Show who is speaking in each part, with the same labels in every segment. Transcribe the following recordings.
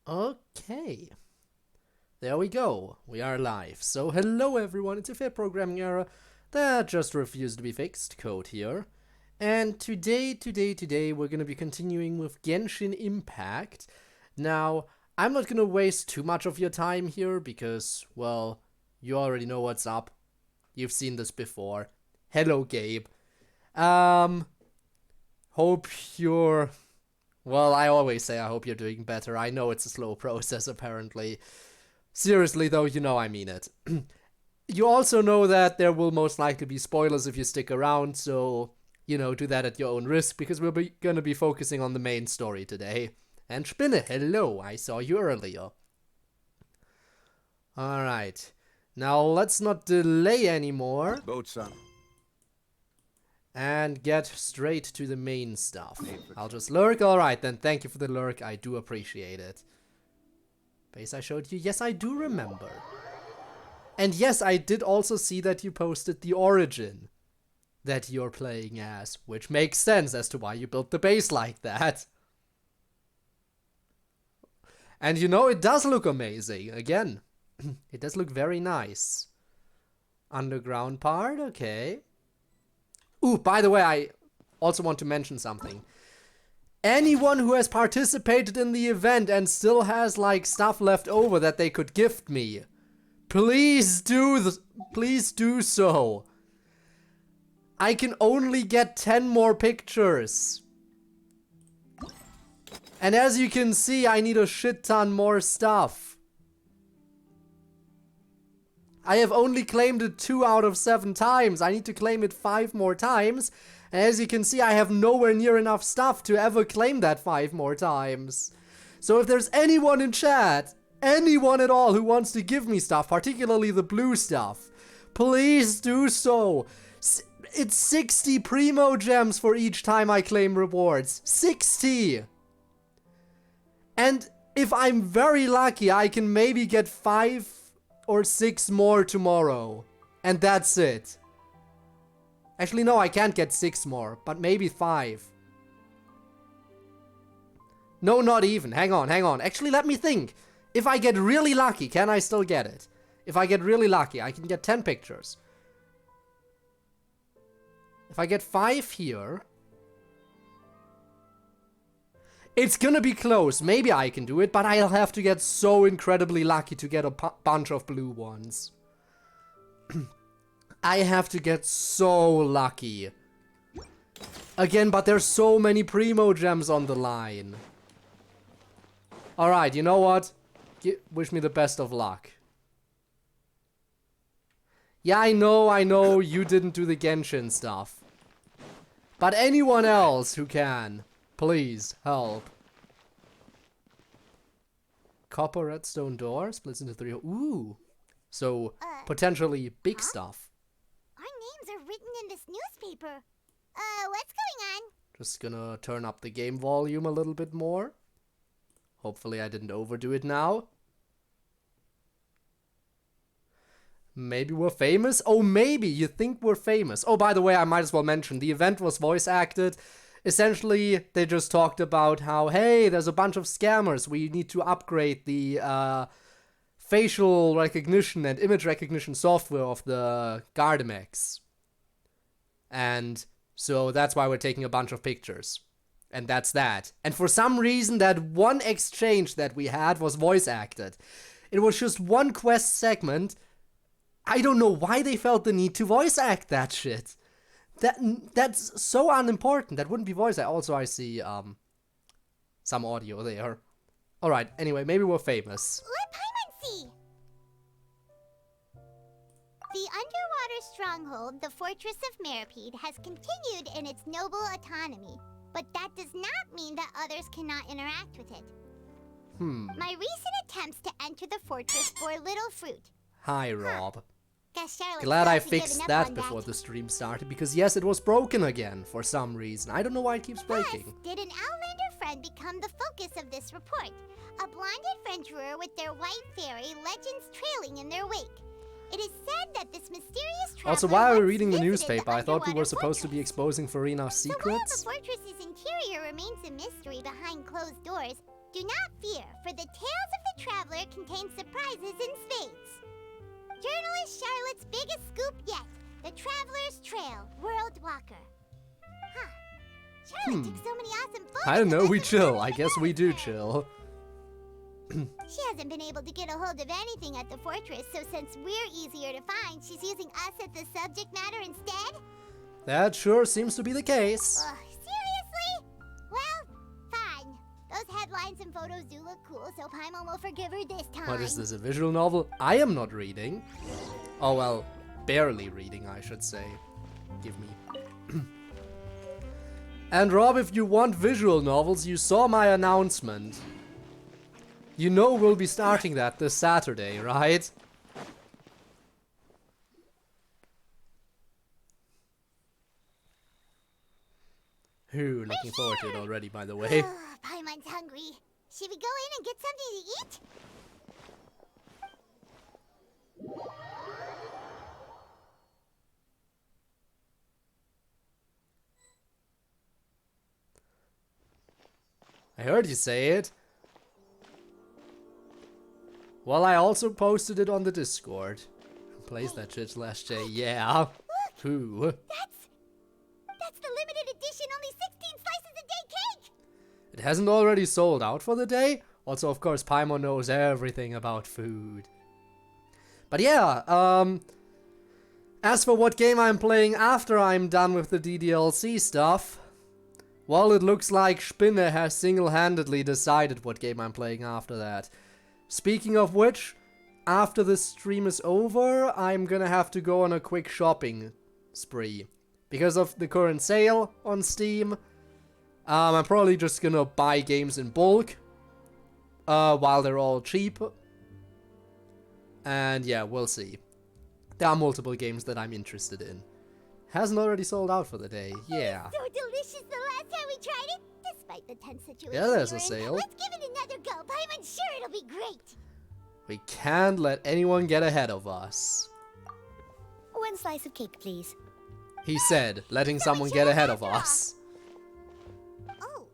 Speaker 1: Okay. There we go. We are live. So hello everyone, it's a fair programming error that just refused to be fixed. CodeErr. And today we're gonna be continuing with Genshin Impact. Now, I'm not gonna waste too much of your time here because, well, you already know what's up. You've seen this before. Hello, Gabe. Hope you're... Well, I always say I hope you're doing better. I know it's a slow process, apparently. Seriously, though, you know I mean it. You also know that there will most likely be spoilers if you stick around, so, you know, do that at your own risk, because we're gonna be focusing on the main story today. And Spinne, hello, I saw you earlier. Alright, now let's not delay anymore.
Speaker 2: Boat, son.
Speaker 1: And get straight to the main stuff. I'll just lurk. Alright then, thank you for the lurk. I do appreciate it. Base I showed you. Yes, I do remember. And yes, I did also see that you posted the origin that you're playing as, which makes sense as to why you built the base like that. And you know, it does look amazing. Again, it does look very nice. Underground part, okay. Ooh, by the way, I also want to mention something. Anyone who has participated in the event and still has, like, stuff left over that they could gift me, please do so. I can only get 10 more pictures. And as you can see, I need a shit ton more stuff. I have only claimed it 2 out of 7 times. I need to claim it 5 more times. And as you can see, I have nowhere near enough stuff to ever claim that 5 more times. So if there's anyone in chat, anyone at all who wants to give me stuff, particularly the blue stuff, please do so. It's 60 primo gems for each time I claim rewards. 60! And if I'm very lucky, I can maybe get 5 or 6 more tomorrow. And that's it. Actually, no, I can't get 6 more, but maybe 5. No, not even. Hang on. Actually, let me think. If I get really lucky, can I still get it? If I get really lucky, I can get 10 pictures. If I get 5 here... It's gonna be close. Maybe I can do it, but I'll have to get so incredibly lucky to get a bunch of blue ones. I have to get so lucky. Again, but there's so many primo gems on the line. Alright, you know what? Wish me the best of luck. Yeah, I know, you didn't do the Genshin stuff. But anyone else who can, please, help. Copper redstone door splits into 3. Ooh. So, potentially big stuff.
Speaker 3: Our names are written in this newspaper. What's going on?
Speaker 1: Just gonna turn up the game volume a little bit more. Hopefully I didn't overdo it now. Maybe we're famous? Oh, maybe you think we're famous. Oh, by the way, I might as well mention, the event was voice acted. Essentially, they just talked about how, hey, there's a bunch of scammers. We need to upgrade the facial recognition and image recognition software of the Gardamex. And so that's why we're taking a bunch of pictures. And that's that. And for some reason, that one exchange that we had was voice acted. It was just one quest segment. I don't know why they felt the need to voice act that shit. That's so unimportant. That wouldn't be voice. I see some audio there. Alright, anyway, maybe we're famous.
Speaker 3: Let Paimon see! The underwater stronghold, the Fortress of Meripede, has continued in its noble autonomy. But that does not mean that others cannot interact with it. My recent attempts to enter the fortress bore little fruit.
Speaker 1: Hi, Rob.
Speaker 3: Guess Charlotte's
Speaker 1: Glad I
Speaker 3: still giving
Speaker 1: fixed
Speaker 3: up
Speaker 1: that
Speaker 3: on
Speaker 1: before the stream started, because yes, it was broken again for some reason. I don't know why it keeps breaking.
Speaker 3: Thus, did an Outlander friend become the focus of this report? A blonde adventurer with their white fairy legends trailing in their wake. It is said that this mysterious traveler
Speaker 1: Also, while we were
Speaker 3: once
Speaker 1: reading the
Speaker 3: visited
Speaker 1: newspaper, I thought we were
Speaker 3: underwater
Speaker 1: supposed to be
Speaker 3: fortress.
Speaker 1: exposing Furina's
Speaker 3: So while the
Speaker 1: secrets.
Speaker 3: fortress's interior remains a mystery behind closed doors, Do not fear, for the tales of the traveler contain surprises in spades. Journalist Charlotte's biggest scoop yet, the Traveler's Trail, World Walker. Huh. Charlotte took so many awesome photos.
Speaker 1: I don't know, we chill. I guess we do chill.
Speaker 3: She hasn't been able to get a hold of anything at the fortress, so since we're easier to find, she's using us as the subject matter instead?
Speaker 1: That sure seems to be the case.
Speaker 3: Seriously? Well, fine. Those headlines and photos do look cool, so Paimon will forgive her this time.
Speaker 1: What is this, a visual novel? I am not reading. Oh well, barely reading, I should say. Give me. And Rob, if you want visual novels, you saw my announcement. You know we'll be starting that this Saturday, right? Ooh, looking forward to it already, by the way.
Speaker 3: Paimon's hungry. Should we go in and get something to eat?
Speaker 1: I heard you say it. Well, I also posted it on the Discord. Who plays that shit /J? Yeah. Who?
Speaker 3: That's the limited edition, only 16 slices a day cake!
Speaker 1: It hasn't already sold out for the day? Also, of course, Paimon knows everything about food. But yeah, as for what game I'm playing after I'm done with the DDLC stuff, well, it looks like Spinne has single-handedly decided what game I'm playing after that. Speaking of which, after this stream is over, I'm gonna have to go on a quick shopping spree. Because of the current sale on Steam, I'm probably just gonna buy games in bulk, while they're all cheap. And yeah, we'll see. There are multiple games that I'm interested in. Hasn't already sold out for the day, yeah.
Speaker 3: So delicious the last time we tried it, despite the tense situation.
Speaker 1: Yeah, there's a
Speaker 3: we're in.
Speaker 1: sale.
Speaker 3: Let's give it another go. Paimon's sure it'll be great.
Speaker 1: We can't let anyone get ahead of us.
Speaker 3: One slice of cake, please.
Speaker 1: He said, letting someone get ahead of us.
Speaker 3: Oh,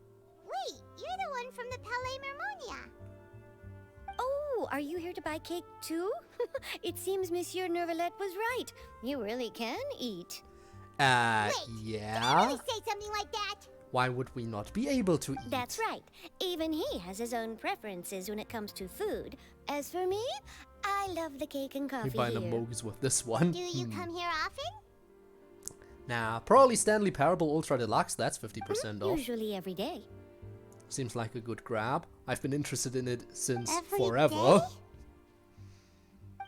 Speaker 3: wait, you're the one from the Palais Mermonia.
Speaker 2: Oh, are you here to buy cake too? It seems Monsieur Nervalette was right. You really can eat.
Speaker 3: Wait,
Speaker 1: yeah?
Speaker 3: Can you really say something like that?
Speaker 1: Why would we not be able to eat?
Speaker 2: That's right. Even he has his own preferences when it comes to food. As for me, I love the cake and coffee
Speaker 1: We buy the
Speaker 2: here.
Speaker 1: mugs with this one.
Speaker 3: Do you come here often?
Speaker 1: Nah, probably Stanley Parable Ultra Deluxe, that's 50% off.
Speaker 2: Usually every day.
Speaker 1: Seems like a good grab. I've been interested in it since
Speaker 3: Every
Speaker 1: forever.
Speaker 3: day?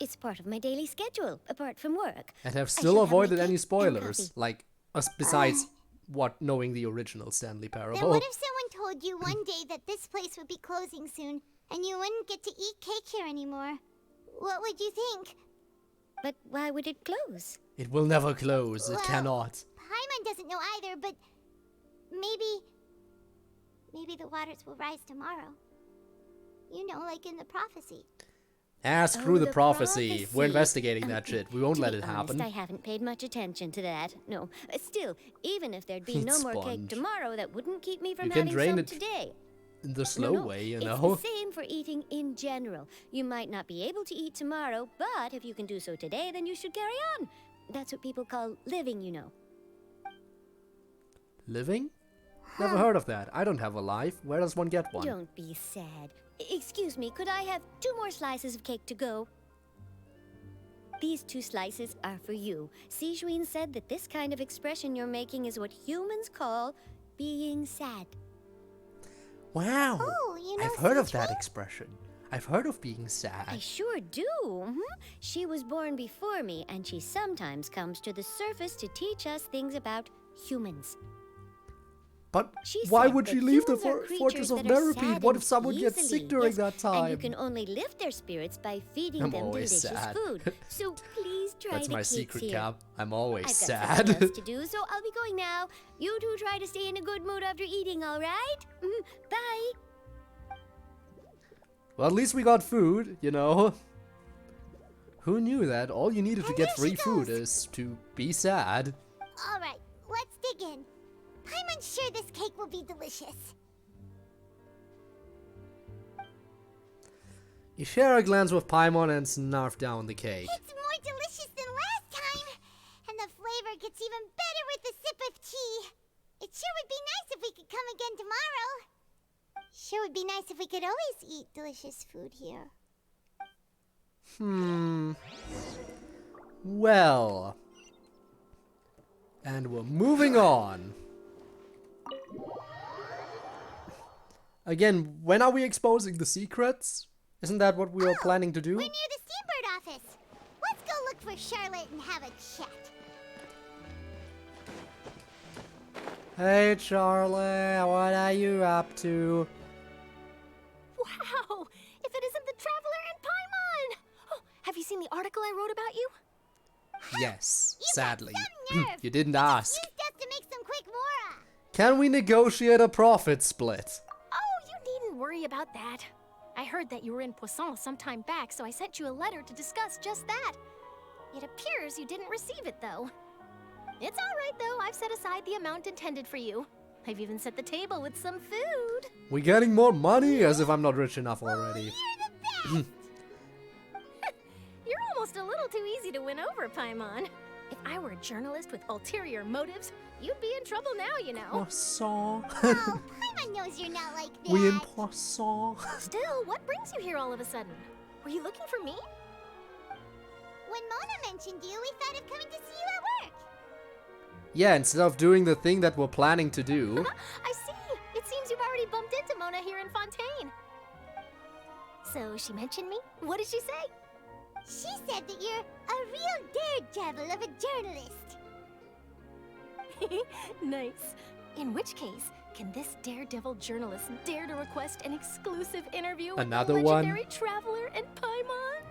Speaker 2: It's part of my daily schedule, apart from work.
Speaker 1: And have
Speaker 2: I
Speaker 1: still
Speaker 2: should have my
Speaker 1: avoided
Speaker 2: cake
Speaker 1: any
Speaker 2: and
Speaker 1: spoilers.
Speaker 2: coffee.
Speaker 1: Like, besides what knowing the original Stanley
Speaker 3: Then
Speaker 1: Parable.
Speaker 3: what if someone told you one day that this place would be closing soon, and you wouldn't get to eat cake here anymore? What would you think?
Speaker 2: But why would it close?
Speaker 1: It will never close. It
Speaker 3: Well,
Speaker 1: cannot.
Speaker 3: Paimon doesn't know either, but maybe the waters will rise tomorrow. You know, like in the prophecy.
Speaker 1: Screw the
Speaker 2: the
Speaker 1: prophecy. We're
Speaker 2: prophecy.
Speaker 1: investigating that shit. We won't
Speaker 2: To
Speaker 1: let
Speaker 2: be
Speaker 1: it
Speaker 2: honest,
Speaker 1: happen.
Speaker 2: I haven't paid much attention to that. No. Still, even if there'd be
Speaker 1: Eat
Speaker 2: no more cake
Speaker 1: sponge.
Speaker 2: tomorrow, that wouldn't keep me from
Speaker 1: You can
Speaker 2: having
Speaker 1: drain
Speaker 2: some
Speaker 1: it
Speaker 2: today.
Speaker 1: In the slow
Speaker 2: No,
Speaker 1: way, you
Speaker 2: it's
Speaker 1: know.
Speaker 2: the same for eating in general. You might not be able to eat tomorrow, but if you can do so today, then you should carry on. That's what people call living, you know.
Speaker 1: Living? Never heard of that. I don't have a life. Where does one get one?
Speaker 2: Don't be sad. Excuse me, could I have 2 more slices of cake to go? These 2 slices are for you. Sijuin said that this kind of expression you're making is what humans call being sad.
Speaker 1: Wow.
Speaker 3: Oh, you know
Speaker 1: I've heard of
Speaker 3: Sijuin?
Speaker 1: that expression. I've heard of being
Speaker 2: I
Speaker 1: sad.
Speaker 2: sure do. She was born before me, and she sometimes comes to the surface to teach us things about humans.
Speaker 1: But
Speaker 2: She
Speaker 1: why
Speaker 2: said
Speaker 1: would
Speaker 2: that
Speaker 1: she leave the
Speaker 2: humans are
Speaker 1: Fortress
Speaker 2: creatures
Speaker 1: of
Speaker 2: that are
Speaker 1: Meripede?
Speaker 2: sad
Speaker 1: What
Speaker 2: and
Speaker 1: if someone gets
Speaker 2: easily,
Speaker 1: sick during
Speaker 2: yes,
Speaker 1: that time?
Speaker 2: And you can only lift their spirits by feeding
Speaker 1: I'm
Speaker 2: them
Speaker 1: always
Speaker 2: delicious
Speaker 1: sad.
Speaker 2: food. So please try
Speaker 1: That's
Speaker 2: the
Speaker 1: my
Speaker 2: cakes
Speaker 1: secret,
Speaker 2: here.
Speaker 1: Cap. I'm always
Speaker 2: I've got
Speaker 1: sad.
Speaker 2: something else to do, so I'll be going now. You two try to stay in a good mood after eating, all right? Bye.
Speaker 1: Well, at least we got food, you know. Who knew that all you needed to
Speaker 3: And
Speaker 1: get
Speaker 3: there
Speaker 1: free
Speaker 3: she
Speaker 1: food
Speaker 3: goes.
Speaker 1: is to be sad?
Speaker 3: All right, let's dig in. Paimon's sure this cake will be delicious.
Speaker 1: You share a glance with Paimon and snarf down the cake.
Speaker 3: It's more delicious than last time. And the flavor gets even better with a sip of tea. It sure would be nice if we could come again tomorrow. Sure would be nice if we could always eat delicious food here.
Speaker 1: Well. And we're moving on. Again, when are we exposing the secrets? Isn't that what we were planning to do?
Speaker 3: We're near the Steambird office. Let's go look for Charlotte and have a chat.
Speaker 1: Hey, Charlotte, what are you up to?
Speaker 4: Wow! If it isn't the Traveler and Paimon! Oh, have you seen the article I wrote about you?
Speaker 1: Yes,
Speaker 3: You
Speaker 1: sadly.
Speaker 3: got some nerve.
Speaker 1: You didn't ask.
Speaker 3: Used us to make some quick mora.
Speaker 1: Can we negotiate a profit split?
Speaker 4: Oh, you needn't worry about that. I heard that you were in Poisson some time back, so I sent you a letter to discuss just that. It appears you didn't receive it, though. It's all right, though. I've set aside the amount intended for you. I've even set the table with some food.
Speaker 1: We getting more money? As if I'm not rich enough already.
Speaker 3: You're the best.
Speaker 4: You're almost a little too easy to win over, Paimon. If I were a journalist with ulterior motives, you'd be in trouble now, you know.
Speaker 1: Poisson.
Speaker 3: Oh, Paimon knows you're not like that.
Speaker 1: We in Poisson.
Speaker 4: Still, what brings you here all of a sudden? Were you looking for me?
Speaker 3: When Mona mentioned you, we thought of coming to see you at work.
Speaker 1: Yeah, instead of doing the thing that we're planning to do.
Speaker 4: I see. It seems you've already bumped into Mona here in Fontaine. So she mentioned me? What did she say?
Speaker 3: She said that you're a real daredevil of a journalist.
Speaker 4: Nice. In which case, can this daredevil journalist dare to request an exclusive interview with
Speaker 1: Another
Speaker 4: the
Speaker 1: one?
Speaker 4: legendary Traveler and Paimon?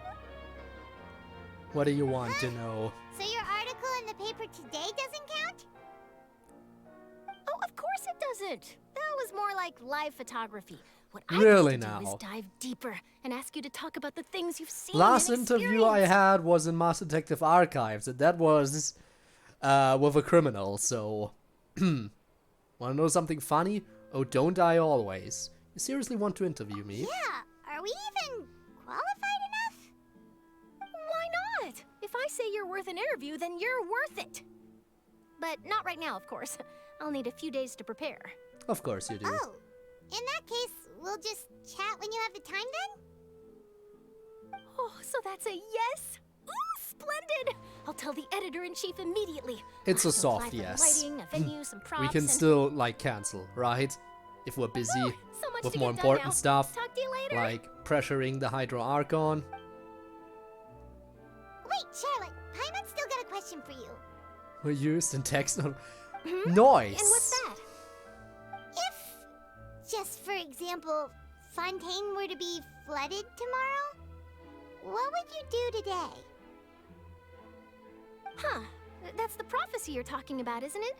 Speaker 1: What do you want to know?
Speaker 3: So your article in the paper today doesn't count?
Speaker 4: Oh, of course it doesn't. That was more like live photography. What
Speaker 1: Really
Speaker 4: I'd like to do
Speaker 1: now?
Speaker 4: is dive deeper and ask you to talk about the things you've seen
Speaker 1: Last
Speaker 4: and
Speaker 1: interview I
Speaker 4: experienced.
Speaker 1: had was in Mass Detective Archives, and that was with a criminal, so... Wanna know something funny? Oh, don't I always. You seriously want to interview me?
Speaker 3: Yeah, are we even qualified enough?
Speaker 4: Why not? If I say you're worth an interview, then you're worth it. But not right now, of course. I'll need a few days to prepare.
Speaker 1: Of course you do.
Speaker 3: Oh, in that case, we'll just chat when you have the time then?
Speaker 4: Oh, so that's a yes? Ooh, splendid! I'll tell the editor-in-chief immediately.
Speaker 1: It's
Speaker 4: I'll
Speaker 1: a
Speaker 4: have to apply
Speaker 1: soft
Speaker 4: for the
Speaker 1: yes.
Speaker 4: Lighting, a venue, some props,
Speaker 1: We can
Speaker 4: and...
Speaker 1: still, like, cancel, right? If we're busy
Speaker 4: Whew, so much
Speaker 1: with
Speaker 4: to
Speaker 1: more
Speaker 4: get done now.
Speaker 1: important stuff,
Speaker 4: Talk to you later.
Speaker 1: like pressuring the Hydro Archon.
Speaker 3: Wait, Charlotte, Paimon's still got a question for you.
Speaker 1: Were used in text.
Speaker 4: Hmm?
Speaker 1: Noise!
Speaker 4: And what's that?
Speaker 3: If, just for example, Fontaine were to be flooded tomorrow, what would you do today?
Speaker 4: Huh. That's the prophecy you're talking about, isn't it?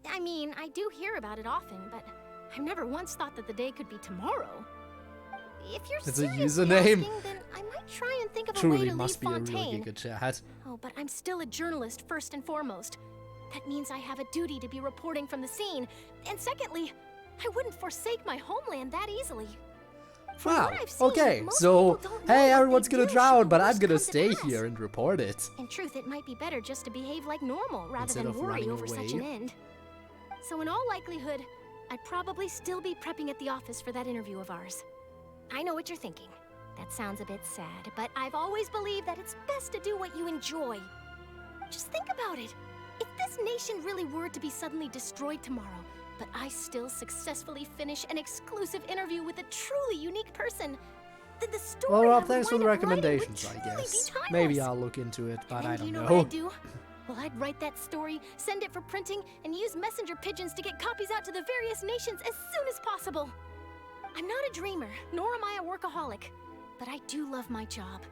Speaker 4: I mean, I do hear about it often, but I've never once thought that the day could be tomorrow. If you're
Speaker 1: It's a
Speaker 4: seriously
Speaker 1: username.
Speaker 4: asking, then I might try and think of a way
Speaker 1: Truly
Speaker 4: to
Speaker 1: must
Speaker 4: leave
Speaker 1: be a really
Speaker 4: Fontaine.
Speaker 1: good chat.
Speaker 4: Oh, but I'm still a journalist first and foremost. That means I have a duty to be reporting from the scene. And secondly, I wouldn't forsake my homeland that easily. From
Speaker 1: Wow,
Speaker 4: what I've seen,
Speaker 1: okay,
Speaker 4: most
Speaker 1: so,
Speaker 4: people don't know
Speaker 1: hey,
Speaker 4: what
Speaker 1: everyone's
Speaker 4: they
Speaker 1: gonna
Speaker 4: do
Speaker 1: drown,
Speaker 4: should the
Speaker 1: but I'm
Speaker 4: worst
Speaker 1: gonna
Speaker 4: come to
Speaker 1: stay
Speaker 4: pass.
Speaker 1: here and report it.
Speaker 4: In truth, it might be better just to behave like normal rather
Speaker 1: Instead
Speaker 4: than
Speaker 1: of
Speaker 4: worry
Speaker 1: running
Speaker 4: over such an
Speaker 1: away.
Speaker 4: end. So in all likelihood, I'd probably still be prepping at the office for that interview of ours. I know what you're thinking. That sounds a bit sad, but I've always believed that it's best to do what you enjoy. Just think about it. If this nation really were to be suddenly destroyed tomorrow, but I still successfully finish an exclusive interview with a truly unique person, then the story
Speaker 1: Well,
Speaker 4: I
Speaker 1: Rob,
Speaker 4: would
Speaker 1: thanks for
Speaker 4: wind
Speaker 1: the
Speaker 4: up writing would
Speaker 1: recommendations, I
Speaker 4: truly be
Speaker 1: guess.
Speaker 4: timeless.
Speaker 1: Maybe I'll look into it, but
Speaker 4: And
Speaker 1: I
Speaker 4: do you
Speaker 1: don't
Speaker 4: know
Speaker 1: know.
Speaker 4: what I'd do? Well, I'd write that story, send it for printing, and use messenger pigeons to get copies out to the various nations as soon as possible. I'm not a dreamer, nor am I a workaholic, but I do love my job,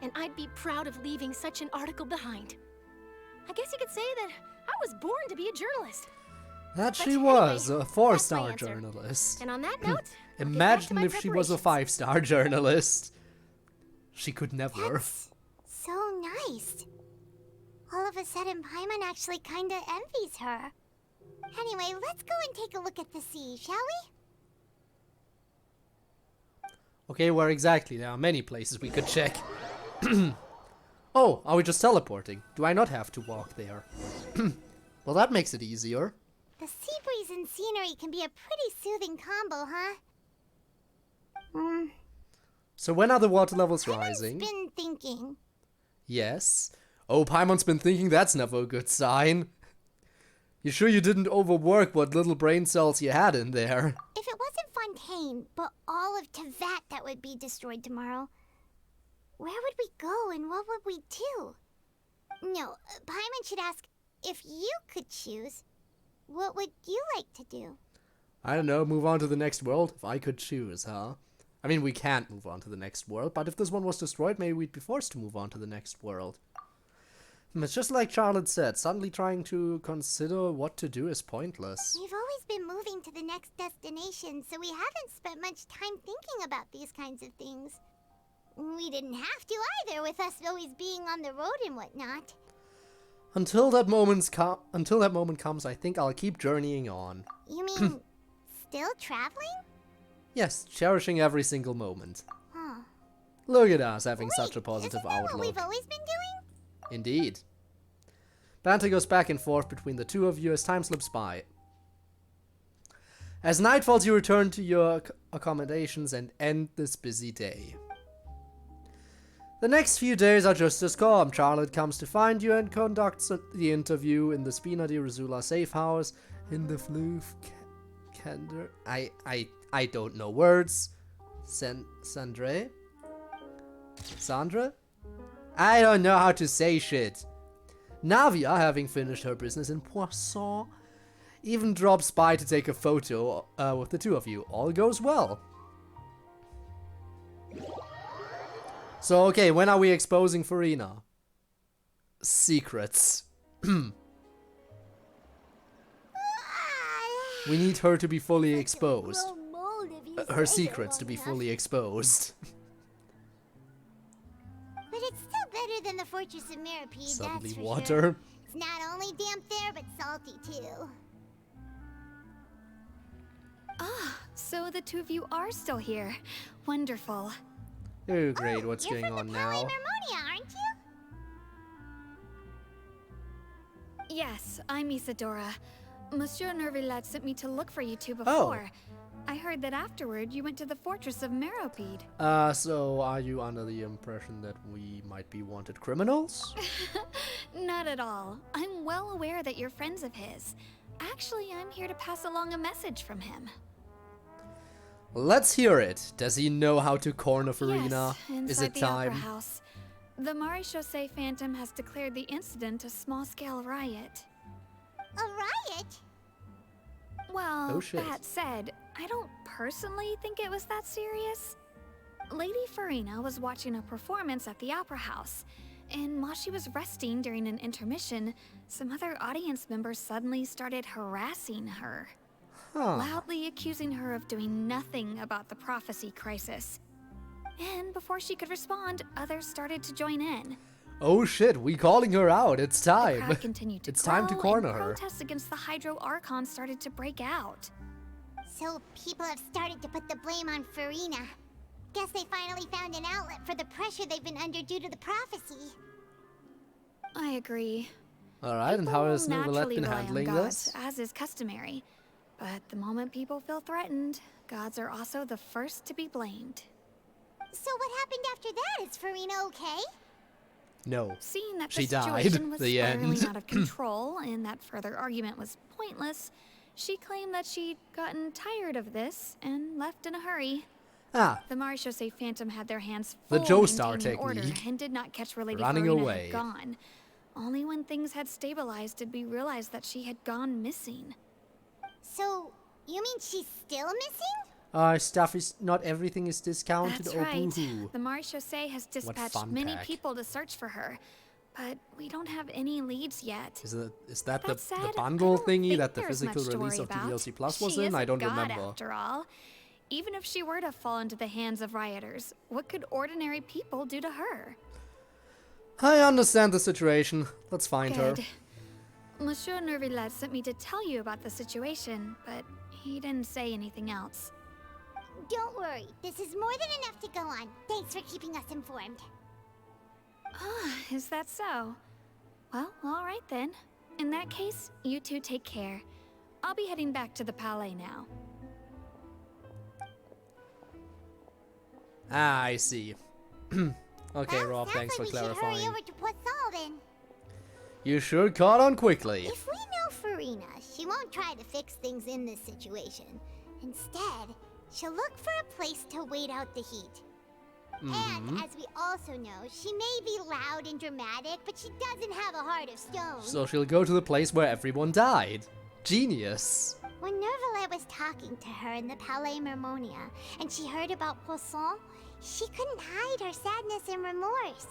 Speaker 4: and I'd be proud of leaving such an article behind. I guess you could say that I was born to be a journalist.
Speaker 1: That
Speaker 4: But
Speaker 1: she
Speaker 4: anyway,
Speaker 1: was, a
Speaker 4: that's
Speaker 1: 4-star
Speaker 4: my answer.
Speaker 1: journalist.
Speaker 4: And on that note, I'll get back to
Speaker 1: Imagine
Speaker 4: my
Speaker 1: if she was a
Speaker 4: preparations.
Speaker 1: 5-star journalist. She could never.
Speaker 3: That's so nice. All of a sudden, Paimon actually kinda envies her. Anyway, let's go and take a look at the sea, shall we?
Speaker 1: Okay, where exactly? There are many places we could check. Oh, are we just teleporting? Do I not have to walk there? Well, that makes it easier.
Speaker 3: The sea breeze and scenery can be a pretty soothing combo, huh?
Speaker 1: So when are the water levels rising?
Speaker 3: I've been thinking.
Speaker 1: Yes. Oh, Paimon's been thinking that's never a good sign. You sure you didn't overwork what little brain cells you had in there?
Speaker 3: If it wasn't Fontaine, but all of Tevat that would be destroyed tomorrow, where would we go and what would we do? No, Paimon should ask, if you could choose, what would you like to do?
Speaker 1: I don't know, move on to the next world? If I could choose, huh? I mean, we can't move on to the next world, but if this one was destroyed, maybe we'd be forced to move on to the next world. It's just like Charlotte said, suddenly trying to consider what to do is pointless.
Speaker 3: We've always been moving to the next destination, so we haven't spent much time thinking about these kinds of things. We didn't have to either, with us always being on the road and whatnot.
Speaker 1: Until that moment comes, I think I'll keep journeying on.
Speaker 3: You mean, still traveling?
Speaker 1: Yes, cherishing every single moment.
Speaker 3: Huh.
Speaker 1: Look at us having
Speaker 3: Wait,
Speaker 1: such a positive
Speaker 3: isn't that
Speaker 1: outlook.
Speaker 3: what we've always been doing?
Speaker 1: Indeed. Banter goes back and forth between the two of you as time slips by. As night falls, you return to your accommodations and end this busy day. The next few days are just as calm. Charlotte comes to find you and conducts the interview in the Spina di Rosula safe house in the Floof Kender. I don't know words. Sandra? I don't know how to say shit. Navia, having finished her business in Poisson, even drops by to take a photo with the two of you. All goes well. So, okay, when are we exposing Furina? Secrets. We need her to be fully exposed. Her secrets to be fully exposed.
Speaker 3: But it's still better than the Fortress of Meripede,
Speaker 1: Suddenly
Speaker 3: that's for
Speaker 1: water.
Speaker 3: sure. It's not only damp there, but salty too.
Speaker 5: Ah, so the two of you are still here. Wonderful.
Speaker 1: Oh, great, what's
Speaker 3: You're
Speaker 1: going
Speaker 3: from
Speaker 1: on
Speaker 3: the
Speaker 1: now?
Speaker 3: Mermonia, aren't you?
Speaker 5: Yes, I'm Isadora. Monsieur Nervilat sent me to look for you two before. I heard that afterward you went to the Fortress of Meripede.
Speaker 1: So are you under the impression that we might be wanted criminals?
Speaker 5: Not at all. I'm well aware that you're friends of his. Actually, I'm here to pass along a message from him.
Speaker 1: Let's hear it. Does he know how to corner Furina?
Speaker 5: Yes,
Speaker 1: Is it
Speaker 5: inside the Opera
Speaker 1: time?
Speaker 5: House. The Maréchaussée Phantom has declared the incident a small-scale riot.
Speaker 3: A riot?
Speaker 5: Well,
Speaker 1: Oh, shit.
Speaker 5: that said, I don't personally think it was that serious. Lady Furina was watching a performance at the Opera House, and while she was resting during an intermission, some other audience members suddenly started harassing her, loudly accusing her of doing nothing about the prophecy crisis. And before she could respond, others started to join in.
Speaker 1: Oh shit, we calling her out. It's
Speaker 5: The
Speaker 1: time.
Speaker 5: crowd continued to
Speaker 1: It's time to
Speaker 5: grow,
Speaker 1: corner
Speaker 5: and
Speaker 1: her.
Speaker 5: protests against the Hydro Archon started to break out.
Speaker 3: So people have started to put the blame on Furina. Guess they finally found an outlet for the pressure they've been under due to the prophecy.
Speaker 5: I agree.
Speaker 1: Alright, and how has
Speaker 5: People
Speaker 1: Novelet
Speaker 5: naturally
Speaker 1: been
Speaker 5: rely on
Speaker 1: handling
Speaker 5: gods,
Speaker 1: this?
Speaker 5: as is customary. But the moment people feel threatened, gods are also the first to be blamed.
Speaker 3: So what happened after that? Is Furina okay?
Speaker 1: No.
Speaker 5: Seeing that
Speaker 1: She
Speaker 5: the
Speaker 1: died.
Speaker 5: situation was
Speaker 1: The
Speaker 5: spiraling
Speaker 1: end.
Speaker 5: out of control and that further argument was pointless, she claimed that she'd gotten tired of this and left in a hurry.
Speaker 1: Ah,
Speaker 5: The Maréchaussée Phantom had their hands
Speaker 1: The
Speaker 5: full
Speaker 1: Joestar
Speaker 5: maintaining order
Speaker 1: technique.
Speaker 5: and did not catch where Lady
Speaker 1: Running
Speaker 5: Furina
Speaker 1: away.
Speaker 5: had gone. Only when things had stabilized did we realize that she had gone missing.
Speaker 3: So, you mean she's still missing?
Speaker 1: stuff is not everything is discounted.
Speaker 5: That's
Speaker 1: Oh,
Speaker 5: right.
Speaker 1: boo-hoo.
Speaker 5: The Maréchaussée has dispatched
Speaker 1: fun
Speaker 5: many
Speaker 1: pack.
Speaker 5: people to search for her, but we don't have any leads yet.
Speaker 1: Is that
Speaker 5: That
Speaker 1: the
Speaker 5: said, I
Speaker 1: bundle
Speaker 5: don't
Speaker 1: thingy
Speaker 5: think
Speaker 1: that the
Speaker 5: there's
Speaker 1: physical
Speaker 5: much to
Speaker 1: release
Speaker 5: worry
Speaker 1: of the
Speaker 5: about.
Speaker 1: DLC Plus was
Speaker 5: She
Speaker 1: in? I
Speaker 5: is a
Speaker 1: don't
Speaker 5: god,
Speaker 1: remember.
Speaker 5: After all, even if she were to fall into the hands of rioters, what could ordinary people do to her?
Speaker 1: I understand the situation. Let's find her.
Speaker 5: Good. Monsieur Nervilat sent me to tell you about the situation, but he didn't say anything else.
Speaker 3: Don't worry, this is more than enough to go on. Thanks for keeping us informed.
Speaker 5: Ah, is that so? Well, all right then. In that case, you two take care. I'll be heading back to the Palais now.
Speaker 1: Ah, I see. Okay,
Speaker 3: Well,
Speaker 1: Rob,
Speaker 3: sounds
Speaker 1: thanks for
Speaker 3: like we should
Speaker 1: clarifying.
Speaker 3: hurry over to Poisson then.
Speaker 1: You sure caught on quickly.
Speaker 3: If we know Furina, she won't try to fix things in this situation. Instead, she'll look for a place to wait out the heat. And as we also know, she may be loud and dramatic, but she doesn't have a heart of stone.
Speaker 1: So she'll go to the place where everyone died. Genius.
Speaker 3: When Nervalet was talking to her in the Palais Mermonia, and she heard about Poisson, she couldn't hide her sadness and remorse.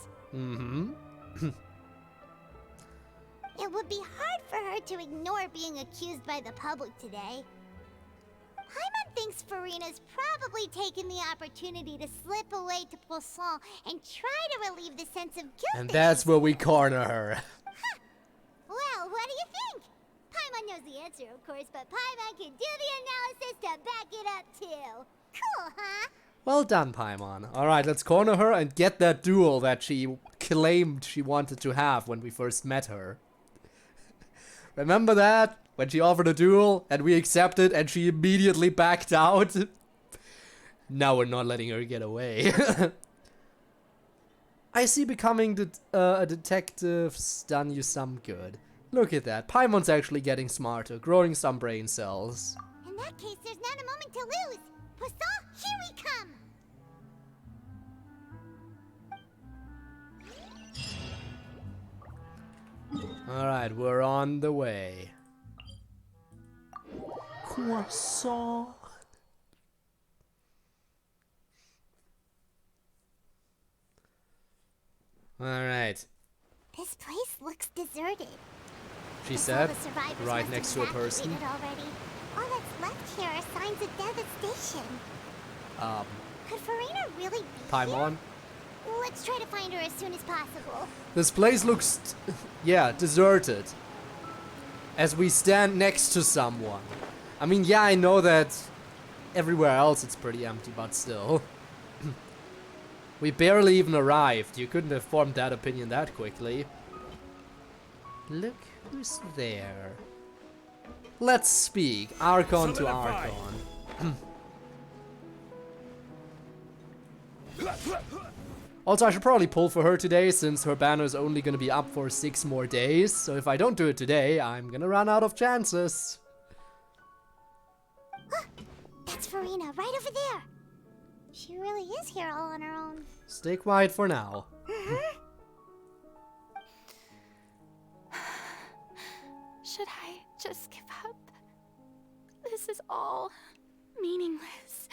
Speaker 3: It would be hard for her to ignore being accused by the public today. Paimon thinks Furina's probably taken the opportunity to slip away to Poisson and try to relieve the sense of guilt.
Speaker 1: And
Speaker 3: that
Speaker 1: that's
Speaker 3: she
Speaker 1: where we
Speaker 3: feels.
Speaker 1: corner her.
Speaker 3: Well, what do you think? Paimon knows the answer, of course, but Paimon can do the analysis to back it up too. Cool, huh?
Speaker 1: Well done, Paimon. Alright, let's corner her and get that duel that she claimed she wanted to have when we first met her. Remember that? When she offered a duel and we accepted and she immediately backed out? Now we're not letting her get away. I see becoming a detective's done you some good. Look at that. Paimon's actually getting smarter, growing some brain cells.
Speaker 3: In that case, there's not a moment to lose. Poisson, here we come!
Speaker 1: Alright, we're on the way. Croissant. Alright,
Speaker 3: This place looks deserted.
Speaker 1: she
Speaker 3: Guess
Speaker 1: said,
Speaker 3: all the survivors
Speaker 1: right
Speaker 3: must
Speaker 1: next
Speaker 3: have
Speaker 1: to a person.
Speaker 3: evacuated already. All that's left here are signs of devastation. Could Furina really be
Speaker 1: Paimon.
Speaker 3: here? Let's try to find her as soon as possible.
Speaker 1: This place looks, yeah, deserted. As we stand next to someone. I mean, yeah, I know that everywhere else it's pretty empty, but still. We barely even arrived. You couldn't have formed that opinion that quickly. Look who's there. Let's speak. Archon to Archon. Also, I should probably pull for her today, since her banner is only going to be up for 6 more days. So if I don't do it today, I'm going to run out of chances.
Speaker 3: That's Furina, right over there. She really is here all on her own.
Speaker 1: Stay quiet for now.
Speaker 4: Should I just give up? This is all meaningless.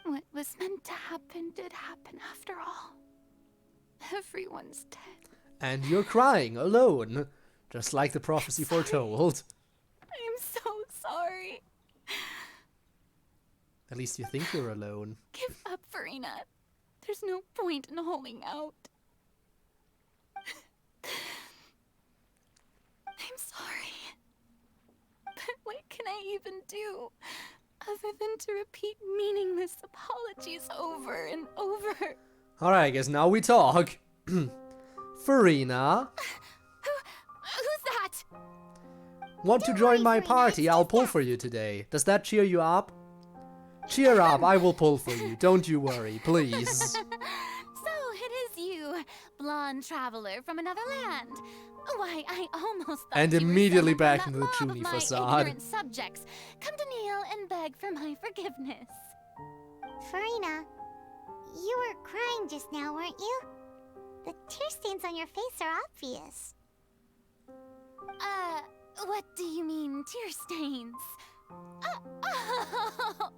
Speaker 4: What was meant to happen did happen after all. Everyone's dead.
Speaker 1: And you're crying alone, just like the prophecy foretold.
Speaker 4: I'm so sorry.
Speaker 1: At least you think you're alone.
Speaker 4: Give up, Furina. There's no point in holding out. I'm sorry. But what can I even do other than to repeat meaningless apologies over and over?
Speaker 1: Alright, I guess now we talk. Furina,
Speaker 4: Who's that?
Speaker 1: want to join my party? I'll pull for you today. Does that cheer you up? Cheer up, I will pull for you. Don't you worry, please.
Speaker 4: So it is you, blonde traveler from another land. Why, I almost thought
Speaker 1: And
Speaker 4: you were
Speaker 1: immediately
Speaker 4: someone
Speaker 1: back
Speaker 4: from
Speaker 1: into the
Speaker 4: that mob
Speaker 1: Chuny
Speaker 4: of my
Speaker 1: facade.
Speaker 4: ignorant subjects. Come to kneel and beg for my forgiveness.
Speaker 3: Furina, you were crying just now, weren't you? The tear stains on your face are obvious.
Speaker 4: What do you mean, tear stains? Oh,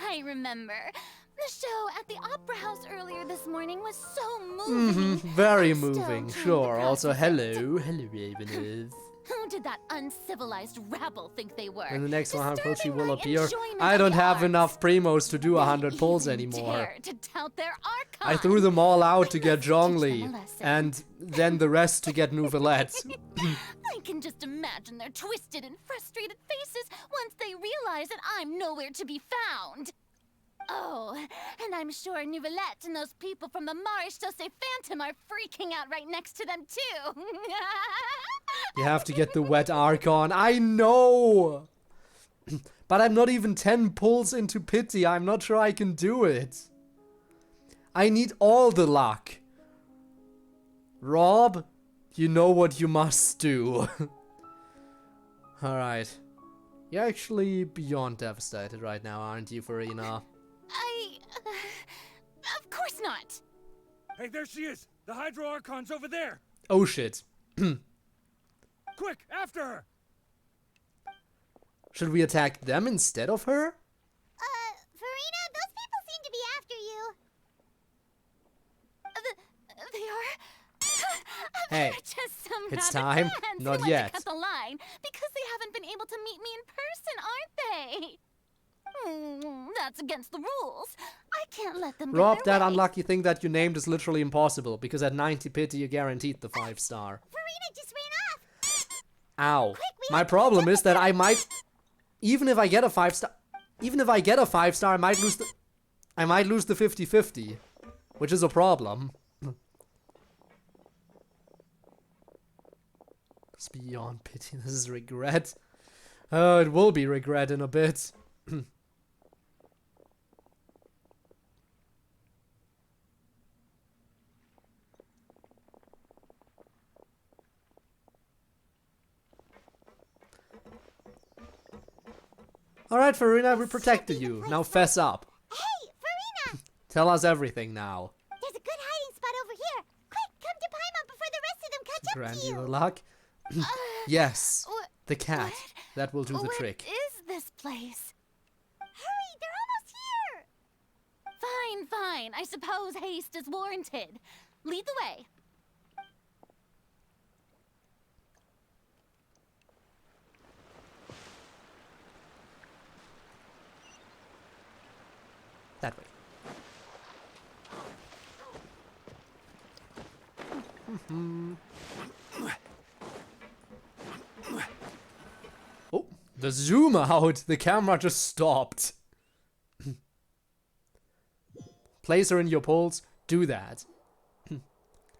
Speaker 4: I remember. The show at the Opera House earlier this morning was so moving.
Speaker 1: Very
Speaker 4: I'm still
Speaker 1: moving,
Speaker 4: trying to
Speaker 1: sure. Also,
Speaker 4: process it.
Speaker 1: hello. Hello, Ravenous.
Speaker 4: Who did that uncivilized rabble think they were?
Speaker 1: In the next 100 pulls, she
Speaker 4: Disturbing
Speaker 1: will
Speaker 4: my
Speaker 1: appear.
Speaker 4: enjoyment
Speaker 1: I
Speaker 4: of
Speaker 1: don't
Speaker 4: the
Speaker 1: have
Speaker 4: arts.
Speaker 1: enough primos to do
Speaker 4: They
Speaker 1: 100 pulls
Speaker 4: even
Speaker 1: anymore.
Speaker 4: dare to tout their
Speaker 1: I
Speaker 4: archive.
Speaker 1: threw them all out to
Speaker 4: I
Speaker 1: get
Speaker 4: must teach them a
Speaker 1: Zhongli,
Speaker 4: lesson.
Speaker 1: and then the rest to get Nouvellette.
Speaker 4: I can just imagine their twisted and frustrated faces once they realize that I'm nowhere to be found.
Speaker 6: Oh, and I'm sure Nouvellette and those people from the Marsh Chaussee Phantom are freaking out right next to them too.
Speaker 1: You have to get the wet Archon. I know! But I'm not even 10 pulls into pity. I'm not sure I can do it. I need all the luck. Rob, you know what you must do. Alright. You're actually beyond devastated right now, aren't you, Furina?
Speaker 6: Of course not.
Speaker 7: Hey, there she is! The Hydro Archon's over there!
Speaker 1: Oh shit.
Speaker 7: Quick, after her!
Speaker 1: Should we attack them instead of her?
Speaker 3: Furina, those people seem to be after you.
Speaker 6: They are?
Speaker 1: Hey,
Speaker 6: Just some
Speaker 1: it's
Speaker 6: rabbit
Speaker 1: time.
Speaker 6: fans who
Speaker 1: Not
Speaker 6: like
Speaker 1: yet.
Speaker 6: to cut the line because they haven't been able to meet me in person, aren't they? That's against the rules. I can't let them
Speaker 1: Rob,
Speaker 6: get
Speaker 1: that
Speaker 6: their way.
Speaker 1: unlucky thing that you named is literally impossible, because at 90 pity you guaranteed the 5-star.
Speaker 3: Furina just ran off.
Speaker 1: Ow.
Speaker 3: Quick, we
Speaker 1: My
Speaker 3: have to
Speaker 1: problem
Speaker 3: catch
Speaker 1: is
Speaker 3: up
Speaker 1: that
Speaker 3: with
Speaker 1: I
Speaker 3: them.
Speaker 1: might... Even if I get a 5-star... Even if I get a 5-star, I might lose the... I might lose the 50-50. Which is a problem. It's beyond pity. This is regret. Oh, it will be regret in a bit. Alright, Furina, we protected you. Now fess up.
Speaker 3: Hey, Furina!
Speaker 1: Tell us everything now.
Speaker 3: There's a good hiding spot over here. Quick, come to Paimon before the rest of them catch up to
Speaker 1: Grant you
Speaker 3: you.
Speaker 1: luck. Yes,
Speaker 6: What?
Speaker 1: the cat.
Speaker 6: What?
Speaker 1: That will do the
Speaker 6: What
Speaker 1: trick.
Speaker 6: is this place?
Speaker 3: Hurry, they're almost here.
Speaker 6: Fine, fine. I suppose haste is warranted. Lead the way.
Speaker 1: That way. Oh, the zoom out. The camera just stopped. Place her in your pulls. Do that.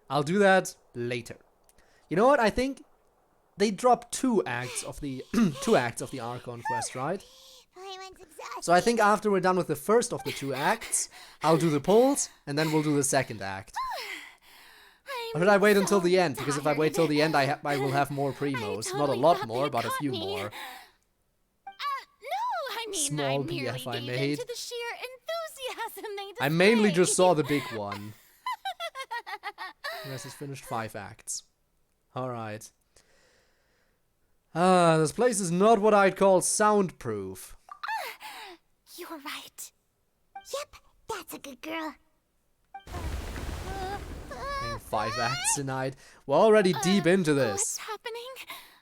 Speaker 1: I'll do that later. You know what? I think they dropped 2 acts of the 2 acts of the Archon Quest, right?
Speaker 3: Paimon's exhausted.
Speaker 1: So I think after we're done with the first of the 2 acts, I'll do the pulls, and then we'll do the second act. Or should I wait until the end? Because if I wait till the end, I will have more primos. Not a
Speaker 6: totally
Speaker 1: lot
Speaker 6: thought
Speaker 1: more,
Speaker 6: they
Speaker 1: but a
Speaker 6: caught
Speaker 1: few
Speaker 6: me.
Speaker 1: more.
Speaker 6: No, I mean,
Speaker 1: Small
Speaker 6: I merely
Speaker 1: BF I
Speaker 6: gave
Speaker 1: made.
Speaker 6: into the sheer enthusiasm they
Speaker 1: I mainly just
Speaker 6: displayed.
Speaker 1: saw the big one. The rest is finished 5 acts. Alright. This place is not what I'd call soundproof.
Speaker 6: You're right.
Speaker 3: Yep, that's a good girl.
Speaker 1: 5 acts tonight. We're already deep into
Speaker 6: What's
Speaker 1: this.
Speaker 6: happening?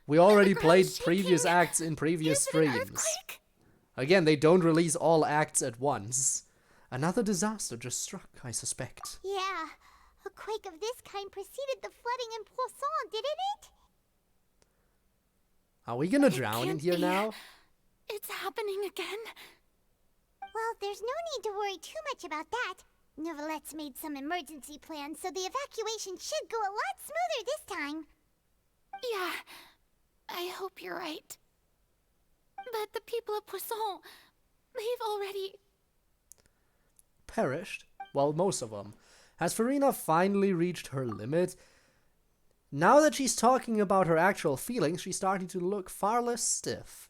Speaker 1: We already
Speaker 6: The
Speaker 1: played
Speaker 6: ground's
Speaker 1: previous
Speaker 6: shaking.
Speaker 1: acts in previous
Speaker 6: Is it an
Speaker 1: streams.
Speaker 6: earthquake?
Speaker 1: Again, they don't release all acts at once. Another disaster just struck, I suspect.
Speaker 3: Yeah, a quake of this kind preceded the flooding in Poisson, didn't it?
Speaker 1: Are we gonna
Speaker 6: It
Speaker 1: drown in
Speaker 6: can't
Speaker 1: here
Speaker 6: be.
Speaker 1: now?
Speaker 6: It's happening again.
Speaker 3: Well, there's no need to worry too much about that. Nouvellette's made some emergency plans, so the evacuation should go a lot smoother this time.
Speaker 6: Yeah, I hope you're right. But the people of Poisson, they've already...
Speaker 1: Perished? Well, most of them. Has Furina finally reached her limit? Now that she's talking about her actual feelings, she's starting to look far less stiff.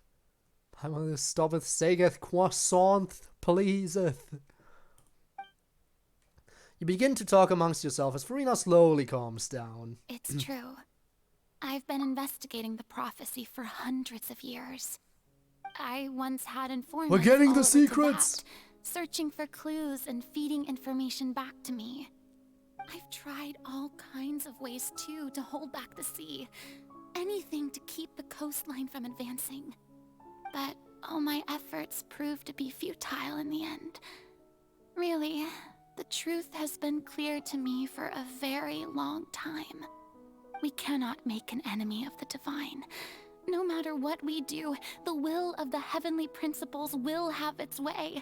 Speaker 1: I want to stoppeth, sageth, croissant, pleaseth. You begin to talk amongst yourself as Furina slowly calms down.
Speaker 6: It's true. I've been investigating the prophecy for hundreds of years. I once had informants
Speaker 1: We're getting
Speaker 6: all
Speaker 1: the
Speaker 6: over
Speaker 1: secrets!
Speaker 6: Tavat, searching for clues and feeding information back to me. I've tried all kinds of ways, too, to hold back the sea. Anything to keep the coastline from advancing. But all my efforts proved to be futile in the end. Really, the truth has been clear to me for a very long time. We cannot make an enemy of the divine. No matter what we do, the will of the heavenly principles will have its way.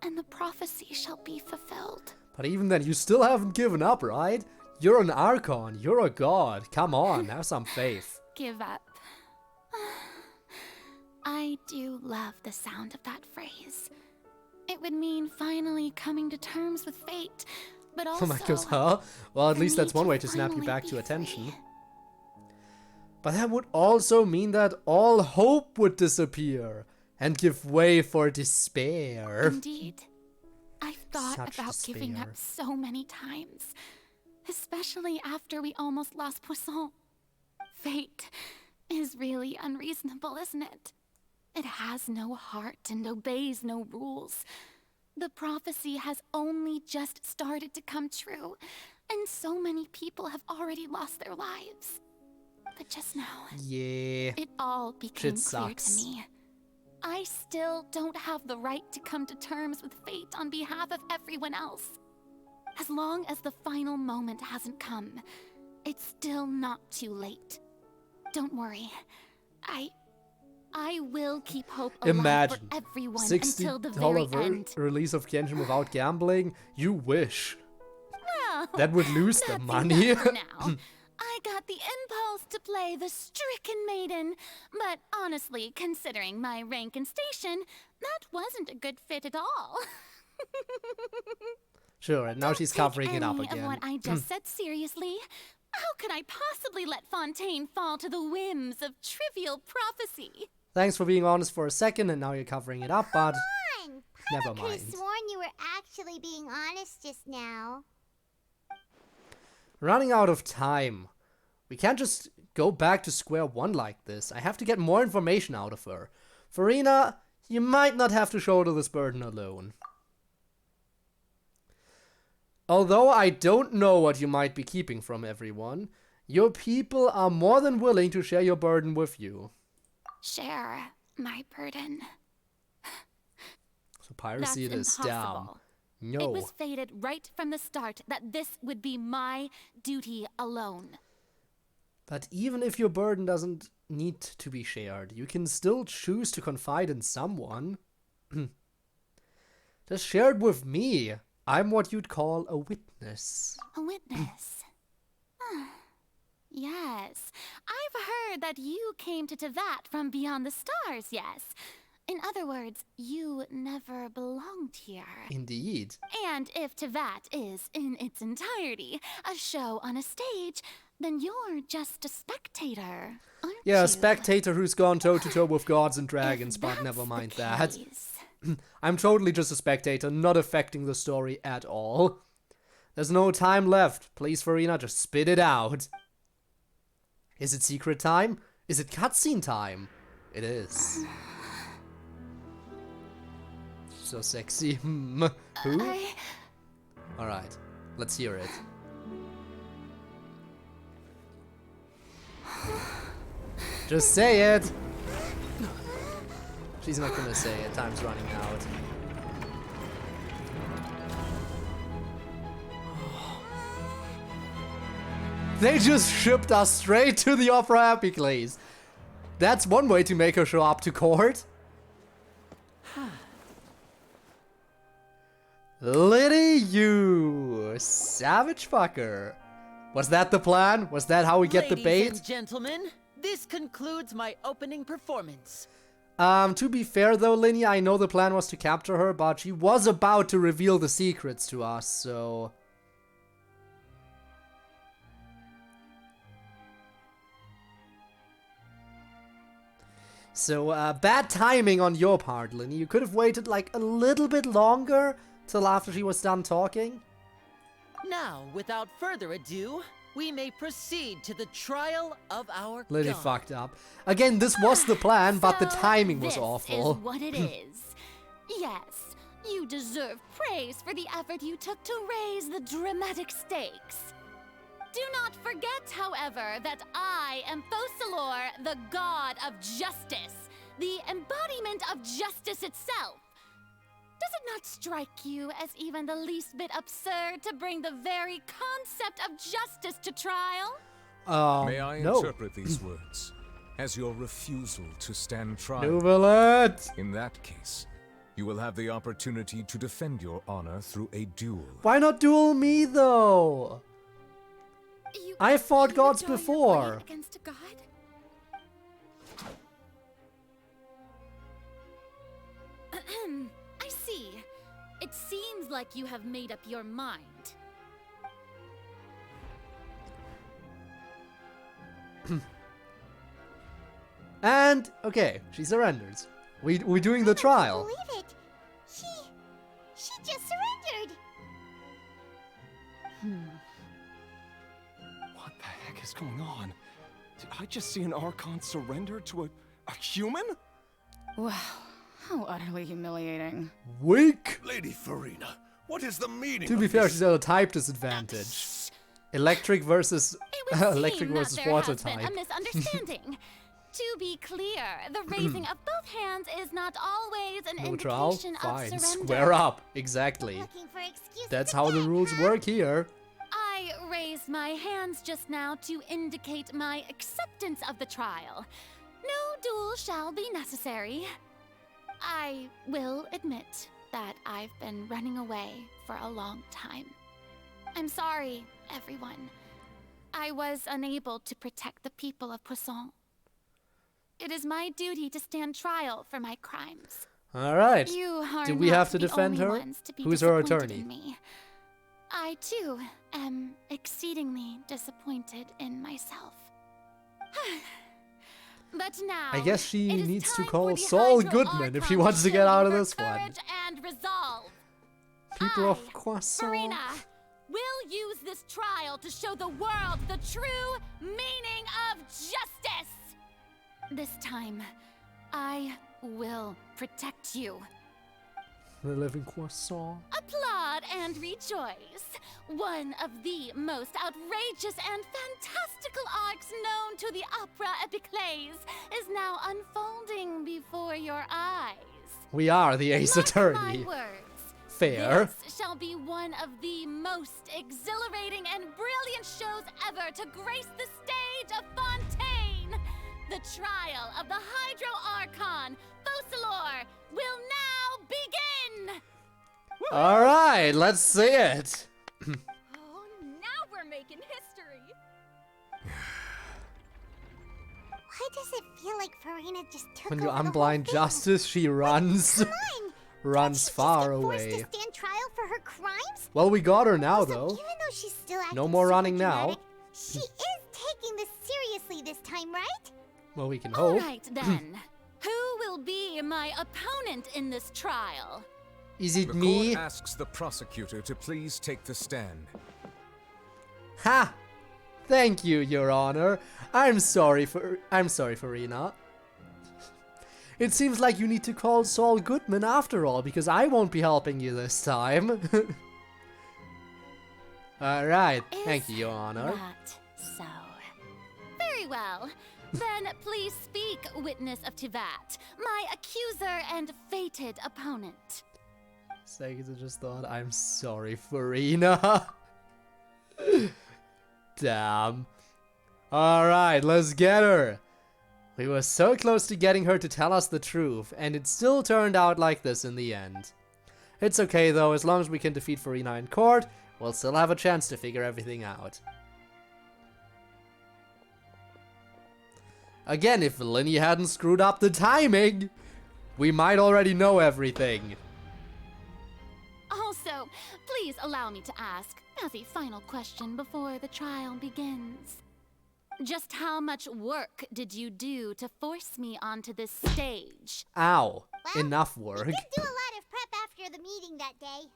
Speaker 6: and the prophecy shall be fulfilled.
Speaker 1: But even then, you still haven't given up, right? You're an Archon. You're a god. Come on, have some faith.
Speaker 6: Give up. I do love the sound of that phrase. It would mean finally coming to terms with fate, but also...
Speaker 1: Oh my gosh, huh? Well, at least that's one way to snap you
Speaker 6: finally
Speaker 1: back
Speaker 6: be
Speaker 1: to attention.
Speaker 6: free.
Speaker 1: But that would also mean that all hope would disappear and give way for despair.
Speaker 6: Indeed. I've thought
Speaker 1: Such
Speaker 6: about giving
Speaker 1: despair.
Speaker 6: up so many times, especially after we almost lost Poisson. Fate is really unreasonable, isn't it? It has no heart and obeys no rules. The prophecy has only just started to come true, and so many people have already lost their lives. But just now,
Speaker 1: Yeah.
Speaker 6: it all became
Speaker 1: Shit
Speaker 6: clear
Speaker 1: sucks.
Speaker 6: to me. I still don't have the right to come to terms with fate on behalf of everyone else. As long as the final moment hasn't come, it's still not too late. Don't worry. I will keep hope alive
Speaker 1: Imagine
Speaker 6: for everyone
Speaker 1: $60
Speaker 6: until the very end.
Speaker 1: release of Genshin without gambling. You wish.
Speaker 6: Well,
Speaker 1: That would lose them
Speaker 6: that's
Speaker 1: money.
Speaker 6: enough for now. I got the impulse to play the stricken maiden, but honestly, considering my rank and station, that wasn't a good fit at all.
Speaker 1: Sure, and now
Speaker 6: Don't
Speaker 1: she's
Speaker 6: take
Speaker 1: covering it up
Speaker 6: any of
Speaker 1: again.
Speaker 6: what I just said seriously. How could I possibly let Fontaine fall to the whims of trivial prophecy?
Speaker 1: Thanks for being honest for a second, and now you're covering it up, but
Speaker 3: Come on!
Speaker 1: never
Speaker 3: I could have
Speaker 1: mind.
Speaker 3: sworn you were actually being honest just now.
Speaker 1: Running out of time. We can't just go back to square one like this. I have to get more information out of her. Furina, you might not have to shoulder this burden alone. Although I don't know what you might be keeping from everyone, your people are more than willing to share your burden with you.
Speaker 6: Share my burden.
Speaker 1: So piracy it
Speaker 6: That's
Speaker 1: is down.
Speaker 6: impossible.
Speaker 1: No.
Speaker 6: It was fated right from the start that this would be my duty alone.
Speaker 1: But even if your burden doesn't need to be shared, you can still choose to confide in someone. Just share it with me. I'm what you'd call a witness.
Speaker 6: A witness. Yes, I've heard that you came to Tevat from beyond the stars, yes. In other words, you never belonged here.
Speaker 1: Indeed.
Speaker 6: And if Tevat is, in its entirety, a show on a stage, then you're just a spectator, aren't you?
Speaker 1: Yeah, a spectator who's gone toe-to-toe with gods and
Speaker 6: If
Speaker 1: dragons, but
Speaker 6: that's
Speaker 1: never
Speaker 6: the
Speaker 1: mind that.
Speaker 6: case,
Speaker 1: I'm totally just a spectator, not affecting the story at all. There's no time left. Please, Furina, just spit it out. Is it secret time? Is it cutscene time? It is. So sexy. Who? Alright, let's hear it. Just say it! She's not gonna say it, time's running out. They just shipped us straight to the Opera Happy Place. That's one way to make her show up to court. Liddy, you savage fucker. Was that the plan? Was that how we get the bait?
Speaker 8: Ladies and gentlemen, this concludes my opening performance.
Speaker 1: To be fair though, Linny, I know the plan was to capture her, but she was about to reveal the secrets to us, so... So, bad timing on your part, Linny. You could have waited like a little bit longer till after she was done talking.
Speaker 8: Now, without further ado, we may proceed to the trial of our
Speaker 1: Linny
Speaker 8: god.
Speaker 1: fucked up. Again, this was the plan, but the
Speaker 6: So
Speaker 1: timing was
Speaker 6: this
Speaker 1: awful.
Speaker 6: is what it is. Yes, you deserve praise for the effort you took to raise the dramatic stakes. Do not forget, however, that I am Focalor, the god of justice, the embodiment of justice itself. Does it not strike you as even the least bit absurd to bring the very concept of justice to trial?
Speaker 9: May I
Speaker 1: no.
Speaker 9: interpret these words as your refusal to stand trial?
Speaker 1: Nuvalet!
Speaker 9: In that case, You will have the opportunity to defend your honor through a duel.
Speaker 1: Why not duel me, though? I fought gods before.
Speaker 6: Against a god? I see. It seems like you have made up your mind.
Speaker 1: And, okay, she surrenders. We're doing the trial.
Speaker 3: I can't believe it. She just surrendered.
Speaker 10: What the heck is going on? Did I just see an Archon surrender to a human?
Speaker 11: Wow, how utterly humiliating.
Speaker 1: Weak!
Speaker 12: Lady Furina, what is the meaning
Speaker 1: To be fair, she's at a type disadvantage. Electric versus electric versus water type.
Speaker 6: Been a misunderstanding. To be clear, the raising of both hands is not always an
Speaker 1: Neutral?
Speaker 6: indication of
Speaker 1: Fine.
Speaker 6: surrender.
Speaker 1: Square up. Exactly.
Speaker 3: Looking for excuses
Speaker 1: That's how the rules work here.
Speaker 6: I raised my hands just now to indicate my acceptance of the trial. No duel shall be necessary. I will admit that I've been running away for a long time. I'm sorry, everyone. I was unable to protect the people of Poisson. It is my duty to stand trial for my crimes.
Speaker 1: Alright.
Speaker 6: You are
Speaker 1: Do we
Speaker 6: not
Speaker 1: have to
Speaker 6: the
Speaker 1: defend
Speaker 6: only
Speaker 1: her?
Speaker 6: ones to be
Speaker 1: Who's her
Speaker 6: disappointed
Speaker 1: attorney?
Speaker 6: in me. I, too, am exceedingly disappointed in myself. But now,
Speaker 1: I guess she
Speaker 6: it is
Speaker 1: needs to
Speaker 6: time
Speaker 1: call
Speaker 6: for the
Speaker 1: Saul
Speaker 6: Hydro
Speaker 1: Goodman if she
Speaker 6: Archon
Speaker 1: wants to
Speaker 6: show
Speaker 1: get out of
Speaker 6: her
Speaker 1: this one.
Speaker 6: courage and resolve.
Speaker 1: People of Croissant.
Speaker 6: Furina, will use this trial to show the world the true meaning of justice. This time, I will protect you.
Speaker 1: The living croissant.
Speaker 6: Applaud and rejoice. One of the most outrageous and fantastical arcs known to the opera epiclese is now unfolding before your eyes.
Speaker 1: We are the Ace
Speaker 6: Mark
Speaker 1: Attorney.
Speaker 6: my words.
Speaker 1: Fair.
Speaker 6: This shall be one of the most exhilarating and brilliant shows ever to grace the stage of Fontaine. The trial of the Hydro Archon, Focalor, will now begin!
Speaker 1: Alright, let's see it.
Speaker 4: Oh, now we're making history.
Speaker 3: Why does it feel like Furina just took
Speaker 1: When
Speaker 3: over
Speaker 1: you
Speaker 3: the whole
Speaker 1: unblind
Speaker 3: thing?
Speaker 1: justice, she runs.
Speaker 3: Come on!
Speaker 1: Runs far
Speaker 3: Forced
Speaker 1: away.
Speaker 3: to stand trial for her crimes?
Speaker 1: Well, we got her now,
Speaker 3: Also,
Speaker 1: though.
Speaker 3: even though she's still acting
Speaker 1: No more
Speaker 3: super
Speaker 1: running now.
Speaker 3: dramatic, she is taking this seriously this time, right?
Speaker 1: Well, we can
Speaker 6: All
Speaker 1: hope.
Speaker 6: right, then. Who will be my opponent in this trial?
Speaker 1: Is it
Speaker 9: The
Speaker 1: me?
Speaker 9: court asks the prosecutor to please take the stand.
Speaker 1: Ha! Thank you, Your Honor. I'm sorry, Furina. It seems like you need to call Saul Goodman after all, because I won't be helping you this time. Alright, thank you, Your Honor.
Speaker 6: That so. Very well. Then please speak, witness of Tivat, my accuser and fated opponent.
Speaker 1: Seconds, I just thought, I'm sorry, Furina. Damn. Alright, let's get her. We were so close to getting her to tell us the truth, and it still turned out like this in the end. It's okay though, as long as we can defeat Furina in court, we'll still have a chance to figure everything out. Again, if Linny hadn't screwed up the timing, we might already know everything.
Speaker 6: Also, please allow me to ask, as a final question before the trial begins. Just how much work did you do to force me onto this stage?
Speaker 1: Ow.
Speaker 3: Well,
Speaker 1: Enough work.
Speaker 3: We did do a lot of prep after the meeting that day.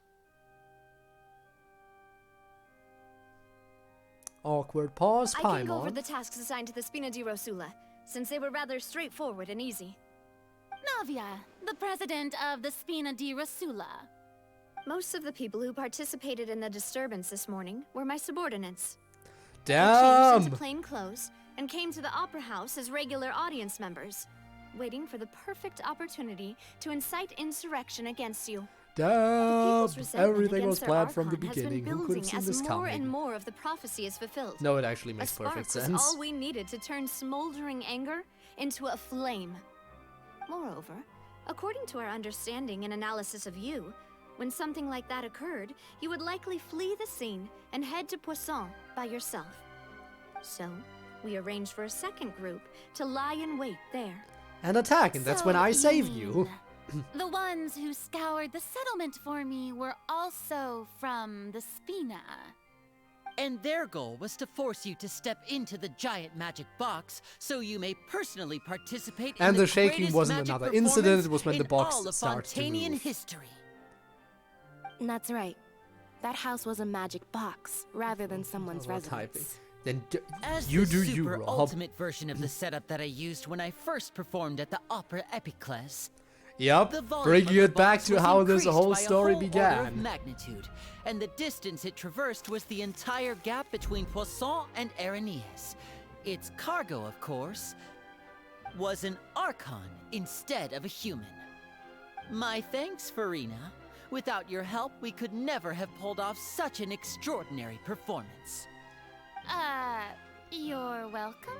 Speaker 1: Awkward pause,
Speaker 4: I can go over
Speaker 1: Paimon.
Speaker 4: the tasks assigned to the Spina di Rosula, since they were rather straightforward and easy.
Speaker 6: Navia, the president of the Spina di Rosula.
Speaker 4: Most of the people who participated in the disturbance this morning were my subordinates. They
Speaker 1: Damn!
Speaker 4: changed into plain clothes and came to the Opera House as regular audience members, waiting for the perfect opportunity to incite insurrection against you.
Speaker 1: Damn!
Speaker 4: People's resentment
Speaker 1: Everything was
Speaker 4: against their
Speaker 1: planned from the
Speaker 4: Archon has been
Speaker 1: beginning. Who could have
Speaker 4: building
Speaker 1: seen
Speaker 4: as
Speaker 1: this
Speaker 4: more and
Speaker 1: coming?
Speaker 4: more of the prophecy is fulfilled.
Speaker 1: No, it actually
Speaker 4: A
Speaker 1: makes
Speaker 4: spark
Speaker 1: perfect
Speaker 4: was
Speaker 1: sense.
Speaker 4: all we needed to turn smoldering anger into a flame. Moreover,
Speaker 5: According to our understanding and analysis of you, when something like that occurred, you would likely flee the scene and head to Poisson by yourself. So, we arranged for a second group to lie in wait there.
Speaker 1: And attack, and that's when I saved you.
Speaker 6: The ones who scoured the settlement for me were also from the Spina.
Speaker 8: And their goal was to force you to step into the giant magic box so you may personally participate in the
Speaker 1: shaking
Speaker 8: greatest
Speaker 1: wasn't
Speaker 8: magic
Speaker 1: another incident, it was when the
Speaker 8: performance
Speaker 1: box
Speaker 8: in all of
Speaker 1: starts to
Speaker 8: Fontainian
Speaker 1: move.
Speaker 8: history.
Speaker 13: That's right. That house was a magic box rather than someone's residence.
Speaker 1: Typing. Then
Speaker 8: As
Speaker 1: you
Speaker 8: the
Speaker 1: do
Speaker 8: super
Speaker 1: you, Rob.
Speaker 8: ultimate version of the setup that I used when I first performed at the Opera Epicles.
Speaker 1: Yep,
Speaker 8: The volume
Speaker 1: bringing
Speaker 8: of the
Speaker 1: it back
Speaker 8: box
Speaker 1: to
Speaker 8: was
Speaker 1: how this
Speaker 8: increased
Speaker 1: whole
Speaker 8: by a
Speaker 1: story
Speaker 8: whole order of
Speaker 1: began.
Speaker 8: magnitude, and the distance it traversed was the entire gap between Poisson and Arrhenius. Its cargo, of course, was an Archon instead of a human. My thanks, Furina. Without your help, we could never have pulled off such an extraordinary performance.
Speaker 6: You're welcome?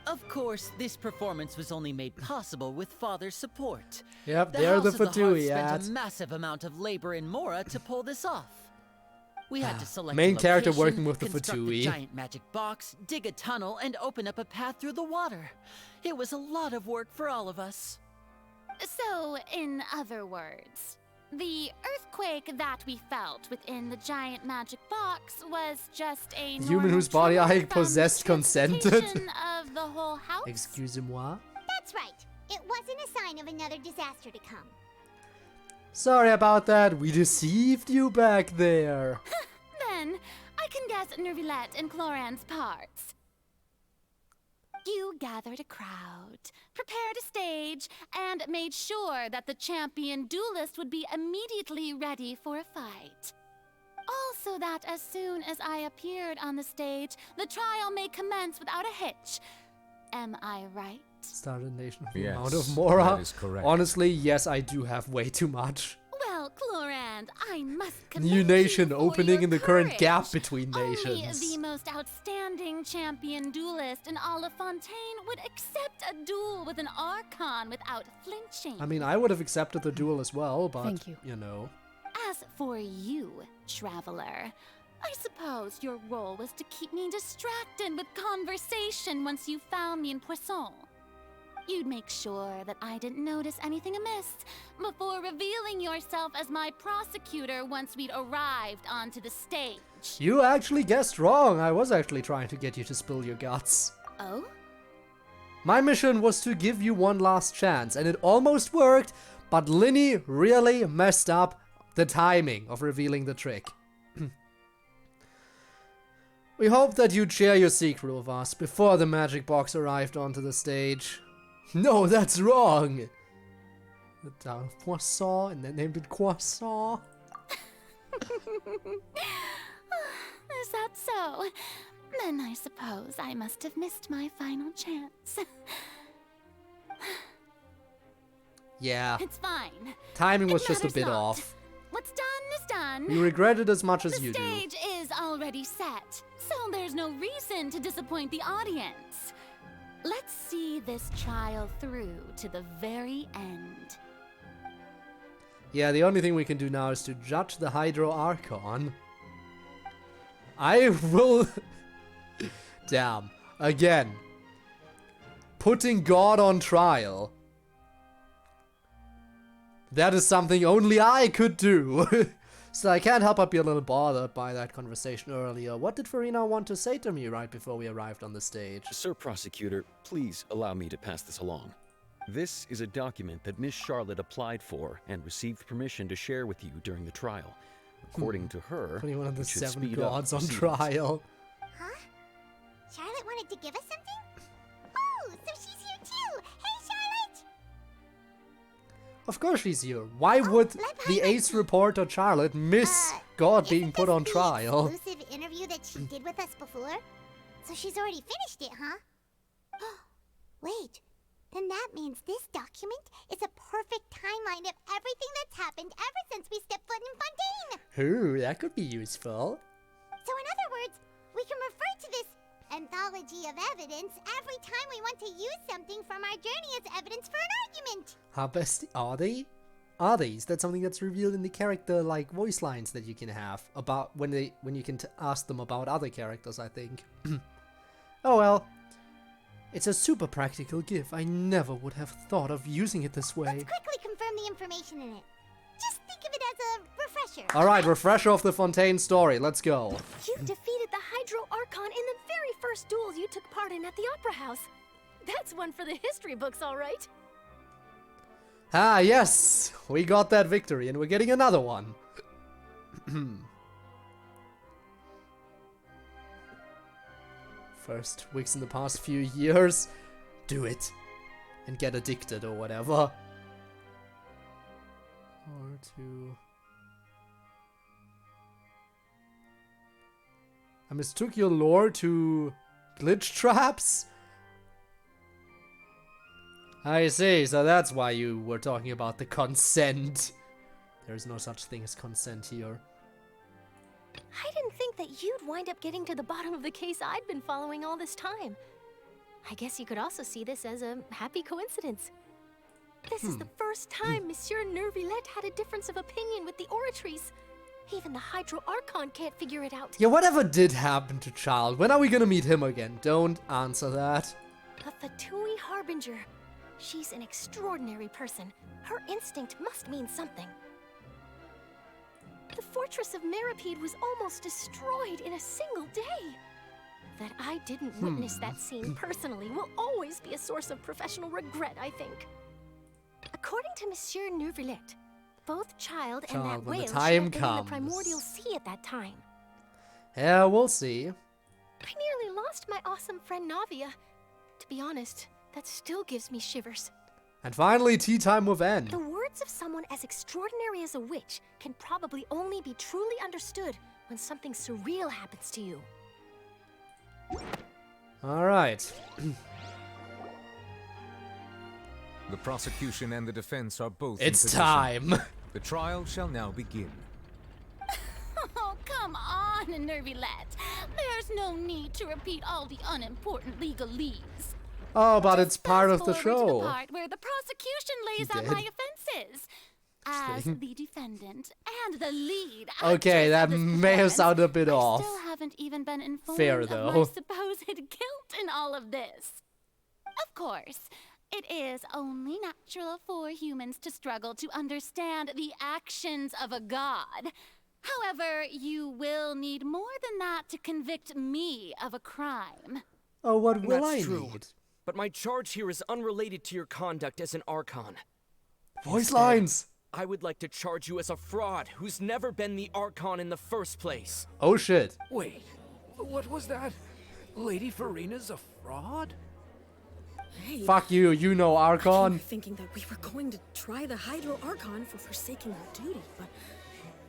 Speaker 8: Of course, this performance was only made possible with Father's support.
Speaker 1: Yep,
Speaker 8: The
Speaker 1: they're
Speaker 8: House
Speaker 1: the
Speaker 8: of the Heart
Speaker 1: Fatui
Speaker 8: spent
Speaker 1: ads.
Speaker 8: a massive amount of labor in Mora to pull this off. We had to select
Speaker 1: Main
Speaker 8: a
Speaker 1: character
Speaker 8: location,
Speaker 1: working with the
Speaker 8: construct
Speaker 1: Fatui.
Speaker 8: a giant magic box, dig a tunnel, and open up a path through the water. It was a lot of work for all of us.
Speaker 6: So, in other words, the earthquake that we felt within the giant magic box was just a
Speaker 1: Human
Speaker 6: normal
Speaker 1: whose body
Speaker 6: trigger
Speaker 1: I
Speaker 6: from
Speaker 1: possessed
Speaker 6: the
Speaker 1: consented.
Speaker 6: transportation of the whole house?
Speaker 1: Excusez-moi.
Speaker 3: That's right. It wasn't a sign of another disaster to come.
Speaker 1: Sorry about that, we deceived you back there.
Speaker 6: Then, I can guess Nervilette and Cloran's parts. You gathered a crowd, prepared a stage, and made sure that the champion duelist would be immediately ready for a fight. Also that as soon as I appeared on the stage, the trial may commence without a hitch. Am I right?
Speaker 1: Started nation of the
Speaker 9: Yes,
Speaker 1: amount of Mora.
Speaker 9: that is correct.
Speaker 1: Honestly, yes, I do have way too much.
Speaker 6: Well, Clorand, I must commend
Speaker 1: New nation
Speaker 6: you for
Speaker 1: opening
Speaker 6: your
Speaker 1: in the current
Speaker 6: courage.
Speaker 1: gap between
Speaker 6: Only
Speaker 1: nations.
Speaker 6: the most outstanding champion duelist in all of Fontaine would accept a duel with an Archon without flinching.
Speaker 1: I mean, I would have accepted the duel as well, but,
Speaker 13: Thank you.
Speaker 1: you know.
Speaker 6: As for you, traveler, I suppose your role was to keep me distracted with conversation once you found me in Poisson. You'd make sure that I didn't notice anything amiss before revealing yourself as my prosecutor once we'd arrived onto the stage.
Speaker 1: You actually guessed wrong. I was actually trying to get you to spill your guts.
Speaker 6: Oh?
Speaker 1: My mission was to give you one last chance, and it almost worked, but Linny really messed up the timing of revealing the trick. We hoped that you'd share your secret with us before the magic box arrived onto the stage. No, that's wrong! The town of Poisson, and they named it Croissant.
Speaker 6: Is that so? Then I suppose I must have missed my final chance.
Speaker 1: Yeah,
Speaker 6: It's fine.
Speaker 1: timing was
Speaker 6: It
Speaker 1: just a
Speaker 6: matters
Speaker 1: bit
Speaker 6: not.
Speaker 1: off.
Speaker 6: What's done is done.
Speaker 1: We regret it as much as
Speaker 6: The
Speaker 1: you do.
Speaker 6: stage is already set, so there's no reason to disappoint the audience. Let's see this trial through to the very end.
Speaker 1: Yeah, the only thing we can do now is to judge the Hydro Archon. I will... Damn. Again. Putting God on trial. That is something only I could do. So I can't help but be a little bothered by that conversation earlier. What did Furina want to say to me right before we arrived on the stage?
Speaker 14: Sir Prosecutor, please allow me to pass this along. This is a document that Miss Charlotte applied for and received permission to share with you during the trial. According to her,
Speaker 1: Putting one of the
Speaker 14: it should
Speaker 1: 7
Speaker 14: speed up
Speaker 1: gods on
Speaker 14: proceedings.
Speaker 1: trial.
Speaker 3: Huh? Charlotte wanted to give us something? Oh, so she's here too! Hey, Charlotte!
Speaker 1: Of course she's here. Why would the ace reporter Charlotte miss God being put on trial?
Speaker 3: Exclusive interview that she did with us before? So she's already finished it, huh? Wait, then that means this document is a perfect timeline of everything that's happened ever since we stepped foot in Fontaine!
Speaker 1: Ooh, that could be useful.
Speaker 3: So in other words, we can refer to this anthology strategy of evidence every time we want to use something from our journey as evidence for an argument.
Speaker 1: How best are they? Are they? Is that something that's revealed in the character like voice lines that you can have about when you can ask them about other characters, I think. Oh well. It's a super practical gift. I never would have thought of using it this way.
Speaker 3: Let's quickly confirm the information in it. Just think of it as a refresher.
Speaker 1: Alright, refresher of the Fontaine story. Let's go.
Speaker 4: You defeated the Hydro Archon in the very first duels you took part in at the Opera House. That's one for the history books, all right.
Speaker 1: Ah, yes! We got that victory, and we're getting another one. First weeks in the past few years. Do it. And get addicted or whatever. Or to... I mistook your lore to glitch traps? I see, so that's why you were talking about the consent. There's no such thing as consent here.
Speaker 4: I didn't think that you'd wind up getting to the bottom of the case I'd been following all this time. I guess you could also see this as a happy coincidence. This is the first time Monsieur Neuvillette had a difference of opinion with the Oratrice. Even the Hydro Archon can't figure it out.
Speaker 1: Yeah, whatever did happen to Child? When are we gonna meet him again? Don't answer that.
Speaker 4: A Fatui Harbinger. She's an extraordinary person. Her instinct must mean something. The fortress of Meripede was almost destroyed in a single day. That I didn't witness that scene personally will always be a source of professional regret, I think. According to Monsieur Neuvillette, both Child and that whale should have been in the primordial sea at that time.
Speaker 1: Yeah, we'll see.
Speaker 4: I nearly lost my awesome friend Navia. To be honest, that still gives me shivers.
Speaker 1: And finally, tea time with N.
Speaker 4: The words of someone as extraordinary as a witch can probably only be truly understood when something surreal happens to you.
Speaker 1: Alright.
Speaker 9: The prosecution and the defense are both
Speaker 1: It's
Speaker 9: in position.
Speaker 1: time.
Speaker 9: The trial shall now begin.
Speaker 6: Oh, come on, Neuvillette. There's no need to repeat all the unimportant legalese.
Speaker 1: Oh, but it's part of the
Speaker 6: To the
Speaker 1: show.
Speaker 6: part where the prosecution lays out my offenses. As the defendant and the lead
Speaker 1: Okay, that may have sounded a bit
Speaker 6: I
Speaker 1: off.
Speaker 6: still haven't even been informed
Speaker 1: Fair,
Speaker 6: of
Speaker 1: though.
Speaker 6: my supposed guilt in all of this. Of course, it is only natural for humans to struggle to understand the actions of a god. However, you will need more than that to convict me of a crime.
Speaker 1: Oh, what will I
Speaker 15: That's true.
Speaker 1: need?
Speaker 15: But my charge here is unrelated to your conduct as an Archon.
Speaker 1: Voice
Speaker 15: Instead,
Speaker 1: lines!
Speaker 15: I would like to charge you as a fraud who's never been the Archon in the first place.
Speaker 1: Oh shit.
Speaker 7: Wait, what was that? Lady Furina's a fraud?
Speaker 16: Hey,
Speaker 1: Fuck you, you know
Speaker 16: I
Speaker 1: Archon.
Speaker 16: keep thinking that we were going to try the Hydro Archon for forsaking her duty, but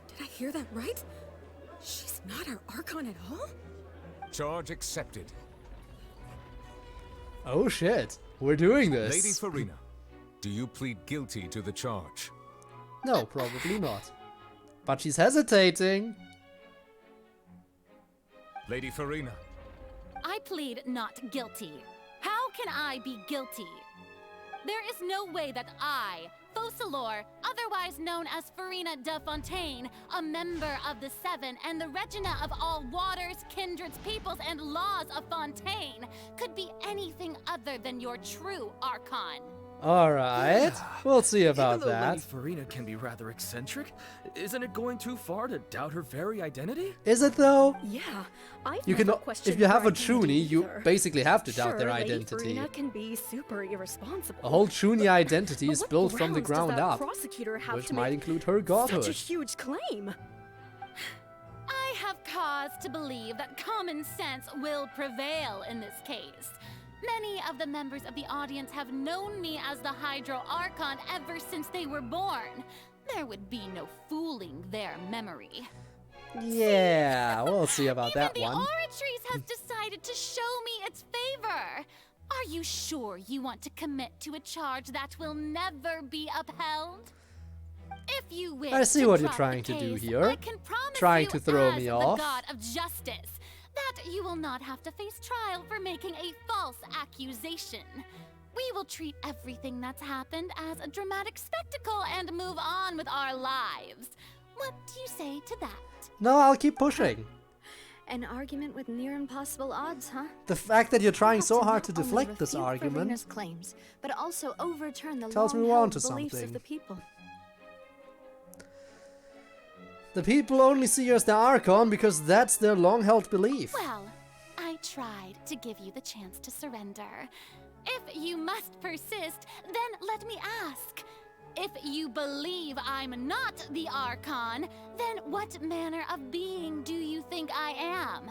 Speaker 16: did I hear that right? She's not our Archon at all?
Speaker 9: Charge accepted.
Speaker 1: Oh shit, we're doing this.
Speaker 9: Lady Furina, do you plead guilty to the charge?
Speaker 1: No, probably not. But she's hesitating.
Speaker 9: Lady Furina.
Speaker 6: I plead not guilty. How can I be guilty? There is no way that I, Focalor, otherwise known as Furina de Fontaine, a member of the Seven and the Regina of all waters, kindreds, peoples, and laws of Fontaine, could be anything other than your true Archon.
Speaker 1: Alright, we'll see about
Speaker 15: Even though
Speaker 1: that.
Speaker 15: Lady Furina can be rather eccentric, isn't it going too far to doubt her very identity?
Speaker 1: Is it though?
Speaker 16: Yeah, I've
Speaker 1: You can,
Speaker 16: never questioned
Speaker 1: if you have
Speaker 16: her
Speaker 1: a Chuny, you
Speaker 16: either.
Speaker 1: basically have to doubt
Speaker 16: Sure,
Speaker 1: their
Speaker 16: Lady
Speaker 1: identity.
Speaker 16: Furina can be super irresponsible.
Speaker 1: A whole Chuny identity
Speaker 16: But
Speaker 1: is
Speaker 16: what
Speaker 1: built from the
Speaker 16: grounds does
Speaker 1: ground
Speaker 16: that
Speaker 1: up,
Speaker 16: prosecutor have
Speaker 1: which
Speaker 16: to
Speaker 1: might
Speaker 16: make
Speaker 1: include her godhood.
Speaker 16: Such a huge claim.
Speaker 6: I have cause to believe that common sense will prevail in this case. Many of the members of the audience have known me as the Hydro Archon ever since they were born. There would be no fooling their memory.
Speaker 1: Yeah, we'll see about that
Speaker 6: The
Speaker 1: one.
Speaker 6: Oratrice has decided to show me its favor. Are you sure you want to commit to a charge that will never be upheld? If you wish
Speaker 1: I see
Speaker 6: to
Speaker 1: what you're
Speaker 6: drop
Speaker 1: trying
Speaker 6: the
Speaker 1: to do
Speaker 6: case,
Speaker 1: here.
Speaker 6: I can promise
Speaker 1: Trying
Speaker 6: you
Speaker 1: to throw
Speaker 6: as
Speaker 1: me
Speaker 6: the
Speaker 1: off.
Speaker 6: god of justice that But you will not have to face trial for making a false accusation. We will treat everything that's happened as a dramatic spectacle and move on with our lives. What do you say to that?
Speaker 1: No, I'll keep pushing.
Speaker 5: An argument with near impossible odds, huh?
Speaker 1: The fact that you're trying so hard to
Speaker 5: Not only
Speaker 1: deflect this
Speaker 5: refute
Speaker 1: argument
Speaker 5: Furina's claims, but also overturn the
Speaker 1: tells me we're
Speaker 5: long-held
Speaker 1: onto
Speaker 5: beliefs
Speaker 1: something.
Speaker 5: of the people.
Speaker 1: The people only see you as the Archon because that's their long-held belief.
Speaker 6: Well, I tried to give you the chance to surrender. If you must persist, then let me ask. If you believe I'm not the Archon, then what manner of being do you think I am?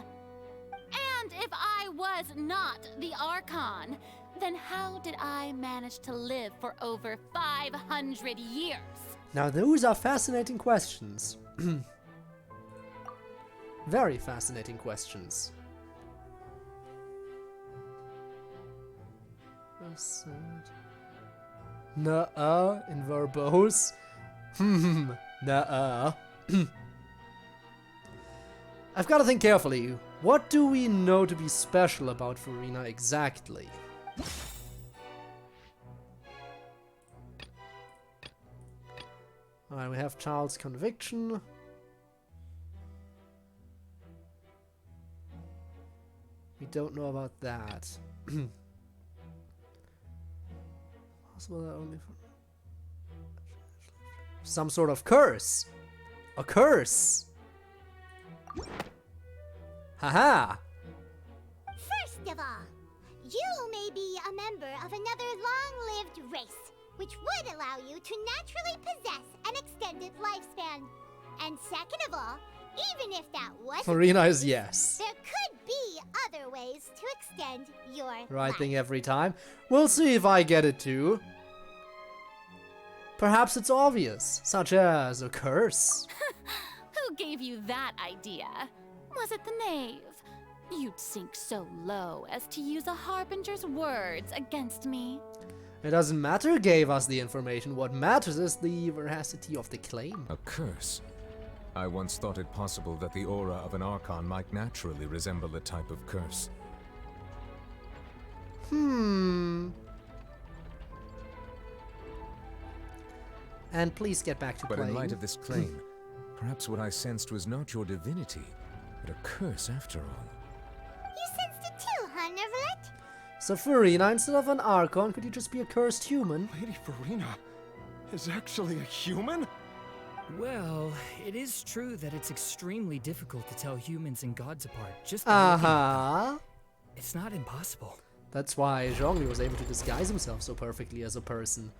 Speaker 6: And if I was not the Archon, then how did I manage to live for over 500 years?
Speaker 1: Now those are fascinating questions. Very fascinating questions. Nuh-uh in verbose. Nuh-uh. I've got to think carefully. What do we know to be special about Furina exactly? Alright, we have child's conviction. We don't know about that. Possible that only for some sort of curse. A curse. Haha.
Speaker 3: First of all, you may be a member of another long-lived race, which would allow you to naturally possess an extended lifespan. And second of all, even if that wasn't
Speaker 1: Furina is yes.
Speaker 3: there could be other ways to extend your
Speaker 1: Right
Speaker 3: life.
Speaker 1: thing every time. We'll see if I get it too. Perhaps it's obvious, such as a curse.
Speaker 6: Who gave you that idea? Was it the knave? You'd sink so low as to use a harbinger's words against me.
Speaker 1: It doesn't matter who gave us the information. What matters is the veracity of the claim.
Speaker 9: A curse? I once thought it possible that the aura of an Archon might naturally resemble a type of curse.
Speaker 1: And please get back to
Speaker 9: But
Speaker 1: playing.
Speaker 9: in light of this claim, perhaps what I sensed was not your divinity, but a curse after all.
Speaker 3: You sensed it too, huh, Neverlet?
Speaker 1: So Furina, instead of an Archon, could you just be a cursed human?
Speaker 10: Lady Furina is actually a human?
Speaker 7: Well, it is true that it's extremely difficult to tell humans and gods apart. Just by looking at them. It's not impossible.
Speaker 1: That's why Zhongli was able to disguise himself so perfectly as a person.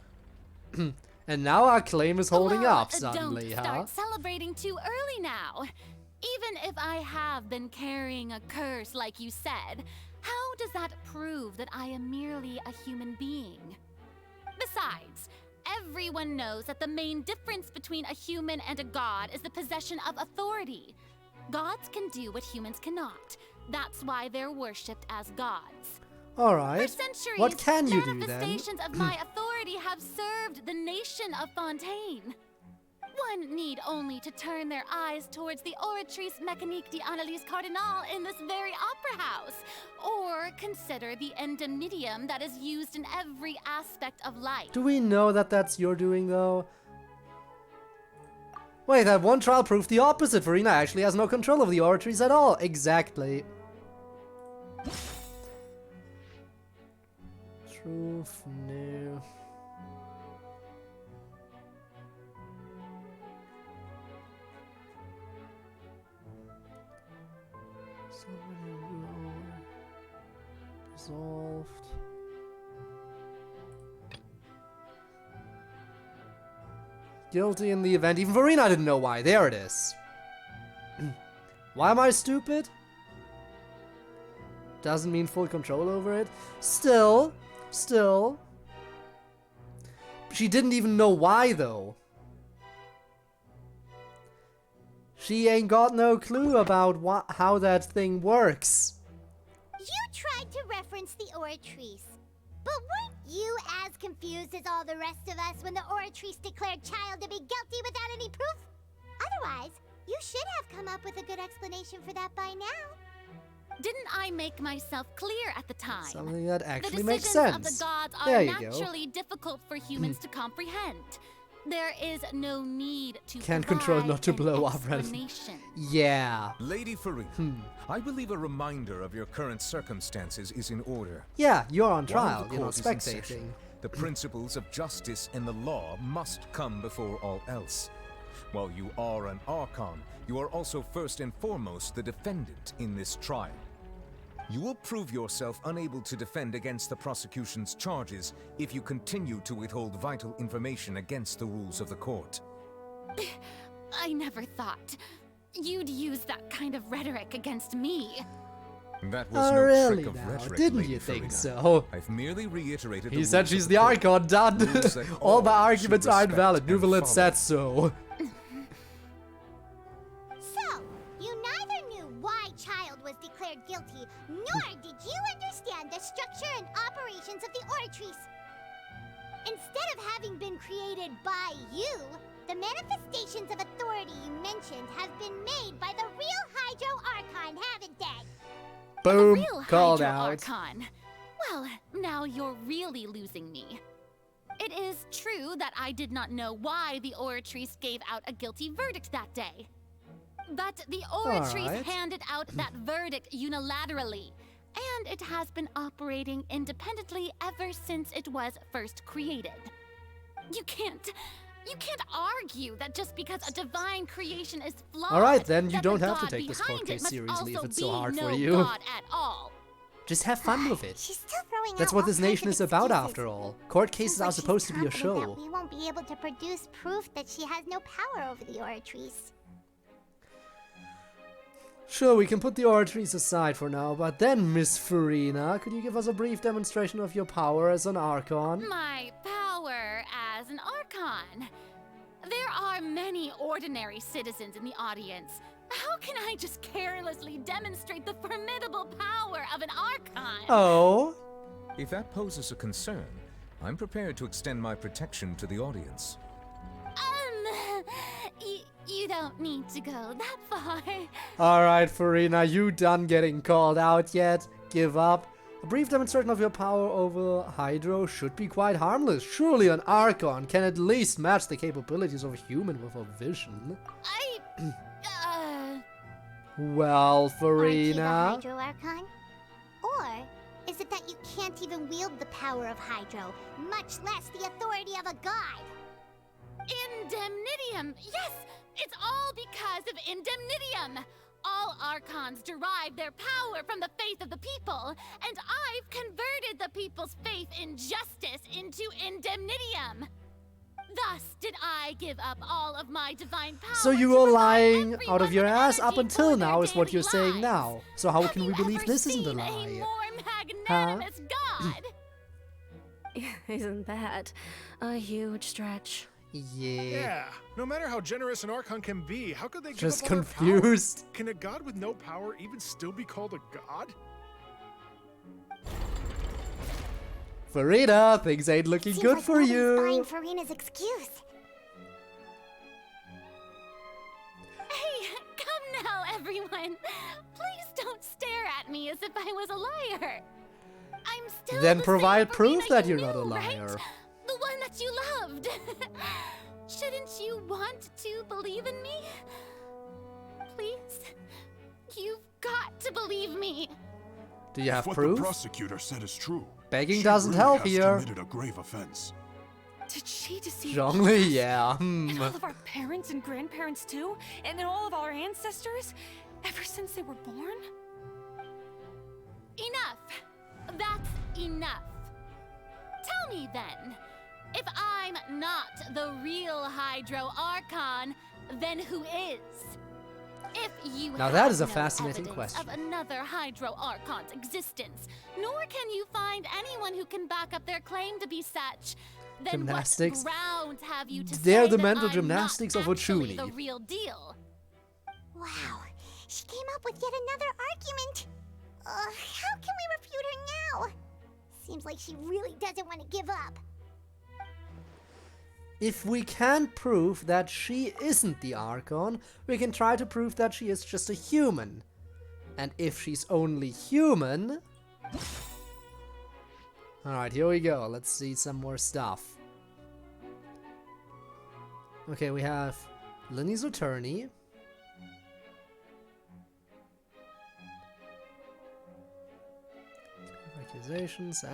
Speaker 1: And now our claim is holding up suddenly,
Speaker 6: Don't start celebrating too early now. Even if I have been carrying a curse like you said, how does that prove that I am merely a human being? Besides, everyone knows that the main difference between a human and a god is the possession of authority. Gods can do what humans cannot. That's why they're worshipped as gods.
Speaker 1: Alright.
Speaker 6: For centuries,
Speaker 1: What can you do then?
Speaker 6: manifestations of my authority have served the nation of Fontaine. One need only to turn their eyes towards the Oratrice Mécanique d'Analyse Cardinal in this very opera house, or consider the endemnitium that is used in every aspect of life.
Speaker 1: Do we know that that's your doing, though? Wait, that one trial proved the opposite. Furina actually has no control of the Oratrice at all. Exactly. Truth, no. Resolved. Guilty in the event. Even Furina didn't know why. There it is. Why am I stupid? Doesn't mean full control over it. Still. She didn't even know why, though. She ain't got no clue about how that thing works.
Speaker 3: You tried to reference the Oratrice, but weren't you as confused as all the rest of us when the Oratrice declared Child to be guilty without any proof? Otherwise, you should have come up with a good explanation for that by now.
Speaker 6: Didn't I make myself clear at the time?
Speaker 1: Something that actually
Speaker 6: the
Speaker 1: makes
Speaker 6: decisions
Speaker 1: sense.
Speaker 6: of the gods
Speaker 1: There
Speaker 6: are
Speaker 1: you go.
Speaker 6: naturally difficult for humans to comprehend. There is no need to
Speaker 1: Can't control
Speaker 6: provide
Speaker 1: not to
Speaker 6: an
Speaker 1: blow up, right?
Speaker 6: explanation.
Speaker 1: Yeah.
Speaker 9: Lady Furina, I believe a reminder of your current circumstances is in order.
Speaker 1: Yeah, you're on
Speaker 9: While
Speaker 1: trial.
Speaker 9: the
Speaker 1: You're not
Speaker 9: court is in
Speaker 1: spectating.
Speaker 9: session, the principles of justice and the law must come before all else. While you are an Archon, you are also first and foremost the defendant in this trial. You will prove yourself unable to defend against the prosecution's charges if you continue to withhold vital information against the rules of the court.
Speaker 6: I never thought you'd use that kind of rhetoric against me.
Speaker 9: That was no
Speaker 1: really
Speaker 9: trick of
Speaker 1: now?
Speaker 9: rhetoric,
Speaker 1: Didn't
Speaker 9: Lady
Speaker 1: you think
Speaker 9: Furina.
Speaker 1: so?
Speaker 9: I've merely reiterated
Speaker 1: He
Speaker 9: the
Speaker 1: said
Speaker 9: rules
Speaker 1: she's
Speaker 9: of
Speaker 1: the
Speaker 9: court.
Speaker 1: Archon, done.
Speaker 9: Rules that
Speaker 1: All my
Speaker 9: all
Speaker 1: arguments
Speaker 9: should
Speaker 1: aren't
Speaker 9: respect
Speaker 1: valid.
Speaker 9: and
Speaker 1: Nuvalet
Speaker 9: follow.
Speaker 1: said so.
Speaker 3: So, you neither knew why Child was declared guilty, nor did you understand the structure and operations of the Oratrice. Instead of having been created by you, the manifestations of authority you mentioned have been made by the real Hydro Archon, haven't they?
Speaker 1: Boom.
Speaker 6: Real
Speaker 1: Called
Speaker 6: Hydro
Speaker 1: out.
Speaker 6: Archon. Well, now you're really losing me. It is true that I did not know why the Oratrice gave out a guilty verdict that day. But the Oratrice
Speaker 1: Alright.
Speaker 6: handed out that verdict unilaterally, and it has been operating independently ever since it was first created. You can't argue that just because a divine creation is flawed.
Speaker 1: Alright, then you
Speaker 6: that
Speaker 1: don't
Speaker 6: the
Speaker 1: have to
Speaker 6: God
Speaker 1: take this
Speaker 6: behind
Speaker 1: court
Speaker 6: it
Speaker 1: case
Speaker 6: must
Speaker 1: seriously if
Speaker 6: also
Speaker 1: it's so
Speaker 6: be
Speaker 1: hard for
Speaker 6: no
Speaker 1: you.
Speaker 6: God at all.
Speaker 1: Just have fun with it.
Speaker 3: She's still throwing
Speaker 1: That's
Speaker 3: out
Speaker 1: what
Speaker 3: all
Speaker 1: this
Speaker 3: kinds
Speaker 1: nation
Speaker 3: of
Speaker 1: is about,
Speaker 3: excuses.
Speaker 1: after all. Court cases
Speaker 3: Seems
Speaker 1: are
Speaker 3: like she's
Speaker 1: supposed to be a
Speaker 3: confident
Speaker 1: show.
Speaker 3: that we won't be able to produce proof that she has no power over the Oratrice.
Speaker 1: Sure, we can put the Oratrice aside for now, but then, Miss Furina, could you give us a brief demonstration of your power as an Archon?
Speaker 6: My power as an Archon. There are many ordinary citizens in the audience. How can I just carelessly demonstrate the formidable power of an Archon?
Speaker 1: Oh?
Speaker 9: If that poses a concern, I'm prepared to extend my protection to the audience.
Speaker 6: You don't need to go that far.
Speaker 1: Alright, Furina, you done getting called out yet? Give up. A brief demonstration of your power over Hydro should be quite harmless. Surely an Archon can at least match the capabilities of a human with a vision. Well,
Speaker 3: Aren't you the
Speaker 1: Furina.
Speaker 3: Hydro Archon? Or is it that you can't even wield the power of Hydro, much less the authority of a god?
Speaker 6: Indemnitium! Yes! It's all because of Indemnitium! All Archons derive their power from the faith of the people, and I've converted the people's faith in justice into Indemnitium! Thus did I give up all of my divine power.
Speaker 1: So you were lying out of your ass up until now is what you're saying now. So how can we believe this isn't a lie?
Speaker 6: Magnanimous God!
Speaker 13: Isn't that a huge stretch?
Speaker 12: Yeah. No matter how generous an Archon can be, how could they
Speaker 1: Just
Speaker 12: give up all their power?
Speaker 1: confused.
Speaker 12: Can a god with no power even still be called a god?
Speaker 1: Furina, things ain't looking
Speaker 3: Seems
Speaker 1: good
Speaker 3: like
Speaker 1: for
Speaker 3: nobody's
Speaker 1: you.
Speaker 3: buying Furina's excuse.
Speaker 6: Hey, come now, everyone. Please don't stare at me as if I was a liar. I'm still
Speaker 1: Then
Speaker 6: the
Speaker 1: provide
Speaker 6: same
Speaker 1: proof
Speaker 6: Furina
Speaker 1: that
Speaker 6: you
Speaker 1: you're not a
Speaker 6: knew,
Speaker 1: liar.
Speaker 6: right? The one that you loved. Shouldn't you want to believe in me? Please? You've got to believe me.
Speaker 1: Do you have
Speaker 12: If what
Speaker 1: proof?
Speaker 12: the prosecutor said is true,
Speaker 1: Begging
Speaker 12: she
Speaker 1: doesn't
Speaker 12: really
Speaker 1: help
Speaker 12: has
Speaker 1: here.
Speaker 12: committed a grave offense.
Speaker 16: Did she deceive
Speaker 1: Zhongli,
Speaker 16: us?
Speaker 1: yeah.
Speaker 16: And all of our parents and grandparents too? And then all of our ancestors? Ever since they were born?
Speaker 6: Enough. That's enough. Tell me then, if I'm not the real Hydro Archon, then who is? If you
Speaker 1: Now
Speaker 6: have
Speaker 1: that is a
Speaker 6: no
Speaker 1: fascinating
Speaker 6: evidence
Speaker 1: question.
Speaker 6: of another Hydro Archon's existence, nor can you find anyone who can back up their claim to be such, then
Speaker 1: Gymnastics.
Speaker 6: what grounds have you to
Speaker 1: They're
Speaker 6: say
Speaker 1: the
Speaker 6: that
Speaker 1: mental
Speaker 6: I'm
Speaker 1: gymnastics
Speaker 6: not
Speaker 1: of
Speaker 6: actually
Speaker 1: Ochuni.
Speaker 6: the real deal?
Speaker 3: Wow, she came up with yet another argument. How can we refute her now? Seems like she really doesn't want to give up.
Speaker 1: If we can't prove that she isn't the Archon, we can try to prove that she is just a human. And if she's only human... Alright, here we go. Let's see some more stuff. Okay, we have Lenny's attorney. Accusations,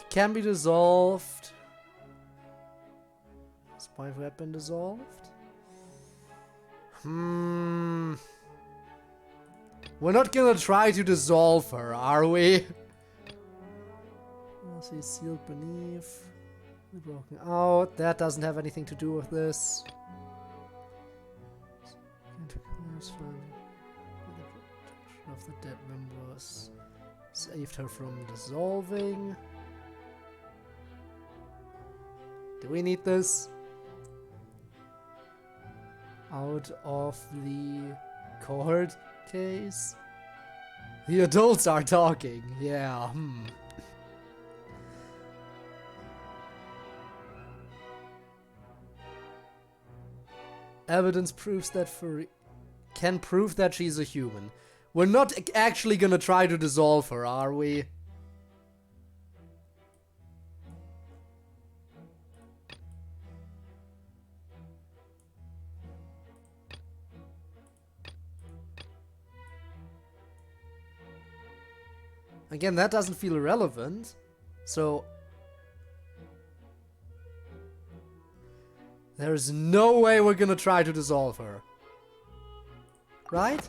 Speaker 1: can be dissolved. Spy weapon dissolved? We're not gonna try to dissolve her, are we? See, sealed beneath. Broken out. That doesn't have anything to do with this. Of the dead members. Saved her from dissolving. Do we need this? Out of the court case? The adults are talking. Yeah, Evidence proves that can prove that she's a human. We're not actually gonna try to dissolve her, are we? Again, that doesn't feel relevant. So... there's no way we're gonna try to dissolve her. Right?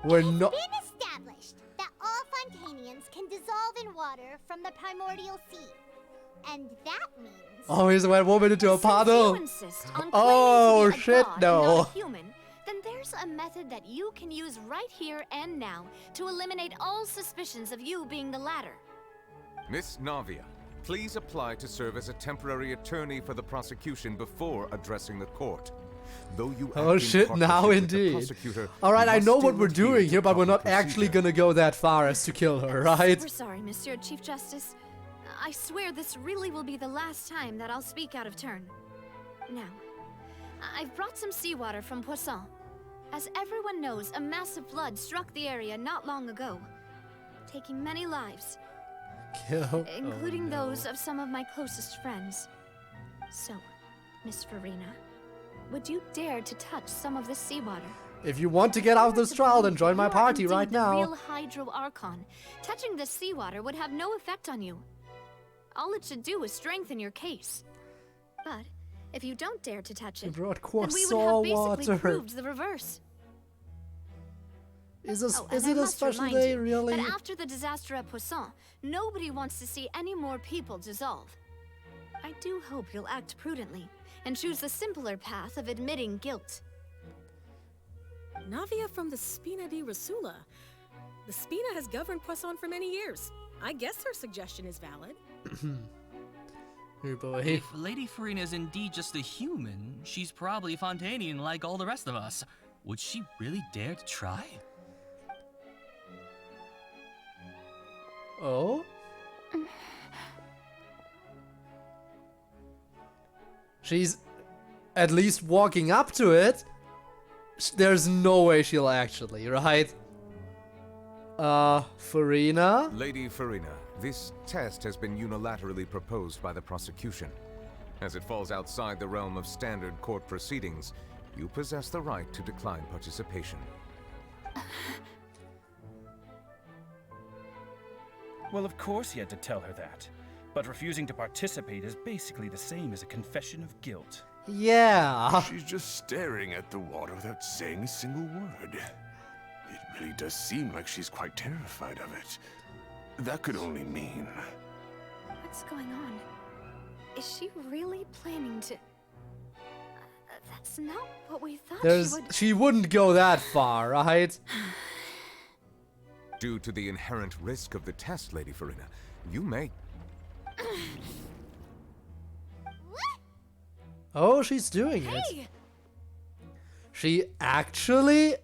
Speaker 1: We're not...
Speaker 3: It's been established that all Fontainians can dissolve in water from the primordial sea. And that means...
Speaker 1: oh, here's a wet woman into a puddle! Oh, shit, no!
Speaker 4: Not a human, then there's a method that you can use right here and now to eliminate all suspicions of you being the latter.
Speaker 9: Miss Navia, please apply to serve as a temporary attorney for the prosecution before addressing the court. Though you
Speaker 1: oh shit, now indeed. Alright, I know what we're doing here, but we're not actually gonna go that far as to kill her, right?
Speaker 4: Super sorry, Monsieur Chief Justice. I swear this really will be the last time that I'll speak out of turn. Now, I've brought some seawater from Poisson. As everyone knows, a massive flood struck the area not long ago, taking many lives. Including those of some of my closest friends. So, Miss Furina, would you dare to touch some of this seawater?
Speaker 1: If you want to get out of this trial, then join my party right now.
Speaker 4: Real Hydro Archon. Touching the seawater would have no effect on you. All it should do is strengthen your case. But if you don't dare to touch it, then we would have basically proved the reverse.
Speaker 1: Is it a special day, really?
Speaker 4: But after the disaster at Poisson, nobody wants to see any more people dissolve. I do hope you'll act prudently and choose the simpler path of admitting guilt.
Speaker 16: Navia from the Spina di Rasula. The Spina has governed Poisson for many years. I guess her suggestion is valid.
Speaker 1: Hey boy.
Speaker 17: If Lady Furina is indeed just a human, she's probably Fontainian like all the rest of us. Would she really dare to try?
Speaker 1: Oh? She's at least walking up to it. There's no way she'll actually, right? Furina?
Speaker 9: Lady Furina, this test has been unilaterally proposed by the prosecution. As it falls outside the realm of standard court proceedings, you possess the right to decline participation.
Speaker 18: Well, of course he had to tell her that. But refusing to participate is basically the same as a confession of guilt.
Speaker 1: Yeah.
Speaker 19: She's just staring at the water without saying a single word. It really does seem like she's quite terrified of it. That could only mean...
Speaker 4: What's going on? Is she really planning to... that's not what we thought
Speaker 1: she wouldn't go that far, right?
Speaker 9: Due to the inherent risk of the test, Lady Furina, you may...
Speaker 1: Oh, she's doing it. She actually...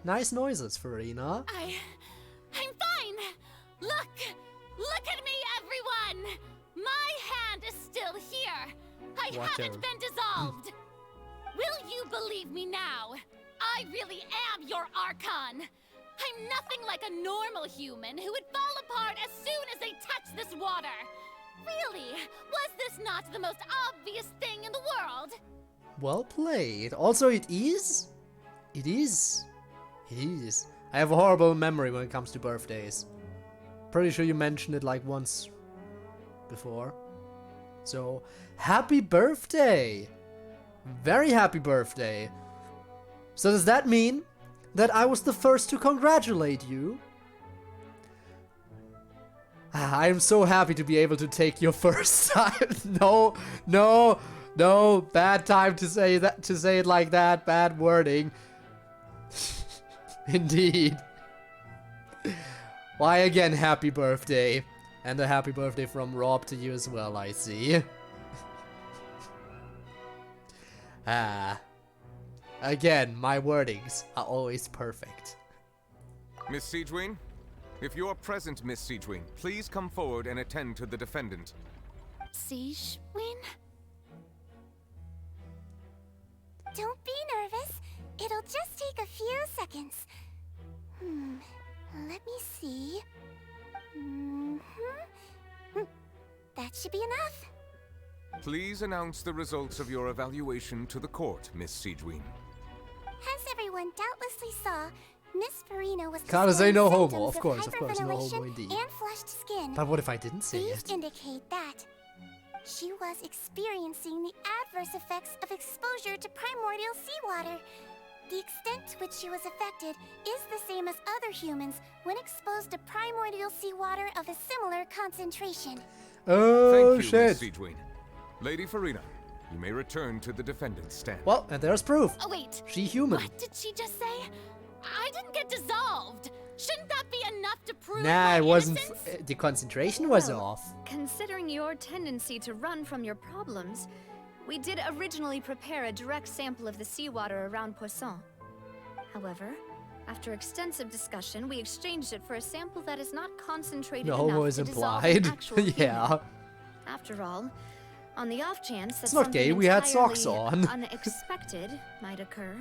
Speaker 1: Nice noises, Furina.
Speaker 6: I'm fine! Look at me, everyone! I
Speaker 1: Water.
Speaker 6: haven't been dissolved! Will you believe me now? I really am your Archon! I'm nothing like a normal human who would fall apart as soon as they touch this water! Really? Was this not the most obvious thing in the world?
Speaker 1: Well played. Also, it is. It is. It is. I have a horrible memory when it comes to birthdays. Pretty sure you mentioned it like once before. So, happy birthday! Very happy birthday. So does that mean that I was the first to congratulate you? I am so happy to be able to take your first time. No, bad time to say that, to say it like that. Bad wording. Indeed. Why again, happy birthday. And a happy birthday from Rob to you as well, I see. Again, my wordings are always perfect.
Speaker 9: Miss Siegewien? If you are present, Miss Siegewien, please come forward and attend to the defendant.
Speaker 6: Siegewien?
Speaker 3: Don't be nervous. It'll just take a few seconds. Let me see. That should be enough.
Speaker 9: Please announce the results of your evaluation to the court, Miss Siegewien.
Speaker 3: As everyone doubtlessly saw, Miss Furina was
Speaker 1: Gotta say no homo,
Speaker 3: symptoms
Speaker 1: of course, no
Speaker 3: hyperventilation
Speaker 1: homo indeed.
Speaker 3: and flushed skin.
Speaker 1: But what if I didn't say
Speaker 3: These
Speaker 1: it?
Speaker 3: indicate that she was experiencing the adverse effects of exposure to primordial seawater. The extent to which she was affected is the same as other humans when exposed to primordial seawater of a similar concentration.
Speaker 1: Oh,
Speaker 9: Thank you,
Speaker 1: shit.
Speaker 9: Miss Siegewien. Lady Furina, you may return to the defendant's stand.
Speaker 1: Well, and there's proof.
Speaker 6: Oh, wait.
Speaker 1: She human.
Speaker 6: What did she just say? I didn't get dissolved. Shouldn't that be enough to prove
Speaker 1: Nah,
Speaker 6: my
Speaker 1: it wasn't.
Speaker 6: innocence?
Speaker 1: The concentration was
Speaker 20: Well,
Speaker 1: off.
Speaker 20: Considering your tendency to run from your problems, we did originally prepare a direct sample of the seawater around Poisson. However, after extensive discussion, we exchanged it for a sample that is not concentrated
Speaker 1: No homo
Speaker 20: enough
Speaker 1: is
Speaker 20: to dissolve an
Speaker 1: implied.
Speaker 20: actual human.
Speaker 1: Yeah.
Speaker 20: After all, on the off chance that
Speaker 1: It's not
Speaker 20: something
Speaker 1: gay, we had socks
Speaker 20: entirely
Speaker 1: on.
Speaker 20: unexpected might occur,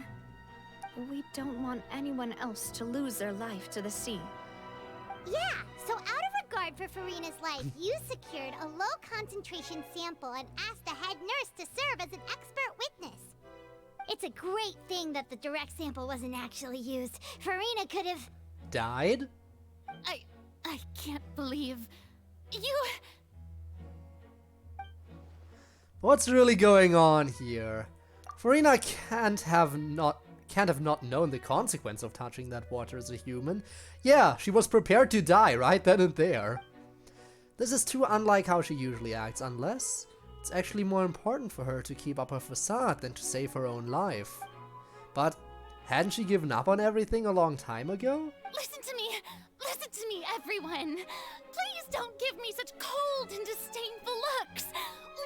Speaker 20: we don't want anyone else to lose their life to the sea.
Speaker 3: Yeah, so out of regard for Furina's life, you secured a low-concentration sample and asked the head nurse to serve as an expert witness. It's a great thing that the direct sample wasn't actually used. Furina could have...
Speaker 1: Died?
Speaker 6: I can't believe... You...
Speaker 1: What's really going on here? Furina can't have not known the consequence of touching that water as a human. Yeah, she was prepared to die right then and there. This is too unlike how she usually acts, unless it's actually more important for her to keep up her facade than to save her own life. But hadn't she given up on everything a long time ago?
Speaker 6: Listen to me, everyone. Please don't give me such cold and disdainful looks.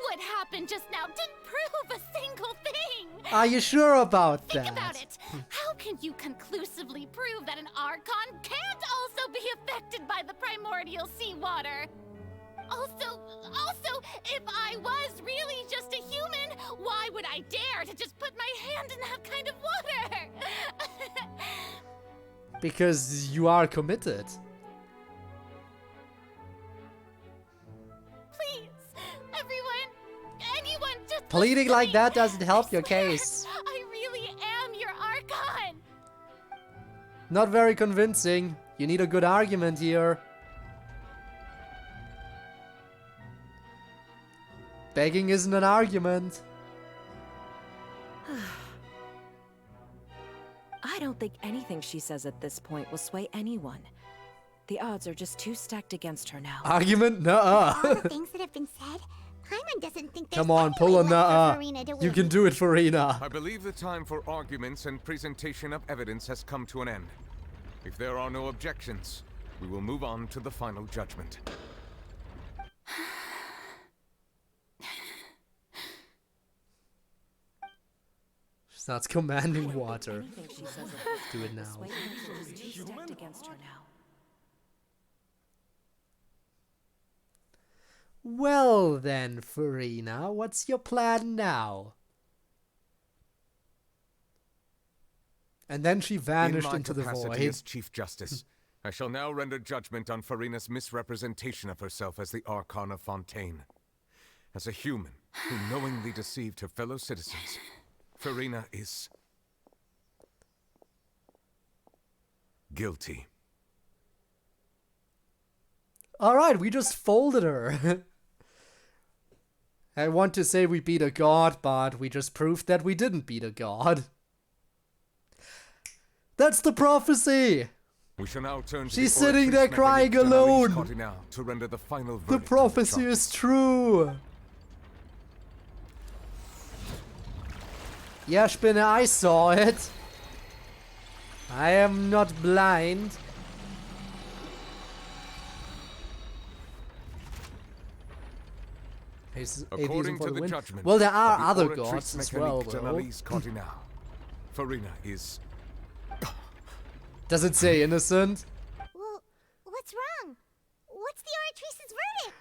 Speaker 6: What happened just now didn't prove a single thing.
Speaker 1: Are you sure about that?
Speaker 6: Think about it. How can you conclusively prove that an Archon can't also be affected by the primordial seawater? Also, if I was really just a human, why would I dare to just put my hand in that kind of water?
Speaker 1: Because you are committed.
Speaker 6: Please, anyone, just
Speaker 1: Pleading
Speaker 6: listen to
Speaker 1: like
Speaker 6: me.
Speaker 1: that doesn't help
Speaker 6: I
Speaker 1: your
Speaker 6: swear,
Speaker 1: case.
Speaker 6: I really am your Archon.
Speaker 1: Not very convincing. You need a good argument here. Begging isn't an argument.
Speaker 21: I don't think anything she says at this point will sway anyone. The odds are just too stacked against her now.
Speaker 1: Argument? Nuh-uh.
Speaker 3: All the things that have been said, Paimon doesn't think there's
Speaker 1: Come on,
Speaker 3: any
Speaker 1: pull
Speaker 3: way
Speaker 1: a
Speaker 3: left for
Speaker 1: nuh-uh.
Speaker 3: Furina to
Speaker 1: You
Speaker 3: win.
Speaker 1: can do it, Furina.
Speaker 9: I believe the time for arguments and presentation of evidence has come to an end. If there are no objections, we will move on to the final judgment.
Speaker 1: She starts commanding water. Do it now. Well then, Furina, what's your plan now? And then she vanished into the void.
Speaker 9: In my capacity as Chief Justice, I shall now render judgment on Furina's misrepresentation of herself as the Archon of Fontaine. As a human who knowingly deceived her fellow citizens, Furina is guilty.
Speaker 1: Alright, we just folded her. I want to say we beat a god, but we just proved that we didn't beat a god. That's the prophecy!
Speaker 9: We shall now turn to
Speaker 1: She's sitting there crying alone!
Speaker 9: To render the final verdict.
Speaker 1: The prophecy is true! Yeah, Spinne, I saw it. I am not blind.
Speaker 9: According to the judgment,
Speaker 1: well, there are other gods as well, though.
Speaker 9: Furina is...
Speaker 1: Does it say innocent?
Speaker 3: Well, what's wrong? What's the Oratrice's verdict?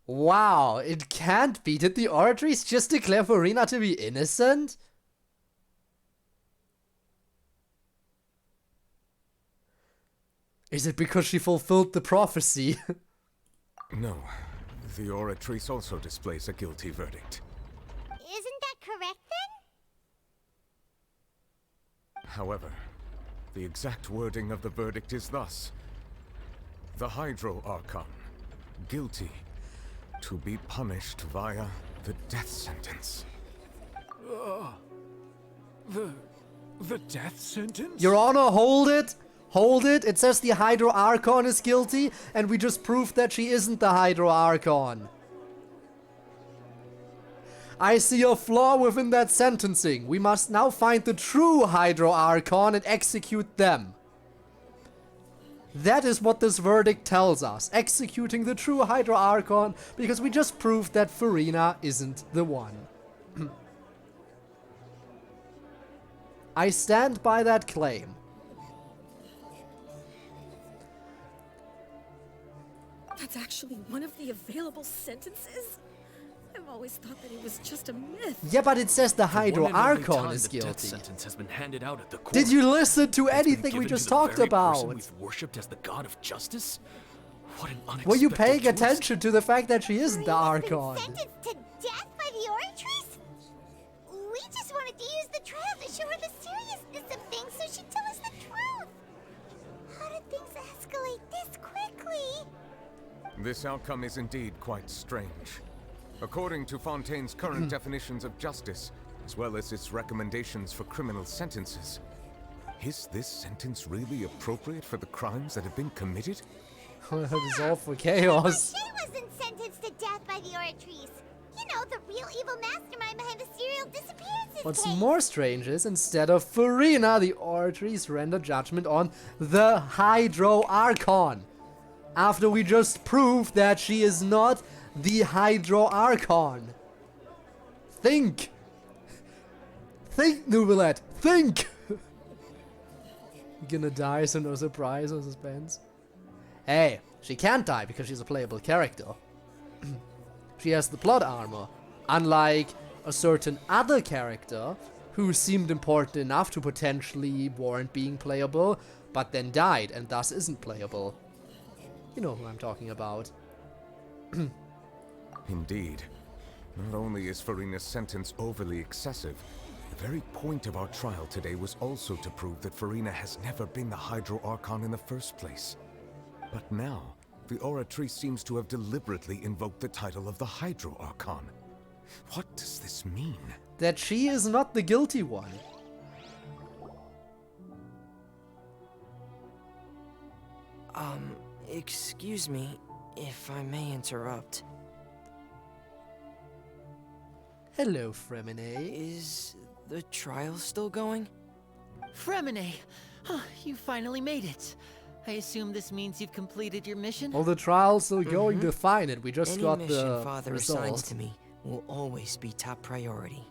Speaker 1: Wow, it can't be. Did the Oratrice just declare Furina to be innocent? Is it because she fulfilled the prophecy?
Speaker 9: No. The Oratrice also displays a guilty verdict.
Speaker 3: Isn't that correct then?
Speaker 9: However, the exact wording of the verdict is thus. The Hydro Archon, guilty, to be punished via the death sentence.
Speaker 10: The death sentence?
Speaker 1: Your Honor, hold it! Hold it! It says the Hydro Archon is guilty, and we just proved that she isn't the Hydro Archon. I see a flaw within that sentencing. We must now find the true Hydro Archon and execute them. That is what this verdict tells us. Executing the true Hydro Archon, because we just proved that Furina isn't the one. I stand by that claim.
Speaker 16: That's actually one of the available sentences? I've always thought that it was just a myth.
Speaker 1: Yeah, but it says the Hydro Archon is guilty.
Speaker 15: Sentence has been handed out at the court.
Speaker 1: Did you listen to anything we just talked about?
Speaker 15: We've worshipped as the god of justice? What an unexpected
Speaker 1: Were you paying
Speaker 15: twist.
Speaker 1: attention to the fact that she isn't the Archon?
Speaker 3: Sentenced to death by the Oratrice? We just wanted to use the trial to show her the seriousness of things so she'd tell us the truth. How did things escalate this quickly?
Speaker 9: This outcome is indeed quite strange. According to Fontaine's current definitions of justice, as well as its recommendations for criminal sentences, is this sentence really appropriate for the crimes that have been committed?
Speaker 1: It is all for chaos.
Speaker 3: She wasn't sentenced to death by the Oratrice. You know, the real evil mastermind behind the serial disappearances
Speaker 1: What's
Speaker 3: case.
Speaker 1: more strange is, instead of Furina, the Oratrice rendered judgment on the Hydro Archon. After we just proved that she is not the Hydro Archon. Think! Think, Nubilet! Think! You gonna die so no surprise or suspense? Hey, she can't die because she's a playable character. She has the plot armor, unlike a certain other character who seemed important enough to potentially warrant being playable, but then died and thus isn't playable. You know who I'm talking about.
Speaker 9: Indeed. Not only is Furina's sentence overly excessive, the very point of our trial today was also to prove that Furina has never been the Hydro Archon in the first place. But now, the Oratrice seems to have deliberately invoked the title of the Hydro Archon. What does this mean?
Speaker 1: That she is not the guilty one.
Speaker 2: Excuse me, if I may interrupt.
Speaker 1: Hello, Fremine.
Speaker 2: Is the trial still going?
Speaker 8: Fremine! Oh, you finally made it. I assume this means you've completed your mission?
Speaker 1: Well, the trial's still going to find it. We just
Speaker 2: Any
Speaker 1: got
Speaker 2: mission
Speaker 1: the
Speaker 2: Father
Speaker 1: result.
Speaker 2: assigns to me will always be top priority.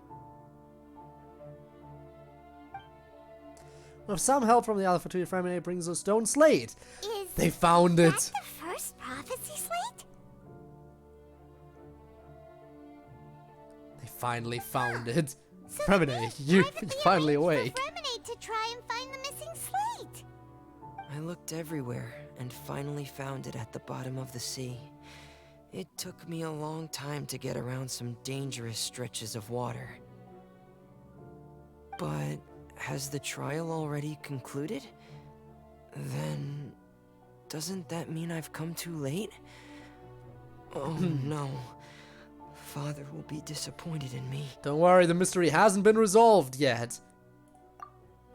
Speaker 1: With some help from the Alpha 2, Fremine brings a stone slate.
Speaker 3: Is
Speaker 1: They found it.
Speaker 3: that the first prophecy slate?
Speaker 1: finally found it. Remine, you're finally awake.
Speaker 3: Remine to try and find the missing slate.
Speaker 2: I looked everywhere and finally found it at the bottom of the sea. It took me a long time to get around some dangerous stretches of water. But has the trial already concluded? Then doesn't that mean I've come too late? Oh no. Father will be disappointed in me.
Speaker 1: Don't worry, the mystery hasn't been resolved yet.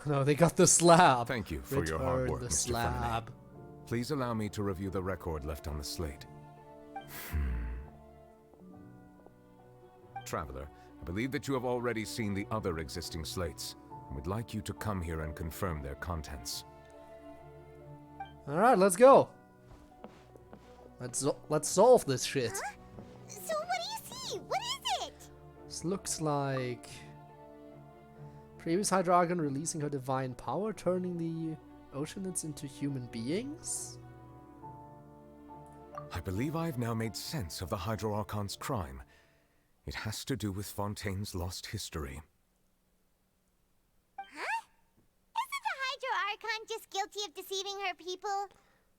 Speaker 1: No, they got the slab.
Speaker 9: Thank you for your hard work,
Speaker 1: the
Speaker 9: Mr.
Speaker 1: slab.
Speaker 9: Furina. Please allow me to review the record left on the slate. Traveler, I believe that you have already seen the other existing slates, and would like you to come here and confirm their contents.
Speaker 1: Alright, let's go. Let's solve this shit.
Speaker 3: Huh? So what do you see? What is it?
Speaker 1: This looks like... Previous Hydro Archon releasing her divine power, turning the Oceanids into human beings?
Speaker 9: I believe I've now made sense of the Hydro Archon's crime. It has to do with Fontaine's lost history.
Speaker 3: Huh? Isn't the Hydro Archon just guilty of deceiving her people?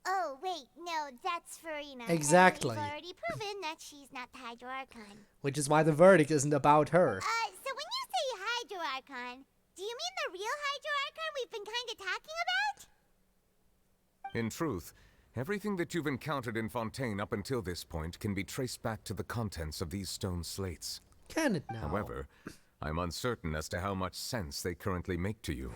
Speaker 3: Oh, wait, no, that's Furina.
Speaker 1: Exactly.
Speaker 3: And we've already proven that she's not the Hydro Archon.
Speaker 1: Which is why the verdict isn't about her.
Speaker 3: So when you say Hydro Archon, do you mean the real Hydro Archon we've been kind of talking about?
Speaker 9: In truth, everything that you've encountered in Fontaine up until this point can be traced back to the contents of these stone slates.
Speaker 1: Can it now?
Speaker 9: However, I'm uncertain as to how much sense they currently make to you.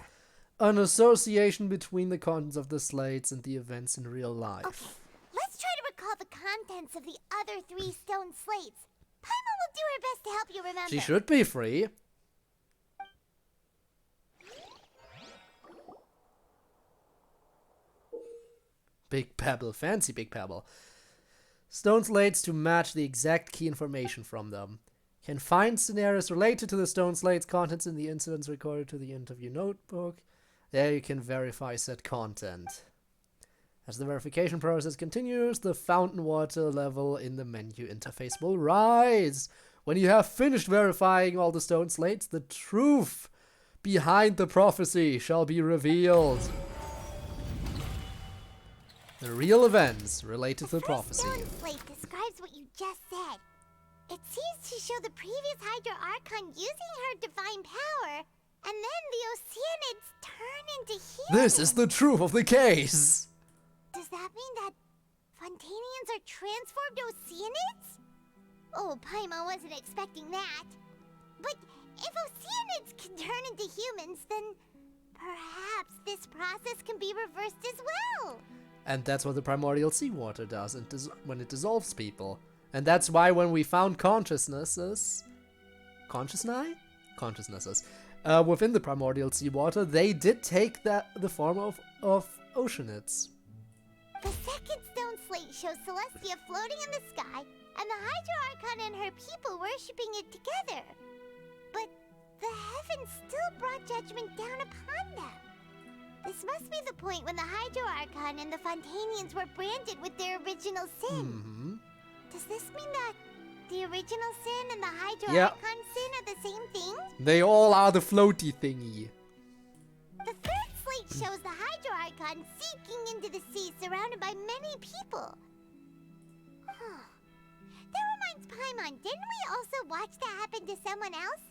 Speaker 1: An association between the contents of the slates and the events in real life.
Speaker 3: Okay, let's try to recall the contents of the other 3 stone slates. Paimon will do her best to help you remember.
Speaker 1: She should be free. Big Pebble, fancy Big Pebble. Stone slates to match the exact key information from them. Can find scenarios related to the stone slates contents in the incidents recorded to the interview notebook. There you can verify said content. As the verification process continues, the fountain water level in the menu interface will rise. When you have finished verifying all the stone slates, the truth behind the prophecy shall be revealed. The real events related to the prophecy.
Speaker 3: The stone slate describes what you just said. It seems to show the previous Hydro Archon using her divine power, and then the Oceanids turn into humans.
Speaker 1: This is the truth of the case.
Speaker 3: Does that mean that Fontainians are transformed Oceanids? Oh, Paimon wasn't expecting that. But if Oceanids can turn into humans, then perhaps this process can be reversed as well.
Speaker 1: And that's what the primordial seawater does when it dissolves people. And that's why when we found consciousnesses within the primordial seawater, they did take the form of Oceanids.
Speaker 3: The second stone slate shows Celestia floating in the sky, and the Hydro Archon and her people worshipping it together. But the heavens still brought judgment down upon them. This must be the point when the Hydro Archon and the Fontainians were branded with their original sin. Does this mean that the original sin and the Hydro Archon sin are the same thing?
Speaker 1: They all are the floaty thingy.
Speaker 3: The third slate shows the Hydro Archon sinking into the sea surrounded by many people. That reminds Paimon, didn't we also watch that happen to someone else?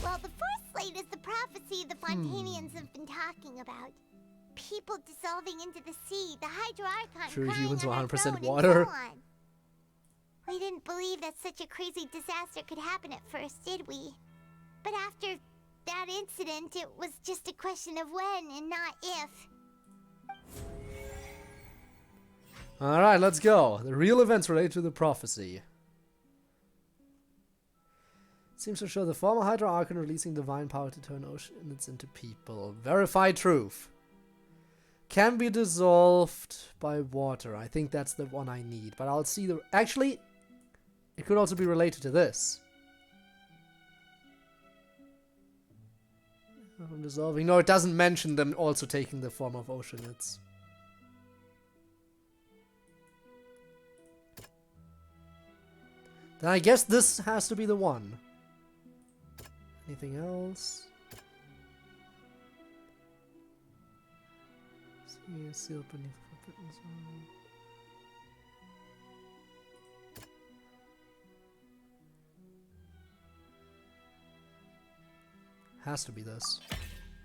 Speaker 3: Well, the fourth slate is the prophecy the Fontainians have been talking about. People dissolving into the sea, the Hydro Archon
Speaker 1: True
Speaker 3: crying
Speaker 1: humans
Speaker 3: on
Speaker 1: 100%
Speaker 3: her throne,
Speaker 1: water.
Speaker 3: and so on. We didn't believe that such a crazy disaster could happen at first, did we? But after that incident, it was just a question of when and not if.
Speaker 1: Alright, let's go. The real events related to the prophecy. Seems to show the former Hydro Archon releasing divine power to turn Oceanids into people. Verify truth. Can be dissolved by water. I think that's the one I need. But I'll see the... Actually, it could also be related to this. Dissolving. No, it doesn't mention them also taking the form of Oceanids. Then I guess this has to be the one. Anything else? See, sealed beneath the forbidden zone. Has to be this.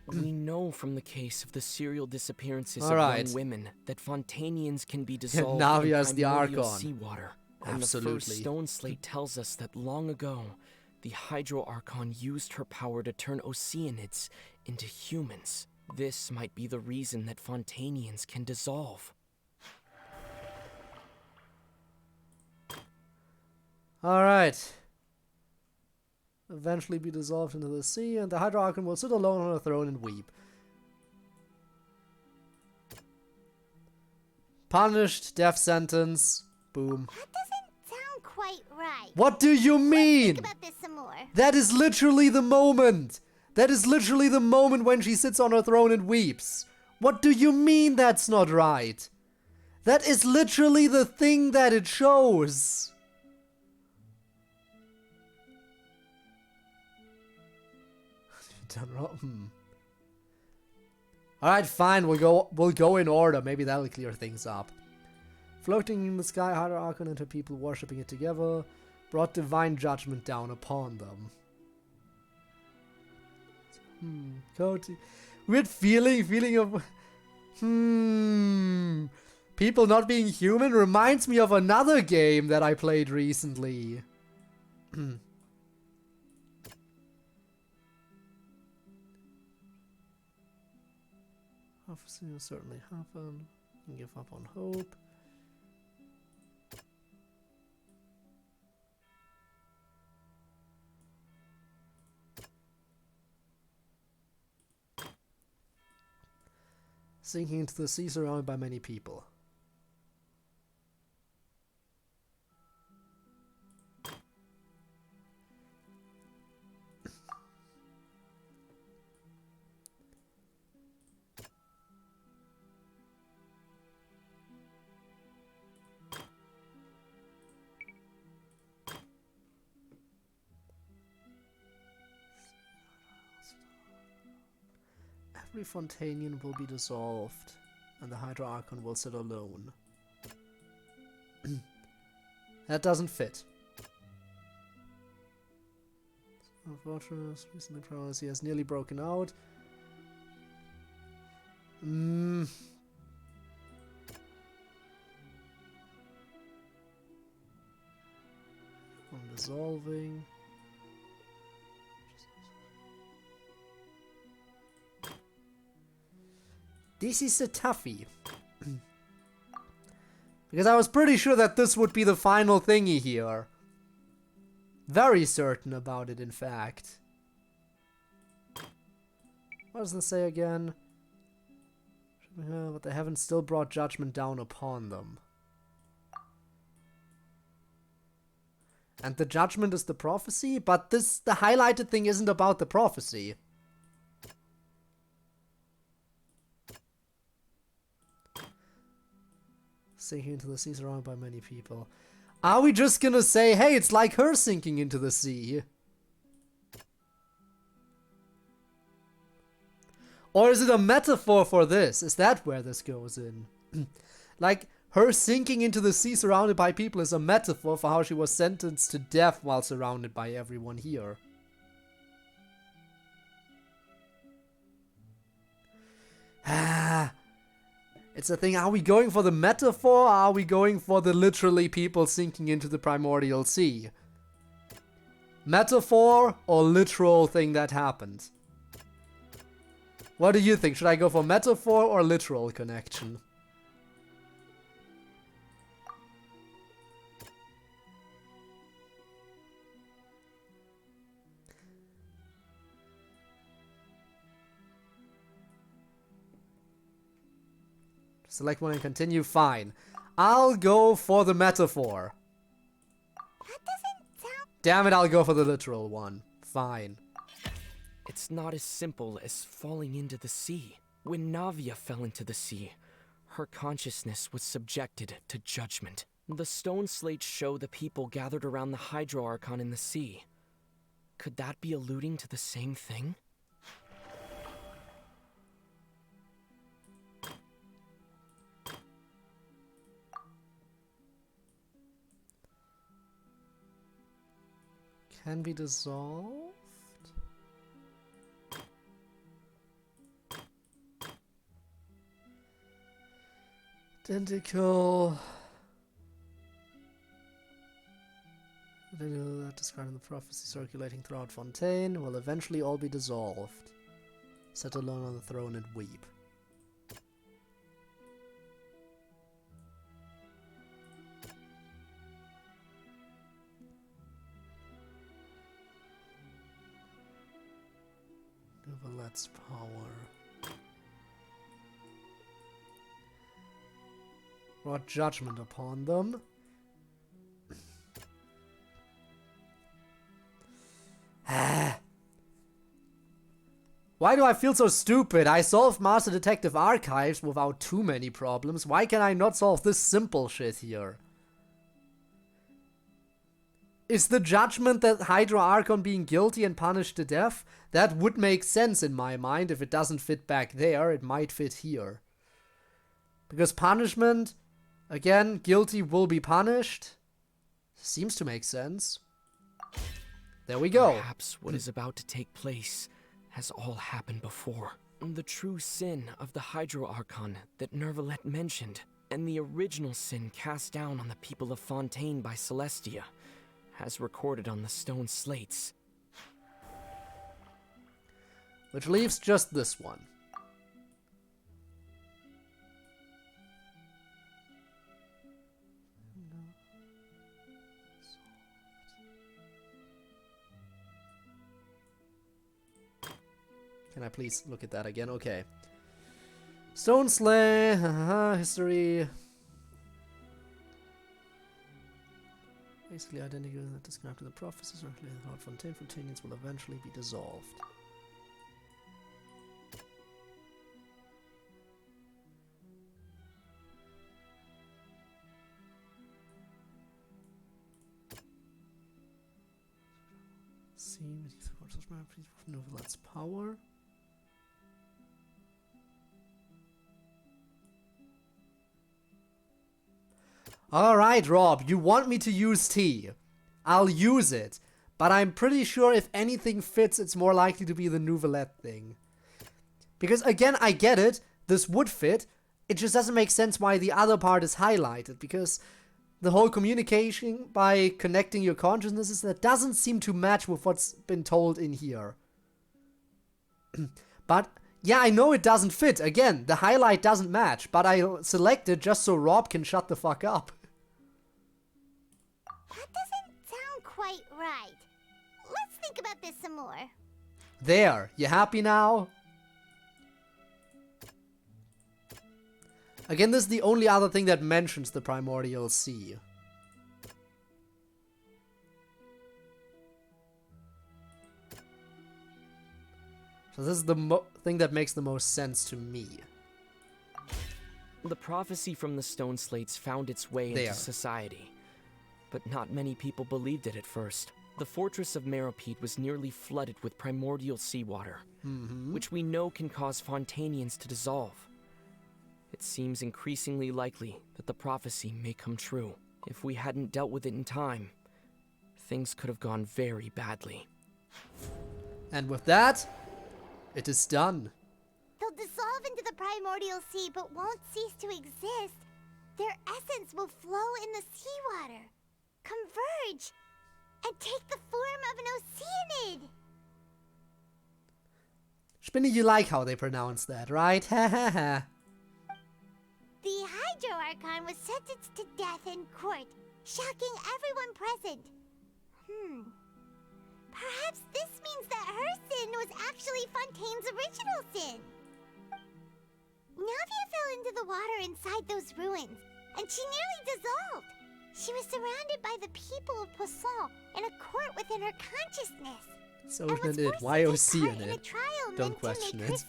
Speaker 2: We know from the case of the serial disappearances
Speaker 1: All
Speaker 2: of
Speaker 1: right.
Speaker 2: young women that Fontainians can be dissolved
Speaker 1: Navi
Speaker 2: in
Speaker 1: as the
Speaker 2: primordial
Speaker 1: Archon.
Speaker 2: seawater. And
Speaker 1: Absolutely.
Speaker 2: the first stone slate tells us that long ago, the Hydro Archon used her power to turn Oceanids into humans. This might be the reason that Fontainians can dissolve.
Speaker 1: Alright. Eventually be dissolved into the sea, and the Hydro Archon will sit alone on a throne and weep. Punished, death sentence, boom.
Speaker 3: That doesn't sound quite right.
Speaker 1: What do you mean?
Speaker 3: Think about this some more.
Speaker 1: That is literally the moment. That is literally the moment when she sits on her throne and weeps. What do you mean that's not right? That is literally the thing that it shows. Done wrong. Alright, fine, we'll go in order. Maybe that'll clear things up. Floating in the sky, Hydro Archon and her people worshipping it together brought divine judgment down upon them. Code. Weird feeling of people not being human reminds me of another game that I played recently. Prophecy will certainly happen. Give up on hope. Sinking into the sea surrounded by many people. Every Fontainian will be dissolved, and the Hydro Archon will sit alone. That doesn't fit. Fortress, recently prophecy has nearly broken out. From dissolving. This is a toughie. Because I was pretty sure that this would be the final thingy here. Very certain about it, in fact. What does this say again? But the heavens still brought judgment down upon them. And the judgment is the prophecy, but the highlighted thing isn't about the prophecy. Sinking into the sea surrounded by many people. Are we just gonna say, hey, it's like her sinking into the sea? Or is it a metaphor for this? Is that where this goes in? Like, her sinking into the sea surrounded by people is a metaphor for how she was sentenced to death while surrounded by everyone here. It's a thing, are we going for the metaphor, or are we going for the literally people sinking into the primordial sea? Metaphor or literal thing that happened? What do you think? Should I go for metaphor or literal connection? Select one and continue, fine. I'll go for the metaphor.
Speaker 3: That doesn't sound...
Speaker 1: Damn it, I'll go for the literal one. Fine.
Speaker 2: It's not as simple as falling into the sea. When Navia fell into the sea, her consciousness was subjected to judgment. The stone slates show the people gathered around the Hydro Archon in the sea. Could that be alluding to the same thing?
Speaker 1: Can be dissolved? Identical. That described in the prophecy circulating throughout Fontaine will eventually all be dissolved. Sit alone on the throne and weep. Novelette's power. Brought judgment upon them. Why do I feel so stupid? I solved Master Detective Archives without too many problems. Why can I not solve this simple shit here? Is the judgment that Hydro Archon being guilty and punished to death? That would make sense in my mind. If it doesn't fit back there, it might fit here. Because punishment, again, guilty will be punished. Seems to make sense. There we go.
Speaker 2: Perhaps what is about to take place has all happened before. The true sin of the Hydro Archon that Neuvillette mentioned, and the original sin cast down on the people of Fontaine by Celestia, as recorded on the stone slates.
Speaker 1: Which leaves just this one. Can I please look at that again? Okay. Stone Slay, history. Basically identical that described in the prophecies circulating throughout Fontaine. Fontainians will eventually be dissolved. See, Neuvillette's power. Alright, Rob, you want me to use T. I'll use it. But I'm pretty sure if anything fits, it's more likely to be the Neuvillette thing. Because, again, I get it. This would fit. It just doesn't make sense why the other part is highlighted. Because the whole communication by connecting your consciousnesses, that doesn't seem to match with what's been told in here. But yeah, I know it doesn't fit. Again, the highlight doesn't match. But I selected just so Rob can shut the fuck up.
Speaker 3: That doesn't sound quite right. Let's think about this some more.
Speaker 1: There. You happy now? Again, this is the only other thing that mentions the Primordial Sea. So this is the thing that makes the most sense to me.
Speaker 2: The prophecy from the stone slates found its way into society. But not many people believed it at first. The fortress of Meropide was nearly flooded with primordial seawater, which we know can cause Fontainians to dissolve. It seems increasingly likely that the prophecy may come true. If we hadn't dealt with it in time, things could have gone very badly.
Speaker 1: And with that, it is done.
Speaker 3: They'll dissolve into the primordial sea but won't cease to exist. Their essence will flow in the seawater, converge, and take the form of an oceanid.
Speaker 1: Spinny, you like how they pronounce that, right? Ha ha ha.
Speaker 3: The Hydro Archon was sentenced to death in court, shocking everyone present. Perhaps this means that her sin was actually Fontaine's original sin. Navia fell into the water inside those ruins, and she nearly dissolved. She was surrounded by the people of Poisson in a court within her consciousness.
Speaker 1: So in it, YOC in it. Don't question it.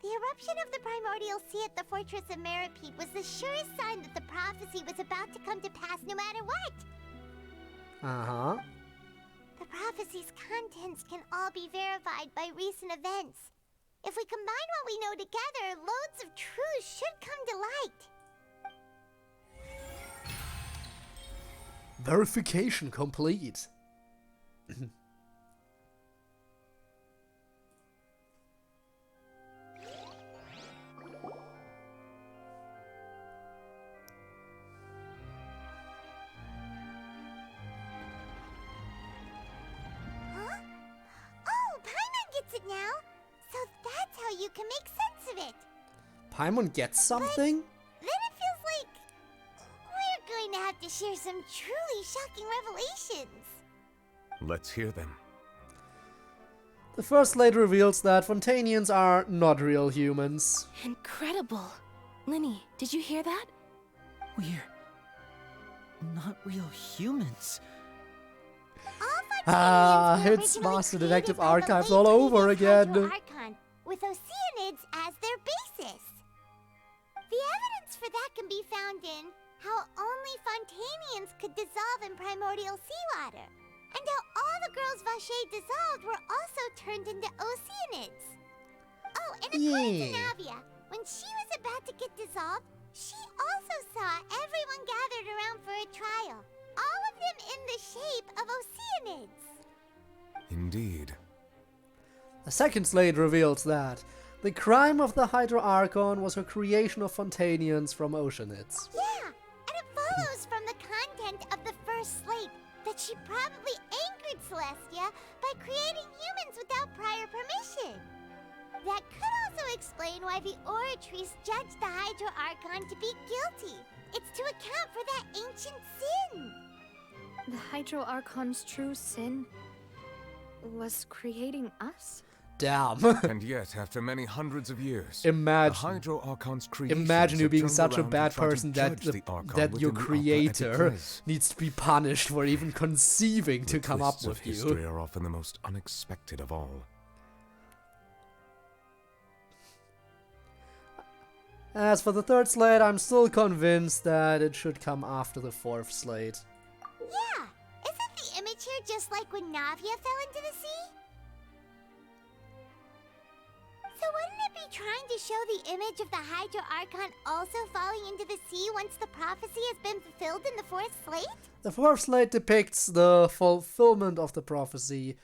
Speaker 3: The eruption eruption of the primordial sea at the fortress of Meripede was the surest sign that the prophecy was about to come to pass no matter what.
Speaker 1: Uh-huh.
Speaker 3: The prophecy's contents can all be verified by recent events. If we combine what we know together, loads of truths should come to light.
Speaker 1: Verification complete.
Speaker 3: It now, so that's how you can make sense of it.
Speaker 1: Paimon gets something?
Speaker 3: But then it feels like we're going to have to share some truly shocking revelations.
Speaker 9: Let's hear them.
Speaker 1: The first slate reveals that Fontainians are not real humans.
Speaker 13: Incredible. Linny, did you hear that?
Speaker 8: We're not real humans.
Speaker 1: It's Master Detective Archives all over again.
Speaker 3: Archon, with Oceanids as their basis. The evidence for that can be found in how only Fontainians could dissolve in primordial seawater, and how all the girls Vacher dissolved were also turned into Oceanids. Oh, and according to Navia, when she was about to get dissolved, she also saw everyone gathered around for a trial. All of them in the shape of Oceanids.
Speaker 9: Indeed.
Speaker 1: The second slate reveals that the crime of the Hydro Archon was her creation of Fontainians from Oceanids.
Speaker 3: Yeah, and it follows from the content of the first slate that she probably angered Celestia by creating humans without prior permission. That could also explain why the Oratrice judged the Hydro Archon to be guilty. It's to account for that ancient sin.
Speaker 20: The Hydro Archon's true sin was creating us?
Speaker 1: Damn.
Speaker 9: And yet, after many hundreds of years,
Speaker 1: imagine,
Speaker 9: the Hydro Archon's creations
Speaker 1: imagine you being
Speaker 9: have
Speaker 1: such a
Speaker 9: turned
Speaker 1: bad
Speaker 9: around to
Speaker 1: person
Speaker 9: try
Speaker 1: that
Speaker 9: to judge the Archon
Speaker 1: that your
Speaker 9: within the
Speaker 1: creator
Speaker 9: upper etiquette.
Speaker 1: needs to be punished for even conceiving to come up
Speaker 9: Twists
Speaker 1: with
Speaker 9: of
Speaker 1: you.
Speaker 9: history are often the most unexpected of all.
Speaker 1: As for the third slate, I'm still convinced that it should come after the fourth slate.
Speaker 3: Yeah, isn't the image here just like when Navia fell into the sea? So wouldn't it be trying to show the image of the Hydro Archon also falling into the sea once the prophecy has been fulfilled in the fourth slate?
Speaker 1: The fourth slate depicts the fulfillment of the prophecy,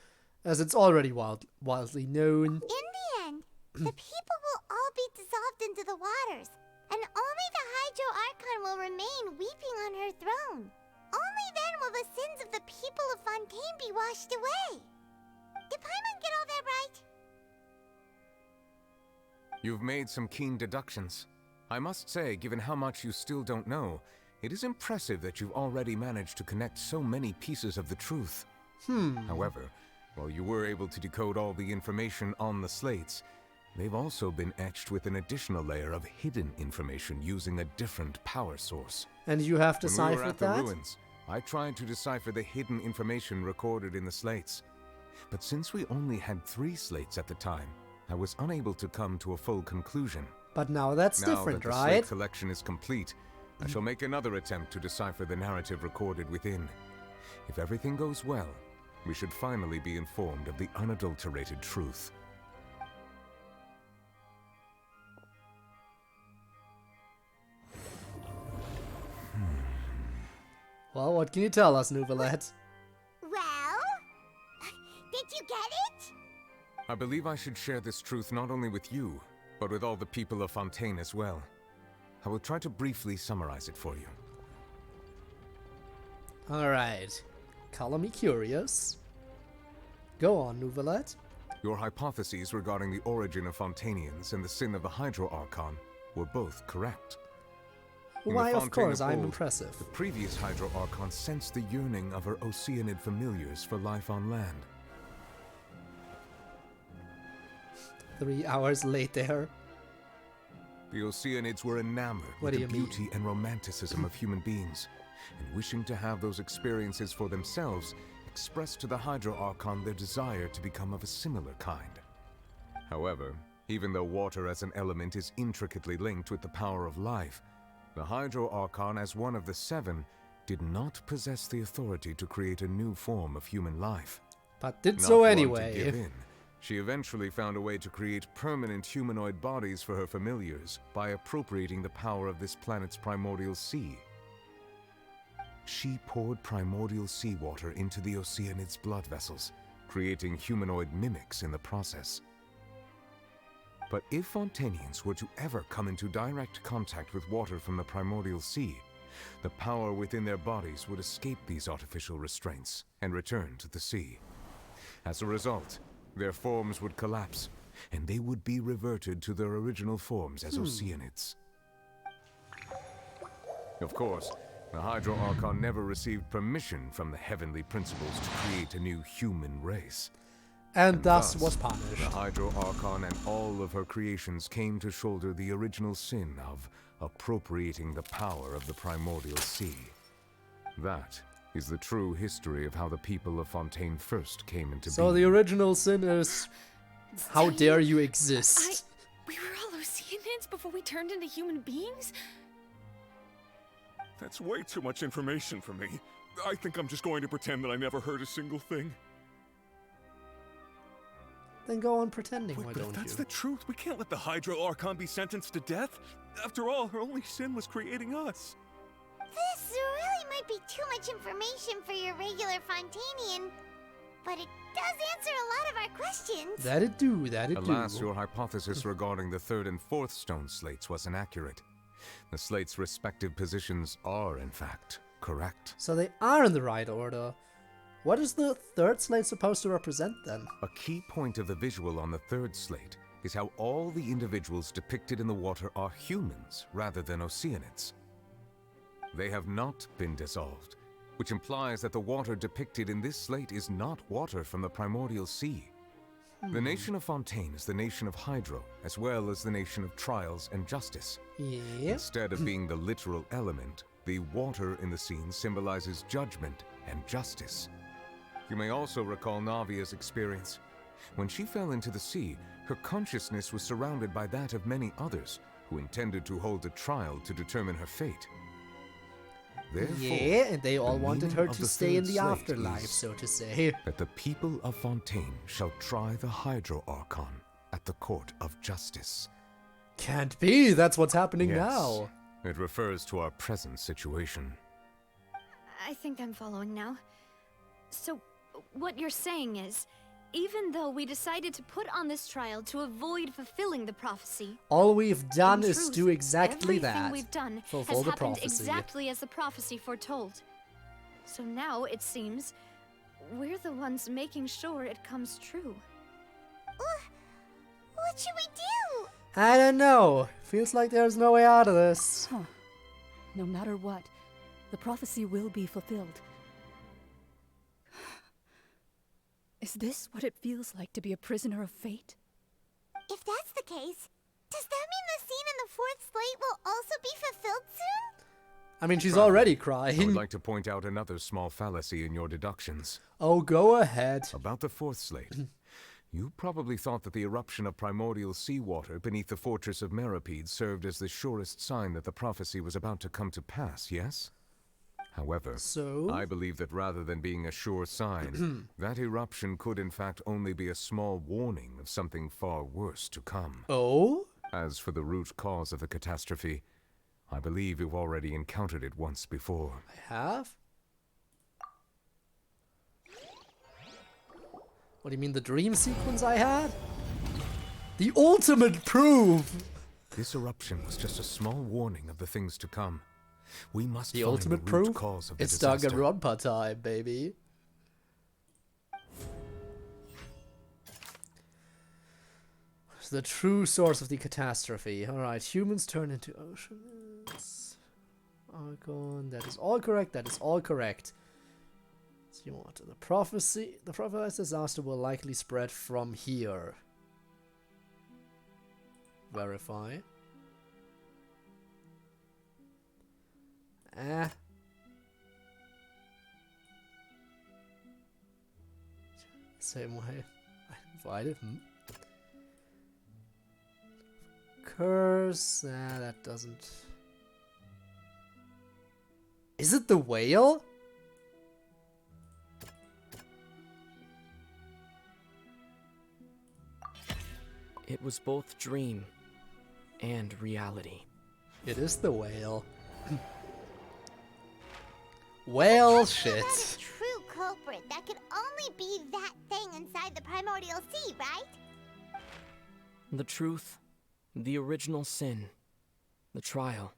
Speaker 1: as it's already widely known.
Speaker 3: In the end, the people will all be dissolved into the waters, and only the Hydro Archon will remain weeping on her throne. Only then will the sins of the people of Fontaine be washed away. Did Paimon get all that right?
Speaker 9: You've made some keen deductions. I must say, given how much you still don't know, it is impressive that you've already managed to connect so many pieces of the truth. However, while you were able to decode all the information on the slates, they've also been etched with an additional layer of hidden information using a different power source.
Speaker 1: And you have
Speaker 9: When we were
Speaker 1: deciphered
Speaker 9: at the
Speaker 1: that?
Speaker 9: ruins, I tried to decipher the hidden information recorded in the slates. But since we only had 3 slates at the time, I was unable to come to a full conclusion.
Speaker 1: But now that's
Speaker 9: Now
Speaker 1: different,
Speaker 9: that the
Speaker 1: right?
Speaker 9: slate collection is complete, I shall make another attempt to decipher the narrative recorded within. If everything goes well, we should finally be informed of the unadulterated truth.
Speaker 1: Well, what can you tell us, Nouvelette?
Speaker 3: Well, did you get it?
Speaker 9: I believe I should share this truth not only with you, but with all the people of Fontaine as well. I will try to briefly summarize it for you.
Speaker 1: Alright. Color me curious. Go on, Nouvelette.
Speaker 9: Your hypotheses regarding the origin of Fontainians and the sin of the Hydro Archon were both correct. In the
Speaker 1: Why, of
Speaker 9: Fontaine
Speaker 1: course, I'm
Speaker 9: old,
Speaker 1: impressive.
Speaker 9: The previous Hydro Archon sensed the yearning of her Oceanid familiars for life on land.
Speaker 1: 3 hours later.
Speaker 9: The Oceanids were enamored
Speaker 1: What
Speaker 9: with
Speaker 1: do
Speaker 9: the
Speaker 1: you mean?
Speaker 9: beauty and romanticism of human beings, and wishing to have those experiences for themselves, expressed to the Hydro Archon their desire to become of a similar kind. However, Even though water as an element is intricately linked with the power of life, the Hydro Archon, as one of the 7, did not possess the authority to create a new form of human life.
Speaker 1: But did
Speaker 9: Not
Speaker 1: so
Speaker 9: one
Speaker 1: anyway.
Speaker 9: to give in, she eventually found a way to create permanent humanoid bodies for her familiars by appropriating the power of this planet's primordial sea. She poured primordial seawater into the Oceanids' blood vessels, creating humanoid mimics in the process. But if Fontainians were to ever come into direct contact with water from the primordial sea, the power within their bodies would escape these artificial restraints and return to the sea. As a result, their forms would collapse, and they would be reverted to their original forms as Oceanids. Of course, the Hydro Archon never received permission from the heavenly principles to create a new human race.
Speaker 1: And thus was punished.
Speaker 9: The Hydro Archon and all of her creations came to shoulder the original sin of appropriating the power of the primordial sea. That is the true history of how the people of Fontaine first came into being.
Speaker 1: So the original sin is, how dare you exist?
Speaker 16: We were all Oceanids before we turned into human beings?
Speaker 10: That's way too much information for me. I think I'm just going to pretend that I never heard a single thing.
Speaker 1: Then go on pretending, why
Speaker 10: But
Speaker 1: don't
Speaker 10: if that's
Speaker 1: you?
Speaker 10: the truth, we can't let the Hydro Archon be sentenced to death. After all, her only sin was creating us.
Speaker 3: This really might be too much information for your regular Fontainian, but it does answer a lot of our questions.
Speaker 1: That it do.
Speaker 9: Alas, your hypothesis regarding the 3rd and 4th stone slates was inaccurate. The slates' respective positions are, in fact, correct.
Speaker 1: So they are in the right order. What is the 3rd slate supposed to represent then?
Speaker 9: A key point of the visual on the 3rd slate is how all the individuals depicted in the water are humans rather than Oceanids. They have not been dissolved, which implies that the water depicted in this slate is not water from the primordial sea. The nation of Fontaine is the nation of Hydro, as well as the nation of Trials and Justice.
Speaker 1: Yeah.
Speaker 9: Instead of being the literal element, the water in the scene symbolizes judgment and justice. You may also recall Navia's experience. When she fell into the sea, her consciousness was surrounded by that of many others who intended to hold a trial to determine her fate. Therefore,
Speaker 1: Yeah, and they all
Speaker 9: the
Speaker 1: wanted
Speaker 9: meaning
Speaker 1: her
Speaker 9: of
Speaker 1: to
Speaker 9: the
Speaker 1: stay in
Speaker 9: 3rd
Speaker 1: the
Speaker 9: slate
Speaker 1: afterlife,
Speaker 9: is
Speaker 1: so to say.
Speaker 9: that the people of Fontaine shall try the Hydro Archon at the court of justice.
Speaker 1: Can't be, that's what's happening
Speaker 9: Yes,
Speaker 1: now.
Speaker 9: it refers to our present situation.
Speaker 20: I think I'm following now. So, what you're saying is, even though we decided to put on this trial to avoid fulfilling the prophecy,
Speaker 1: All we've done
Speaker 20: in
Speaker 1: is
Speaker 20: truth,
Speaker 1: do exactly
Speaker 20: everything
Speaker 1: that.
Speaker 20: we've done
Speaker 1: Fulfill
Speaker 20: has
Speaker 1: the
Speaker 20: happened
Speaker 1: prophecy.
Speaker 20: exactly as the prophecy foretold. So now, it seems, we're the ones making sure it comes true.
Speaker 3: What should we do?
Speaker 1: I don't know. Feels like there's no way out of this.
Speaker 11: Huh. No matter what, the prophecy will be fulfilled. Is this what it feels like to be a prisoner of fate?
Speaker 3: If that's the case, does that mean the scene in the 4th slate will also be fulfilled soon?
Speaker 1: I mean, she's
Speaker 9: Traveler,
Speaker 1: already
Speaker 9: I
Speaker 1: crying.
Speaker 9: would like to point out another small fallacy in your deductions.
Speaker 1: Oh, go ahead.
Speaker 9: About the 4th slate. You probably thought that the eruption of primordial seawater beneath the fortress of Meripede served as the surest sign that the prophecy was about to come to pass, yes? However,
Speaker 1: So?
Speaker 9: I believe that rather than being a sure sign, that eruption could in fact only be a small warning of something far worse to come.
Speaker 1: Oh?
Speaker 9: As for the root cause of the catastrophe, I believe you've already encountered it once before.
Speaker 1: I have? What do you mean, the dream sequence I had? The ultimate proof!
Speaker 9: This eruption was just a small warning of the things to come. We must
Speaker 1: The
Speaker 9: find
Speaker 1: ultimate
Speaker 9: the root
Speaker 1: proof?
Speaker 9: cause of the
Speaker 1: It's
Speaker 9: disaster.
Speaker 1: Danganronpa time, baby. The true source of the catastrophe. Alright, humans turn into oceans. Archon, that is all correct, that is all correct. So you want the prophecy. The prophesied disaster will likely spread from here. Verify. Same way. I invited him. curse. That doesn't... Is it the whale?
Speaker 14: It was both dream and reality.
Speaker 1: It is the whale. Whale shit.
Speaker 3: About a true culprit, that could only be that thing inside the primordial sea, right?
Speaker 14: The truth, the original sin, the trial,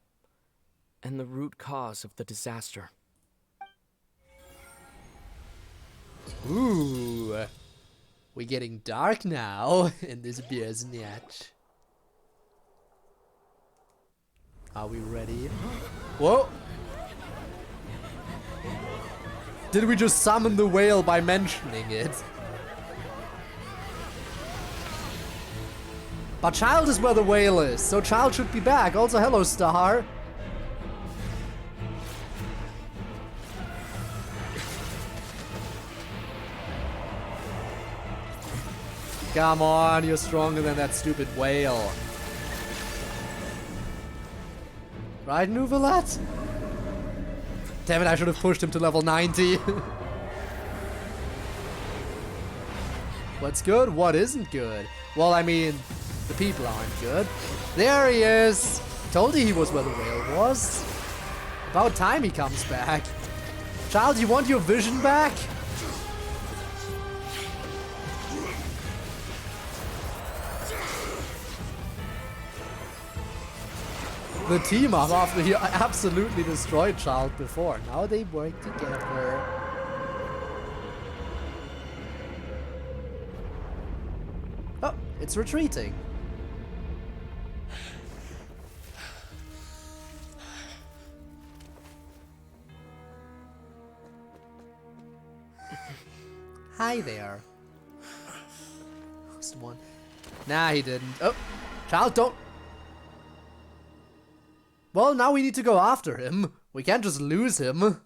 Speaker 14: and the root cause of the disaster.
Speaker 1: Ooh. We're getting dark now in this business. Are we ready? Whoa! Did we just summon the whale by mentioning it? But Child is where the whale is, so Child should be back. Also, hello, Star. Come on, you're stronger than that stupid whale. Right, Nuvelat? Damn it, I should have pushed him to level 90. What's good? What isn't good? Well, I mean, the people aren't good. There he is! Told you he was where the whale was. About time he comes back. Child, you want your vision back? The team up after he absolutely destroyed Child before. Now they work together. Oh, it's retreating. Hi there. Lost one. Nah, he didn't. Oh, Child, don't. Well, now we need to go after him. We can't just lose him.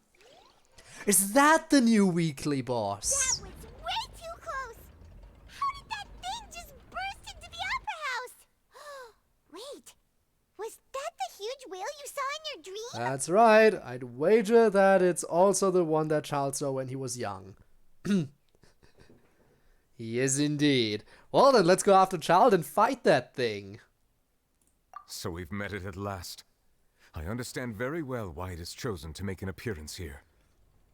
Speaker 1: Is that the new weekly boss?
Speaker 3: That was way too close. How did that thing just burst into the opera house? Wait, was that the huge whale you saw in your dream?
Speaker 1: That's right. I'd wager that it's also the one that Child saw when he was young. He is indeed. Well, then let's go after Child and fight that thing.
Speaker 9: So we've met it at last. I understand very well why it is chosen to make an appearance here.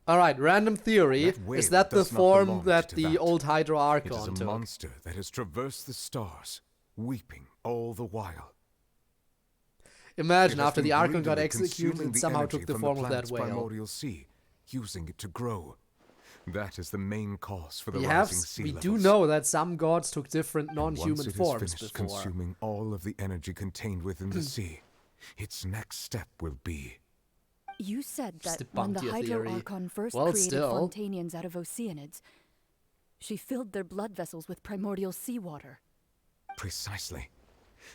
Speaker 1: Alright, random theory. Is that the form that the old Hydro Archon took?
Speaker 9: It is a monster that has traversed the stars, weeping all the while.
Speaker 1: Imagine after the Archon got executed and somehow took the form of that whale.
Speaker 9: Primordial sea, using it to grow. That is the main cause for the rising sea levels.
Speaker 1: We do know that some gods took different non-human forms
Speaker 9: once it is finished
Speaker 1: before.
Speaker 9: Consuming all of the energy contained within the sea, its next step will be...
Speaker 11: You said that when the Hydro Archon first created Fontainians out of Oceanids, she filled their blood vessels with primordial seawater.
Speaker 9: Precisely.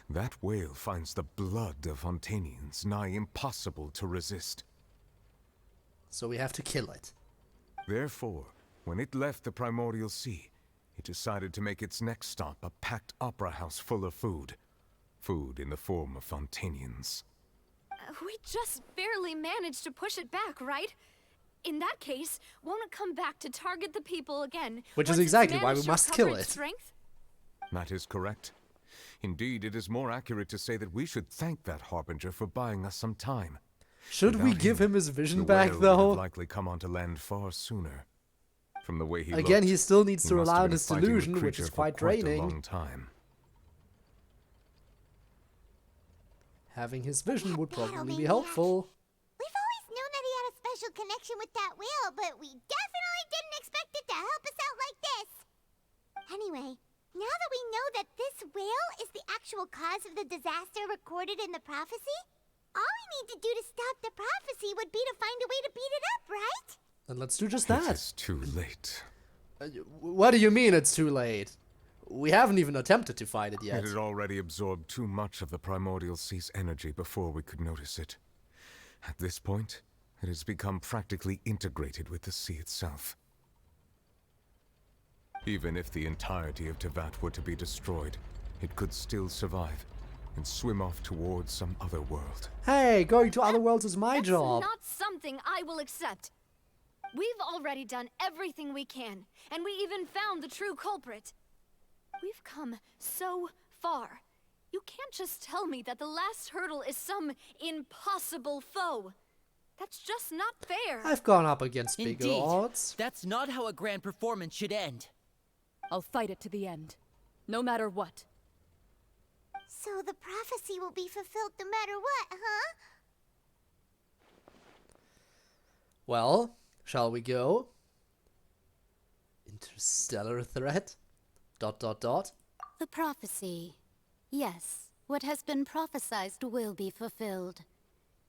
Speaker 9: That whale finds the blood of Fontainians nigh impossible to resist.
Speaker 1: So we have to kill it.
Speaker 9: Therefore, when it left the primordial sea, it decided to make its next stop a packed opera house full of food. Food in the form of Fontainians.
Speaker 20: We just barely managed to push it back, right? In that case, won't it come back to target the people again?
Speaker 1: Which is exactly why we must kill it.
Speaker 20: Strength?
Speaker 9: That is correct. Indeed, it is more accurate to say that we should thank that Harbinger for buying us some time.
Speaker 1: Should we give him his vision back, though?
Speaker 9: Would likely come onto land far sooner. From the way he
Speaker 1: Again,
Speaker 9: looked,
Speaker 1: he still needs to
Speaker 9: must
Speaker 1: rely
Speaker 9: have
Speaker 1: on
Speaker 9: been
Speaker 1: his
Speaker 9: fighting the
Speaker 1: delusion, which
Speaker 9: creature
Speaker 1: is
Speaker 9: for
Speaker 1: quite
Speaker 9: quite
Speaker 1: draining.
Speaker 9: a long time.
Speaker 1: Having his vision would probably be helpful.
Speaker 3: We've always known that he had a special connection with that whale, but we definitely didn't expect it to help us out like this. Anyway, now that we know that this whale is the actual cause of the disaster recorded in the prophecy, all we need to do to stop the prophecy would be to find a way to beat it up, right?
Speaker 1: Then let's do just that.
Speaker 9: It's too late.
Speaker 1: What do you mean it's too late? We haven't even attempted to fight it yet.
Speaker 9: It had already absorbed too much of the primordial sea's energy before we could notice it. At this point, it has become practically integrated with the sea itself. Even if the entirety of Tevat were to be destroyed, it could still survive. and swim off towards some other world.
Speaker 1: Hey, going to other worlds is my job.
Speaker 20: That's not something I will accept. We've already done everything we can, and we even found the true culprit. We've come so far. You can't just tell me that the last hurdle is some impossible foe. That's just not fair.
Speaker 1: I've gone up against bigger
Speaker 8: Indeed.
Speaker 1: odds.
Speaker 8: That's not how a grand performance should end.
Speaker 11: I'll fight it to the end, no matter what.
Speaker 3: So the prophecy will be fulfilled no matter what, huh?
Speaker 1: Well, shall we go? Interstellar threat? ...
Speaker 5: The prophecy. Yes, what has been prophesied will be fulfilled.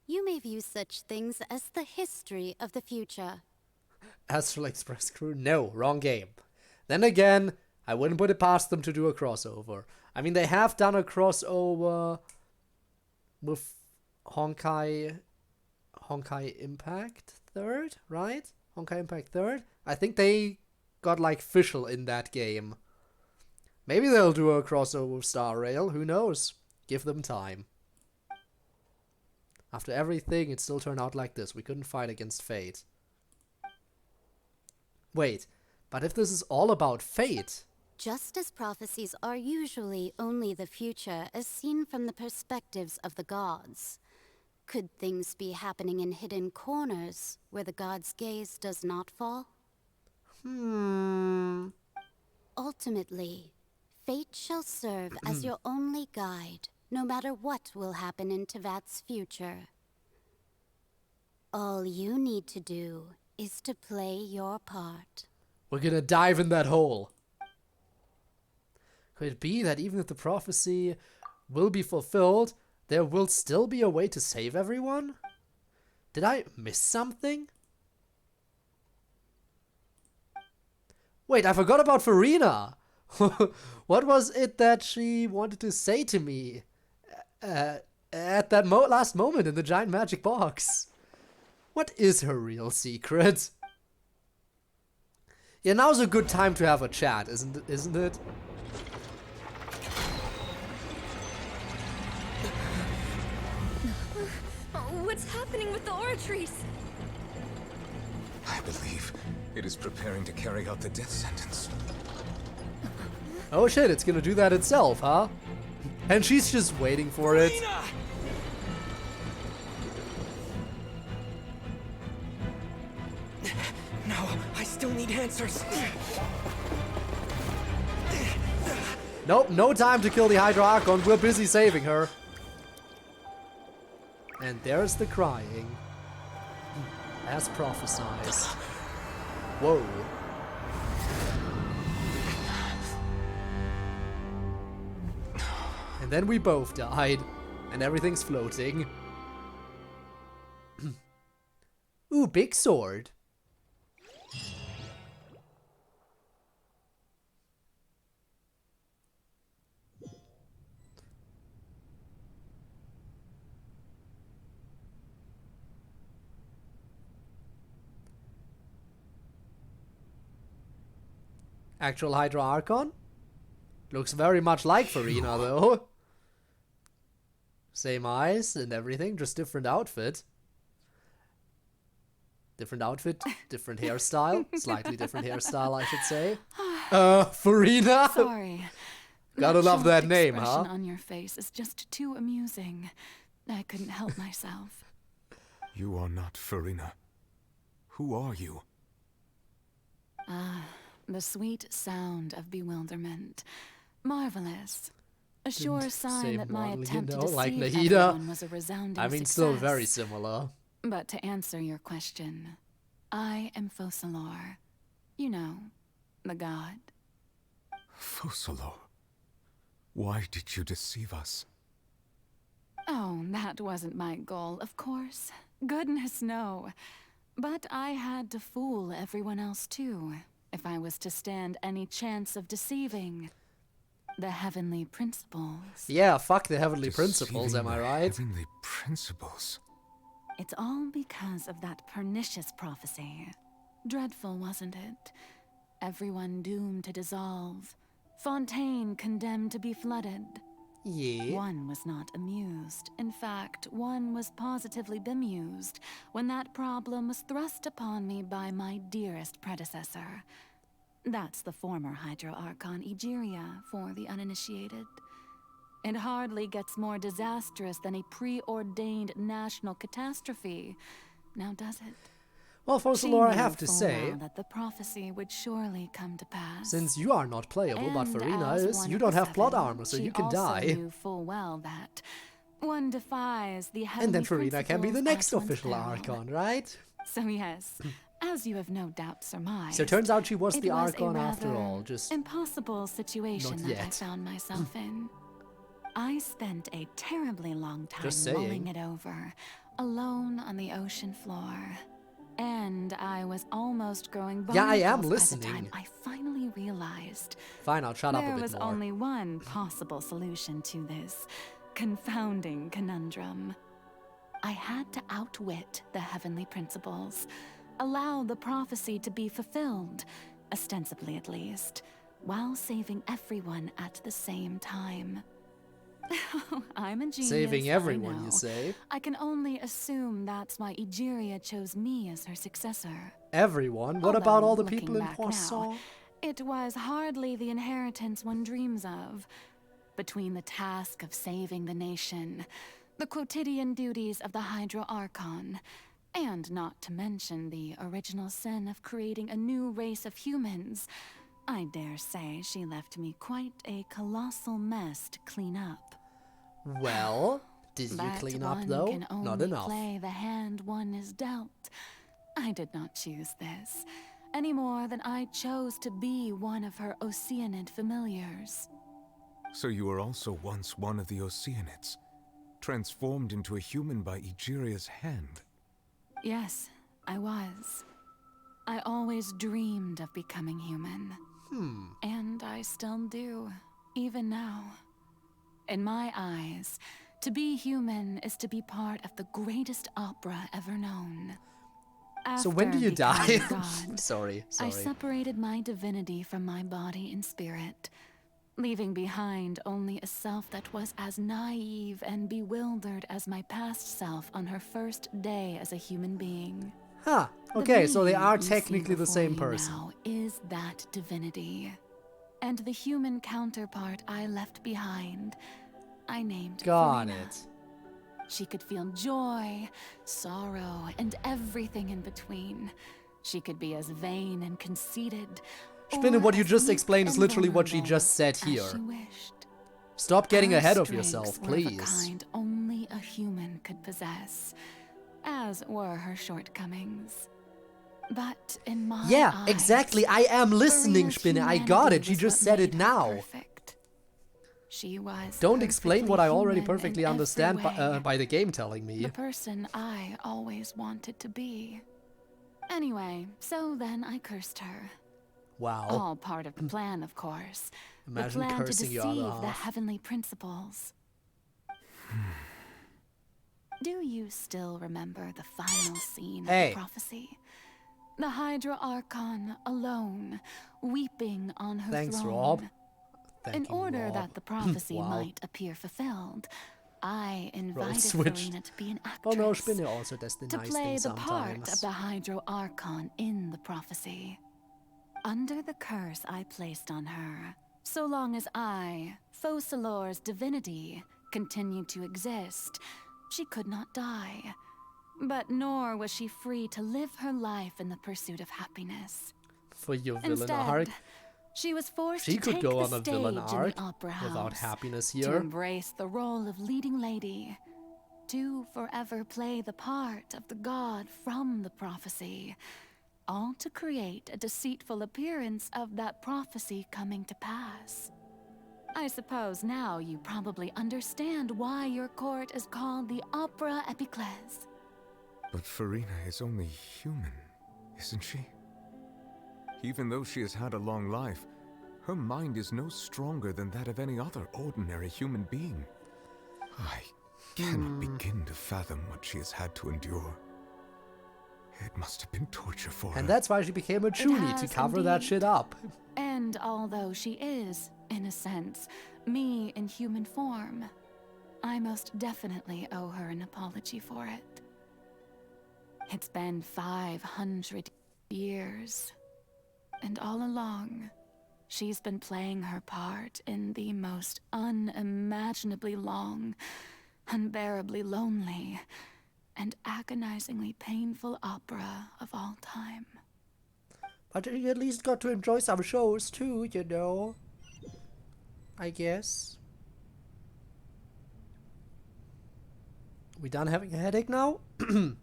Speaker 5: You may view such things as the history of the future.
Speaker 1: Astral Express crew? No, wrong game. Then again, I wouldn't put it past them to do a crossover. I mean, they have done a crossover with Honkai Impact 3rd, right? Honkai Impact 3rd? I think they got like Fischl in that game. Maybe they'll do a crossover with Star Rail, who knows? Give them time. After everything, it still turned out like this. We couldn't fight against fate. Wait, but if this is all about fate...
Speaker 5: Just as prophecies are usually only the future as seen from the perspectives of the gods, could things be happening in hidden corners where the gods' gaze does not fall? Ultimately, fate shall serve as your only guide, no matter what will happen in Tevat's future. All you need to do is to play your part.
Speaker 1: We're gonna dive in that hole. Could it be that even if the prophecy will be fulfilled, there will still be a way to save everyone? Did I miss something? Wait, I forgot about Furina! What was it that she wanted to say to me at that last moment in the giant magic box? What is her real secret? Yeah, now's a good time to have a chat, isn't it?
Speaker 20: What's happening with the oratories?
Speaker 9: I believe it is preparing to carry out the death sentence.
Speaker 1: Oh shit, it's gonna do that itself, huh? And she's just waiting for it.
Speaker 2: No, I still need answers.
Speaker 1: Nope, no time to kill the Hydra Archon. We're busy saving her. And there's the crying. As prophesied. Whoa. And then we both died. And everything's floating. Ooh, big sword. Actual Hydra Archon? Looks very much like Furina, though. Same eyes and everything, just different outfit. Different outfit, different hairstyle. Slightly different hairstyle, I should say. Furina?
Speaker 11: Sorry.
Speaker 1: Gotta love that name, huh?
Speaker 11: The expression on your face is just too amusing. I couldn't help myself.
Speaker 9: You are not Furina. Who are you?
Speaker 11: The sweet sound of bewilderment. Marvelous. A sure sign that my attempt to deceive everyone was a resounding success.
Speaker 1: Still very similar.
Speaker 11: But to answer your question, I am Focalor. You know, the god.
Speaker 9: Focalor? Why did you deceive us?
Speaker 11: Oh, that wasn't my goal, of course. Goodness, no. But I had to fool everyone else too, if I was to stand any chance of deceiving the heavenly principles.
Speaker 1: Yeah, fuck the heavenly principles, am I right?
Speaker 9: Heavenly principles?
Speaker 11: It's all because of that pernicious prophecy. Dreadful, wasn't it? Everyone doomed to dissolve. Fontaine condemned to be flooded.
Speaker 1: Yeah.
Speaker 11: One was not amused. In fact, one was positively bemused when that problem was thrust upon me by my dearest predecessor. That's the former Hydro Archon Egeria for the uninitiated. It hardly gets more disastrous than a preordained national catastrophe, now does it?
Speaker 1: Well, Furina, I have to say,
Speaker 11: well that the prophecy would surely come to pass.
Speaker 1: Since you are not playable, but
Speaker 11: And
Speaker 1: Furina
Speaker 11: as
Speaker 1: is,
Speaker 11: one
Speaker 1: you
Speaker 11: of
Speaker 1: don't
Speaker 11: the
Speaker 1: have plot
Speaker 11: 7,
Speaker 1: armor, so
Speaker 11: she
Speaker 1: you can
Speaker 11: also
Speaker 1: die.
Speaker 11: knew full well that one defies the
Speaker 1: And then
Speaker 11: heavenly
Speaker 1: Furina can be the
Speaker 11: principles
Speaker 1: next
Speaker 11: at one's
Speaker 1: official
Speaker 11: peril.
Speaker 1: Archon, right?
Speaker 11: So yes, as you have no doubt surmised,
Speaker 1: So it turns out she was the
Speaker 11: a
Speaker 1: Archon after
Speaker 11: rather
Speaker 1: all, just
Speaker 11: impossible situation
Speaker 1: not
Speaker 11: that I
Speaker 1: yet.
Speaker 11: found myself in. I spent a terribly long time
Speaker 1: Just saying.
Speaker 11: mulling it over, alone on the ocean floor. And I was almost growing
Speaker 1: Yeah, I am
Speaker 11: barnacles by the time
Speaker 1: listening.
Speaker 11: I finally realized
Speaker 1: Fine, I'll shut up a
Speaker 11: there
Speaker 1: bit
Speaker 11: was
Speaker 1: more.
Speaker 11: only one possible solution to this confounding conundrum. I had to outwit the heavenly principles, allow the prophecy to be fulfilled, ostensibly at least, while saving everyone at the same time. I'm a genius,
Speaker 1: Saving everyone,
Speaker 11: I know.
Speaker 1: you say?
Speaker 11: I can only assume that's why Egeria chose me as her successor.
Speaker 1: Everyone? What about
Speaker 11: Although,
Speaker 1: all the
Speaker 11: looking
Speaker 1: people in
Speaker 11: back
Speaker 1: Poisson?
Speaker 11: now, it was hardly the inheritance one dreams of. Between the task of saving the nation, the quotidian duties of the Hydro Archon, and not to mention the original sin of creating a new race of humans, I dare say she left me quite a colossal mess to clean up.
Speaker 1: Well, did you
Speaker 11: But
Speaker 1: clean up
Speaker 11: one
Speaker 1: though?
Speaker 11: can only
Speaker 1: Not enough.
Speaker 11: play the hand one is dealt. I did not choose this, any more than I chose to be one of her Oceanid familiars.
Speaker 9: So you were also once one of the Oceanids, transformed into a human by Egeria's hand.
Speaker 11: Yes, I was. I always dreamed of becoming human. And I still do, even now. In my eyes, to be human is to be part of the greatest opera ever known.
Speaker 1: So when do
Speaker 11: After
Speaker 1: you die?
Speaker 11: becoming God,
Speaker 1: Sorry.
Speaker 11: I separated my divinity from my body and spirit, leaving behind only a self that was as naive and bewildered as my past self on her first day as a human being.
Speaker 1: Huh.
Speaker 11: The
Speaker 1: Okay, so they
Speaker 11: being
Speaker 1: are
Speaker 11: you see
Speaker 1: technically the
Speaker 11: before
Speaker 1: same
Speaker 11: you
Speaker 1: person.
Speaker 11: now is that divinity. And the human counterpart I left behind, I named
Speaker 1: Got
Speaker 11: Furina.
Speaker 1: it.
Speaker 11: She could feel joy, sorrow, and everything in between. She could be as vain and conceited.
Speaker 1: Spinner,
Speaker 11: or
Speaker 1: what you
Speaker 11: as
Speaker 1: just
Speaker 11: weak
Speaker 1: explained is
Speaker 11: and
Speaker 1: literally what she
Speaker 11: vulnerable
Speaker 1: just said
Speaker 11: as
Speaker 1: here.
Speaker 11: she wished.
Speaker 1: Stop getting
Speaker 11: Her
Speaker 1: ahead of
Speaker 11: strengths
Speaker 1: yourself,
Speaker 11: were of a
Speaker 1: please.
Speaker 11: kind only a human could possess, as were her shortcomings. But in my
Speaker 1: Yeah,
Speaker 11: eyes,
Speaker 1: exactly. I am listening,
Speaker 11: Furina's
Speaker 1: Spinner. I got
Speaker 11: humanity
Speaker 1: it. She
Speaker 11: was
Speaker 1: just
Speaker 11: what
Speaker 1: said
Speaker 11: made
Speaker 1: it
Speaker 11: her
Speaker 1: now.
Speaker 11: perfect. She was
Speaker 1: Don't explain what I already
Speaker 11: perfectly
Speaker 1: perfectly
Speaker 11: human in
Speaker 1: understand
Speaker 11: every way.
Speaker 1: by the game telling me.
Speaker 11: The person I always wanted to be. Anyway, so then I cursed her.
Speaker 1: Wow.
Speaker 11: All part of the plan, of course.
Speaker 1: Imagine
Speaker 11: the plan to
Speaker 1: cursing
Speaker 11: deceive
Speaker 1: your other
Speaker 11: the
Speaker 1: half.
Speaker 11: heavenly principles. Do you still remember the final scene
Speaker 1: Hey.
Speaker 11: of the prophecy? The Hydra Archon alone, weeping on her
Speaker 1: Thanks,
Speaker 11: throne.
Speaker 1: Rob.
Speaker 11: In
Speaker 1: Thank you,
Speaker 11: order
Speaker 1: Rob.
Speaker 11: that the prophecy
Speaker 1: Wow.
Speaker 11: might appear fulfilled, I invited
Speaker 1: switched.
Speaker 11: Furina to be an
Speaker 1: Oh
Speaker 11: actress.
Speaker 1: no, Spinner also does the
Speaker 11: To
Speaker 1: nice
Speaker 11: play
Speaker 1: thing
Speaker 11: the part
Speaker 1: sometimes.
Speaker 11: of the Hydro Archon in the prophecy. Under the curse I placed on her, so long as I, Focalor's divinity, continued to exist, she could not die. But nor was she free to live her life in the pursuit of happiness.
Speaker 1: For your villain
Speaker 11: Instead,
Speaker 1: arc.
Speaker 11: she was forced
Speaker 1: She
Speaker 11: to
Speaker 1: could
Speaker 11: take
Speaker 1: go
Speaker 11: the
Speaker 1: on a villain
Speaker 11: stage in
Speaker 1: arc
Speaker 11: the opera house
Speaker 1: without happiness
Speaker 11: to
Speaker 1: here.
Speaker 11: embrace the role of leading lady, to forever play the part of the god from the prophecy, all to create a deceitful appearance of that prophecy coming to pass. I suppose now you probably understand why your court is called the Opera Epiclese.
Speaker 9: But Furina is only human, isn't she? Even though she has had a long life, her mind is no stronger than that of any other ordinary human being. I cannot begin to fathom what she has had to endure. It must have been torture for her.
Speaker 1: And that's why she became a Chuny, to
Speaker 11: has
Speaker 1: cover that
Speaker 11: indeed.
Speaker 1: shit up.
Speaker 11: And although she is in a sense, me in human form. I most definitely owe her an apology for it. It's been 500 years, and all along, she's been playing her part in the most unimaginably long, unbearably lonely, and agonizingly painful opera of all time.
Speaker 1: But you at least got to enjoy some shows too, you know. I guess. We done having a headache now? Came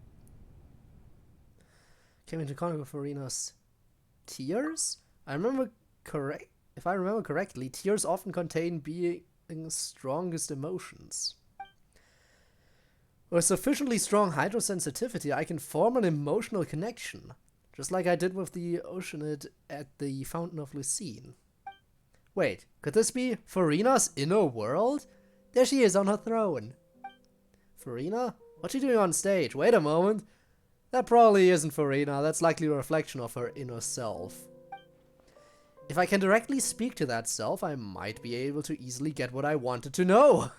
Speaker 1: into contact with Furina's tears? If I remember correctly, tears often contain being's strongest emotions. With sufficiently strong hydrosensitivity, I can form an emotional connection, just like I did with the Oceanid at the Fountain of Lucine. Wait, could this be Furina's inner world? There she is on her throne. Furina? What's she doing on stage? Wait a moment. That probably isn't Furina, that's likely a reflection of her inner self. If I can directly speak to that self, I might be able to easily get what I wanted to know.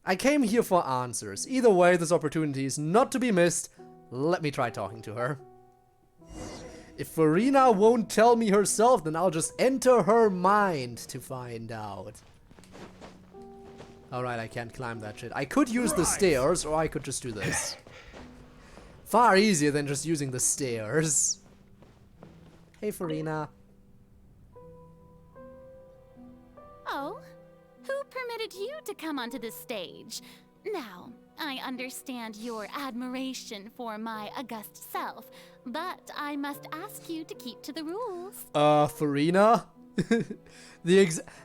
Speaker 1: I came here for answers. Either way, this opportunity is not to be missed. Let me try talking to her. If Furina won't tell me herself, then I'll just enter her mind to find out. Alright, I can't climb that shit. I could use the stairs, or I could just do this. Far easier than just using the stairs. Hey, Furina.
Speaker 6: Oh? Who permitted you to come onto the stage? Now, I understand your admiration for my august self, but I must ask you to keep to the rules.
Speaker 1: Furina?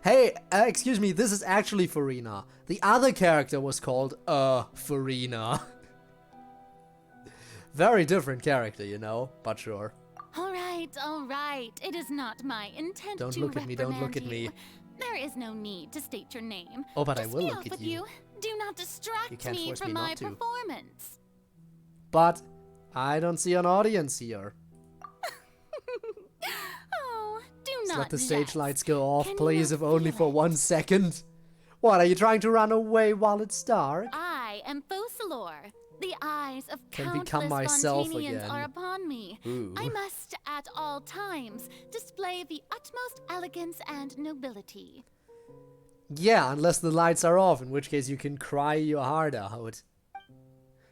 Speaker 1: Hey, excuse me, this is actually Furina. The other character was called, Furina. Very different character, you know, but sure.
Speaker 6: All right. It is not my intent to
Speaker 1: Don't look at me, don't look at me.
Speaker 6: There is no need to state your name.
Speaker 1: Oh, but
Speaker 6: Just
Speaker 1: I will
Speaker 6: be
Speaker 1: look
Speaker 6: off
Speaker 1: at
Speaker 6: with
Speaker 1: you.
Speaker 6: Do not distract me
Speaker 1: force
Speaker 6: from
Speaker 1: me
Speaker 6: my
Speaker 1: not to.
Speaker 6: performance.
Speaker 1: But I don't see an audience here.
Speaker 6: Oh, do
Speaker 1: Just
Speaker 6: not
Speaker 1: let the stage
Speaker 6: jest.
Speaker 1: lights go off,
Speaker 6: Can you
Speaker 1: please,
Speaker 6: not
Speaker 1: if only
Speaker 6: feel
Speaker 1: for 1 second. What, are you trying to run away while it's dark?
Speaker 6: I am Focalor. The eyes of
Speaker 1: Can
Speaker 6: countless
Speaker 1: become myself
Speaker 6: Fontanians
Speaker 1: again.
Speaker 6: are upon me.
Speaker 1: Ooh.
Speaker 6: I must, at all times, display the utmost elegance and nobility.
Speaker 1: Yeah, unless the lights are off, in which case you can cry your heart out.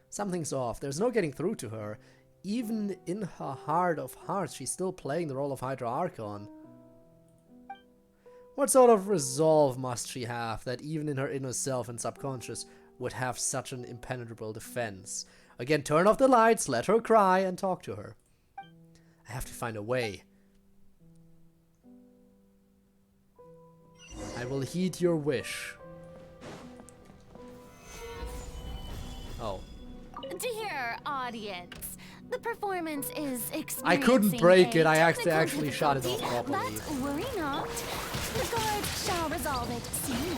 Speaker 1: Something's off. There's no getting through to her. Even in her heart of hearts, she's still playing the role of Hydra Archon. What sort of resolve must she have that even in her inner self and subconscious would have such an impenetrable defense? Again, turn off the lights, let her cry, and talk to her. I have to find a way. I will heed your wish. Oh.
Speaker 6: Dear audience, the performance is experiencing
Speaker 1: I couldn't break it, I
Speaker 6: technical
Speaker 1: actually shot it off
Speaker 6: difficulty,
Speaker 1: properly.
Speaker 6: But worry not. The guards shall resolve it soon.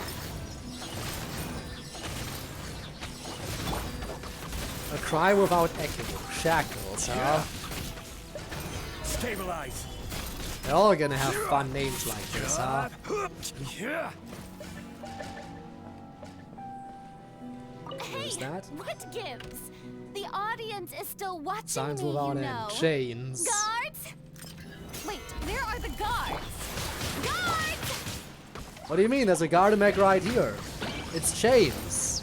Speaker 1: A cry without echo. Shackles, huh?
Speaker 18: Stabilize.
Speaker 1: They're all gonna have fun names like this, huh?
Speaker 6: Hey,
Speaker 1: that?
Speaker 6: what gives? The audience is still watching
Speaker 1: Signs
Speaker 6: me,
Speaker 1: without
Speaker 6: you
Speaker 1: end.
Speaker 6: know.
Speaker 1: Chains.
Speaker 6: Guards? Wait, where are the guards? Guards!
Speaker 1: What do you mean? There's a Gardamek right here. It's chains.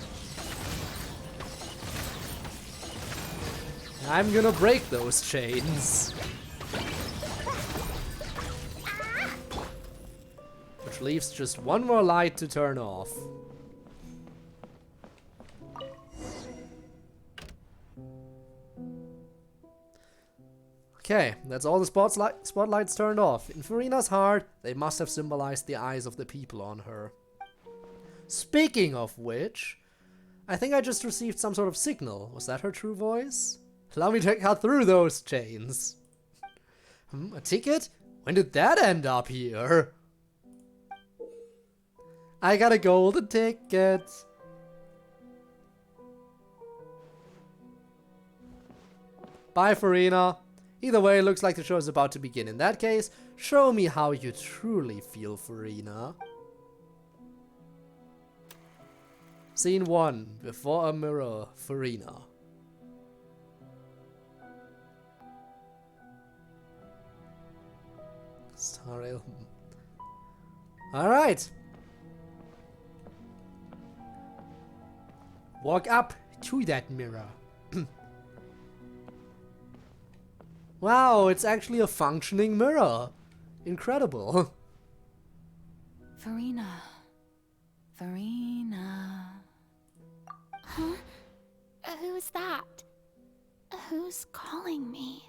Speaker 1: I'm gonna break those chains. Which leaves just one more light to turn off. Okay, that's all the spotlights turned off. In Furina's heart, they must have symbolized the eyes of the people on her. Speaking of which, I think I just received some sort of signal. Was that her true voice? Allow me to cut through those chains. A ticket? When did that end up here? I got a golden ticket. Bye, Furina. Either way, it looks like the show is about to begin. In that case, show me how you truly feel, Furina. Scene 1. Before a mirror, Furina. Sorry. Alright. Walk up to that mirror. Wow, it's actually a functioning mirror. Incredible.
Speaker 11: Furina. Furina.
Speaker 6: Huh? Who's that? Who's calling me?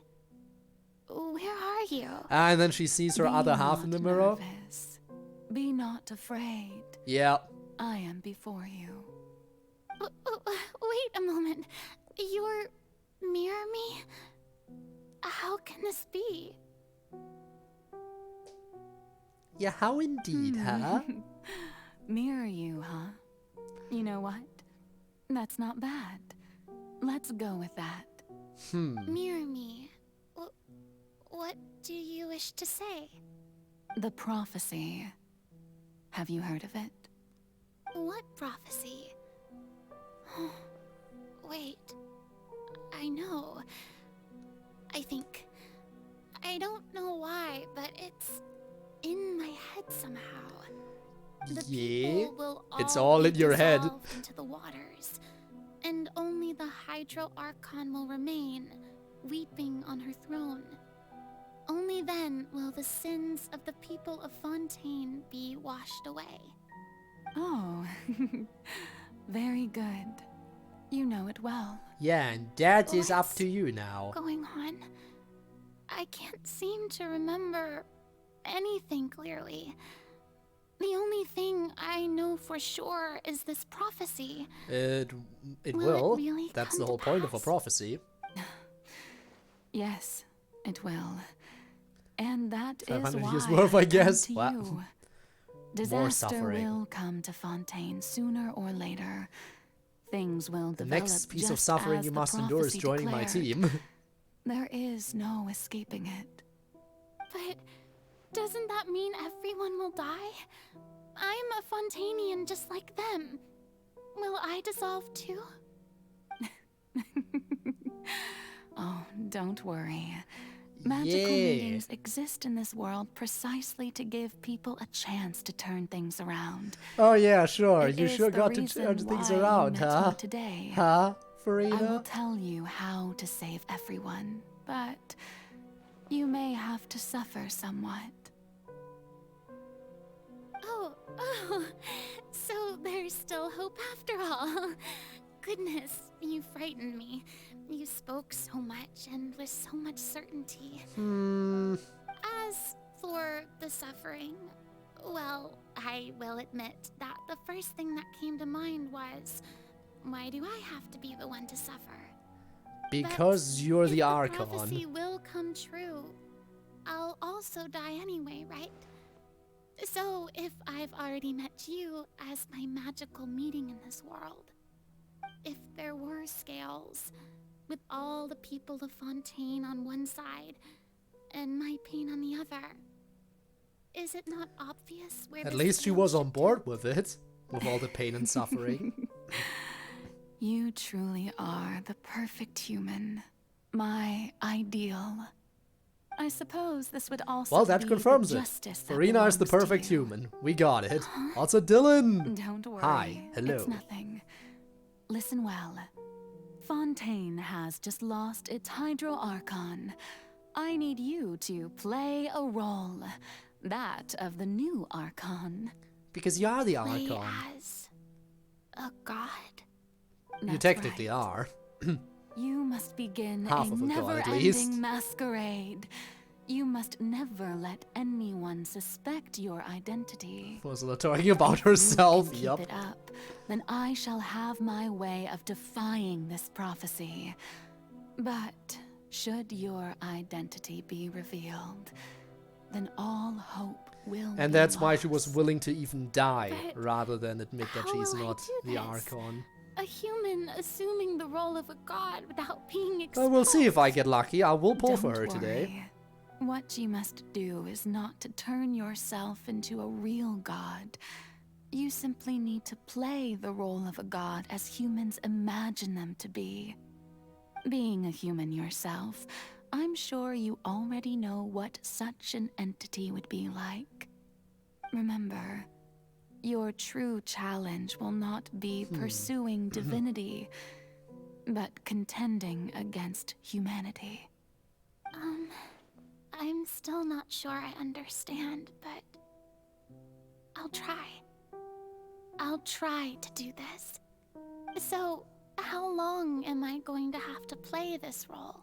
Speaker 6: Where are you?
Speaker 1: And then she sees her other half in the mirror.
Speaker 11: Nervous. Be not afraid.
Speaker 1: Yeah.
Speaker 11: I am before you.
Speaker 6: Wait a moment. You're mirror me? How can this be?
Speaker 1: Yeah, how indeed, huh?
Speaker 11: Mirror you, huh? You know what? That's not bad. Let's go with that.
Speaker 6: Mirror me. What do you wish to say?
Speaker 11: The prophecy. Have you heard of it?
Speaker 6: What prophecy? Wait. I know. I think. I don't know why, but it's in my head somehow. The people will
Speaker 1: it's all in your head.
Speaker 6: Into the waters, and only the Hydro Archon will remain, weeping on her throne. Only then will the sins of the people of Fontaine be washed away.
Speaker 11: Oh, very good. You know it well.
Speaker 1: Yeah, and that is up to you now.
Speaker 6: Going on? I can't seem to remember anything clearly. The only thing I know for sure is this prophecy.
Speaker 1: It
Speaker 6: will. It really
Speaker 1: That's the whole point of a prophecy.
Speaker 11: Yes, it will. And that is
Speaker 1: 500
Speaker 11: why
Speaker 1: years worth, I guess.
Speaker 11: Wow. You. Disaster will come to Fontaine sooner or later. Things will develop.
Speaker 1: The next piece of suffering you must endure is joining my team.
Speaker 11: There is no escaping it.
Speaker 6: But doesn't that mean everyone will die? I'm a Fontainian just like them. Will I dissolve too?
Speaker 11: Oh, don't worry. Magical meetings exist in this world precisely to give people a chance to turn things around.
Speaker 1: Oh yeah, sure. You sure got to
Speaker 11: turn
Speaker 1: turn things around, huh?
Speaker 11: Today.
Speaker 1: Huh, Furina?
Speaker 11: I will tell you how to save everyone, but you may have to suffer somewhat.
Speaker 6: Oh, so there's still hope after all. Goodness, you frightened me. You spoke so much and with so much certainty. As for the suffering, well, I will admit that the first thing that came to mind was, why do I have to be the one to suffer?
Speaker 1: Because you're the Archon.
Speaker 6: If the prophecy will come true, I'll also die anyway, right? So if I've already met you as my magical meeting in this world, if there were scales, with all the people of Fontaine on one side, and my pain on the other, is it not obvious where
Speaker 1: At least she was on board with it, with all the pain and suffering.
Speaker 11: You truly are the perfect human. My ideal. I suppose this would also
Speaker 1: well, that
Speaker 11: be
Speaker 1: confirms
Speaker 11: the
Speaker 1: it.
Speaker 11: justice that
Speaker 1: Furina is the
Speaker 11: belongs to
Speaker 1: perfect
Speaker 11: you.
Speaker 1: human. We got it. Also, Dylan.
Speaker 11: Don't worry.
Speaker 1: Hi. Hello.
Speaker 11: It's nothing. Listen well. Fontaine has just lost its Hydro Archon. I need you to play a role. That of the new Archon.
Speaker 1: Because you are the
Speaker 6: Play
Speaker 1: Archon.
Speaker 6: as a god?
Speaker 1: You technically are.
Speaker 11: You must begin
Speaker 1: Half
Speaker 11: a
Speaker 1: of a god, at least.
Speaker 11: never-ending masquerade. You must never let anyone suspect your identity.
Speaker 1: Was talking about herself.
Speaker 11: Keep
Speaker 1: Yup.
Speaker 11: it up, then I shall have my way of defying this prophecy. But should your identity be revealed, then all hope will
Speaker 1: And
Speaker 11: be
Speaker 1: that's why she
Speaker 11: lost.
Speaker 1: was willing to even die,
Speaker 6: But
Speaker 1: rather than admit that
Speaker 6: how
Speaker 1: she's
Speaker 6: will I
Speaker 1: not
Speaker 6: do
Speaker 1: the
Speaker 6: this?
Speaker 1: Archon.
Speaker 6: A human assuming the role of a god without being exposed.
Speaker 1: Well, we'll see if I get lucky. I will pull for
Speaker 11: Don't
Speaker 1: her
Speaker 11: worry.
Speaker 1: today.
Speaker 11: What you must do is not to turn yourself into a real god. You simply need to play the role of a god as humans imagine them to be. Being a human yourself, I'm sure you already know what such an entity would be like. Remember, your true challenge will not be pursuing divinity, but contending against humanity.
Speaker 6: I'm still not sure I understand, but I'll try. I'll try to do this. So, how long am I going to have to play this role?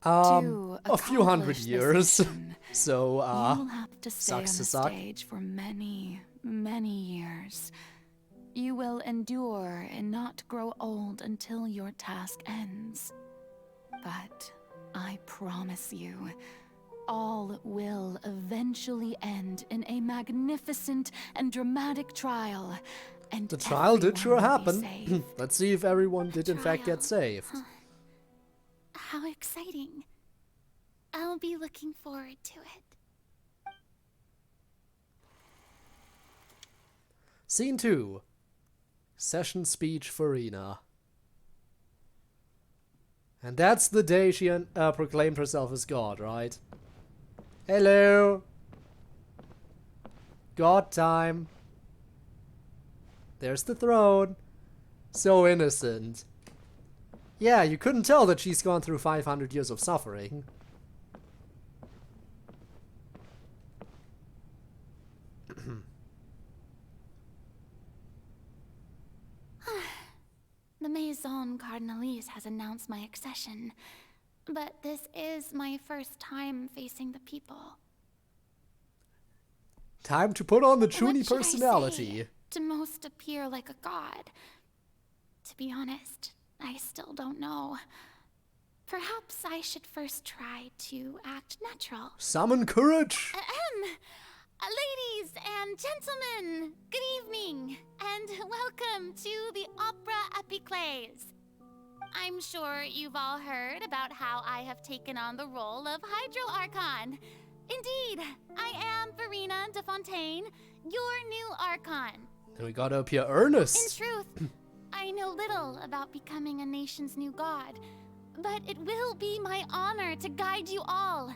Speaker 1: A few hundred
Speaker 11: accomplish this
Speaker 1: years.
Speaker 11: mission,
Speaker 1: So,
Speaker 11: you will have to stay on the
Speaker 1: sucks to suck.
Speaker 11: stage for many, many years. You will endure and not grow old until your task ends. But I promise you, all will eventually end in a magnificent and dramatic trial. And
Speaker 1: The trial did sure
Speaker 11: everyone will be
Speaker 1: happen.
Speaker 11: saved.
Speaker 1: Let's see if everyone did in fact get saved.
Speaker 6: How exciting. I'll be looking forward to it.
Speaker 1: Scene 2. Session speech Furina. And that's the day she proclaimed herself as God, right? Hello. God time. There's the throne. So innocent. Yeah, you couldn't tell that she's gone through 500 years of suffering.
Speaker 6: The Maison Cardinalise has announced my accession, but this is my first time facing the people.
Speaker 1: Time to put on the
Speaker 6: What
Speaker 1: Chuny
Speaker 6: should I
Speaker 1: personality.
Speaker 6: say to most appear like a god? To be honest, I still don't know. Perhaps I should first try to act natural.
Speaker 1: Summon courage.
Speaker 6: Ladies and gentlemen, good evening, and welcome to the Opera Epiclese. I'm sure you've all heard about how I have taken on the role of Hydro Archon. Indeed, I am Furina de Fontaine, your new Archon.
Speaker 1: And we gotta appear earnest.
Speaker 6: In truth, I know little about becoming a nation's new god, but it will be my honor to guide you all.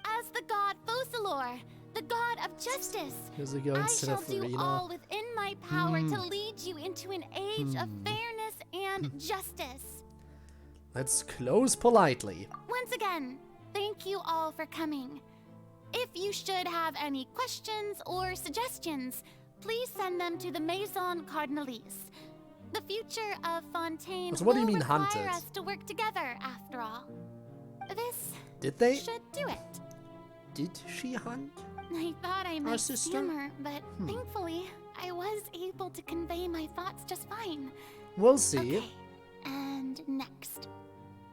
Speaker 6: As the god Focalor, the god of justice,
Speaker 1: Here's a go
Speaker 6: I
Speaker 1: instead
Speaker 6: shall
Speaker 1: of
Speaker 6: do
Speaker 1: Furina.
Speaker 6: all within my power to lead you into an age of fairness and justice.
Speaker 1: Let's close politely.
Speaker 6: Once again, thank you all for coming. If you should have any questions or suggestions, please send them to the Maison Cardinalise. The future of Fontaine
Speaker 1: So what do you
Speaker 6: will
Speaker 1: mean
Speaker 6: require
Speaker 1: hunted?
Speaker 6: us to work together, after all. This
Speaker 1: Did they?
Speaker 6: should do it.
Speaker 1: Did she hunt?
Speaker 6: I thought I
Speaker 1: Our
Speaker 6: might
Speaker 1: sister?
Speaker 6: stammer, but thankfully, I was able to convey my thoughts just fine.
Speaker 1: We'll see.
Speaker 6: Okay, and next.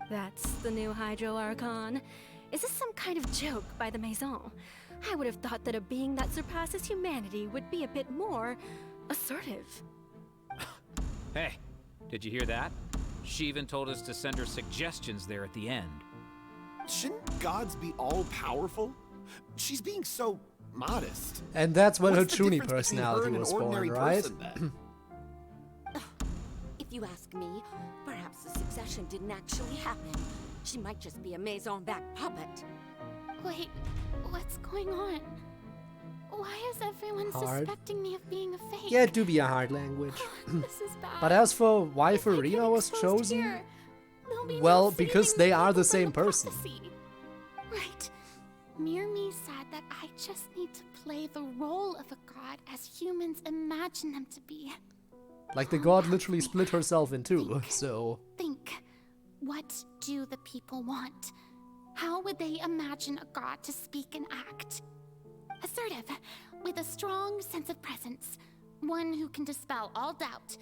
Speaker 13: That's the new Hydro Archon. Is this some kind of joke by the Maison? I would have thought that a being that surpasses humanity would be a bit more assertive.
Speaker 7: Hey, did you hear that? She even told us to send her suggestions there at the end.
Speaker 22: Shouldn't gods be all-powerful? She's being so modest.
Speaker 1: And that's when
Speaker 22: What's
Speaker 1: her
Speaker 22: the
Speaker 1: Chuny
Speaker 22: difference between her
Speaker 1: personality
Speaker 22: and an
Speaker 1: was born,
Speaker 22: ordinary
Speaker 1: right?
Speaker 22: person, then?
Speaker 23: If you ask me, perhaps the succession didn't actually happen. She might just be a Maison-back puppet.
Speaker 6: Wait, what's going on? Why is everyone
Speaker 1: Hard.
Speaker 6: suspecting me of being a fake?
Speaker 1: Yeah, it do be a hard language.
Speaker 6: This is bad.
Speaker 1: But as for why Furina was chosen,
Speaker 6: Here, there'll be
Speaker 1: well,
Speaker 6: no
Speaker 1: because
Speaker 6: saving
Speaker 1: they
Speaker 6: the
Speaker 1: are the
Speaker 6: people
Speaker 1: same
Speaker 6: from
Speaker 1: person.
Speaker 6: prophecy. Right. Mirmi said that I just need to play the role of a god as humans imagine them to be.
Speaker 1: Like the god literally split herself in two, so...
Speaker 6: Think, what do the people want? How would they imagine a god to speak and act? Assertive, with a strong sense of presence, one who can dispel all doubt.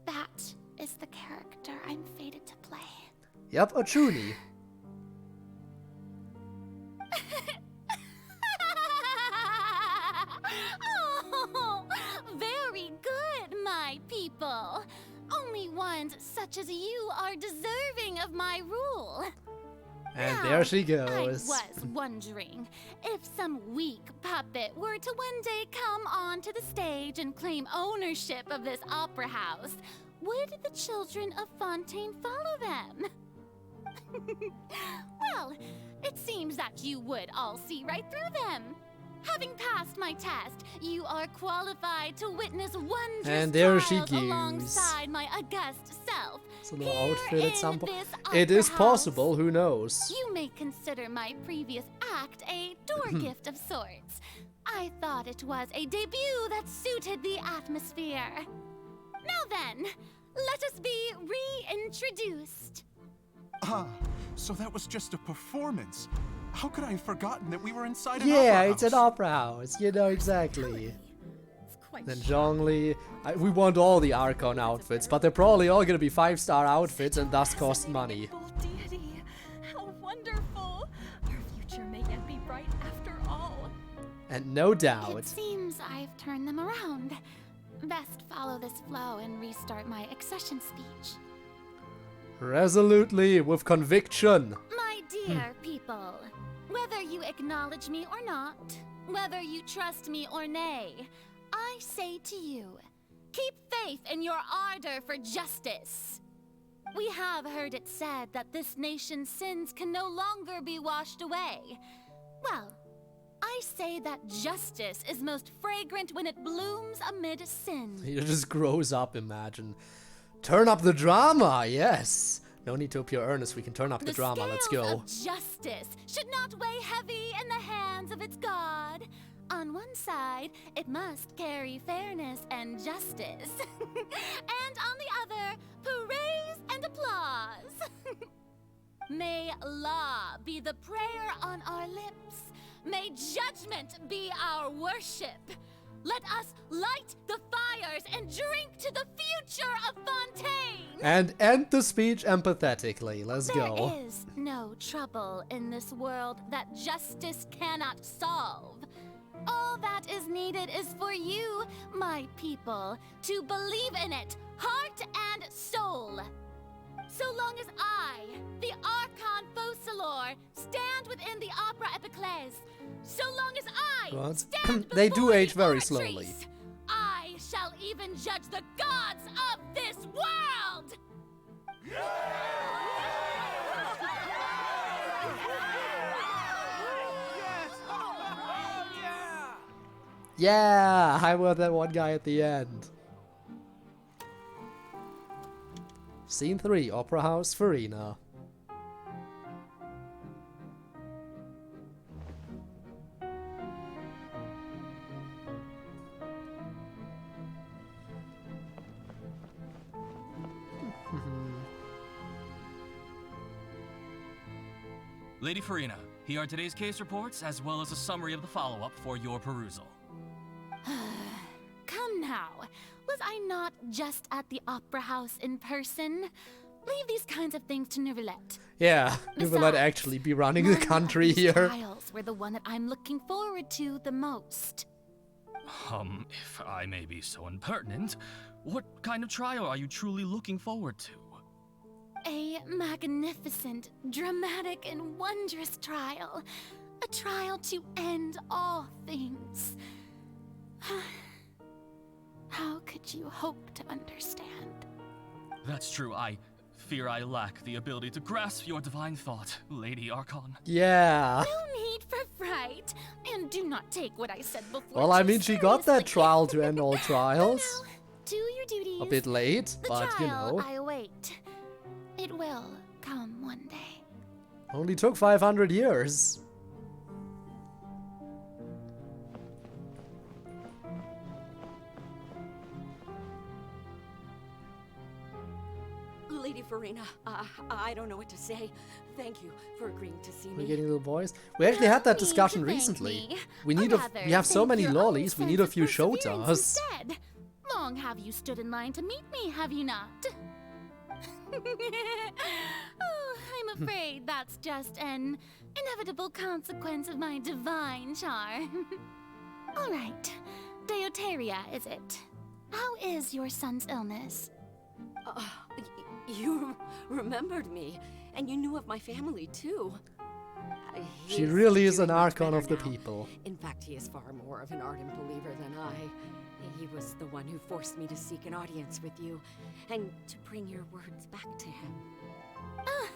Speaker 6: That is the character I'm fated to play.
Speaker 1: Yep, a Chuny.
Speaker 6: Oh, very good, my people. you are deserving of my rule.
Speaker 1: And
Speaker 6: Now,
Speaker 1: there she
Speaker 6: I
Speaker 1: goes.
Speaker 6: was wondering if some weak puppet were to one day come onto the stage and claim ownership of this opera house, would the children of Fontaine follow them? Well, it seems that you would all see right through them. Having passed my test, you are qualified to witness wondrous
Speaker 1: And there she
Speaker 6: trials
Speaker 1: goes.
Speaker 6: alongside my august self.
Speaker 1: It's a little outfit at some point.
Speaker 6: this
Speaker 1: It is
Speaker 6: opera
Speaker 1: possible, who knows?
Speaker 6: You may consider my previous act a door gift of sorts. I thought it was a debut that suited the atmosphere. Now then, let us be reintroduced.
Speaker 22: Ah, so that was just a performance. How could I have forgotten that we were inside an
Speaker 1: Yeah,
Speaker 22: opera
Speaker 1: it's an
Speaker 22: house?
Speaker 1: opera house. You know exactly. Then Zhongli. We want all the Archon outfits, but they're probably all gonna be 5-star outfits and thus cost money.
Speaker 11: Deity, how wonderful! Our future may yet be bright after all.
Speaker 1: And no doubt.
Speaker 6: It seems I've turned them around. Best follow this flow and restart my accession speech.
Speaker 1: Resolutely, with conviction.
Speaker 6: My dear people, whether you acknowledge me or not, whether you trust me or nay, I say to you, keep faith in your ardor for justice. We have heard it said that this nation's sins can no longer be washed away. Well, I say that justice is most fragrant when it blooms amid sin.
Speaker 1: He just grows up, imagine. Turn up the drama, yes. No need to appear earnest, we can turn up the drama, let's
Speaker 6: scales
Speaker 1: go.
Speaker 6: of justice should not weigh heavy in the hands of its god. On one side, it must carry fairness and justice. And on the other, praise and applause. May law be the prayer on our lips. May judgment be our worship. Let us light the fires and drink to the future of Fontaine.
Speaker 1: And end the speech empathetically, let's go.
Speaker 6: There is no trouble in this world that justice cannot solve. All that is needed is for you, my people, to believe in it, heart and soul. So long as I, the Archon Focalor, stand within the Opera Epiclese, so long as I
Speaker 1: What?
Speaker 6: stand
Speaker 1: They do
Speaker 6: before
Speaker 1: age
Speaker 6: the
Speaker 1: very
Speaker 6: Oratrice,
Speaker 1: slowly.
Speaker 6: I shall even judge the gods of this world!
Speaker 1: Yeah, I was that one guy at the end. Scene 3, Opera House, Furina.
Speaker 12: Lady Furina, here are today's case reports, as well as a summary of the follow-up for your perusal.
Speaker 6: Come now, was I not just at the Opera House in person? Leave these kinds of things to Neuvillette.
Speaker 1: Yeah, Neuvillette actually be running the country here.
Speaker 6: Trials were the one that I'm looking forward to the most.
Speaker 12: If I may be so impertinent, what kind of trial are you truly looking forward to?
Speaker 6: A magnificent, dramatic, and wondrous trial. A trial to end all things. How could you hope to understand?
Speaker 12: That's true, I fear I lack the ability to grasp your divine thought, Lady Archon.
Speaker 1: Yeah.
Speaker 6: No need for fright, and do not take what I said before.
Speaker 1: Well, I
Speaker 6: too
Speaker 1: mean, she got that trial to end all trials.
Speaker 6: Do your duties.
Speaker 1: A bit late,
Speaker 6: The
Speaker 1: but you
Speaker 6: trial
Speaker 1: know.
Speaker 6: I await. It will come one day.
Speaker 1: Only took 500 years.
Speaker 23: Lady Furina, I don't know what to say. Thank you for agreeing to see
Speaker 1: We're
Speaker 23: me.
Speaker 1: getting a little voice. We actually had that discussion
Speaker 6: thank
Speaker 1: recently.
Speaker 6: me.
Speaker 1: We need we have so many lollies, we need a few shotas.
Speaker 6: Instead, long have you stood in line to meet me, have you not? Oh, I'm afraid that's just an inevitable consequence of my divine charm. All right, Deoteria, is it? How is your son's illness?
Speaker 23: You remembered me, and you knew of my family too.
Speaker 1: She really is an Archon of the people.
Speaker 23: In fact, he is far more of an ardent believer than I. He was the one who forced me to seek an audience with you, and to bring your words back to him.
Speaker 6: Oh,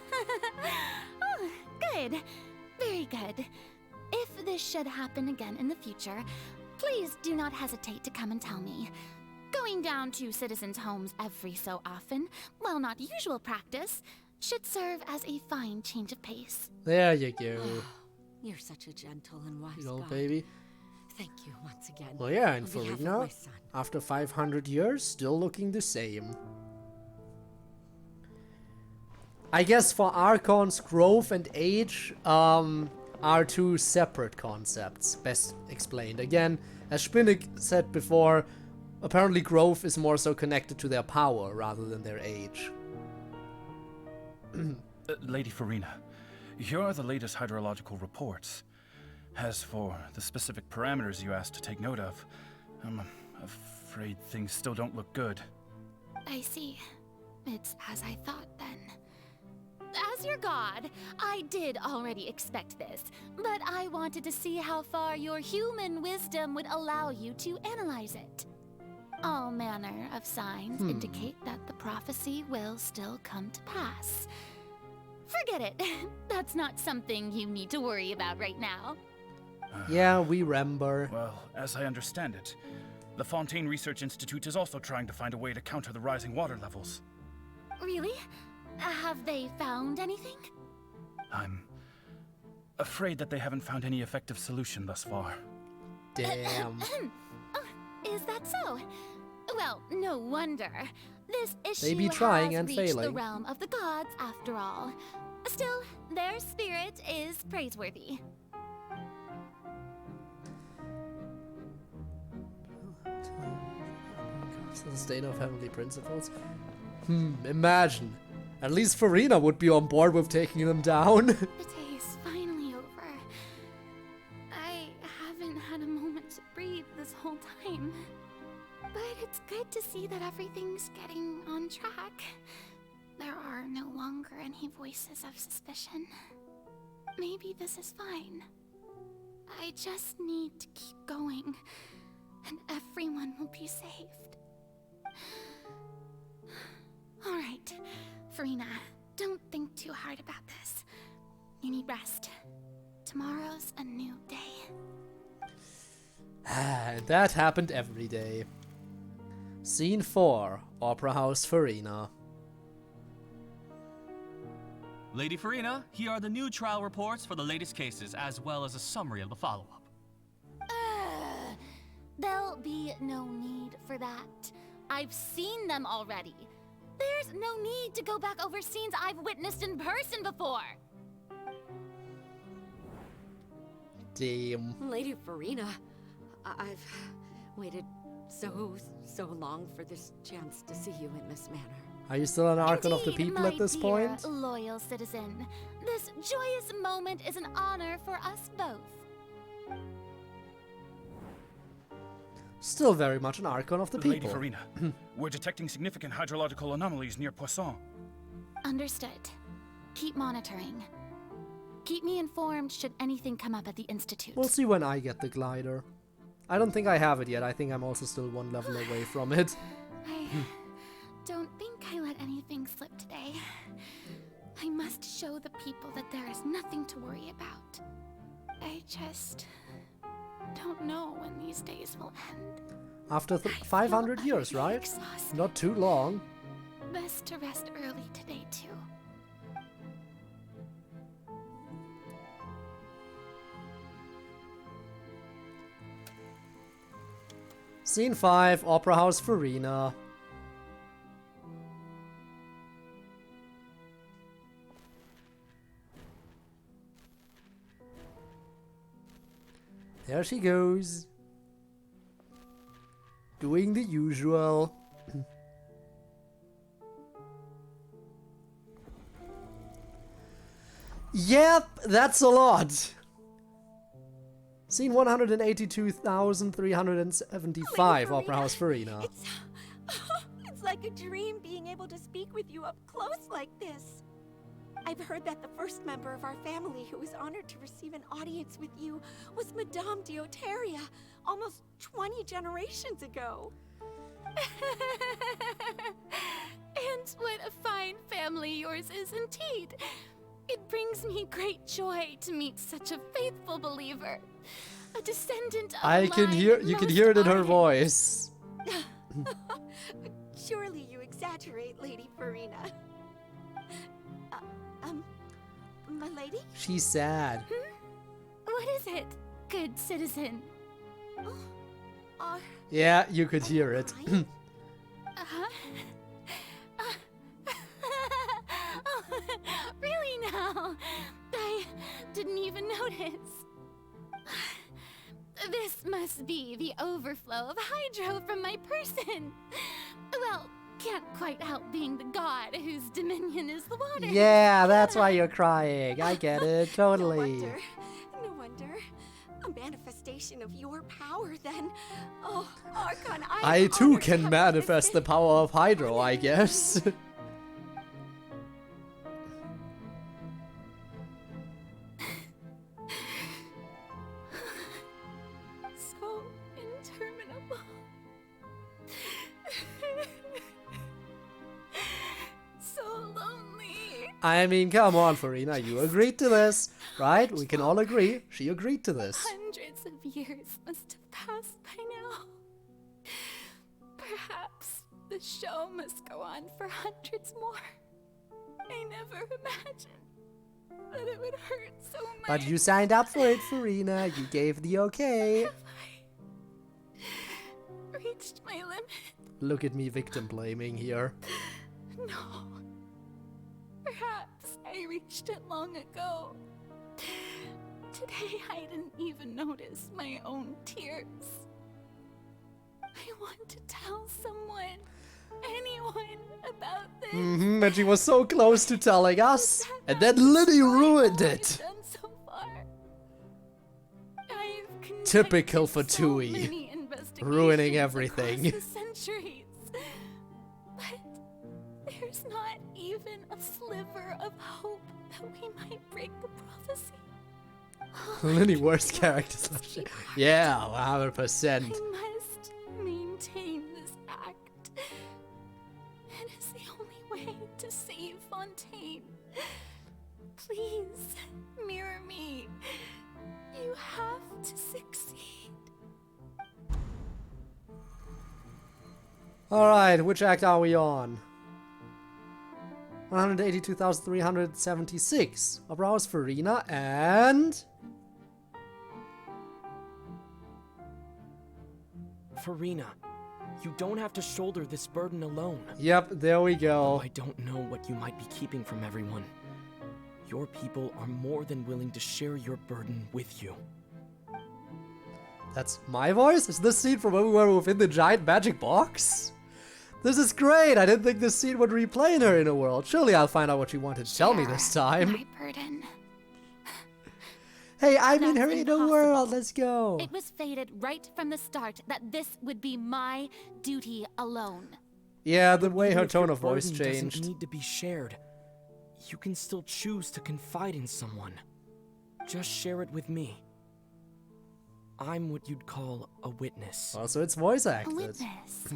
Speaker 6: good. Very good. If this should happen again in the future, please do not hesitate to come and tell me. Going down to citizens' homes every so often, while not usual practice, should serve as a fine change of pace.
Speaker 1: There you go.
Speaker 23: You're such a gentle and wise
Speaker 1: You old
Speaker 23: god.
Speaker 1: baby.
Speaker 23: Thank you once again.
Speaker 1: Well, yeah, and
Speaker 23: On behalf of
Speaker 1: Furina,
Speaker 23: my son.
Speaker 1: after 500 years, still looking the same. I guess for Archons, growth and age are two separate concepts, best explained. Again, as Spinnig said before, apparently growth is more so connected to their power rather than their age.
Speaker 18: Lady Furina, here are the latest hydrological reports. As for the specific parameters you asked to take note of, I'm afraid things still don't look good.
Speaker 6: I see. It's as I thought then. As your god, I did already expect this, but I wanted to see how far your human wisdom would allow you to analyze it. All manner of signs indicate that the prophecy will still come to pass. Forget it. That's not something you need to worry about right now.
Speaker 1: Yeah, we remember.
Speaker 18: Well, as I understand it, the Fontaine Research Institute is also trying to find a way to counter the rising water levels.
Speaker 6: Really? Have they found anything?
Speaker 18: I'm afraid that they haven't found any effective solution thus far.
Speaker 1: Damn.
Speaker 6: Is that so? Well, no wonder. This issue
Speaker 1: They be trying
Speaker 6: has
Speaker 1: and
Speaker 6: reached the
Speaker 1: failing.
Speaker 6: realm of the gods after all. Still, their spirit is praiseworthy.
Speaker 1: The state of heavenly principles. Imagine. At least Furina would be on board with taking them down.
Speaker 6: The day is finally over. I haven't had a moment to breathe this whole time. But it's good to see that everything's getting on track. There are no longer any voices of suspicion. Maybe this is fine. I just need to keep going, and everyone will be saved. All right, Furina, don't think too hard about this. You need rest. Tomorrow's a new day.
Speaker 1: That happened every day. Scene 4, Opera House Furina.
Speaker 12: Lady Furina, here are the new trial reports for the latest cases, as well as a summary of the follow-up.
Speaker 6: There'll be no need for that. I've seen them already. There's no need to go back over scenes I've witnessed in person before.
Speaker 1: Damn.
Speaker 23: Lady Furina, I've waited so long for this chance to see you in this manner.
Speaker 1: Are you still an Archon of the
Speaker 6: Indeed,
Speaker 1: people
Speaker 6: my
Speaker 1: at this
Speaker 6: dear,
Speaker 1: point?
Speaker 6: loyal citizen. This joyous moment is an honor for us both.
Speaker 1: Still very much an Archon of the
Speaker 18: Lady
Speaker 1: people.
Speaker 18: Furina, we're detecting significant hydrological anomalies near Poisson.
Speaker 6: Understood. Keep monitoring. Keep me informed should anything come up at the Institute.
Speaker 1: We'll see when I get the glider. I don't think I have it yet. I think I'm also still one level away from it.
Speaker 6: I don't think I let anything slip today. I must show the people that there is nothing to worry about. I just don't know when these days will end.
Speaker 1: After 500 years, right?
Speaker 6: Exhausted.
Speaker 1: Not too long.
Speaker 6: Best to rest early today, too.
Speaker 1: Scene 5, Opera House Furina. There she goes. Doing the usual. Yep, that's a lot. Scene 182,375, Opera House Furina.
Speaker 23: It's like
Speaker 4: like a dream being able to speak with you up close like this. I've heard that the first member of our family who was honored to receive an audience with you was Madame Deoteria, almost 20 generations ago.
Speaker 6: And what a fine family yours is indeed. It brings me great joy to meet such a faithful believer. A descendant of
Speaker 1: you can hear it in her voice.
Speaker 4: Surely you exaggerate, Lady Furina. My lady?
Speaker 1: She's sad.
Speaker 6: What is it, good citizen?
Speaker 1: Yeah, you could hear it.
Speaker 6: Really now? I didn't even notice. This must be the overflow of hydro from my person. Well, can't quite help being the god whose dominion is the water.
Speaker 1: Yeah, that's why you're crying. I get it, totally.
Speaker 4: No wonder. A manifestation of your power, then. Oh, Archon,
Speaker 1: I too can manifest the power of hydro, I guess.
Speaker 6: So interminable. So lonely.
Speaker 1: I mean, come on, Furina, you agreed to this, right? We can all agree. She agreed to this.
Speaker 6: Hundreds of years must have passed by now. Perhaps the show must go on for hundreds more. I never imagined that it would hurt so much.
Speaker 1: But you signed up for it, Furina. You gave the okay.
Speaker 6: Have I reached my limit?
Speaker 1: Look at me victim blaming here.
Speaker 6: No. Perhaps I reached it long ago. Today I didn't even notice my own tears. I want to tell someone, anyone, about this.
Speaker 1: And she was so close to telling us, and then Liddy ruined it.
Speaker 6: Done so far. I've
Speaker 1: Typical for
Speaker 6: so
Speaker 1: Tui,
Speaker 6: many investigations
Speaker 1: ruining everything.
Speaker 6: across the centuries. But there's not even a sliver of hope that we might break the prophecy.
Speaker 1: Liddy, worst characters. Yeah, 100%.
Speaker 6: I must maintain this act. It is the only way to save Fontaine. Please, mirror me. You have to succeed.
Speaker 1: Alright, which act are we on? 182,376. Abraham Furina and...
Speaker 14: Furina, you don't have to shoulder this burden alone.
Speaker 1: Yep, there we go.
Speaker 14: Though I don't know what you might be keeping from everyone. Your people are more than willing to share your burden with you.
Speaker 1: That's my voice? Is this scene from when we were within the giant magic box? This is great! I didn't think this scene would replay in her inner world. Surely I'll find out what she wanted to tell me this time.
Speaker 6: My burden.
Speaker 1: Hey, I'm in
Speaker 6: That's
Speaker 1: her inner
Speaker 6: impossible.
Speaker 1: world. Let's go.
Speaker 6: It was fated right from the start that this would be my duty alone.
Speaker 1: Yeah, the way
Speaker 14: Even
Speaker 1: her
Speaker 14: if your
Speaker 1: tone of voice
Speaker 14: burden doesn't
Speaker 1: changed.
Speaker 14: need to be shared. You can still choose to confide in someone. Just share it with me. I'm what you'd call a witness.
Speaker 1: Also, it's voice
Speaker 6: A
Speaker 1: acted.
Speaker 6: witness.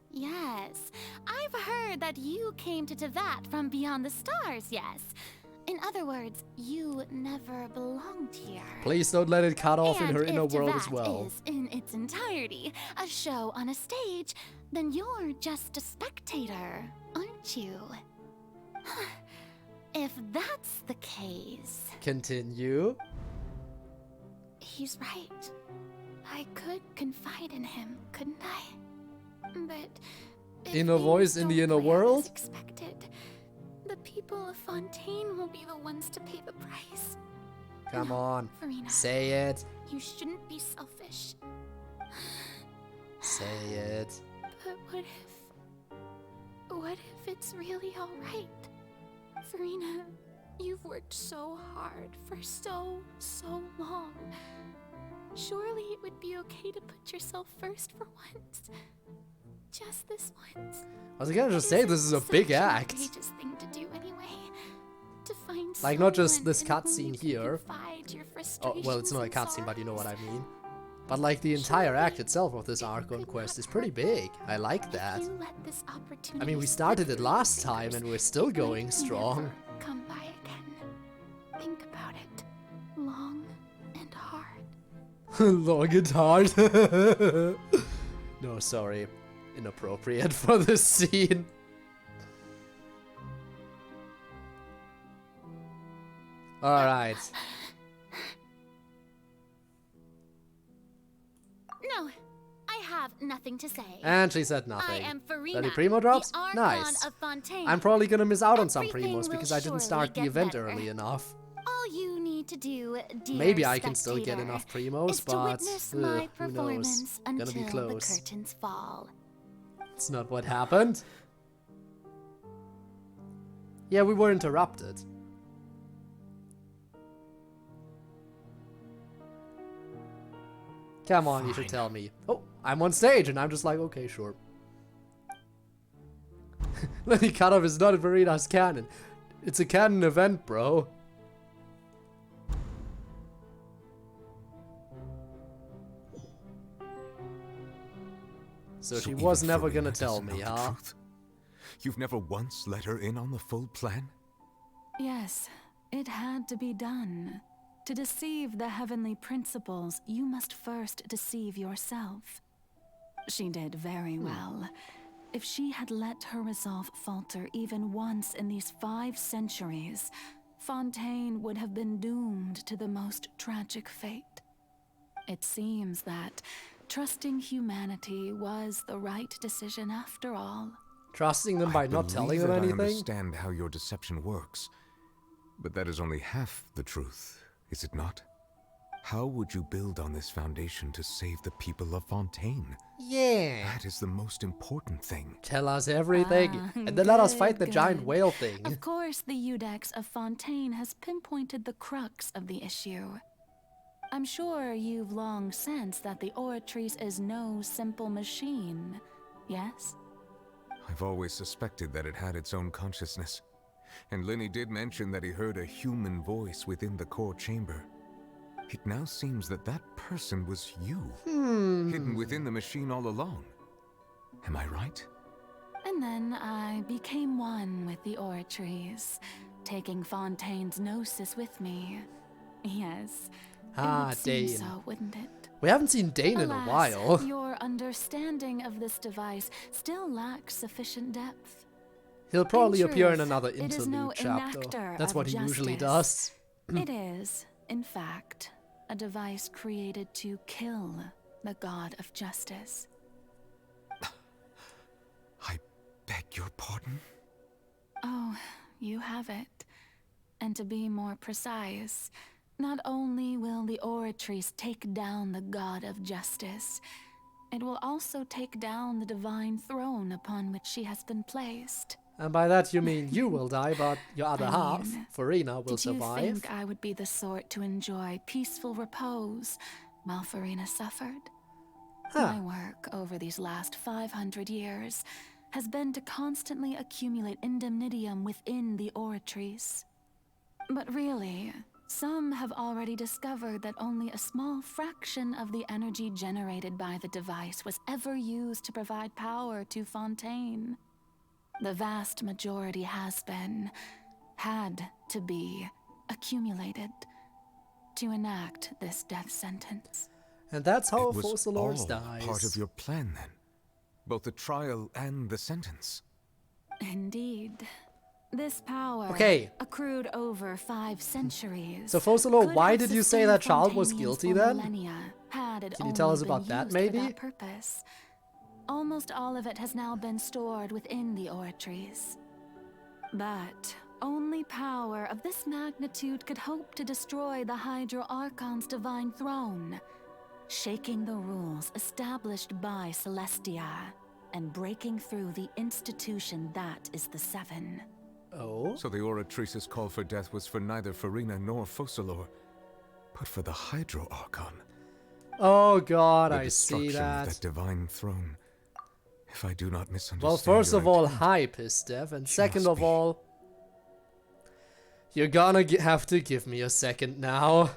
Speaker 6: Yes, I've heard that you came to Tevat from beyond the stars, yes. In other words, you never belonged here.
Speaker 1: Please don't let it cut off in
Speaker 6: And
Speaker 1: her inner
Speaker 6: if
Speaker 1: world
Speaker 6: Tevat
Speaker 1: as well.
Speaker 6: is in its entirety a show on a stage, then you're just a spectator, aren't you? If that's the case...
Speaker 1: Continue.
Speaker 6: He's right. I could confide in him, couldn't I? But if
Speaker 1: Inner voice in the inner
Speaker 6: things don't play out
Speaker 1: world?
Speaker 6: as expected, the people of Fontaine will be the ones to pay the price.
Speaker 1: Come on.
Speaker 6: Furina,
Speaker 1: Say it.
Speaker 6: you shouldn't be selfish.
Speaker 1: Say it.
Speaker 6: But what if it's really all right? Furina, you've worked so hard for so long. Surely it would be okay to put yourself first for once. Just this once.
Speaker 1: I was gonna just say, this is a big act.
Speaker 6: Outrageous thing to do anyway. To find
Speaker 1: Like, not just this
Speaker 6: someone in whom
Speaker 1: cutscene
Speaker 6: you can
Speaker 1: here.
Speaker 6: confide your
Speaker 1: Oh, well, it's not a
Speaker 6: frustrations
Speaker 1: cutscene,
Speaker 6: and
Speaker 1: but you know what I
Speaker 6: sorrows.
Speaker 1: mean. But like, the entire act itself of this Archon Quest is pretty big. I like that.
Speaker 6: You let this opportunity
Speaker 1: I mean, we
Speaker 6: slip
Speaker 1: started it
Speaker 6: through
Speaker 1: last
Speaker 6: your
Speaker 1: time,
Speaker 6: fingers.
Speaker 1: and we're still
Speaker 6: It
Speaker 1: going
Speaker 6: might
Speaker 1: strong.
Speaker 6: never come by again. Think about it. Long and hard.
Speaker 1: Long and hard. No, sorry. Inappropriate for this scene. Alright.
Speaker 6: No, I have nothing to say.
Speaker 1: And she said nothing.
Speaker 6: I am Furina,
Speaker 1: 30 primo drops?
Speaker 6: the Archon
Speaker 1: Nice.
Speaker 6: of Fontaine.
Speaker 1: I'm probably gonna miss out on some
Speaker 6: Everything
Speaker 1: primos
Speaker 6: will
Speaker 1: because I didn't
Speaker 6: surely
Speaker 1: start the
Speaker 6: get
Speaker 1: event
Speaker 6: better.
Speaker 1: early enough.
Speaker 6: All you need to do, dear
Speaker 1: Maybe I can still get
Speaker 6: spectator,
Speaker 1: enough primos,
Speaker 6: is to
Speaker 1: but
Speaker 6: witness
Speaker 1: ugh,
Speaker 6: my
Speaker 1: who knows?
Speaker 6: performance
Speaker 1: Gonna
Speaker 6: until
Speaker 1: be close.
Speaker 6: the curtains fall.
Speaker 1: It's not what happened. Yeah, we were interrupted. Come on, you should tell me. Oh, I'm on stage, and I'm just like, okay, sure. Then he cut off is not Furina's canon. It's a canon event, bro. So she was
Speaker 9: even
Speaker 1: never
Speaker 9: Furina
Speaker 1: gonna tell
Speaker 9: doesn't
Speaker 1: me,
Speaker 9: know the
Speaker 1: huh?
Speaker 9: truth? You've never once let her in on the full plan?
Speaker 11: Yes, it had to be done. To deceive the heavenly principles, you must first deceive yourself. She did very well. If she had let her resolve falter even once in these 5 centuries, Fontaine would have been doomed to the most tragic fate. It seems that trusting humanity was the right decision after all.
Speaker 1: Trusting them by not telling them
Speaker 9: I
Speaker 1: anything?
Speaker 9: understand how your deception works, but that is only half the truth, is it not? How would you build on this foundation to save the people of Fontaine?
Speaker 1: Yeah.
Speaker 9: That is the most important thing.
Speaker 1: Tell us everything, and then let us fight the
Speaker 11: Good,
Speaker 1: giant
Speaker 11: good.
Speaker 1: whale thing.
Speaker 11: Of course, the Udex of Fontaine has pinpointed the crux of the issue. I'm sure you've long sensed that the Oratrice is no simple machine, yes?
Speaker 9: I've always suspected that it had its own consciousness. And Lenny did mention that he heard a human voice within the core chamber. It now seems that that person was you, hidden within the machine all along. Am I right?
Speaker 11: And then I became one with the Oratrice, taking Fontaine's gnosis with me. Yes,
Speaker 1: Ah,
Speaker 11: it would seem
Speaker 1: Dane.
Speaker 11: so, wouldn't it?
Speaker 1: We haven't seen Dane in a
Speaker 11: Alas,
Speaker 1: while.
Speaker 11: your understanding of this device still lacks sufficient depth.
Speaker 1: He'll probably appear in
Speaker 11: truth,
Speaker 1: another
Speaker 11: it is no
Speaker 1: interlude chapter.
Speaker 11: enactor
Speaker 1: That's
Speaker 11: of
Speaker 1: what he usually
Speaker 11: justice.
Speaker 1: does.
Speaker 11: It is, in fact, a device created to kill the god of justice.
Speaker 9: I beg your pardon?
Speaker 11: Oh, you have it. And to be more precise, not only will the Oratrice take down the god of justice, it will also take down the divine throne upon which she has been placed.
Speaker 1: And by that you mean you will die, but your other
Speaker 11: I
Speaker 1: half,
Speaker 11: mean,
Speaker 1: Furina, will
Speaker 11: Did you
Speaker 1: survive.
Speaker 11: think I would be the sort to enjoy peaceful repose while Furina suffered? My work over these last 500 years has been to constantly accumulate indemnitium within the Oratrice. But really, some have already discovered that only a small fraction of the energy generated by the device was ever used to provide power to Fontaine. The vast majority had to be, accumulated to enact this death sentence.
Speaker 1: And that's how
Speaker 9: It was
Speaker 1: Fossilors
Speaker 9: all
Speaker 1: dies.
Speaker 9: part of your plan, then? Both the trial and the sentence?
Speaker 11: Indeed. This power,
Speaker 1: Okay.
Speaker 11: accrued over 5 centuries.
Speaker 1: So, Fossilor,
Speaker 11: could
Speaker 1: why
Speaker 11: have
Speaker 1: did you say
Speaker 11: sustained
Speaker 1: that child was
Speaker 11: Fontainians
Speaker 1: guilty
Speaker 11: for
Speaker 1: then?
Speaker 11: millennia, had it
Speaker 1: Can you tell
Speaker 11: only
Speaker 1: us about
Speaker 11: been
Speaker 1: that,
Speaker 11: used
Speaker 1: maybe?
Speaker 11: for that purpose. Almost all of it has now been stored within the Oratrice. But only power of this magnitude could hope to destroy the Hydro Archon's divine throne, shaking the rules established by Celestia and breaking through the institution that is the Seven.
Speaker 1: Oh?
Speaker 9: So the Oratrice's call for death was for neither Furina nor Focalor, but for the Hydro Archon.
Speaker 1: Oh god,
Speaker 9: The
Speaker 1: I see
Speaker 9: destruction of
Speaker 1: that.
Speaker 9: that divine throne. If I do not misunderstand.
Speaker 1: Well, first
Speaker 9: your
Speaker 1: of all,
Speaker 9: intent,
Speaker 1: hi, Pistev, and second of all, you're gonna have to give me a second now.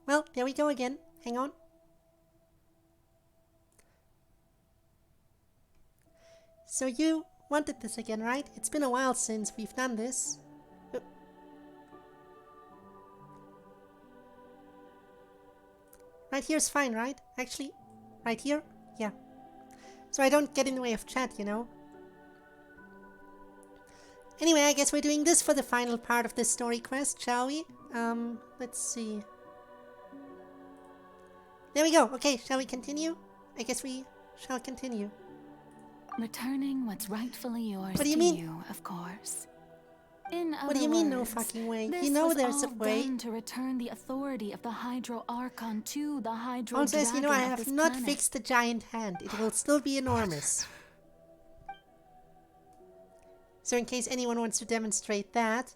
Speaker 17: Well, there we go again. Hang on. So you wanted this again, right? It's been a while since we've done this. Right here's fine, right? Actually, right here? Yeah. So I don't get in the way of chat, you know? Anyway, I guess we're doing this for the final part of this story quest, shall we? Let's see. There we go. Okay, shall we continue? I guess we shall continue.
Speaker 11: Returning what's rightfully yours
Speaker 17: What do you
Speaker 11: to
Speaker 17: mean?
Speaker 11: you, of course. In
Speaker 17: What do you mean, no fucking way? You know there's a way.
Speaker 11: Done to return the authority of the Hydro Archon to the Hydro
Speaker 17: Also, as you know, I
Speaker 11: Dragon of
Speaker 17: have
Speaker 11: this
Speaker 17: not
Speaker 11: planet.
Speaker 17: fixed the giant hand. It will still be enormous. So in case anyone wants to demonstrate that,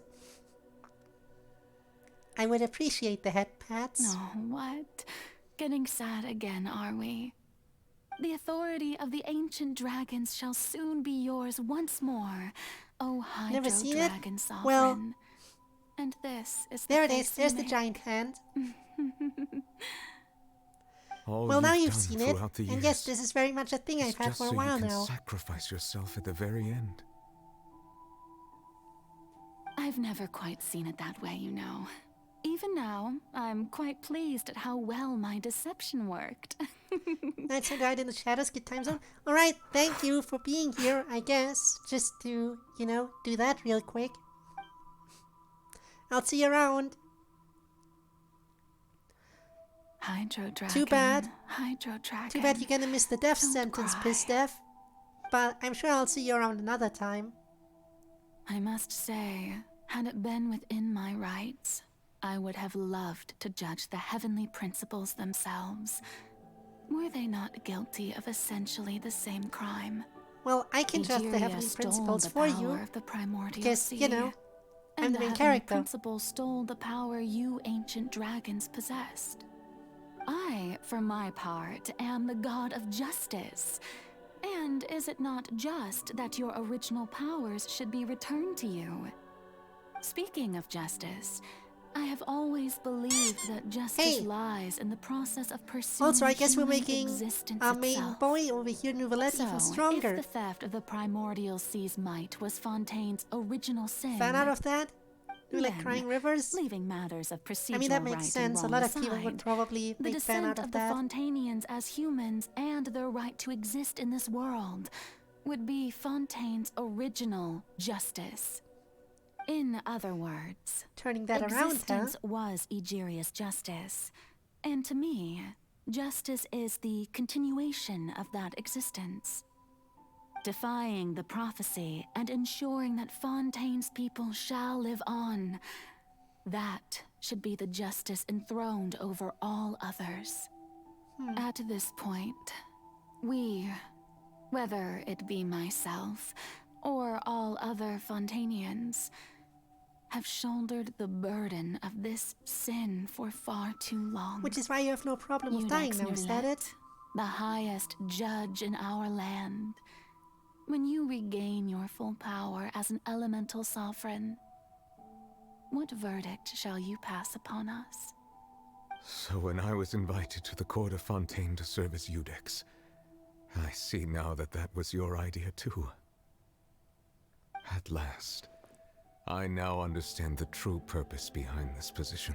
Speaker 17: I would appreciate the head pats.
Speaker 11: Oh, what? Getting sad again, are we? The authority of the ancient dragons shall soon be yours once more, O Hydro
Speaker 17: Never seen
Speaker 11: Dragon
Speaker 17: it?
Speaker 11: Sovereign.
Speaker 17: Well,
Speaker 11: and this is
Speaker 17: there
Speaker 11: the
Speaker 17: it is.
Speaker 11: face
Speaker 17: There's
Speaker 11: you
Speaker 17: the
Speaker 11: make.
Speaker 17: giant hand.
Speaker 9: all
Speaker 17: Well, now you've
Speaker 9: done
Speaker 17: seen it,
Speaker 9: throughout the
Speaker 17: and
Speaker 9: years
Speaker 17: yes, this is very much a thing
Speaker 9: is
Speaker 17: I've had
Speaker 9: just
Speaker 17: for a
Speaker 9: so
Speaker 17: while
Speaker 9: you can
Speaker 17: now.
Speaker 9: sacrifice yourself at the very end.
Speaker 11: I've never quite seen it that way, you know. Even now, I'm quite pleased at how well my deception worked.
Speaker 17: That's a guide in the shadows, good time zone. Alright, thank you for being here, I guess. Just to, you know, do that real quick. I'll see you around.
Speaker 11: Hydro Dragon.
Speaker 17: Too bad.
Speaker 11: Hydro Dragon.
Speaker 17: Too bad you're gonna miss the death
Speaker 11: Don't
Speaker 17: sentence,
Speaker 11: cry.
Speaker 17: Pistev. But I'm sure I'll see you around another time.
Speaker 11: I must say, had it been within my rights, I would have loved to judge the heavenly principles themselves. Were they not guilty of essentially the same crime?
Speaker 17: Well, I can judge the
Speaker 11: Egeria
Speaker 17: heavenly
Speaker 11: stole
Speaker 17: principles
Speaker 11: the
Speaker 17: for
Speaker 11: power
Speaker 17: you.
Speaker 11: of the primordial
Speaker 17: Because,
Speaker 11: sea,
Speaker 17: you know, I'm
Speaker 11: and
Speaker 17: the
Speaker 11: the
Speaker 17: main
Speaker 11: heavenly
Speaker 17: character.
Speaker 11: principles stole the power you ancient dragons possessed. I, for my part, am the god of justice. And is it not just that your original powers should be returned to you? Speaking of justice, I have always believed that justice lies in the process of pursuing
Speaker 17: Also, I guess we're
Speaker 11: human
Speaker 17: making
Speaker 11: existence
Speaker 17: our main
Speaker 11: itself.
Speaker 17: boy over here, Nouvellette,
Speaker 11: So,
Speaker 17: even stronger.
Speaker 11: if the theft of the primordial sea's might was Fontaine's original sin,
Speaker 17: Fan out of that? Nouvellette
Speaker 11: then,
Speaker 17: crying rivers?
Speaker 11: leaving matters of procedural
Speaker 17: I mean, that makes
Speaker 11: right
Speaker 17: sense. A
Speaker 11: and
Speaker 17: lot
Speaker 11: wrong
Speaker 17: of people would
Speaker 11: aside,
Speaker 17: probably
Speaker 11: the
Speaker 17: make fan out
Speaker 11: descent
Speaker 17: of
Speaker 11: the
Speaker 17: that.
Speaker 11: Fontanians as humans and their right to exist in this world would be Fontaine's original justice. In other words,
Speaker 17: Turning that around, huh?
Speaker 11: existence was Egeria's justice. And to me, justice is the continuation of that existence. Defying the prophecy and ensuring that Fontaine's people shall live on. That should be the justice enthroned over all others. At this point, we, whether it be myself or all other Fontainians, have shouldered the burden of this sin for far too long.
Speaker 17: Which is why you have no problem with dying now, is that it?
Speaker 11: The highest judge in our land. When you regain your full power as an elemental sovereign, what verdict shall you pass upon us?
Speaker 9: So when I was invited to the court of Fontaine to serve as Eudex, I see now that that was your idea too. At last, I now understand the true purpose behind this position.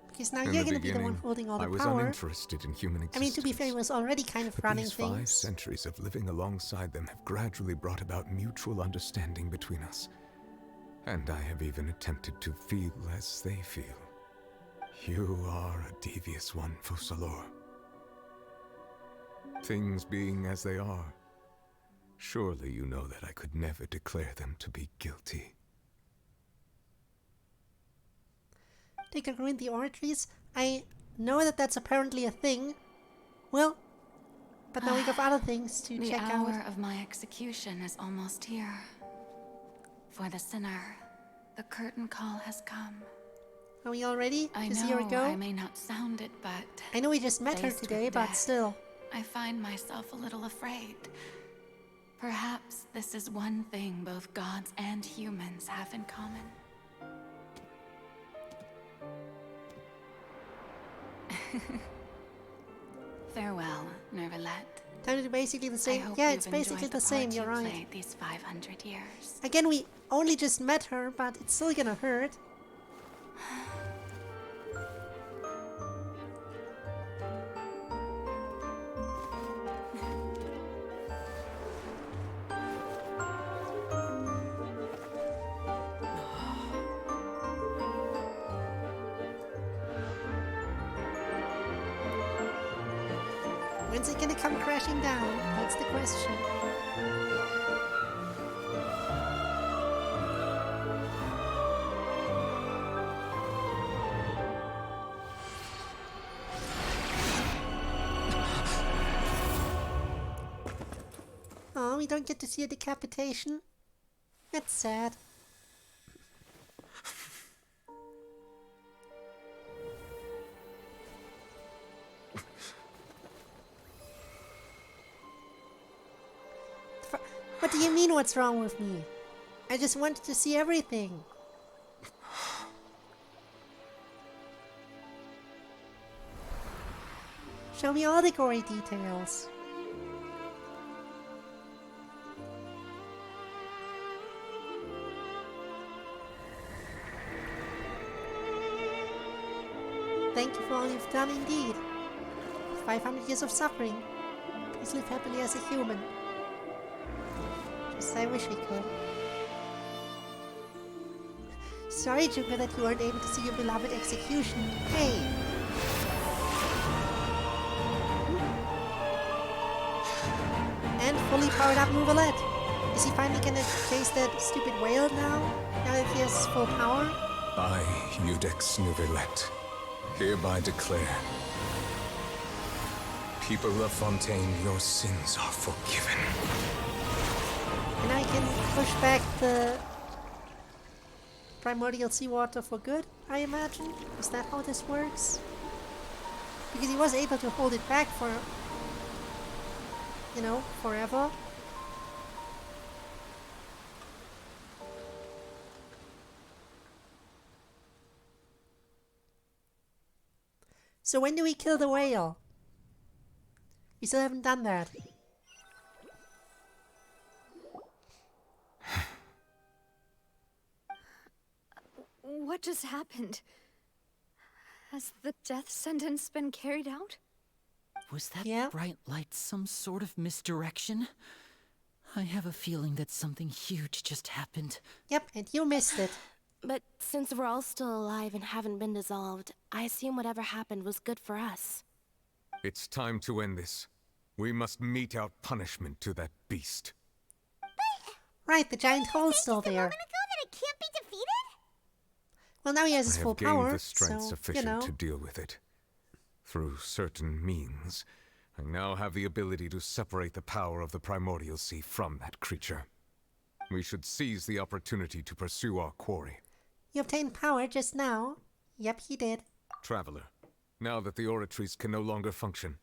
Speaker 17: Because now
Speaker 9: In
Speaker 17: you're
Speaker 9: the
Speaker 17: going to be the one
Speaker 9: beginning,
Speaker 17: holding all the
Speaker 9: I was
Speaker 17: power.
Speaker 9: uninterested in human existence.
Speaker 17: I mean, to be fair, he was already kind of
Speaker 9: But
Speaker 17: running
Speaker 9: these 5
Speaker 17: things.
Speaker 9: centuries of living alongside them have gradually brought about mutual understanding between us. And I have even attempted to feel as they feel. You are a devious one, Focalor. Things being as they are, surely you know that I could never declare them to be guilty.
Speaker 17: They could ruin the oratories. I know that that's apparently a thing. Well, but now we have other things to
Speaker 11: The
Speaker 17: check
Speaker 11: hour
Speaker 17: out.
Speaker 11: of my execution is almost here. For the sinner, the curtain call has come.
Speaker 17: Are we all ready
Speaker 11: I
Speaker 17: to
Speaker 11: know
Speaker 17: see her go?
Speaker 11: I may not sound it, but
Speaker 17: I know we just met her
Speaker 11: faced with
Speaker 17: today, but
Speaker 11: death,
Speaker 17: still.
Speaker 11: I find myself a little afraid. Perhaps this is one thing both gods and humans have in common. Farewell, Nervalette.
Speaker 17: Time to do basically the
Speaker 11: I
Speaker 17: same.
Speaker 11: hope
Speaker 17: Yeah,
Speaker 11: you've
Speaker 17: it's basically
Speaker 11: enjoyed
Speaker 17: the same,
Speaker 11: part
Speaker 17: you're
Speaker 11: you
Speaker 17: right.
Speaker 11: played these 500 years.
Speaker 17: Again, we only just met her, but it's still gonna hurt. When's it gonna come crashing down? That's the question. Oh, we don't get to see a decapitation? That's sad. What do you mean, what's wrong with me? I just wanted to see everything. Show me all the gory details. Thank you for all you've done indeed. 500 years of suffering. Please live happily as a human. Just I wish we could. Sorry, Joker, that you weren't able to see your beloved execution. Hey! And fully powered up Nervalette. Is he finally gonna chase that stupid whale now? Now that he has full power?
Speaker 9: I, Iudex Nervalette, hereby declare, people of Fontaine, your sins are forgiven.
Speaker 17: And I can push back the primordial seawater for good, I imagine? Is that how this works? Because he was able to hold it back for, you know, forever. So when do we kill the whale? We still haven't done that.
Speaker 13: What just happened? Has the death sentence been carried out?
Speaker 8: Was that bright light some sort of misdirection? I have a feeling that something huge just happened.
Speaker 17: Yep, and you missed it.
Speaker 15: But since we're all still alive and haven't been dissolved, I assume whatever happened was good for us.
Speaker 9: It's time to end this. We must mete out punishment to that beast.
Speaker 17: Right, the giant hole's still there.
Speaker 3: That it can't be defeated?
Speaker 17: Well, now he has his
Speaker 9: I
Speaker 17: full
Speaker 9: have gained
Speaker 17: power,
Speaker 9: the strength
Speaker 17: so,
Speaker 9: sufficient
Speaker 17: you know.
Speaker 9: to deal with it. Through certain means, I now have the ability to separate the power of the primordial sea from that creature. We should seize the opportunity to pursue our quarry.
Speaker 17: You obtained power just now. Yep, he did.
Speaker 9: Traveler, now that the oratories can no longer function,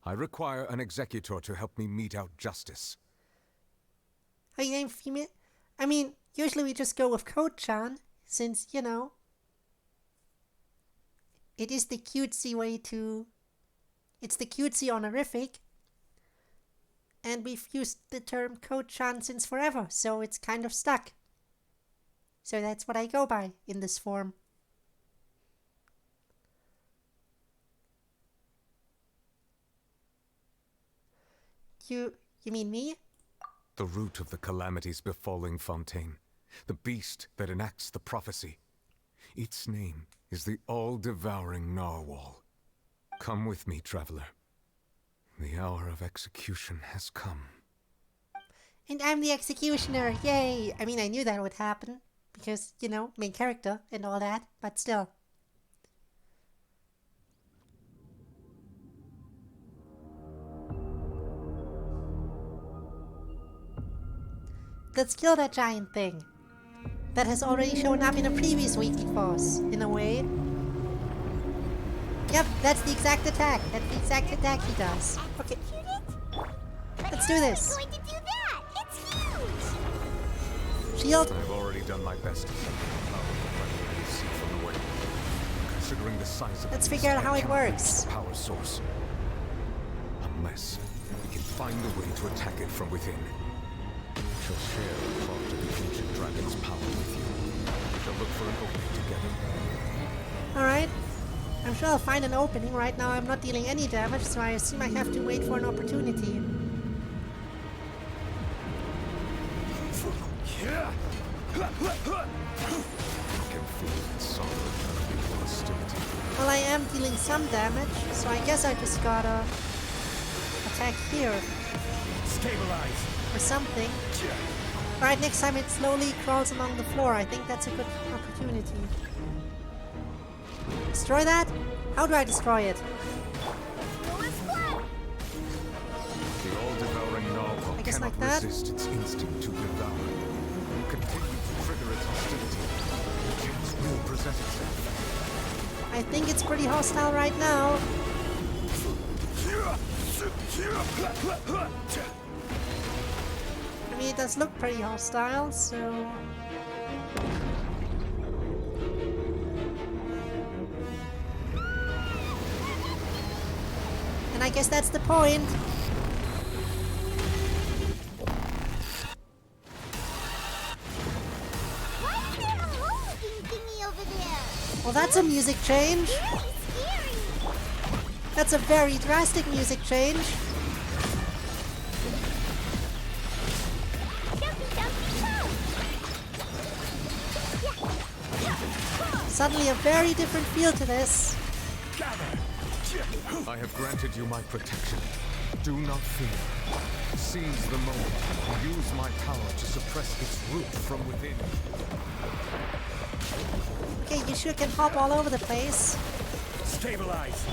Speaker 9: I require an executor to help me mete out justice.
Speaker 17: Are you named female? I mean, usually we just go with Code-chan, since, you know, it is the cutesy way to... It's the cutesy honorific. And we've used the term Code-chan since forever, so it's kind of stuck. So that's what I go by in this form. You mean me?
Speaker 9: The root of the calamities befalling Fontaine. The beast that enacts the prophecy. Its name is the all-devouring narwhal. Come with me, traveler. The hour of execution has come.
Speaker 17: And I'm the executioner, yay! I mean, I knew that would happen. Because, you know, main character and all that, but still. Let's kill that giant thing. That has already shown up in a previous weekly force, in a way. Yep, that's the exact attack. That's the exact attack he does. Okay. Let's do this.
Speaker 3: Going to do that? It's huge!
Speaker 17: Shield.
Speaker 9: I've already done my best to set the power of the sea from the way. Considering the size of
Speaker 17: Let's figure out how it works.
Speaker 9: Power source. Unless we can find a way to attack it from within. We shall share a part of the ancient dragon's power with you. We shall look for an opening together.
Speaker 17: Alright. I'm sure I'll find an opening. Right now I'm not dealing any damage, so I assume I have to wait for an opportunity. Well, I am dealing some damage, so I guess I just gotta attack here.
Speaker 10: Stabilize.
Speaker 17: Or something. Alright, next time it slowly crawls along the floor. I think that's a good opportunity. Destroy that? How do I destroy it?
Speaker 9: The all-devouring narwhal
Speaker 17: I guess
Speaker 9: cannot
Speaker 17: like that?
Speaker 9: resist its instinct to devour. Continue to trigger its hostility. The chance will present itself.
Speaker 17: I think it's pretty hostile right now. I mean, it does look pretty hostile, so... And I guess that's the point. Well, that's a music change. That's a very drastic music change. Suddenly a very different feel to this.
Speaker 9: I have granted you my protection. Do not fear. Seize the moment and use my power to suppress its root from within.
Speaker 17: Okay, you sure can hop all over the place.
Speaker 10: Stabilize.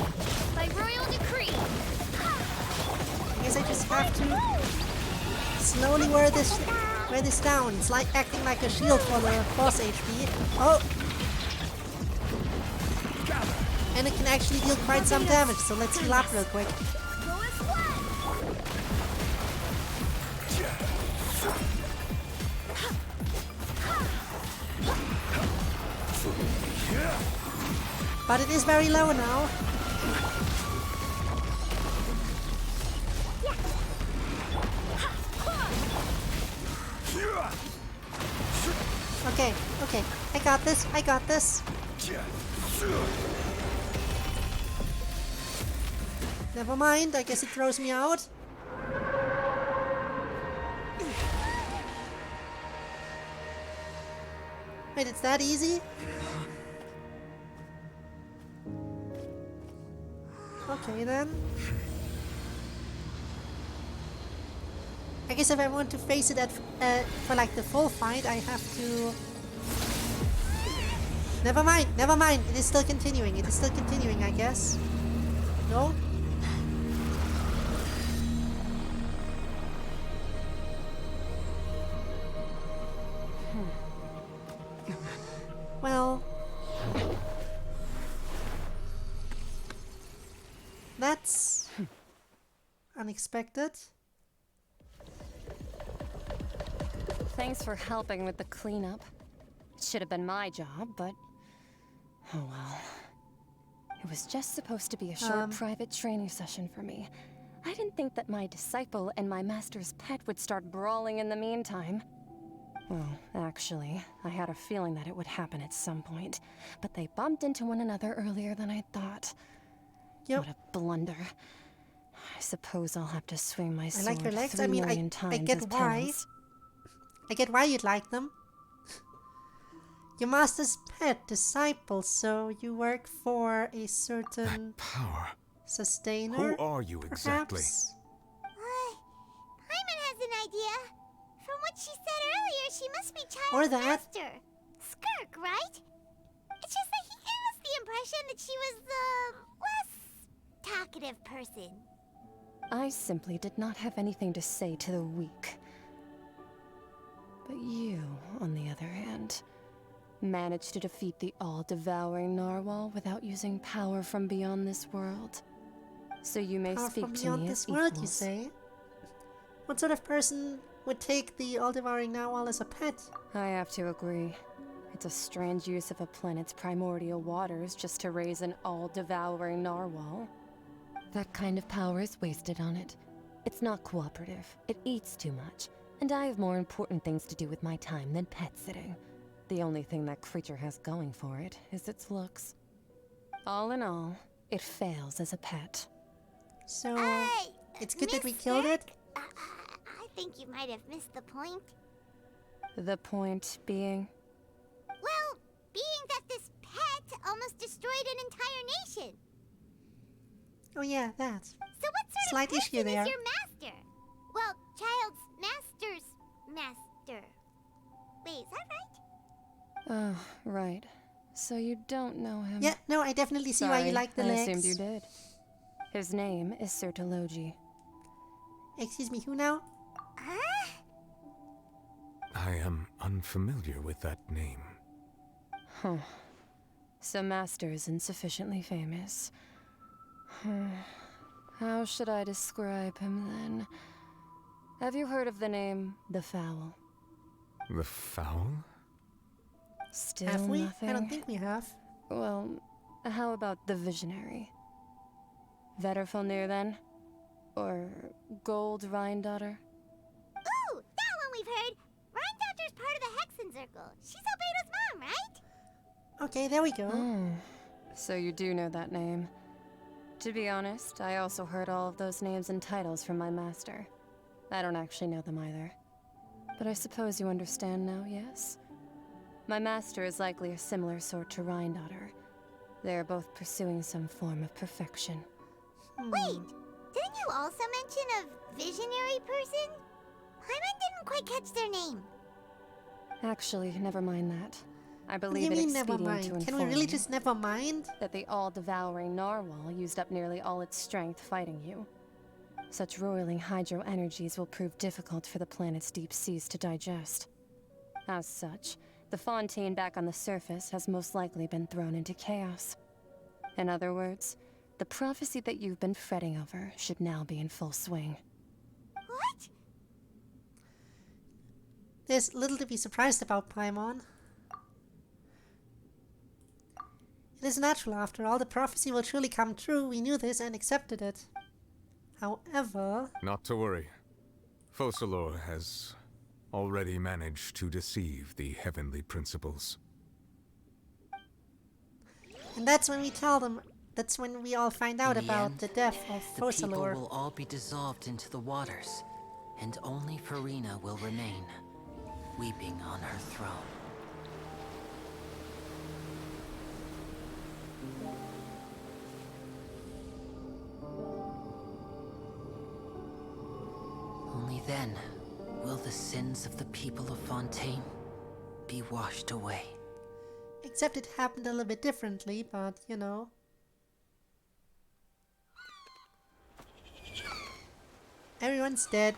Speaker 3: By royal decree.
Speaker 17: I guess I just have to slowly wear this down. It's like acting like a shield for the boss HP. Oh! And it can actually deal quite some damage, so let's heal up real quick. But it is very low now. Okay, okay. I got this, I got this. Never mind, I guess it throws me out. Wait, it's that easy? Okay then. I guess if I want to face it for like the full fight, I have to... Never mind, never mind. It is still continuing. It is still continuing, I guess. No? Well... That's... unexpected.
Speaker 16: Thanks for helping with the cleanup. It should have been my job, but... oh well. It was just supposed to be a short private training session for me. I didn't think that my disciple and my master's pet would start brawling in the meantime. Well, actually, I had a feeling that it would happen at some point, but they bumped into one another earlier than I thought.
Speaker 17: Yep.
Speaker 16: What a blunder. I suppose I'll have to swing my
Speaker 17: I
Speaker 16: sword
Speaker 17: like your legs.
Speaker 16: 3
Speaker 17: I mean,
Speaker 16: million
Speaker 17: I
Speaker 16: times
Speaker 17: get
Speaker 16: as
Speaker 17: why.
Speaker 16: penance.
Speaker 17: I get why you'd like them. Your master's pet disciple, so you work for a certain
Speaker 9: power.
Speaker 17: Sustainer.
Speaker 9: Who are you exactly?
Speaker 17: Perhaps?
Speaker 3: Paimon has an idea. From what she said earlier, she must be
Speaker 17: Or
Speaker 3: Child's
Speaker 17: that.
Speaker 3: master. Skirk, right? It's just that he gave us the impression that she was the less talkative person.
Speaker 16: I simply did not have anything to say to the weak. But you, on the other hand, managed to defeat the all-devouring narwhal without using power from beyond this world. So you may
Speaker 17: Power
Speaker 16: speak
Speaker 17: from
Speaker 16: to
Speaker 17: beyond
Speaker 16: me
Speaker 17: this
Speaker 16: as
Speaker 17: world, you
Speaker 16: equals.
Speaker 17: say? What sort of person would take the all-devouring narwhal as a pet?
Speaker 16: I have to agree. It's a strange use of a planet's primordial waters just to raise an all-devouring narwhal. That kind of power is wasted on it. It's not cooperative. It eats too much. And I have more important things to do with my time than pet sitting. The only thing that creature has going for it is its looks. All in all, it fails as a pet.
Speaker 17: So, it's good that we killed it?
Speaker 3: I think you might have missed the point.
Speaker 16: The point being?
Speaker 3: Well, being that this pet almost destroyed an entire nation.
Speaker 17: Oh yeah, that.
Speaker 3: So what sort
Speaker 17: Slight
Speaker 3: of person
Speaker 17: issue there.
Speaker 3: is your master? Well, Child's master's master. Wait, is that right?
Speaker 16: Oh, right. So you don't know him.
Speaker 17: Yeah, no, I definitely see why you like the
Speaker 16: I
Speaker 17: legs.
Speaker 16: assumed you did. His name is Sertologi.
Speaker 17: Excuse me, who now?
Speaker 9: I am unfamiliar with that name.
Speaker 16: Huh. So Master isn't sufficiently famous. How should I describe him then? Have you heard of the name The Fowl?
Speaker 9: The Fowl?
Speaker 16: Still
Speaker 17: Have we?
Speaker 16: nothing?
Speaker 17: I don't think we have.
Speaker 16: Well, how about the Visionary? Vetterfulnir then? Or Gold Rhindaughter?
Speaker 3: Ooh, that one we've heard. Rhindaughter's part of the Hexen Circle. She's Albedo's mom, right?
Speaker 17: Okay, there we go.
Speaker 16: Oh, so you do know that name. To be honest, I also heard all of those names and titles from my master. I don't actually know them either. But I suppose you understand now, yes? My master is likely a similar sort to Rhindaughter. They are both pursuing some form of perfection.
Speaker 3: Wait, didn't you also mention a visionary person? Paimon didn't quite catch their name.
Speaker 16: Actually, never mind that. I
Speaker 17: What do
Speaker 16: believe
Speaker 17: you
Speaker 16: it
Speaker 17: mean, never
Speaker 16: expedient to
Speaker 17: mind?
Speaker 16: inform
Speaker 17: Can we really
Speaker 16: you
Speaker 17: just never mind?
Speaker 16: that the all-devouring narwhal used up nearly all its strength fighting you. Such roiling hydro energies will prove difficult for the planet's deep seas to digest. As such, the Fontaine back on the surface has most likely been thrown into chaos. In other words, the prophecy that you've been fretting over should now be in full swing.
Speaker 3: What?
Speaker 17: There's little to be surprised about, Paimon. It is natural, after all. The prophecy will surely come true. We knew this and accepted it. However...
Speaker 9: Not to worry. Focalor has already managed to deceive the heavenly principles.
Speaker 17: And that's when we tell them... That's when we all find out
Speaker 2: In the
Speaker 17: about
Speaker 2: end,
Speaker 17: the death of
Speaker 2: The people
Speaker 17: Focalor.
Speaker 2: will all be dissolved into the waters, and only Furina will remain, weeping on her throne. Only then will the sins of the people of Fontaine be washed away.
Speaker 17: Except it happened a little bit differently, but, you know. Everyone's dead.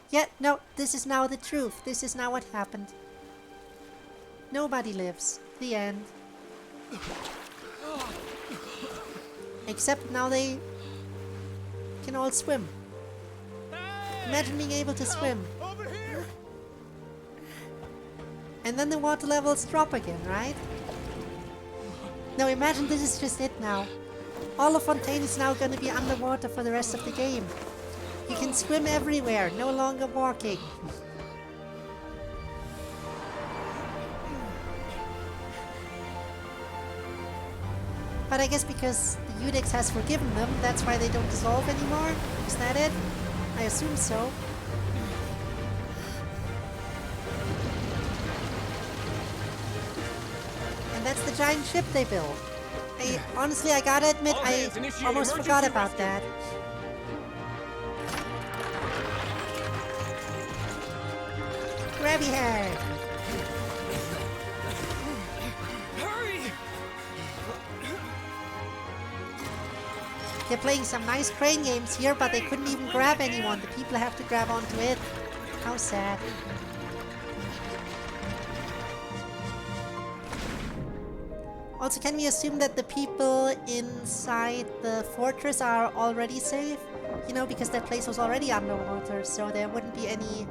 Speaker 17: Yeah, no, this is now the truth. This is now what happened. Nobody lives. The end. Except now they can all swim. Imagine being able to swim.
Speaker 22: Over here!
Speaker 17: And then the water levels drop again, right? No, imagine this is just it now. All of Fontaine is now gonna be underwater for the rest of the game. You can swim everywhere, no longer walking. But I guess because the Udex has forgiven them, that's why they don't dissolve anymore? Is that it? I assume so. And that's the giant ship they built. Honestly, I gotta admit, I almost forgot about that. Grabby hair! They're playing some nice crane games here, but they couldn't even grab anyone. The people have to grab onto it. How sad. Also, can we assume that the people inside the fortress are already safe? You know, because that place was already underwater, so there wouldn't be any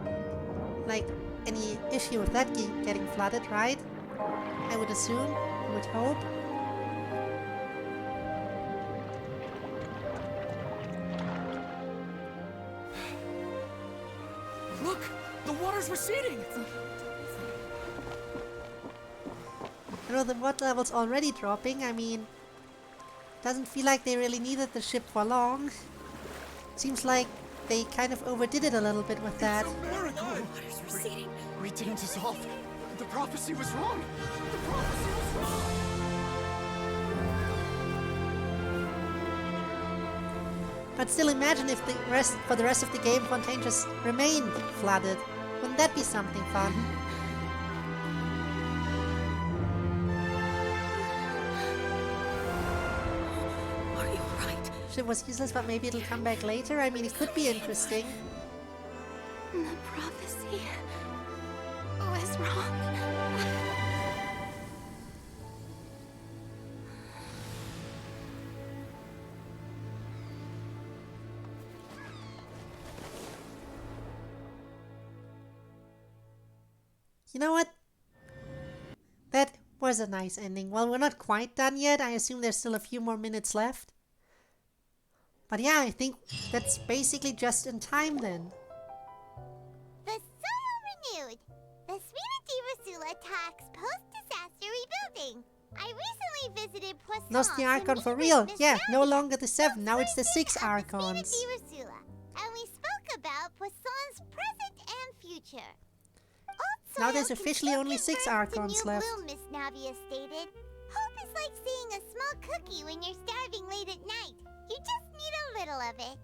Speaker 17: issue with that getting flooded, right? I would assume, I would hope.
Speaker 14: Look! The water's receding!
Speaker 17: I know the water level's already dropping. I mean, doesn't feel like they really needed the ship for long. Seems like they kind of overdid it a little bit with that.
Speaker 14: It's a miracle!
Speaker 23: Water's receding.
Speaker 10: We didn't dissolve. The prophecy was wrong. The prophecy was wrong.
Speaker 17: But still, imagine if for the rest of the game Fontaine just remained flooded. Wouldn't that be something fun?
Speaker 23: Are you alright?
Speaker 17: Ship was useless, but maybe it'll come back later. I mean, it could be interesting.
Speaker 6: The prophecy was wrong.
Speaker 17: You know what? That was a nice ending. Well, we're not quite done yet. I assume there's still a few more minutes left. But yeah, I think that's basically just in time then.
Speaker 3: The soil renewed. The Furina Divasula talks post-disaster rebuilding. I recently visited Poisson.
Speaker 17: Lost the Archon for real. Yeah, no longer the 7. Now it's the 6 Archons.
Speaker 3: Divasula, and we spoke about Poisson's present and future.
Speaker 17: Now there's officially only 6 Archons left.
Speaker 3: Bloom, Miss Navia stated. Hope is like seeing a small cookie when you're starving late at night. You just need a little of it.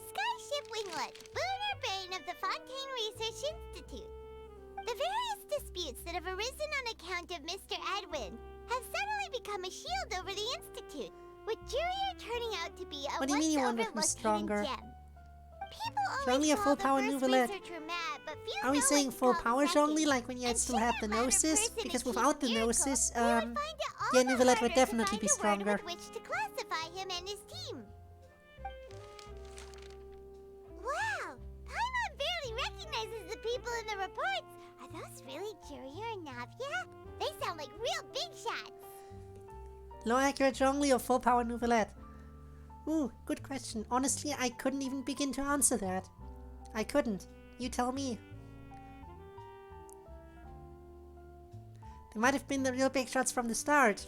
Speaker 3: Skyship Winglet, lunar brain of the Fontaine Research Institute. The various disputes that have arisen on account of Mr. Edwin have suddenly become a shield over the Institute, with Jurier turning out to be a
Speaker 17: What do you mean you want to be stronger?
Speaker 3: gem.
Speaker 17: Zhongli a full power Nouvellette. Are we saying full power Zhongli like when you still had the Gnosis? Because without the Gnosis, yeah, Nouvellette would definitely be stronger.
Speaker 3: Which to classify him and his team. Wow! Paimon barely recognizes the people in the reports. Are those really Jurier and Navia? They sound like real big shots.
Speaker 17: Low accurate Zhongli or full power Nouvellette? Ooh, good question. Honestly, I couldn't even begin to answer that. I couldn't. You tell me. They might have been the real big shots from the start.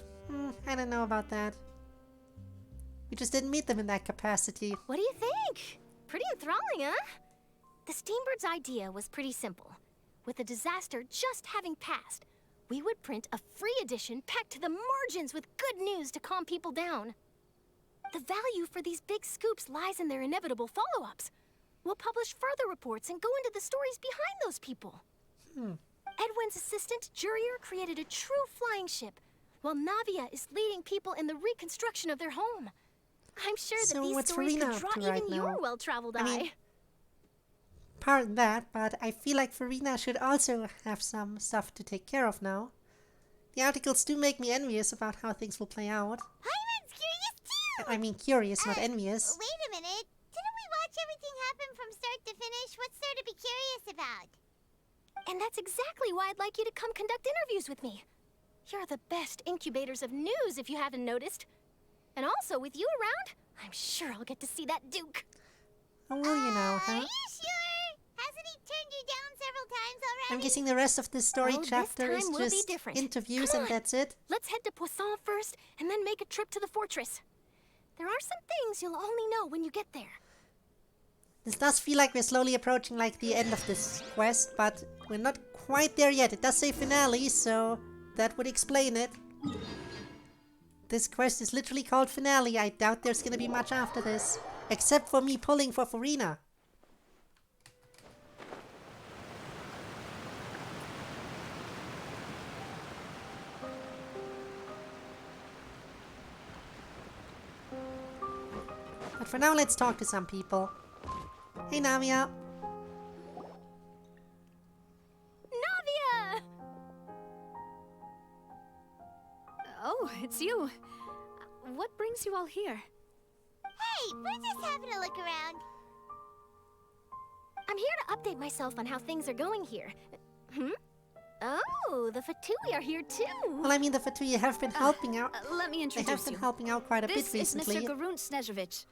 Speaker 17: I don't know about that. We just didn't meet them in that capacity.
Speaker 5: What do you think? Pretty enthralling, huh? The Steambird's idea was pretty simple. With the disaster just having passed, we would print a free edition packed to the margins with good news to calm people down. The value for these big scoops lies in their inevitable follow-ups. We'll publish further reports and go into the stories behind those people. Edwin's assistant, Jurier, created a true flying ship, while Navia is leading people in the reconstruction of their home. I'm sure that these stories
Speaker 17: Furina
Speaker 5: could draw
Speaker 17: up to
Speaker 5: even
Speaker 17: right
Speaker 5: your
Speaker 17: now?
Speaker 5: well-traveled
Speaker 17: I
Speaker 5: eye.
Speaker 17: mean, pardon that, but I feel like Furina should also have some stuff to take care of now. The articles do make me envious about how things will play out.
Speaker 3: Paimon's curious too!
Speaker 17: I mean curious, not envious.
Speaker 3: Wait a minute. Didn't we watch everything happen from start to finish? What's there to be curious about?
Speaker 5: And that's exactly why I'd like you to come conduct interviews with me. You're the best incubators of news, if you haven't noticed. And also, with you around, I'm sure I'll get to see that Duke.
Speaker 17: Oh, will you now, huh?
Speaker 3: Are you sure? Hasn't he turned you down several times already?
Speaker 17: I'm guessing the rest of this story
Speaker 5: Oh,
Speaker 17: chapter
Speaker 5: this
Speaker 17: is
Speaker 5: time will be
Speaker 17: just
Speaker 5: different.
Speaker 17: interviews
Speaker 5: Come
Speaker 17: and
Speaker 5: on.
Speaker 17: that's it.
Speaker 5: Let's head to Poisson first, and then make a trip to the fortress. There are some things you'll only know when you get there.
Speaker 17: This does feel like we're slowly approaching like the end of this quest, but we're not quite there yet. It does say finale, so that would explain it. This quest is literally called finale. I doubt there's gonna be much after this. Except for me pulling for Furina. But for now, let's talk to some people. Hey, Navia.
Speaker 13: Navia! Oh, it's you. What brings you all here?
Speaker 3: Hey, we're just having a look around.
Speaker 5: I'm here to update myself on how things are going here. Oh, the Fatui are here too.
Speaker 17: Well, I mean, the Fatui have been helping out.
Speaker 13: Let me introduce
Speaker 17: They have been
Speaker 13: you.
Speaker 17: helping out quite a bit recently.
Speaker 13: This is Mr. Garunt Snežević.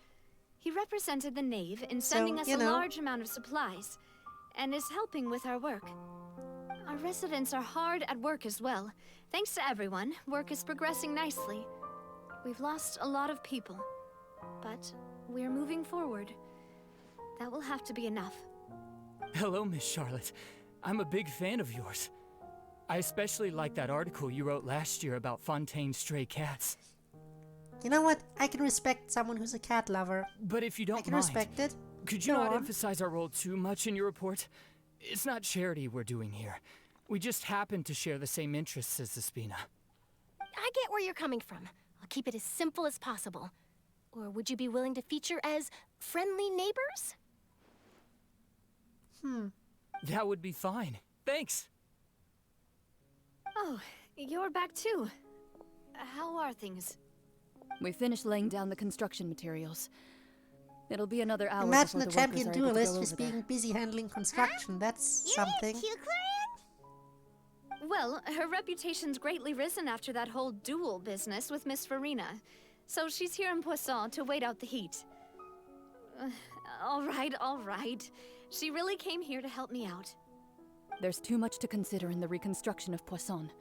Speaker 13: He represented the Knave in sending us
Speaker 17: you
Speaker 13: a
Speaker 17: know.
Speaker 13: large amount of supplies, and is helping with our work. Our residents are hard at work as well. Thanks to everyone, work is progressing nicely. We've lost a lot of people, but we're moving forward. That will have to be enough.
Speaker 19: Hello, Miss Charlotte. I'm a big fan of yours. I especially like that article you wrote last year about Fontaine's stray cats.
Speaker 17: You know what? I can respect someone who's a cat lover.
Speaker 19: But if you don't
Speaker 17: I can
Speaker 19: mind,
Speaker 17: respect it.
Speaker 19: could you
Speaker 17: Go
Speaker 19: not
Speaker 17: on.
Speaker 19: emphasize our role too much in your report? It's not charity we're doing here. We just happen to share the same interests as the Spina.
Speaker 5: I get where you're coming from. I'll keep it as simple as possible. Or would you be willing to feature as friendly neighbors?
Speaker 19: That would be fine. Thanks.
Speaker 13: Oh, you're back too. How are things?
Speaker 20: We finished laying down the construction materials. It'll be another hour
Speaker 17: Imagine
Speaker 20: before
Speaker 17: a
Speaker 20: the
Speaker 17: champion
Speaker 20: workers are able to
Speaker 17: duelist
Speaker 20: go
Speaker 17: just
Speaker 20: over there.
Speaker 17: being busy handling construction. That's something.
Speaker 13: Well, her reputation's greatly risen after that whole duel business with Miss Furina. So she's here in Poisson to wait out the heat. All right. She really came here to help me out.
Speaker 20: There's too much to consider in the reconstruction of Poisson.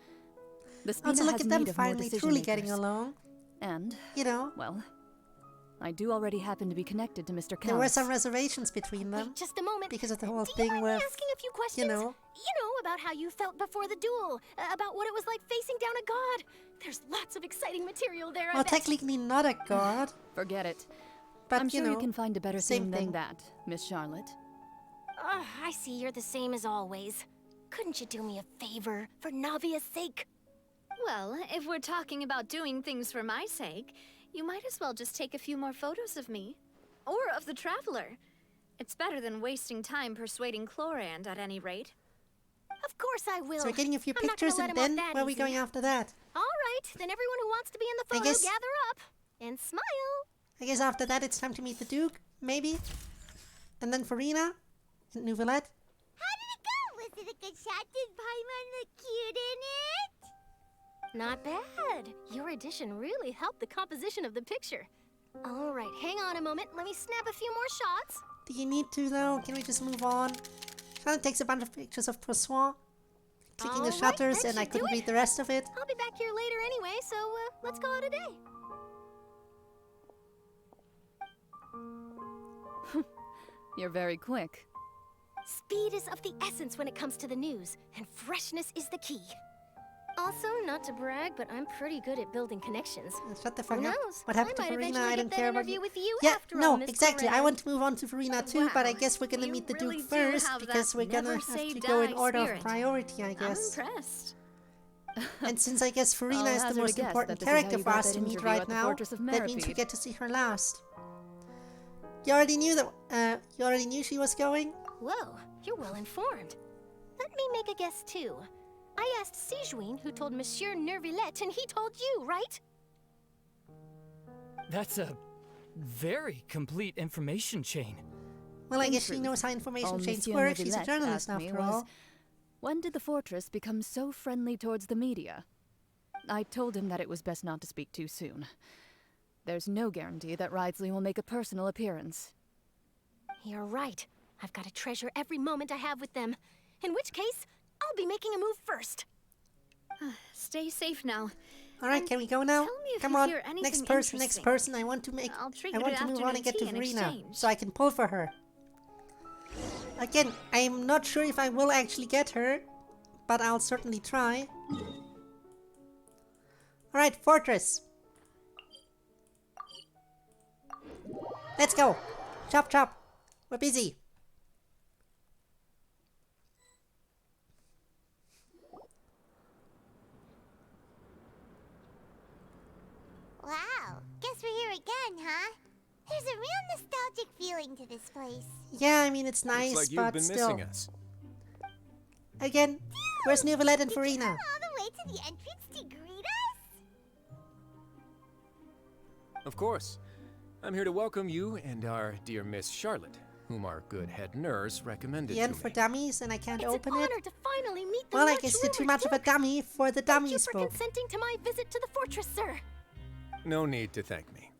Speaker 20: The Spina
Speaker 17: Also, look
Speaker 20: has
Speaker 17: at them
Speaker 20: need of more
Speaker 17: finally
Speaker 20: decision
Speaker 17: truly getting
Speaker 20: makers.
Speaker 17: along.
Speaker 20: And,
Speaker 17: you know,
Speaker 20: well, I do already happen to be connected to Mr. Count.
Speaker 17: there were some reservations between them.
Speaker 5: Wait, just a moment.
Speaker 17: Because of the whole
Speaker 5: Do you
Speaker 17: thing
Speaker 5: mind
Speaker 17: with,
Speaker 5: me asking a few questions?
Speaker 17: you know.
Speaker 5: About how you felt before the duel, about what it was like facing down a god. There's lots of exciting material there.
Speaker 17: Well, technically not a god.
Speaker 20: Forget it.
Speaker 17: But,
Speaker 20: I'm sure
Speaker 17: you know,
Speaker 20: you can find a better
Speaker 17: same
Speaker 20: theme
Speaker 17: thing.
Speaker 20: than that, Miss Charlotte.
Speaker 5: I see you're the same as always. Couldn't you do me a favor for Navia's sake?
Speaker 13: Well, if we're talking about doing things for my sake, you might as well just take a few more photos of me. Or of the Traveler. It's better than wasting time persuading Chlorand at any rate.
Speaker 5: Of course I will.
Speaker 17: So we're getting a few
Speaker 5: I'm not
Speaker 17: pictures
Speaker 5: gonna
Speaker 17: and
Speaker 5: let him
Speaker 17: then
Speaker 5: off that
Speaker 17: where are we
Speaker 5: easy.
Speaker 17: going after that?
Speaker 5: All right, then everyone who wants to be in the
Speaker 17: I
Speaker 5: photo
Speaker 17: guess-
Speaker 5: gather up and smile.
Speaker 17: I guess after that it's time to meet the Duke, maybe? And then Furina? And Nouvellette?
Speaker 3: How did it go? Was it a good shot? Did Paimon look cute in it?
Speaker 5: Not bad. Your addition really helped the composition of the picture. All right, hang on a moment. Let me snap a few more shots.
Speaker 17: Do you need to though? Can we just move on? Charlotte takes a bunch of pictures of Poisson, clicking the
Speaker 5: All right,
Speaker 17: shutters,
Speaker 5: that
Speaker 17: and I
Speaker 5: should do
Speaker 17: couldn't
Speaker 5: it.
Speaker 17: read the rest of it.
Speaker 5: I'll be back here later anyway, so let's call it a day.
Speaker 20: You're very quick.
Speaker 5: Speed is of the essence when it comes to the news, and freshness is the key. Also, not to brag, but I'm pretty good at building connections.
Speaker 17: Shut the fuck
Speaker 5: Who
Speaker 17: up.
Speaker 5: knows?
Speaker 17: What happened to
Speaker 5: I might
Speaker 17: Furina?
Speaker 5: eventually
Speaker 17: I
Speaker 5: get
Speaker 17: don't
Speaker 5: that
Speaker 17: care about
Speaker 5: interview
Speaker 17: you.
Speaker 5: with you
Speaker 17: Yeah,
Speaker 5: after
Speaker 17: no,
Speaker 5: all, Miss
Speaker 17: exactly. I
Speaker 5: Furina.
Speaker 17: want to move on to Furina too, but I
Speaker 13: Wow,
Speaker 17: guess we're gonna
Speaker 13: you
Speaker 17: meet the
Speaker 13: really
Speaker 17: Duke
Speaker 13: do
Speaker 17: first
Speaker 13: have
Speaker 17: because
Speaker 13: that
Speaker 17: we're gonna
Speaker 13: never
Speaker 17: have
Speaker 13: say
Speaker 17: to go in
Speaker 13: die
Speaker 17: order
Speaker 13: spirit.
Speaker 17: of priority, I
Speaker 13: I'm
Speaker 17: guess.
Speaker 13: impressed.
Speaker 17: And since I guess
Speaker 20: I'll
Speaker 17: Furina is the
Speaker 20: hazard a
Speaker 17: most
Speaker 20: guess
Speaker 17: important
Speaker 20: that this is how
Speaker 17: character
Speaker 20: you
Speaker 17: for
Speaker 20: got
Speaker 17: us
Speaker 20: that
Speaker 17: to meet
Speaker 20: interview
Speaker 17: right
Speaker 20: at the
Speaker 17: now,
Speaker 20: Fortress of
Speaker 17: that means we
Speaker 20: Meripede.
Speaker 17: get to see her last. You already knew that. You already knew she was going.
Speaker 5: Whoa, you're well informed. Let me make a guess too. I asked Sijuin, who told Monsieur Nervillette, and he told you, right?
Speaker 19: That's a very complete information chain.
Speaker 17: Well, I
Speaker 20: In
Speaker 17: guess she
Speaker 20: truth,
Speaker 17: knows how information
Speaker 20: all
Speaker 17: chains
Speaker 20: Monsieur
Speaker 17: work. She's a
Speaker 20: Neuvillette
Speaker 17: journalist
Speaker 20: asked me
Speaker 17: after
Speaker 20: was,
Speaker 17: all.
Speaker 20: when did the fortress become so friendly towards the media? I told him that it was best not to speak too soon. There's no guarantee that Ridesley will make a personal appearance.
Speaker 5: You're right. I've got to treasure every moment I have with them. In which case, I'll be making a move first.
Speaker 13: Stay safe now.
Speaker 17: Alright, can we go now?
Speaker 13: Tell me if
Speaker 17: Come
Speaker 13: you
Speaker 17: on,
Speaker 13: hear anything
Speaker 17: next person, next
Speaker 13: interesting.
Speaker 17: person. I want to move on and get to Furina, so I can pull for her. Again, I'm not sure if I will actually get her, but I'll certainly try. Alright, Fortress. Let's go. Chop chop. We're busy.
Speaker 3: Wow, guess we're here again, huh? There's a real nostalgic feeling to this place.
Speaker 17: Yeah, I mean, it's nice,
Speaker 9: Looks like you've
Speaker 17: but
Speaker 9: been
Speaker 17: still.
Speaker 9: missing us.
Speaker 17: Again, where's Neuvillette and Furina?
Speaker 3: All the way to the entrance to greet us?
Speaker 7: Of course. I'm here to welcome you and our dear Miss Charlotte, whom our good head nurse recommended
Speaker 17: The
Speaker 7: to
Speaker 17: end
Speaker 7: me.
Speaker 17: for dummies, and I can't open it.
Speaker 5: It's an honor to finally meet the
Speaker 17: Well, I
Speaker 5: much
Speaker 17: guess you're too
Speaker 5: rumored
Speaker 17: much of a dummy for the dummies
Speaker 5: Thank you for
Speaker 17: book.
Speaker 5: consenting to my visit to the fortress, sir.
Speaker 7: No need to thank me.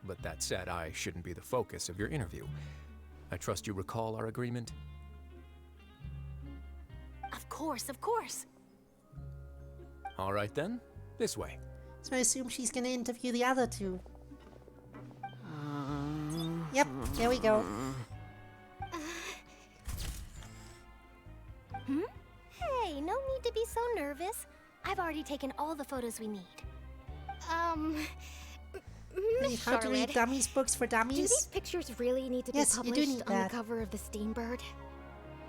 Speaker 7: But that said, I shouldn't be the focus of your interview. I trust you recall our agreement?
Speaker 5: Of course, of course.
Speaker 7: All right then, this way.
Speaker 17: So I assume she's gonna interview the other two. Yep, here we go.
Speaker 5: Hey, no need to be so nervous. I've already taken all the photos we need.
Speaker 17: You have to read
Speaker 5: Charlotte,
Speaker 17: dummies books for
Speaker 5: do
Speaker 17: dummies?
Speaker 5: these pictures really need to
Speaker 17: Yes,
Speaker 5: be
Speaker 17: you do
Speaker 5: published
Speaker 17: need
Speaker 5: on
Speaker 17: that.
Speaker 5: the cover of the Steambird?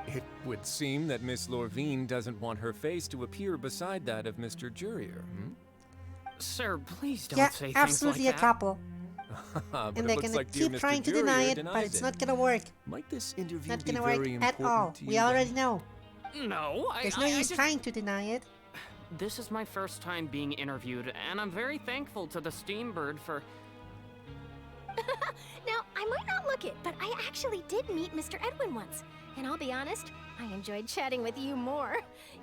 Speaker 7: It would seem that Miss Lorvine doesn't want her face to appear beside that of Mr. Jurier, hmm?
Speaker 12: Sir, please don't
Speaker 17: Yeah,
Speaker 12: say
Speaker 17: absolutely
Speaker 12: things like
Speaker 17: a couple.
Speaker 7: But
Speaker 17: And
Speaker 7: it
Speaker 17: they're
Speaker 7: looks
Speaker 17: gonna
Speaker 7: like dear
Speaker 17: keep
Speaker 7: Mr.
Speaker 17: trying to
Speaker 7: Jurier
Speaker 17: deny it, but
Speaker 7: denies
Speaker 17: it's
Speaker 7: it.
Speaker 17: not gonna work.
Speaker 7: Might this interview
Speaker 17: Not
Speaker 7: be
Speaker 17: gonna work
Speaker 7: very
Speaker 17: at
Speaker 7: important
Speaker 17: all.
Speaker 7: to you
Speaker 17: We
Speaker 7: then?
Speaker 17: already know.
Speaker 12: No,
Speaker 17: There's no use trying to deny it.
Speaker 12: This is my first time being interviewed, and I'm very thankful to the Steambird for...
Speaker 5: Now, I might not look it, but I actually did meet Mr. Edwin once. And I'll be honest, I enjoyed chatting with you more.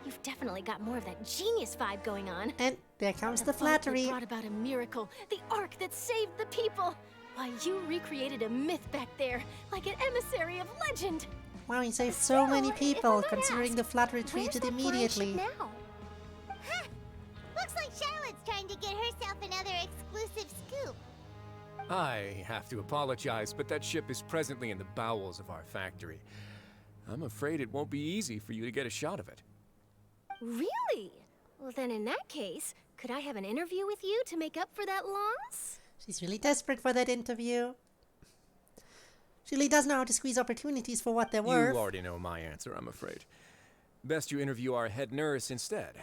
Speaker 5: You've definitely got more of that genius vibe going on.
Speaker 17: And there comes the
Speaker 5: Ark that
Speaker 17: flattery.
Speaker 5: brought about a miracle, the Ark that saved the people. Why, you recreated a myth back there, like an emissary of legend.
Speaker 17: Wow, he saved so many
Speaker 5: if I
Speaker 17: people,
Speaker 5: might
Speaker 17: considering
Speaker 5: ask,
Speaker 17: the flattery
Speaker 5: where's
Speaker 17: treated
Speaker 5: that flying
Speaker 17: immediately.
Speaker 5: ship now?
Speaker 3: Looks like Charlotte's trying to get herself another exclusive scoop.
Speaker 7: I have to apologize, but that ship is presently in the bowels of our factory. I'm afraid it won't be easy for you to get a shot of it.
Speaker 5: Really? Well, then in that case, could I have an interview with you to make up for that loss?
Speaker 17: She's really desperate for that interview. She really does know how to squeeze opportunities for what they're worth.
Speaker 7: You already know my answer, I'm afraid. Best you interview our head nurse instead.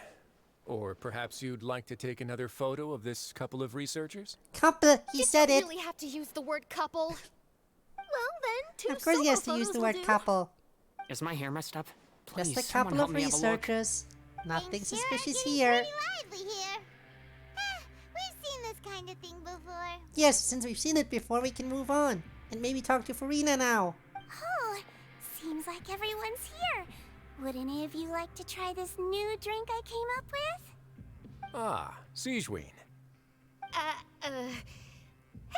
Speaker 7: Or perhaps you'd like to take another photo of this couple of researchers?
Speaker 17: Couple, he said
Speaker 5: you
Speaker 17: it.
Speaker 5: really have to use the word couple. Well, then, two
Speaker 17: Of course he has to
Speaker 5: solo
Speaker 17: use the
Speaker 5: photos
Speaker 17: word
Speaker 5: will do.
Speaker 17: couple.
Speaker 12: Is my hair messed up? Please,
Speaker 17: Just a
Speaker 12: someone
Speaker 17: couple
Speaker 12: help
Speaker 17: of
Speaker 12: me have a look.
Speaker 17: researchers. Nothing suspicious
Speaker 3: Getting
Speaker 17: here.
Speaker 3: pretty lively here. We've seen this kind of thing before.
Speaker 17: Yes, since we've seen it before, we can move on. And maybe talk to Furina now.
Speaker 3: Oh, seems like everyone's here. Would any of you like to try this new drink I came up with?
Speaker 7: Ah, Siegeween.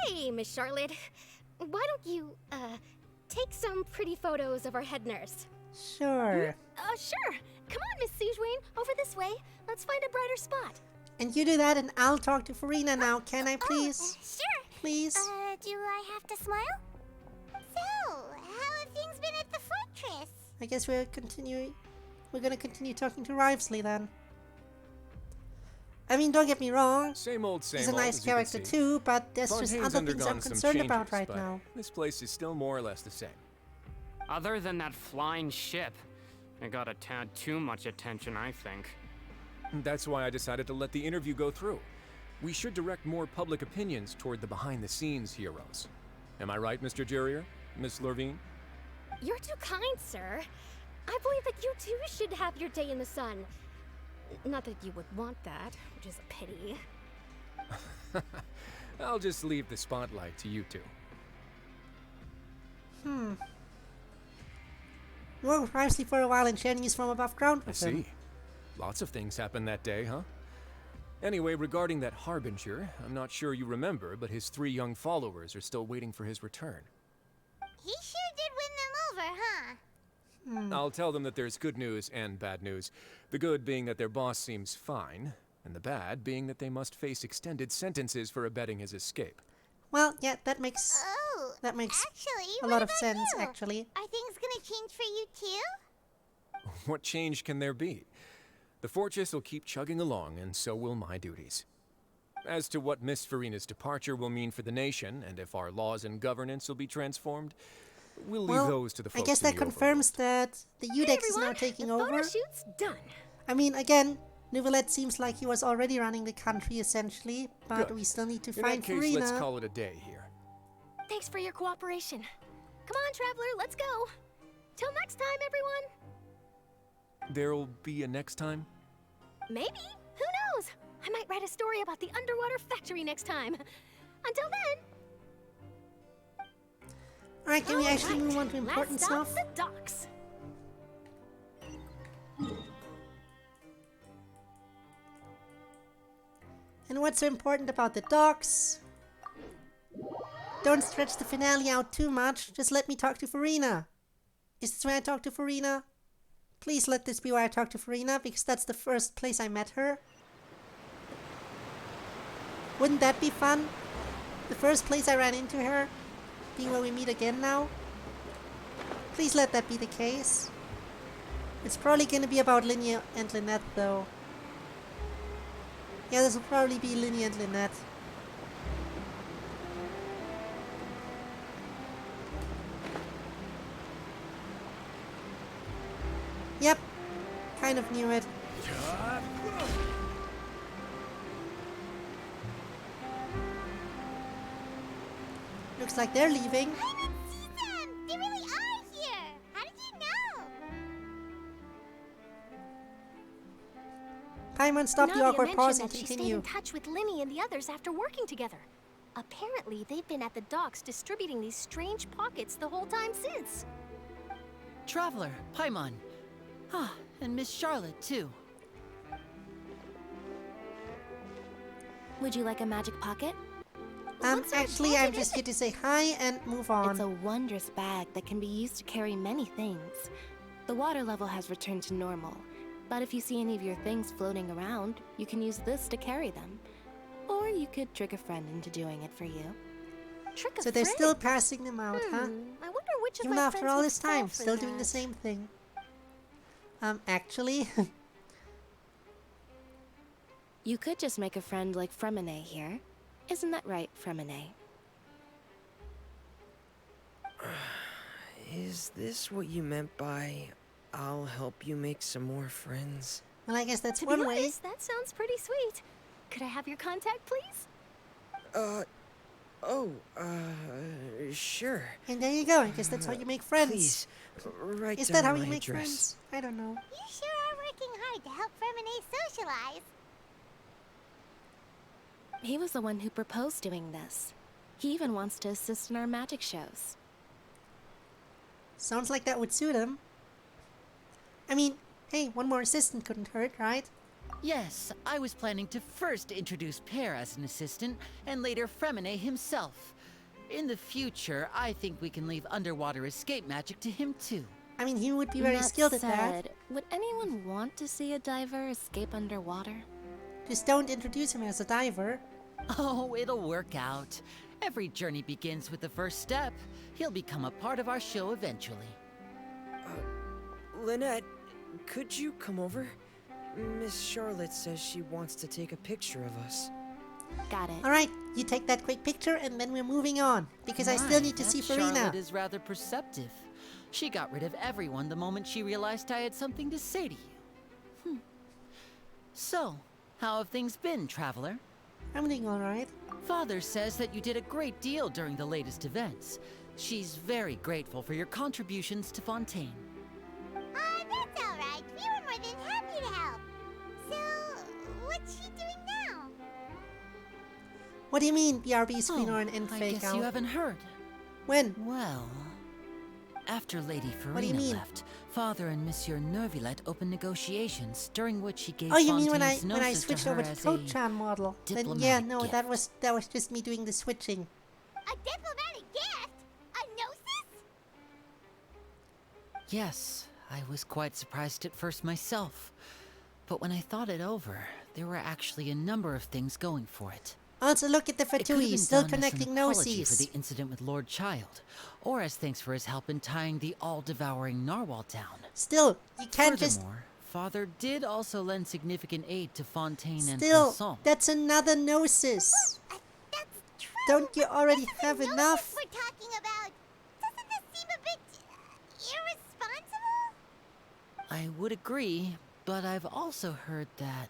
Speaker 5: Hey, Miss Charlotte. Why don't you, take some pretty photos of our head nurse?
Speaker 17: Sure.
Speaker 5: Sure. Come on, Miss Siegeween. Over this way. Let's find a brighter spot.
Speaker 17: And you do that, and I'll talk to Furina now. Can I please?
Speaker 3: Sure.
Speaker 17: Please?
Speaker 3: Do I have to smile? So, how have things been at the fortress?
Speaker 17: I guess we're gonna continue talking to Rivesley then. I mean, don't get me wrong.
Speaker 7: Same old,
Speaker 17: He's a
Speaker 7: old,
Speaker 17: nice
Speaker 7: as you can
Speaker 17: character
Speaker 7: see.
Speaker 17: too, but there's just
Speaker 7: Fontaine's
Speaker 17: other things I'm
Speaker 7: undergone some
Speaker 17: concerned about
Speaker 7: changes,
Speaker 17: right
Speaker 7: but
Speaker 17: now.
Speaker 7: This place is still more or less the same.
Speaker 12: Other than that flying ship, it got a tad too much attention, I think.
Speaker 7: That's why I decided to let the interview go through. We should direct more public opinions toward the behind-the-scenes heroes. Am I right, Mr. Jurier? Miss Lorvine?
Speaker 5: You're too kind, sir. I believe that you too should have your day in the sun. Not that you would want that, which is a pity.
Speaker 7: I'll just leave the spotlight to you two.
Speaker 17: Well, Rivesley for a while and sharing is from above ground
Speaker 7: I
Speaker 17: with him.
Speaker 7: see. Lots of things happened that day, huh? Anyway, regarding that Harbinger, I'm not sure you remember, but his 3 young followers are still waiting for his return.
Speaker 3: He sure did win them over, huh?
Speaker 7: I'll tell them that there's good news and bad news. The good being that their boss seems fine, and the bad being that they must face extended sentences for abetting his escape.
Speaker 17: Well, yeah, that makes
Speaker 3: Actually,
Speaker 17: a
Speaker 3: what
Speaker 17: lot of
Speaker 3: about
Speaker 17: sense,
Speaker 3: you?
Speaker 17: actually.
Speaker 3: Are things gonna change for you too?
Speaker 7: What change can there be? The fortress will keep chugging along, and so will my duties. As to what Miss Furina's departure will mean for the nation, and if our laws and governance will be transformed, we'll leave those to the folks
Speaker 17: I guess
Speaker 7: in
Speaker 17: that
Speaker 7: the
Speaker 17: confirms that the Udex is now taking over.
Speaker 5: Photo shoot's done.
Speaker 17: I mean, again, Neuvillette seems like he was already running the country, essentially, but
Speaker 7: Good.
Speaker 17: we still need to
Speaker 7: In
Speaker 17: find
Speaker 7: that case,
Speaker 17: Furina.
Speaker 7: let's call it a day here.
Speaker 5: Thanks for your cooperation. Come on, Traveler, let's go. Till next time, everyone.
Speaker 7: There'll be a next time?
Speaker 5: Maybe. Who knows? I might write a story about the underwater factory next time. Until then.
Speaker 17: Alright, can we actually move on to important
Speaker 5: Let's stop
Speaker 17: stuff?
Speaker 5: the docks.
Speaker 17: And what's so important about the docks? Don't stretch the finale out too much, just let me talk to Furina. Is this where I talk to Furina? Please let this be where I talk to Furina, because that's the first place I met her. Wouldn't that be fun? The first place I ran into her, being where we meet again now? Please let that be the case. It's probably gonna be about Linnea and Lynette, though. Yeah, this will probably be Linnea and Lynette. Yep, kind of knew it. Looks like they're leaving.
Speaker 3: I didn't see them! They really are here! How did you know?
Speaker 17: Paimon, stop the
Speaker 5: Nadia
Speaker 17: awkward
Speaker 5: mentioned
Speaker 17: pause and
Speaker 5: that she stayed
Speaker 17: continue.
Speaker 5: in touch with Linny and the others after working together. Apparently, they've been at the docks distributing these strange pockets the whole time since.
Speaker 8: Traveler, Paimon. Ah, and Miss Charlotte, too.
Speaker 15: Would you like a magic pocket?
Speaker 17: Actually, I'm just here to say hi and move on.
Speaker 15: It's a wondrous bag that can be used to carry many things. The water level has returned to normal, but if you see any of your things floating around, you can use this to carry them. Or you could trick a friend into doing it for you.
Speaker 5: Trick a
Speaker 17: So they're
Speaker 5: friend?
Speaker 17: still passing them out, huh?
Speaker 5: I wonder which of
Speaker 17: Even
Speaker 5: my
Speaker 17: after
Speaker 5: friends
Speaker 17: all
Speaker 5: would
Speaker 17: this time,
Speaker 5: fall for
Speaker 17: still doing the
Speaker 5: that.
Speaker 17: same thing. Actually...
Speaker 15: You could just make a friend like Fremine here. Isn't that right, Fremine?
Speaker 2: Is this what you meant by, I'll help you make some more friends?
Speaker 17: well, I guess that's
Speaker 5: To
Speaker 17: one
Speaker 5: be
Speaker 17: way.
Speaker 5: honest, that sounds pretty sweet. Could I have your contact, please?
Speaker 2: Sure.
Speaker 17: And there you go, I guess that's how you make friends.
Speaker 2: Please, write
Speaker 17: Is
Speaker 2: down
Speaker 17: that how
Speaker 2: my
Speaker 17: you make
Speaker 2: address.
Speaker 17: friends? I don't know.
Speaker 3: You sure are working hard to help Fremine socialize.
Speaker 15: He was the one who proposed doing this. He even wants to assist in our magic shows.
Speaker 17: Sounds like that would suit him. I mean, hey, one more assistant couldn't hurt, right?
Speaker 8: Yes, I was planning to first introduce Pear as an assistant, and later Fremine himself. In the future, I think we can leave underwater escape magic to him too.
Speaker 17: I mean, he would be very
Speaker 15: That
Speaker 17: skilled at that.
Speaker 15: said, would anyone want to see a diver escape underwater?
Speaker 17: Just don't introduce him as a diver.
Speaker 8: Oh, it'll work out. Every journey begins with the first step. He'll become a part of our show eventually.
Speaker 2: Lynette, could you come over? Miss Charlotte says she wants to take a picture of us.
Speaker 15: Got it.
Speaker 17: Alright, you take that quick picture and then we're moving on. Because I still need to
Speaker 8: that
Speaker 17: see
Speaker 8: Charlotte
Speaker 17: Furina.
Speaker 8: is rather perceptive. She got rid of everyone the moment she realized I had something to say to you. So, how have things been, Traveler?
Speaker 17: I'm doing alright.
Speaker 8: Father says that you did a great deal during the latest events. She's very grateful for your contributions to Fontaine.
Speaker 3: That's alright. We were more than happy to help. So, what's she doing now?
Speaker 17: What do you mean, BRB screen or an end
Speaker 8: I
Speaker 17: fake
Speaker 8: guess
Speaker 17: out?
Speaker 8: you haven't heard.
Speaker 17: When?
Speaker 8: Well, after Lady
Speaker 17: What do you
Speaker 8: Furina
Speaker 17: mean?
Speaker 8: left, Father and Monsieur Neuvillette opened negotiations, during which he gave
Speaker 17: Oh, you mean when I
Speaker 8: Fontaine's
Speaker 17: switched
Speaker 8: to her
Speaker 17: over to
Speaker 8: as a
Speaker 17: Code-chan model? Then
Speaker 8: diplomatic
Speaker 17: yeah, no,
Speaker 8: gift.
Speaker 17: that was just me doing the switching.
Speaker 3: A diplomatic gift? A gnosis?
Speaker 8: Yes, I was quite surprised at first myself. But when I thought it over, there were actually a number of things going for it.
Speaker 17: Also, look at the
Speaker 8: It could have
Speaker 17: Fatui,
Speaker 8: been
Speaker 17: still
Speaker 8: done as an
Speaker 17: connecting
Speaker 8: apology for
Speaker 17: noses.
Speaker 8: the incident with Lord Child, or as thanks for his help in tying the all-devouring narwhal down.
Speaker 17: Still, you can't just...
Speaker 8: Furthermore, Father did also lend significant aid to Fontaine and
Speaker 17: Still,
Speaker 8: Poisson.
Speaker 17: that's another gnosis. Don't you already have enough?
Speaker 3: We're talking about. Doesn't this seem a bit irresponsible?
Speaker 8: I would agree, but I've also heard that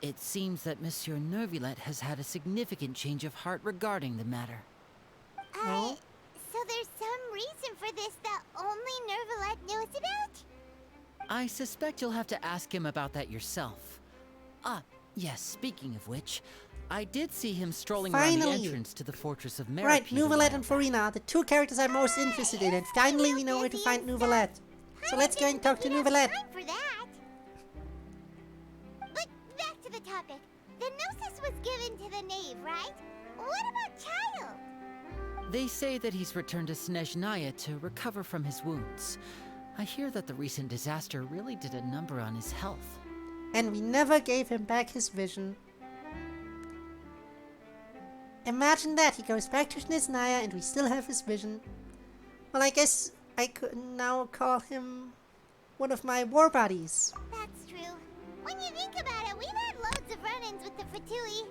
Speaker 8: it seems that Monsieur Neuvillette has had a significant change of heart regarding the matter.
Speaker 3: So there's some reason for this that only Neuvillette knows about?
Speaker 8: I suspect you'll have to ask him about that yourself. Ah, yes, speaking of which, I did see him strolling around the entrance to the Fortress of Meripede.
Speaker 17: Right, Neuvillette and Furina, the two characters I'm most interested in, and finally we know where to find Neuvillette. So let's go and talk to Neuvillette.
Speaker 3: For that. But back to the topic. The Gnosis was given to the knave, right? What about Child?
Speaker 8: They say that he's returned to Snezhnaya to recover from his wounds. I hear that the recent disaster really did a number on his health.
Speaker 17: And we never gave him back his vision. Imagine that, he goes back to Snezhnaya and we still have his vision. Well, I guess I could now call him one of my war buddies.
Speaker 3: That's true. When you think about it, we've had loads of run-ins with the Fatui.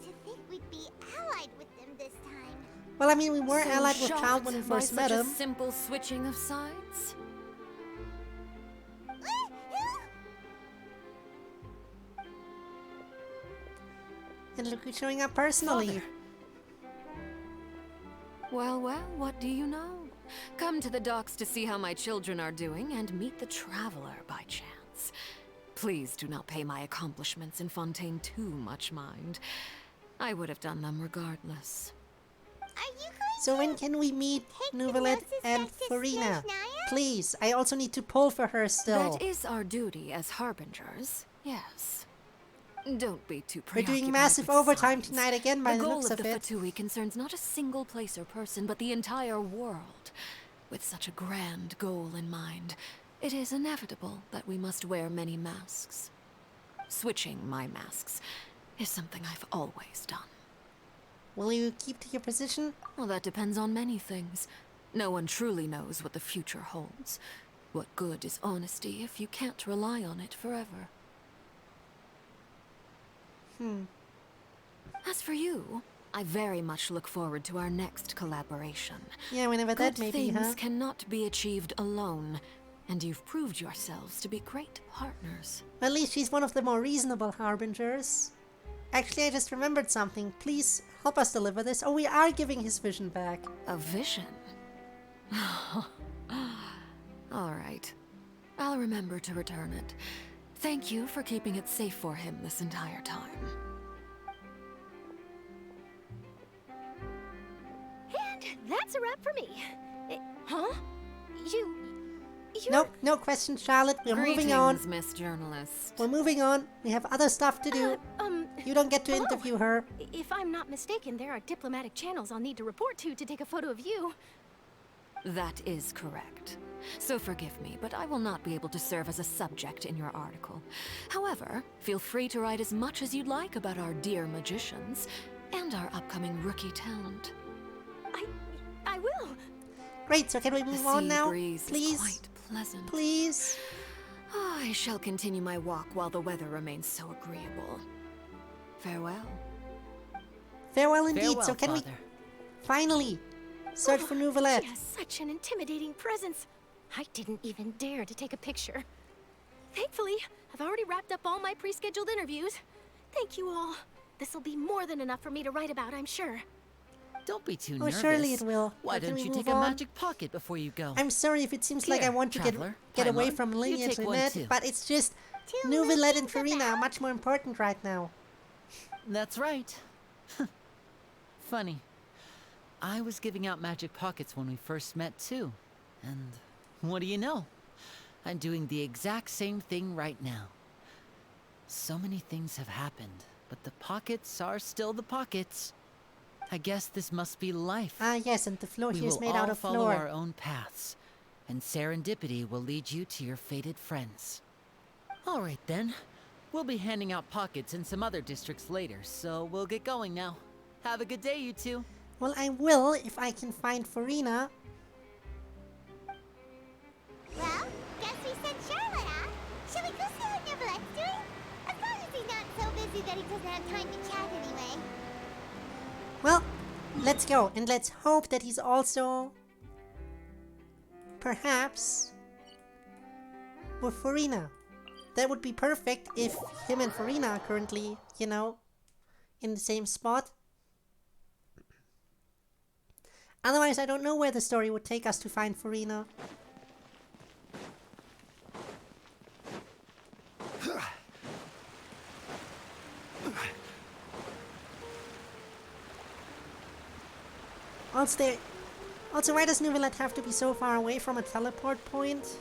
Speaker 3: To think we'd be allied with them this time.
Speaker 17: Well, I mean, we were
Speaker 13: So
Speaker 17: allied with
Speaker 13: shocked
Speaker 17: Child when we
Speaker 13: by
Speaker 17: first met
Speaker 13: such a
Speaker 17: him.
Speaker 13: simple switching of sides.
Speaker 17: And look who's showing up personally.
Speaker 20: Well, well, what do you know? Come to the docks to see how my children are doing and meet the Traveler by chance. Please do not pay my accomplishments in Fontaine too much mind. I would have done them regardless.
Speaker 17: So when can we meet Neuvillette and Furina? Please, I also need to pull for her still.
Speaker 20: That is our duty as harbingers, yes. Don't be too
Speaker 17: We're
Speaker 20: preoccupied
Speaker 17: doing massive
Speaker 20: with
Speaker 17: overtime
Speaker 20: signs.
Speaker 17: tonight again by the
Speaker 20: goal
Speaker 17: looks
Speaker 20: of
Speaker 17: of
Speaker 20: the
Speaker 17: it.
Speaker 20: Fatui concerns not a single place or person, but the entire world. With such a grand goal in mind, it is inevitable that we must wear many masks. Switching my masks is something I've always done.
Speaker 17: Will you keep to your position?
Speaker 20: Well, that depends on many things. No one truly knows what the future holds. What good is honesty if you can't rely on it forever? As for you, I very much look forward to our next collaboration.
Speaker 17: Yeah, whenever
Speaker 20: Good
Speaker 17: that may be,
Speaker 20: things
Speaker 17: huh?
Speaker 20: cannot be achieved alone, and you've proved yourselves to be great partners.
Speaker 17: At least she's one of the more reasonable harbingers. Actually, I just remembered something. Please help us deliver this. Oh, we are giving his vision back.
Speaker 20: A vision? All right. I'll remember to return it. Thank you for keeping it safe for him this entire time.
Speaker 5: And that's a wrap for me. Huh? You...
Speaker 17: Nope, no questions, Charlotte. We're moving on.
Speaker 20: Greetings, Miss Journalist.
Speaker 17: We're moving on. We have other stuff to do. You don't get to
Speaker 5: hello?
Speaker 17: interview her.
Speaker 5: If I'm not mistaken, there are diplomatic channels I'll need to report to take a photo of you.
Speaker 20: That is correct. So forgive me, but I will not be able to serve as a subject in your article. However, feel free to write as much as you'd like about our dear magicians and our upcoming rookie talent.
Speaker 5: I will.
Speaker 17: Great, so can we move on now?
Speaker 20: Breeze
Speaker 17: Please?
Speaker 20: is quite pleasant.
Speaker 17: Please?
Speaker 20: Oh, I shall continue my walk while the weather remains so agreeable. Farewell.
Speaker 17: Farewell indeed.
Speaker 20: Farewell,
Speaker 17: So can
Speaker 20: Father.
Speaker 17: we finally search for Neuvillette?
Speaker 5: She has such an intimidating presence. I didn't even dare to take a picture. Thankfully, I've already wrapped up all my pre-scheduled interviews. Thank you all. This'll be more than enough for me to write about, I'm sure.
Speaker 8: Don't be too
Speaker 17: Oh,
Speaker 8: nervous.
Speaker 17: surely it will.
Speaker 8: Why
Speaker 17: But can
Speaker 8: don't
Speaker 17: we
Speaker 8: you
Speaker 17: move
Speaker 8: take a
Speaker 17: on?
Speaker 8: magic pocket before you go?
Speaker 17: I'm sorry if it seems like I
Speaker 8: Here,
Speaker 17: want to
Speaker 8: traveler.
Speaker 17: get away
Speaker 8: Paimon,
Speaker 17: from
Speaker 8: you
Speaker 17: lineage
Speaker 8: take one
Speaker 17: Lynette,
Speaker 8: too.
Speaker 17: but it's just Neuvillette and Furina are much more important right now.
Speaker 8: That's right. Funny. I was giving out magic pockets when we first met too. And what do you know? I'm doing the exact same thing right now. So many things have happened, but the pockets are still the pockets. I guess this must be life.
Speaker 17: Ah, yes, and the floor
Speaker 8: We
Speaker 17: here is
Speaker 8: will
Speaker 17: made
Speaker 8: all
Speaker 17: out of
Speaker 8: follow
Speaker 17: floor.
Speaker 8: our own paths. and serendipity will lead you to your fated friends. All right then. We'll be handing out pockets in some other districts later, so we'll get going now. Have a good day, you two.
Speaker 17: Well, I will if I can find Furina.
Speaker 3: Well, guess we sent Charlotte, huh? Shall we go see how Nivelette's doing? As long as he's not so busy that he doesn't have time to chat anyway.
Speaker 17: Well, let's go, and let's hope that he's also... perhaps... with Furina. That would be perfect if him and Furina are currently, you know, in the same spot. Otherwise, I don't know where the story would take us to find Furina. Also, why does Nivelette have to be so far away from a teleport point?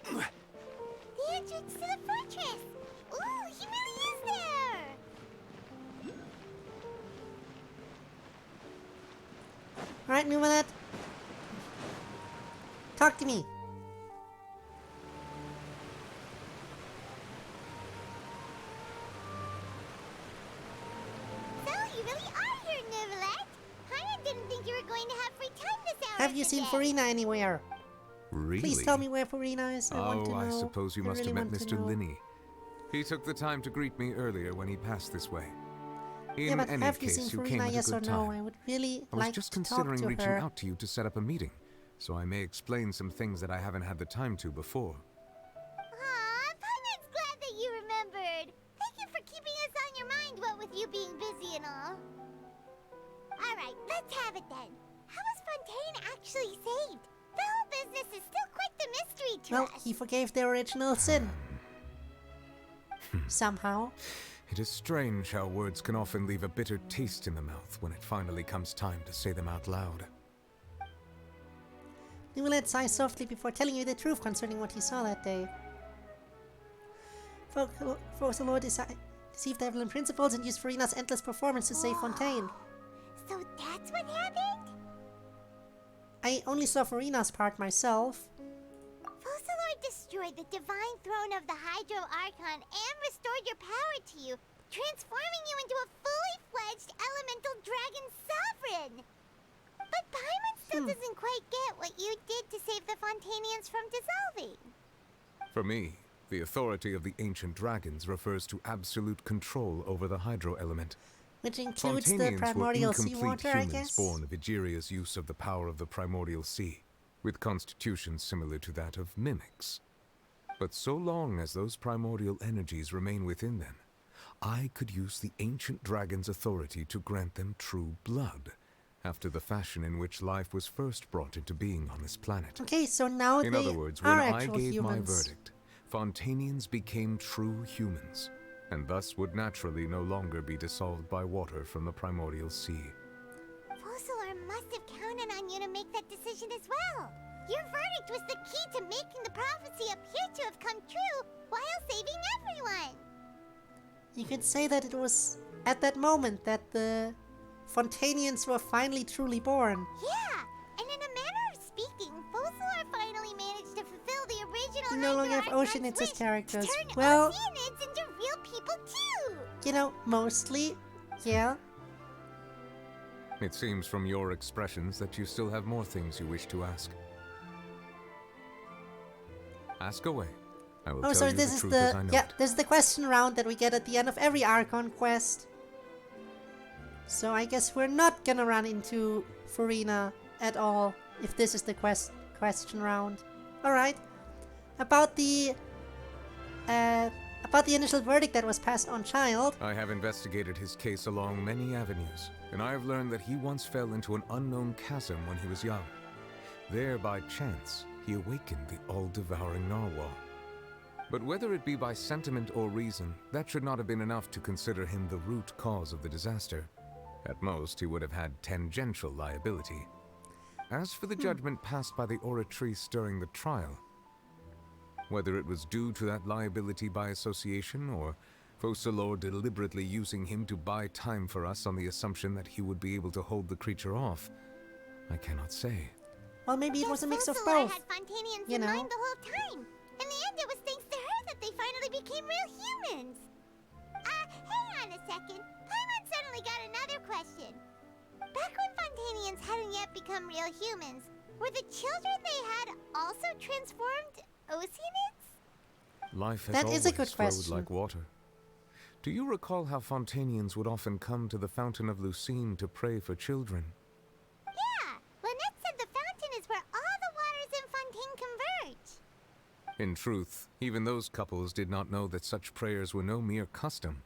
Speaker 3: The entrance to the fortress! Ooh, he really is there!
Speaker 17: Alright, Nivelette. Talk to me.
Speaker 3: So, you really are here, Nivelette! Paimon didn't think you were going to have free time this hour
Speaker 17: Have you seen Furina anywhere?
Speaker 9: Really?
Speaker 17: Please tell me where Furina is. I want to know.
Speaker 9: I suppose you
Speaker 17: I
Speaker 9: must
Speaker 17: really
Speaker 9: have met
Speaker 17: want to
Speaker 9: Mr.
Speaker 17: know.
Speaker 9: Linney. He took the time to greet me earlier when he passed this way.
Speaker 17: Yeah,
Speaker 9: In
Speaker 17: but
Speaker 9: any
Speaker 17: have you
Speaker 9: case,
Speaker 17: seen
Speaker 9: you came
Speaker 17: Furina,
Speaker 9: at a
Speaker 17: yes or
Speaker 9: good
Speaker 17: no?
Speaker 9: time.
Speaker 17: I would really
Speaker 9: I was
Speaker 17: like
Speaker 9: just
Speaker 17: to talk
Speaker 9: considering
Speaker 17: to
Speaker 9: reaching
Speaker 17: her.
Speaker 9: out to you to set up a meeting, so I may explain some things that I haven't had the time to before.
Speaker 3: Aw, Paimon's glad that you remembered. Thank you for keeping us on your mind, what with you being busy and all. Alright, let's have it then. How was Fontaine actually saved? The whole business is still quite the mystery to
Speaker 17: Well,
Speaker 3: us.
Speaker 17: he forgave their original sin. Somehow.
Speaker 9: It is strange how words can often leave a bitter taste in the mouth when it finally comes time to say them out loud.
Speaker 17: Nivelette sighed softly before telling you the truth concerning what he saw that day. Focalor deceived Evelyn principles and used Furina's endless performance to save Fontaine.
Speaker 3: So that's what happened?
Speaker 17: I only saw Furina's part myself.
Speaker 3: Focalor destroyed the divine throne of the Hydro Archon and restored your power to you, transforming you into a fully fledged elemental dragon sovereign. But Paimon still doesn't quite get what you did to save the Fontainians from dissolving.
Speaker 9: For me, the authority of the ancient dragons refers to absolute control over the hydro element.
Speaker 17: Which includes the
Speaker 9: Fontainians
Speaker 17: primordial
Speaker 9: were incomplete
Speaker 17: seawater, I
Speaker 9: humans
Speaker 17: guess?
Speaker 9: born of Egeria's use of the power of the primordial sea, with constitutions similar to that of mimics. But so long as those primordial energies remain within them, I could use the ancient dragon's authority to grant them true blood, after the fashion in which life was first brought into being on this planet.
Speaker 17: Okay, so now
Speaker 9: In
Speaker 17: they
Speaker 9: other words, when
Speaker 17: are
Speaker 9: I
Speaker 17: actual
Speaker 9: gave
Speaker 17: humans.
Speaker 9: my verdict, Fontainians became true humans, and thus would naturally no longer be dissolved by water from the primordial sea.
Speaker 3: Focalor must have counted on you to make that decision as well. Your verdict was the key to making the prophecy appear to have come true while saving everyone.
Speaker 17: You could say that it was at that moment that the Fontainians were finally truly born.
Speaker 3: Yeah, and in a manner of speaking, Focalor finally managed to fulfill the original
Speaker 17: We no longer have
Speaker 3: Hydro Archon's
Speaker 17: Oceanids as
Speaker 3: wish
Speaker 17: characters.
Speaker 3: to turn
Speaker 17: Well,
Speaker 3: Oceanids into real people too.
Speaker 17: you know, mostly, yeah.
Speaker 9: It seems from your expressions that you still have more things you wish to ask. Ask away. I will
Speaker 17: Oh,
Speaker 9: tell
Speaker 17: so
Speaker 9: you
Speaker 17: this
Speaker 9: the
Speaker 17: is
Speaker 9: truth as I know it.
Speaker 17: this is the question round that we get at the end of every Archon Quest. So I guess we're not gonna run into Furina at all if this is the question round. All right. About the initial verdict that was passed on Child.
Speaker 9: I have investigated his case along many avenues, and I have learned that he once fell into an unknown chasm when he was young. There, by chance, he awakened the all-devouring narwhal. But whether it be by sentiment or reason, that should not have been enough to consider him the root cause of the disaster. At most, he would have had tangential liability. As for the judgment passed by the Oratrice during the trial, whether it was due to that liability by association or Focalor deliberately using him to buy time for us on the assumption that he would be able to hold the creature off. I cannot say.
Speaker 17: Well, maybe it was a mix of
Speaker 3: Focalor
Speaker 17: both.
Speaker 3: had Fontainians
Speaker 17: You
Speaker 3: in
Speaker 17: know?
Speaker 3: mind the whole time. In the end, it was thanks to her that they finally became real humans. Hang on a second. Paimon suddenly got another question. Back when Fontainians hadn't yet become real humans, were the children they had also transformed Oceanids?
Speaker 9: Life has
Speaker 17: That
Speaker 9: always
Speaker 17: is a good
Speaker 9: flowed
Speaker 17: question.
Speaker 9: like water. Do you recall how Fontainians would often come to the Fountain of Lucine to pray for children?
Speaker 3: Yeah, Lynette said the fountain is where all the waters in Fontaine converge.
Speaker 9: In truth, even those couples did not know that such prayers were no mere custom,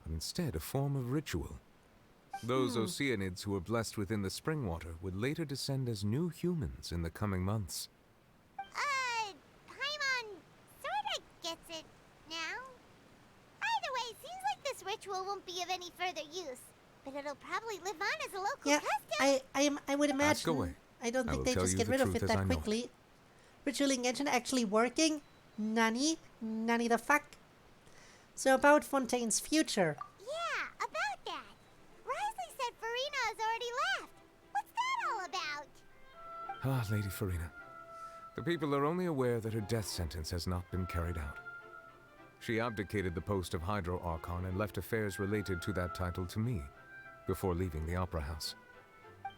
Speaker 9: but instead a form of ritual. Those Oceanids who were blessed within the spring water would later descend as new humans in the coming months.
Speaker 3: Paimon sorta gets it now. Either way, seems like this ritual won't be of any further use, but it'll probably live on as a local
Speaker 17: Yeah,
Speaker 3: custom.
Speaker 17: I would imagine.
Speaker 9: Ask away.
Speaker 17: I don't
Speaker 9: I
Speaker 17: think
Speaker 9: will
Speaker 17: they
Speaker 9: tell
Speaker 17: just
Speaker 9: you
Speaker 17: get
Speaker 9: the
Speaker 17: rid of
Speaker 9: truth
Speaker 17: it
Speaker 9: as I
Speaker 17: that
Speaker 9: know it.
Speaker 17: quickly. Ritualing engine actually working? Nani? Nani the fuck? So about Fontaine's future.
Speaker 3: Yeah, about that. Risley said Furina has already left. What's that all about?
Speaker 9: Ah, Lady Furina. The people are only aware that her death sentence has not been carried out. She abdicated the post of Hydro Archon and left affairs related to that title to me, before leaving the Opera House.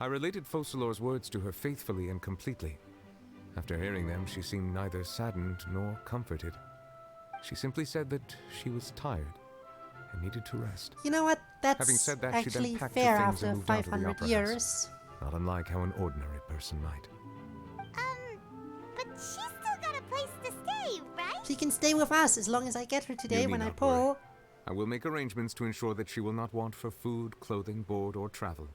Speaker 9: I related Focalor's words to her faithfully and completely. After hearing them, she seemed neither saddened nor comforted. She simply said that she was tired and needed to rest.
Speaker 17: You know what? That's
Speaker 9: Having said that, she
Speaker 17: actually
Speaker 9: then packed
Speaker 17: fair
Speaker 9: her things
Speaker 17: after
Speaker 9: and moved out of the
Speaker 17: 500
Speaker 9: Opera
Speaker 17: years.
Speaker 9: House, not unlike how an ordinary person might.
Speaker 3: But she's still got a place to stay, right?
Speaker 17: She can stay with us as long as I get her today
Speaker 9: You need
Speaker 17: when I
Speaker 9: not
Speaker 17: pull.
Speaker 9: worry. I will make arrangements to ensure that she will not want for food, clothing, board, or travel.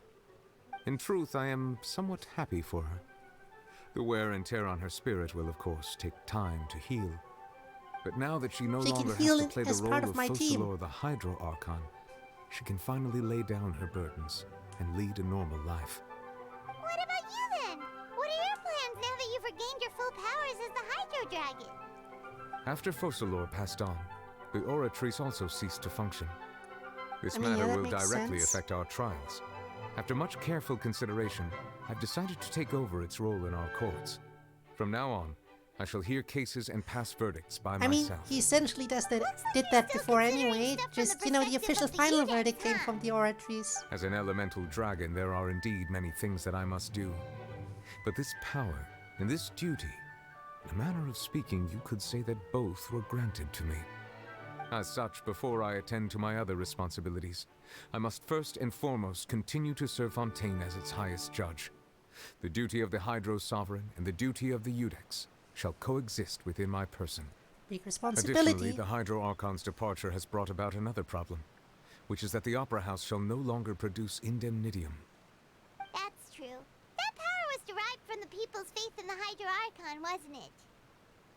Speaker 9: In truth, I am somewhat happy for her. The wear and tear on her spirit will, of course, take time to heal. But now that she no
Speaker 17: She can
Speaker 9: longer
Speaker 17: heal
Speaker 9: has to play
Speaker 17: as
Speaker 9: the role
Speaker 17: part
Speaker 9: of
Speaker 17: of my team.
Speaker 9: Focalor the Hydro Archon, she can finally lay down her burdens and lead a normal life.
Speaker 3: What about you then? What are your plans now that you've regained your full powers as the Hydro Dragon?
Speaker 9: After Focalor passed on, the Oratrice also ceased to function. This
Speaker 17: I mean, yeah,
Speaker 9: matter
Speaker 17: that
Speaker 9: will
Speaker 17: makes
Speaker 9: directly
Speaker 17: sense.
Speaker 9: affect our trials. After much careful consideration, I've decided to take over its role in our courts. From now on, I shall hear cases and pass verdicts by
Speaker 17: I mean,
Speaker 9: myself.
Speaker 17: he essentially did that before anyway. Just, you know, the official final verdict came from the Oratrice.
Speaker 9: As an elemental dragon, there are indeed many things that I must do. But this power and this duty, in a manner of speaking, you could say that both were granted to me. As such, before I attend to my other responsibilities, I must first and foremost continue to serve Fontaine as its highest judge. The duty of the Hydro Sovereign and the duty of the Eudex shall coexist within my person.
Speaker 17: Big responsibility.
Speaker 9: Additionally, the Hydro Archon's departure has brought about another problem, which is that the Opera House shall no longer produce indemnitium.
Speaker 3: That's true. That power was derived from the people's faith in the Hydro Archon, wasn't it?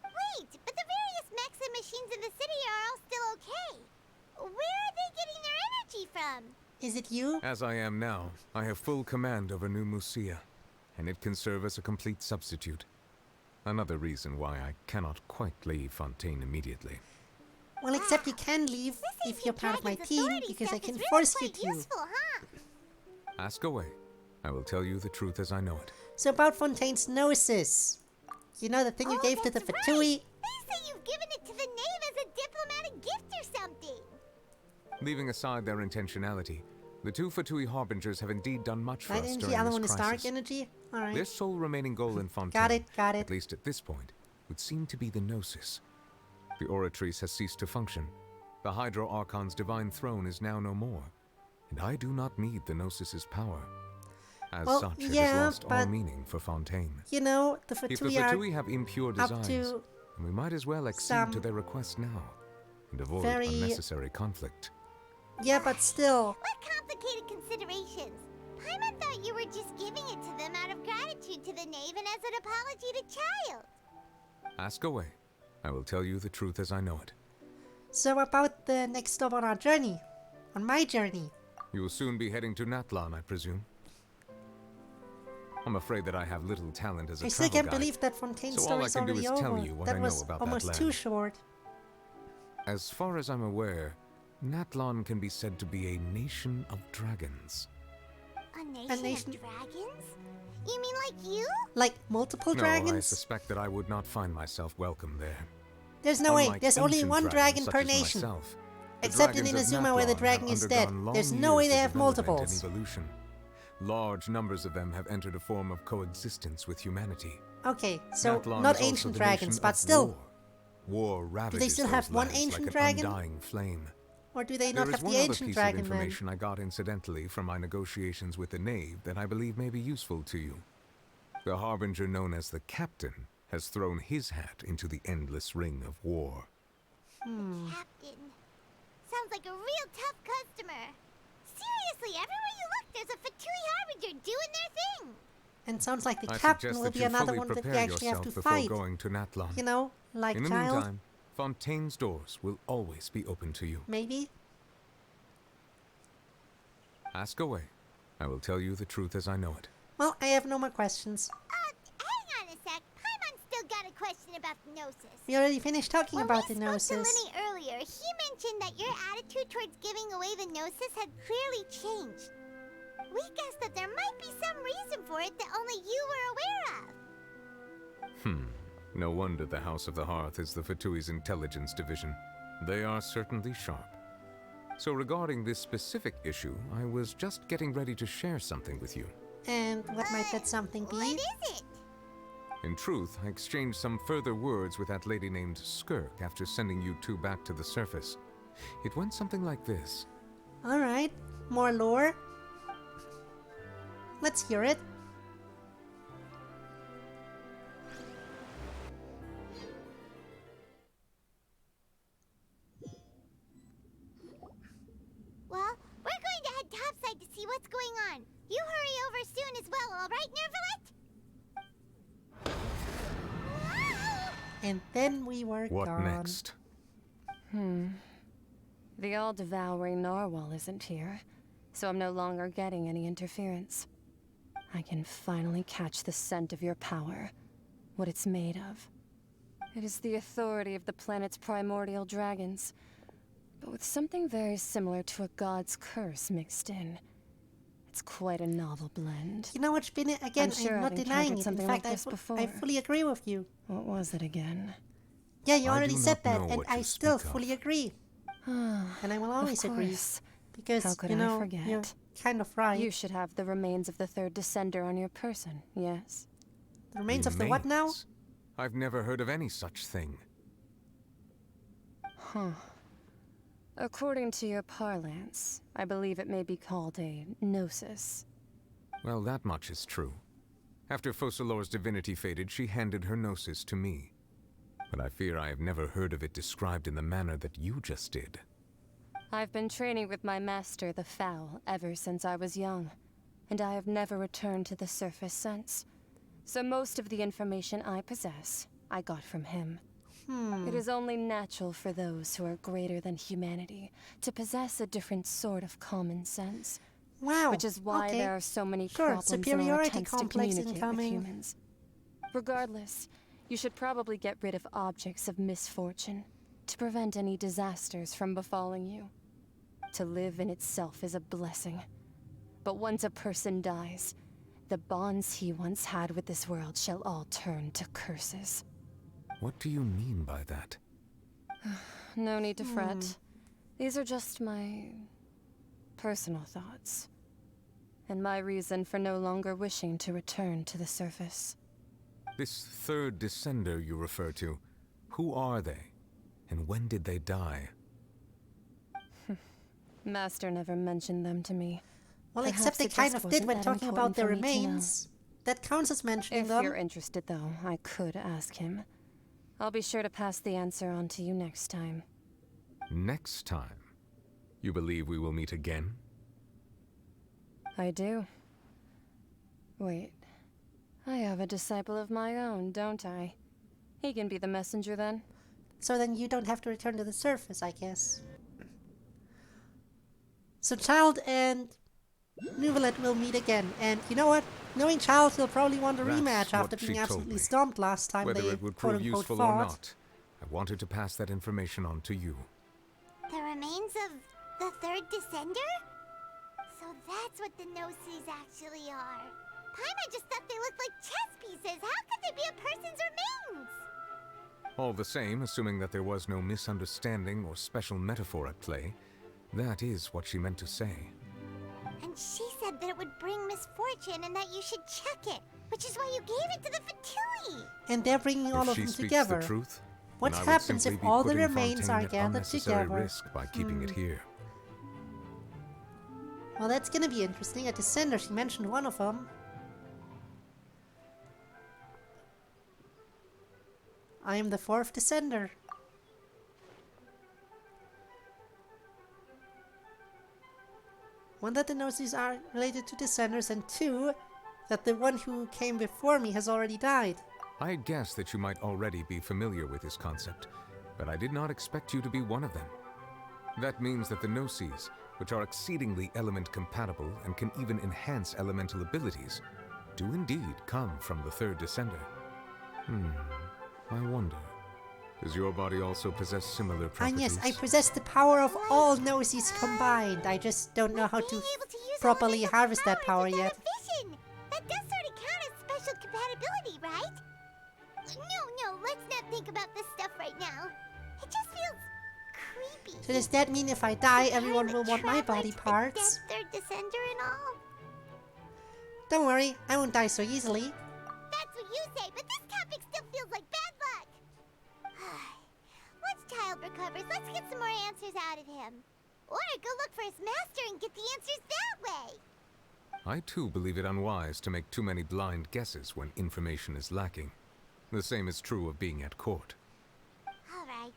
Speaker 3: Wait, but the various mechs and machines in the city are all still okay. Where are they getting their energy from?
Speaker 17: Is it you?
Speaker 9: As I am now, I have full command over New Musia, and it can serve as a complete substitute. Another reason why I cannot quite leave Fontaine immediately.
Speaker 17: Well, except you can leave if you're part of my
Speaker 3: Dragon's
Speaker 17: team,
Speaker 3: authority
Speaker 17: because I
Speaker 3: stuff
Speaker 17: can
Speaker 3: is really
Speaker 17: force you
Speaker 3: quite
Speaker 17: to.
Speaker 3: useful, huh?
Speaker 9: Ask away. I will tell you the truth as I know it.
Speaker 17: So about Fontaine's Gnosis. You know the thing you gave to the Fatui?
Speaker 3: They say you've given it to the knave as a diplomatic gift or something.
Speaker 9: Leaving aside their intentionality, the two Fatui Harbingers have indeed done much for
Speaker 17: Light
Speaker 9: us
Speaker 17: energy,
Speaker 9: during
Speaker 17: the other
Speaker 9: this
Speaker 17: one is
Speaker 9: crisis.
Speaker 17: dark energy? Alright.
Speaker 9: Their sole remaining goal in Fontaine,
Speaker 17: Got it.
Speaker 9: at least at this point, would seem to be the Gnosis. The Oratrice has ceased to function. The Hydro Archon's divine throne is now no more, and I do not need the Gnosis's power. As
Speaker 17: Well,
Speaker 9: such, it
Speaker 17: yeah,
Speaker 9: has lost all
Speaker 17: but,
Speaker 9: meaning for Fontaine.
Speaker 17: You know, the
Speaker 9: If the
Speaker 17: Fatui are
Speaker 9: Fatui have impure
Speaker 17: up
Speaker 9: designs,
Speaker 17: to
Speaker 9: then we might as well accede
Speaker 17: some
Speaker 9: to their request now, and avoid
Speaker 17: very-
Speaker 9: unnecessary conflict.
Speaker 17: Yeah, but still.
Speaker 3: What complicated considerations? Paimon thought you were just giving it to them out of gratitude to the knave and as an apology to Child.
Speaker 9: Ask away. I will tell you the truth as I know it.
Speaker 17: So about the next stop on our journey. On my journey.
Speaker 9: You will soon be heading to Natlan, I presume. I'm afraid that I have little talent as a
Speaker 17: I still
Speaker 9: travel
Speaker 17: can't
Speaker 9: guide,
Speaker 17: believe that Fontaine's
Speaker 9: so all I
Speaker 17: story's
Speaker 9: can do
Speaker 17: already
Speaker 9: is tell
Speaker 17: over.
Speaker 9: you what
Speaker 17: That
Speaker 9: I know
Speaker 17: was
Speaker 9: about
Speaker 17: almost
Speaker 9: that
Speaker 17: too
Speaker 9: land.
Speaker 17: short.
Speaker 9: As far as I'm aware, Natlon can be said to be a nation of dragons.
Speaker 3: A nation of dragons? You mean like you?
Speaker 17: Like multiple
Speaker 9: No,
Speaker 17: dragons?
Speaker 9: I suspect that I would not find myself welcome there.
Speaker 17: There's no way.
Speaker 9: Unlike
Speaker 17: There's only
Speaker 9: ancient
Speaker 17: one dragon
Speaker 9: dragons such
Speaker 17: per
Speaker 9: as
Speaker 17: nation.
Speaker 9: myself, the
Speaker 17: Except in
Speaker 9: dragons of
Speaker 17: Inazuma where the
Speaker 9: Natlon
Speaker 17: dragon
Speaker 9: have
Speaker 17: is dead.
Speaker 9: undergone
Speaker 17: There's
Speaker 9: long
Speaker 17: no way
Speaker 9: years
Speaker 17: they
Speaker 9: of
Speaker 17: have
Speaker 9: development
Speaker 17: multiples.
Speaker 9: and evolution. Large numbers of them have entered a form of coexistence with humanity.
Speaker 17: Okay, so
Speaker 9: Natlon
Speaker 17: not
Speaker 9: is also
Speaker 17: ancient
Speaker 9: the
Speaker 17: dragons,
Speaker 9: nation
Speaker 17: but
Speaker 9: of
Speaker 17: still.
Speaker 9: War. War ravages
Speaker 17: Do they still have
Speaker 9: those
Speaker 17: one
Speaker 9: lands
Speaker 17: ancient
Speaker 9: like
Speaker 17: dragon?
Speaker 9: an undying flame.
Speaker 17: Or do they
Speaker 9: There
Speaker 17: not
Speaker 9: is
Speaker 17: have
Speaker 9: one
Speaker 17: the
Speaker 9: other
Speaker 17: ancient
Speaker 9: piece
Speaker 17: dragon
Speaker 9: of
Speaker 17: then?
Speaker 9: information I got incidentally from my negotiations with the Knave that I believe may be useful to you. The harbinger known as the Captain has thrown his hat into the endless ring of war.
Speaker 3: Captain. Sounds like a real tough customer. Seriously, everywhere you look, there's a Fatui Harbinger doing their thing.
Speaker 17: And sounds like the
Speaker 9: I
Speaker 17: captain
Speaker 9: suggest
Speaker 17: will
Speaker 9: that
Speaker 17: be
Speaker 9: you
Speaker 17: another
Speaker 9: fully
Speaker 17: one that we
Speaker 9: prepare
Speaker 17: actually have
Speaker 9: yourself
Speaker 17: to
Speaker 9: before
Speaker 17: fight.
Speaker 9: going to Natlon.
Speaker 17: You know, like
Speaker 9: In the
Speaker 17: child.
Speaker 9: meantime, Fontaine's doors will always be open to you.
Speaker 17: Maybe?
Speaker 9: Ask away. I will tell you the truth as I know it.
Speaker 17: Well, I have no more questions.
Speaker 3: Hang on a sec. Paimon's still got a question about the Gnosis.
Speaker 17: We already finished talking about the
Speaker 3: When we spoke to
Speaker 17: Gnosis.
Speaker 3: Lenny earlier, he mentioned that your attitude towards giving away the Gnosis had clearly changed. We guessed that there might be some reason for it that only you were aware of.
Speaker 9: No wonder the House of the Hearth is the Fatui's intelligence division. They are certainly sharp. So regarding this specific issue, I was just getting ready to share something with you.
Speaker 17: And what might that something be?
Speaker 3: What is it?
Speaker 9: In truth, I exchanged some further words with that lady named Skirk after sending you two back to the surface. It went something like this.
Speaker 17: Alright, more lore. Let's hear it.
Speaker 3: Well, we're going to head topside to see what's going on. You hurry over soon as well, all right, Nervalet?
Speaker 17: And then we were
Speaker 9: What
Speaker 17: gone.
Speaker 9: next?
Speaker 16: The all-devouring narwhal isn't here, so I'm no longer getting any interference. I can finally catch the scent of your power, what it's made of. It is the authority of the planet's primordial dragons, but with something very similar to a god's curse mixed in. It's quite a novel blend.
Speaker 17: You know what, Spinner? Again,
Speaker 16: I'm sure
Speaker 17: I'm not
Speaker 16: I've
Speaker 17: denying
Speaker 16: encountered
Speaker 17: it. In
Speaker 16: something
Speaker 17: fact,
Speaker 16: like this before.
Speaker 17: I fully agree with you.
Speaker 16: What was it again?
Speaker 17: Yeah, you
Speaker 9: I
Speaker 17: already
Speaker 9: do
Speaker 17: said
Speaker 9: not
Speaker 17: that,
Speaker 9: know
Speaker 17: and
Speaker 9: what
Speaker 17: I
Speaker 9: you
Speaker 17: still
Speaker 9: speak of.
Speaker 17: fully agree. And I will always
Speaker 16: Of
Speaker 17: agree.
Speaker 16: course.
Speaker 17: Because,
Speaker 16: How could
Speaker 17: you know,
Speaker 16: I forget?
Speaker 17: you're kind of right.
Speaker 16: You should have the remains of the third descender on your person, yes?
Speaker 17: The remains of the what now?
Speaker 9: Remains? I've never heard of any such thing.
Speaker 16: Huh. According to your parlance, I believe it may be called a gnosis.
Speaker 9: Well, that much is true. After Focalor's divinity faded, she handed her gnosis to me. But I fear I have never heard of it described in the manner that you just did.
Speaker 16: I've been training with my master, the Foul, ever since I was young, and I have never returned to the surface since. So most of the information I possess, I got from him. It is only natural for those who are greater than humanity to possess a different sort of common sense.
Speaker 17: Wow.
Speaker 16: Which is why
Speaker 17: okay.
Speaker 16: there are so many
Speaker 17: Sure,
Speaker 16: problems in our
Speaker 17: superiority
Speaker 16: attempts to
Speaker 17: complex
Speaker 16: communicate
Speaker 17: incoming.
Speaker 16: with humans. Regardless, you should probably get rid of objects of misfortune to prevent any disasters from befalling you. To live in itself is a blessing. But once a person dies, the bonds he once had with this world shall all turn to curses.
Speaker 9: What do you mean by that?
Speaker 16: No need to fret. These are just my personal thoughts. And my reason for no longer wishing to return to the surface.
Speaker 9: This third descender you refer to, who are they? And when did they die?
Speaker 16: Master never mentioned them to me.
Speaker 17: Well,
Speaker 16: Perhaps
Speaker 17: except they
Speaker 16: it
Speaker 17: kind
Speaker 16: just
Speaker 17: of did
Speaker 16: wasn't
Speaker 17: when
Speaker 16: that
Speaker 17: talking about
Speaker 16: important
Speaker 17: their
Speaker 16: for me to know.
Speaker 17: remains. That counts as mentioning
Speaker 16: If
Speaker 17: them.
Speaker 16: you're interested, though, I could ask him. I'll be sure to pass the answer on to you next time.
Speaker 9: Next time? You believe we will meet again?
Speaker 16: I do. Wait. I have a disciple of my own, don't I? He can be the messenger then.
Speaker 17: So then you don't have to return to the surface, I guess. So Child and Nuvalet will meet again, and you know what? Knowing Child, he'll probably want a
Speaker 9: That's
Speaker 17: rematch after
Speaker 9: what she
Speaker 17: being
Speaker 9: told
Speaker 17: absolutely
Speaker 9: me.
Speaker 17: stomped last time
Speaker 9: Whether
Speaker 17: they
Speaker 9: it would prove
Speaker 17: quote-unquote
Speaker 9: useful
Speaker 17: fought.
Speaker 9: or not, I wanted to pass that information on to you.
Speaker 3: The remains of the third descender? So that's what the Gnosis actually are. Paimon just thought they looked like chess pieces. How could they be a person's remains?
Speaker 9: All the same, assuming that there was no misunderstanding or special metaphor at play, that is what she meant to say.
Speaker 3: And she said that it would bring misfortune and that you should check it, which is why you gave it to the Fatui.
Speaker 17: And they're bringing all of them together.
Speaker 9: The truth,
Speaker 17: what
Speaker 9: then I would
Speaker 17: happens if
Speaker 9: simply be
Speaker 17: all the
Speaker 9: putting
Speaker 17: remains are
Speaker 9: Fontaine at
Speaker 17: gathered
Speaker 9: unnecessary
Speaker 17: together?
Speaker 9: risk by keeping it here.
Speaker 17: Well, that's gonna be interesting. A descender, she mentioned one of them. I am the fourth descender. One, that the Gnosis are related to descenders, and two, that the one who came before me has already died.
Speaker 9: I had guessed that you might already be familiar with this concept, but I did not expect you to be one of them. That means that the Gnosis, which are exceedingly element compatible and can even enhance elemental abilities, do indeed come from the third descender. I wonder, does your body also possess similar properties?
Speaker 17: And yes, I possess the power of all Gnosis combined. I just don't know how to properly harvest that power yet.
Speaker 3: That does sort of count as special compatibility, right? No, let's not think about this stuff right now. It just feels creepy.
Speaker 17: So does that mean if I die, everyone will want my body parts?
Speaker 3: Third descender and all?
Speaker 17: Don't worry, I won't die so easily.
Speaker 3: That's what you say, but this topic still feels like bad luck. Once Child recovers, let's get some more answers out of him. Or go look for his master and get the answers that way.
Speaker 9: I too believe it unwise to make too many blind guesses when information is lacking. The same is true of being at court.
Speaker 3: Alright.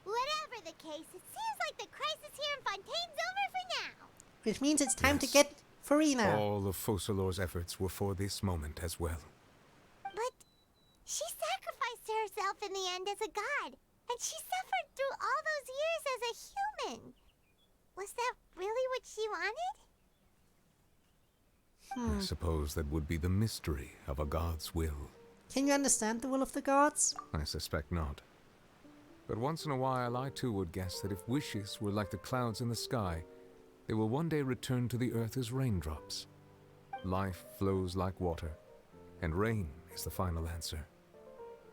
Speaker 3: Whatever the case, it seems like the crisis here in Fontaine's over for now.
Speaker 17: Which means it's time to get Furina.
Speaker 9: All of Focalor's efforts were for this moment as well.
Speaker 3: But she sacrificed herself in the end as a god, and she suffered through all those years as a human. Was that really what she wanted?
Speaker 9: I suppose that would be the mystery of a god's will.
Speaker 17: Can you understand the will of the gods?
Speaker 9: I suspect not. But once in a while I too would guess that if wishes were like the clouds in the sky, they will one day return to the earth as raindrops. Life flows like water, and rain is the final answer.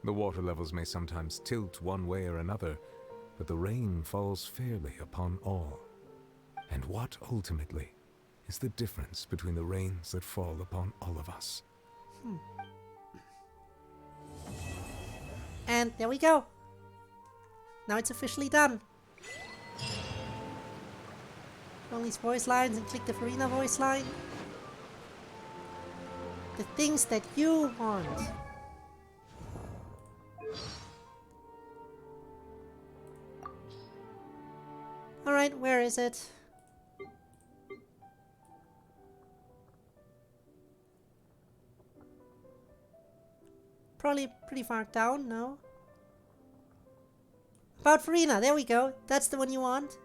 Speaker 9: The water levels may sometimes tilt one way or another, but the rain falls fairly upon all. And what, ultimately, is the difference between the rains that fall upon all of us?
Speaker 17: And there we go. Now it's officially done. All these voice lines and click the Furina voice line. The things that you want. Alright, where is it? Probably pretty far down, no? About Furina, there we go. That's the one you want.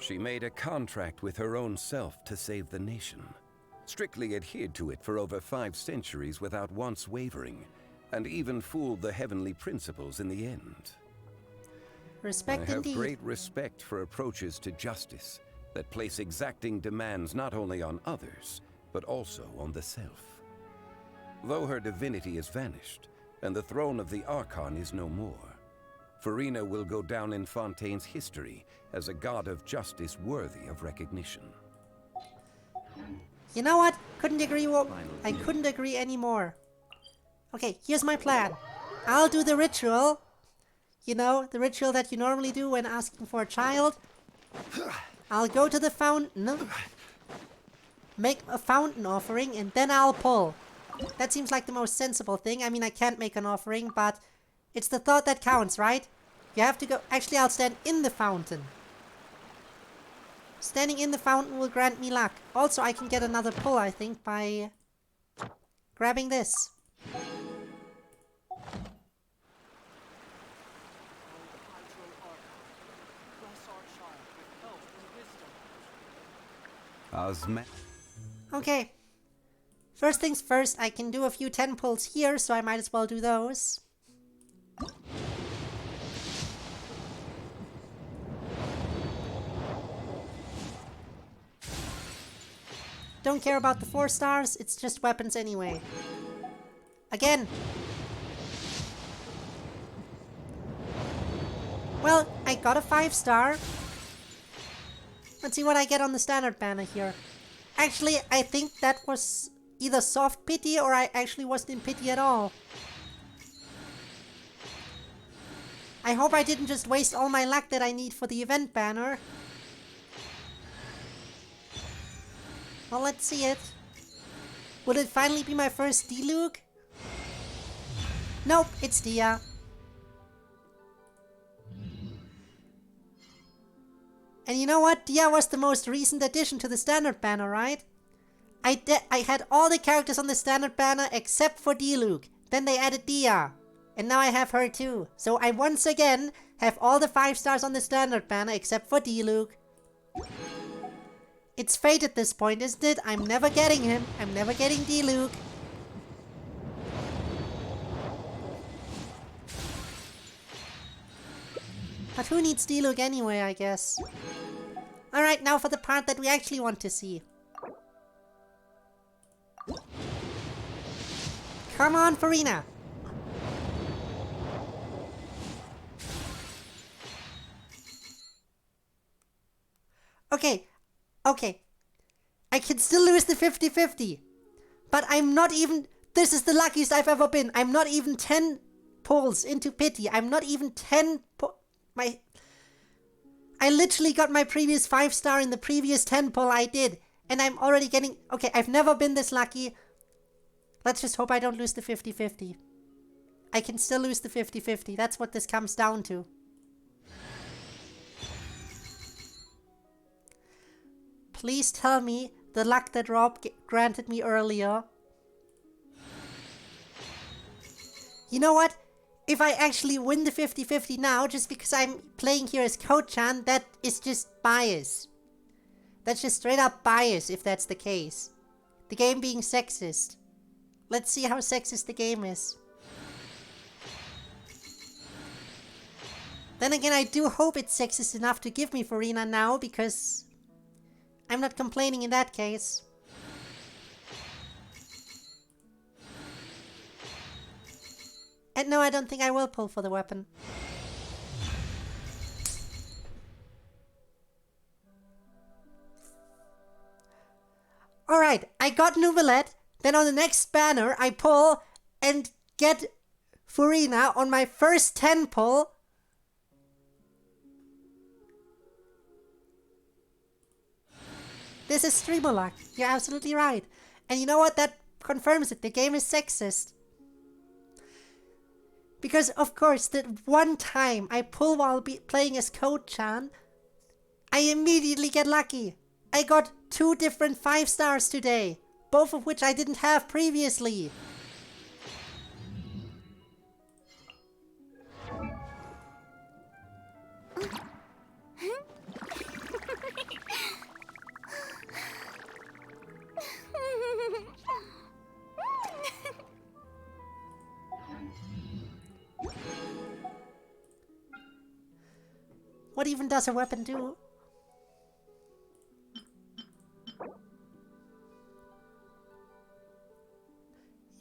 Speaker 4: She made a contract with her own self to save the nation. Strictly adhered to it for over 5 centuries without once wavering, and even fooled the heavenly principles in the end.
Speaker 17: Respect
Speaker 4: I have
Speaker 17: indeed.
Speaker 4: great respect for approaches to justice that place exacting demands not only on others, but also on the self. Though her divinity has vanished, and the throne of the Archon is no more, Furina will go down in Fontaine's history as a god of justice worthy of recognition.
Speaker 17: You know what? Couldn't agree more. I couldn't agree anymore. Okay, here's my plan. I'll do the ritual. You know, the ritual that you normally do when asking for a child. I'll go to the fountain, make a fountain offering, and then I'll pull. That seems like the most sensible thing. I mean, I can't make an offering, but it's the thought that counts, right? You have to go... Actually, I'll stand in the fountain. Standing in the fountain will grant me luck. Also, I can get another pull, I think, by grabbing this. Okay. First things first, I can do a few 10 pulls here, so I might as well do those. Don't care about the 4 stars, it's just weapons anyway. Again. Well, I got a 5-star. Let's see what I get on the standard banner here. Actually, I think that was either soft pity or I actually wasn't in pity at all. I hope I didn't just waste all my luck that I need for the event banner. Well, let's see it. Will it finally be my first D-Luke? Nope, it's Dia. And you know what? Dia was the most recent addition to the standard banner, right? I had all the characters on the standard banner except for D-Luke. Then they added Dia. And now I have her too. So I once again have all the 5 stars on the standard banner except for D-Luke. It's fate at this point, isn't it? I'm never getting him. I'm never getting D-Luke. But who needs D-Luke anyway, I guess? Alright, now for the part that we actually want to see. Come on, Furina! Okay, okay. I can still lose the 50-50. But I'm not even... This is the luckiest I've ever been. I'm not even 10 pulls into pity. I'm not even 10... I literally got my previous 5-star in the previous 10 pull I did. And I'm already getting... Okay, I've never been this lucky. Let's just hope I don't lose the 50-50. I can still lose the 50-50. That's what this comes down to. Please tell me the luck that Rob granted me earlier. You know what? If I actually win the 50-50 now, just because I'm playing here as Ko-chan, that is just bias. That's just straight up bias if that's the case. The game being sexist. Let's see how sexist the game is. Then again, I do hope it's sexist enough to give me Furina now, because I'm not complaining in that case. And no, I don't think I will pull for the weapon. Alright, I got Nouvellette. Then on the next banner, I pull and get Furina on my first 10 pull. This is streamer luck. You're absolutely right. And you know what? That confirms it. The game is sexist. Because, of course, that one time I pull while playing as Ko-chan, I immediately get lucky. I got 2 different 5 stars today, both of which I didn't have previously. What even does a weapon do?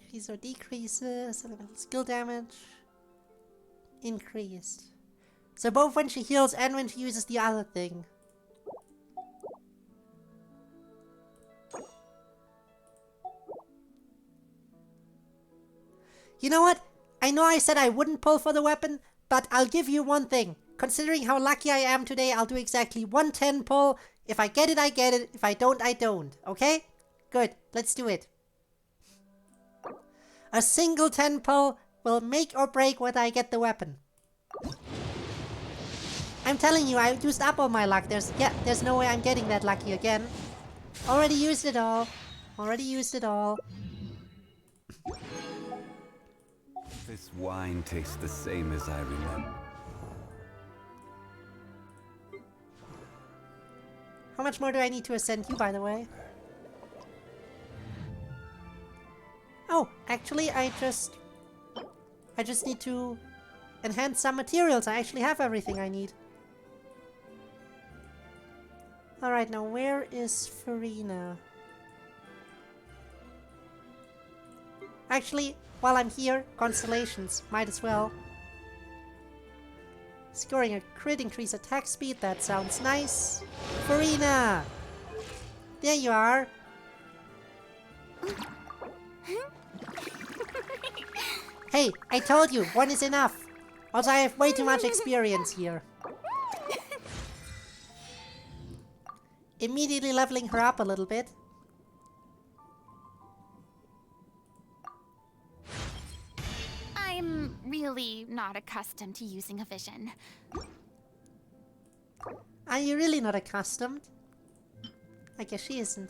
Speaker 17: Increase or decreases, skill damage, increased. So both when she heals and when she uses the other thing. You know what? I know I said I wouldn't pull for the weapon, but I'll give you one thing. Considering how lucky I am today, I'll do exactly 110 pull. If I get it, I get it. If I don't, I don't. Okay? Good. Let's do it. A single 10 pull will make or break whether I get the weapon. I'm telling you, I used up all my luck. There's no way I'm getting that lucky again. Already used it all. Already used it all.
Speaker 4: This wine tastes the same as I remember.
Speaker 17: How much more do I need to ascend you, by the way? Oh, actually, I just need to enhance some materials. I actually have everything I need. Alright, now where is Furina? Actually, while I'm here, constellations. Might as well. Scoring a crit, increase attack speed. That sounds nice. Furina! There you are. Hey, I told you, one is enough. Also, I have way too much experience here. Immediately leveling her up a little bit.
Speaker 6: I'm really not accustomed to using a vision.
Speaker 17: Are you really not accustomed? I guess she isn't.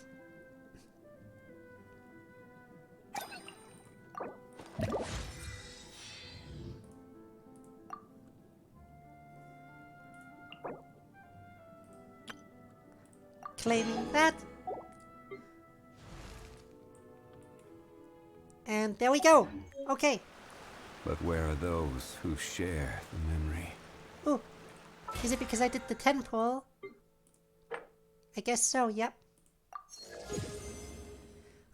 Speaker 17: Claiming that. And there we go. Okay.
Speaker 4: But where are those who share the memory?
Speaker 17: Ooh. Is it because I did the 10 pull? I guess so, yep.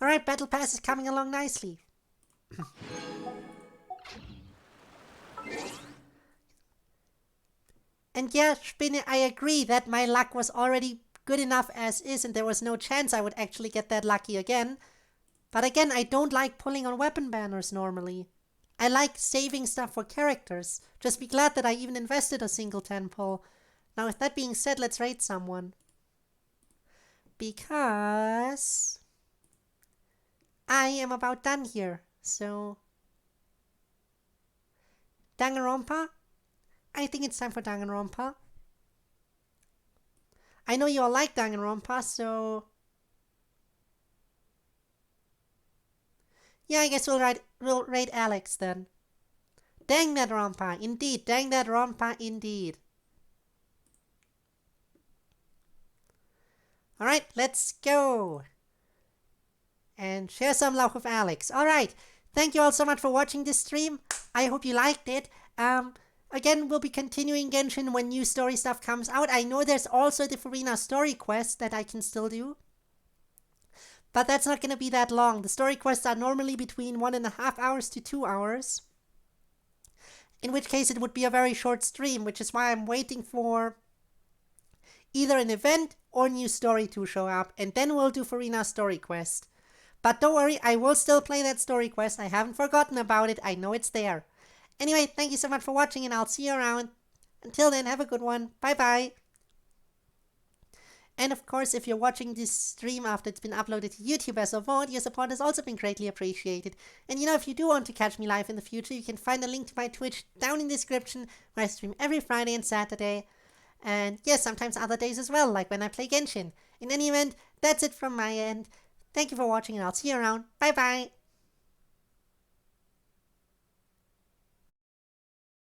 Speaker 17: Alright, Battle Pass is coming along nicely. And yeah, Spinne, I agree that my luck was already good enough as is and there was no chance I would actually get that lucky again. But again, I don't like pulling on weapon banners normally. I like saving stuff for characters. Just be glad that I even invested a single 10 pull. Now with that being said, let's raid someone. Because I am about done here, so Danganronpa? I think it's time for Danganronpa. I know you all like Danganronpa, so yeah, I guess we'll raid Alex then. Dang that Rompa, indeed. Dang that Rompa, indeed. Alright, let's go. And share some love with Alex. Alright, thank you all so much for watching this stream. I hope you liked it. Again, we'll be continuing Genshin when new story stuff comes out. I know there's also the Furina story quest that I can still do. But that's not going to be that long. The story quests are normally between 1.5 hours to 2 hours. In which case it would be a very short stream, which is why I'm waiting for either an event or new story to show up. And then we'll do Furina story quest. But don't worry, I will still play that story quest. I haven't forgotten about it. I know it's there. Anyway, thank you so much for watching and I'll see you around. Until then, have a good one. Bye bye. And of course, if you're watching this stream after it's been uploaded to YouTube as a VOD, your support has also been greatly appreciated. And you know, if you do want to catch me live in the future, you can find a link to my Twitch down in the description, where I stream every Friday and Saturday. And yes, sometimes other days as well, like when I play Genshin. In any event, that's it from my end. Thank you for watching and I'll see you around. Bye bye.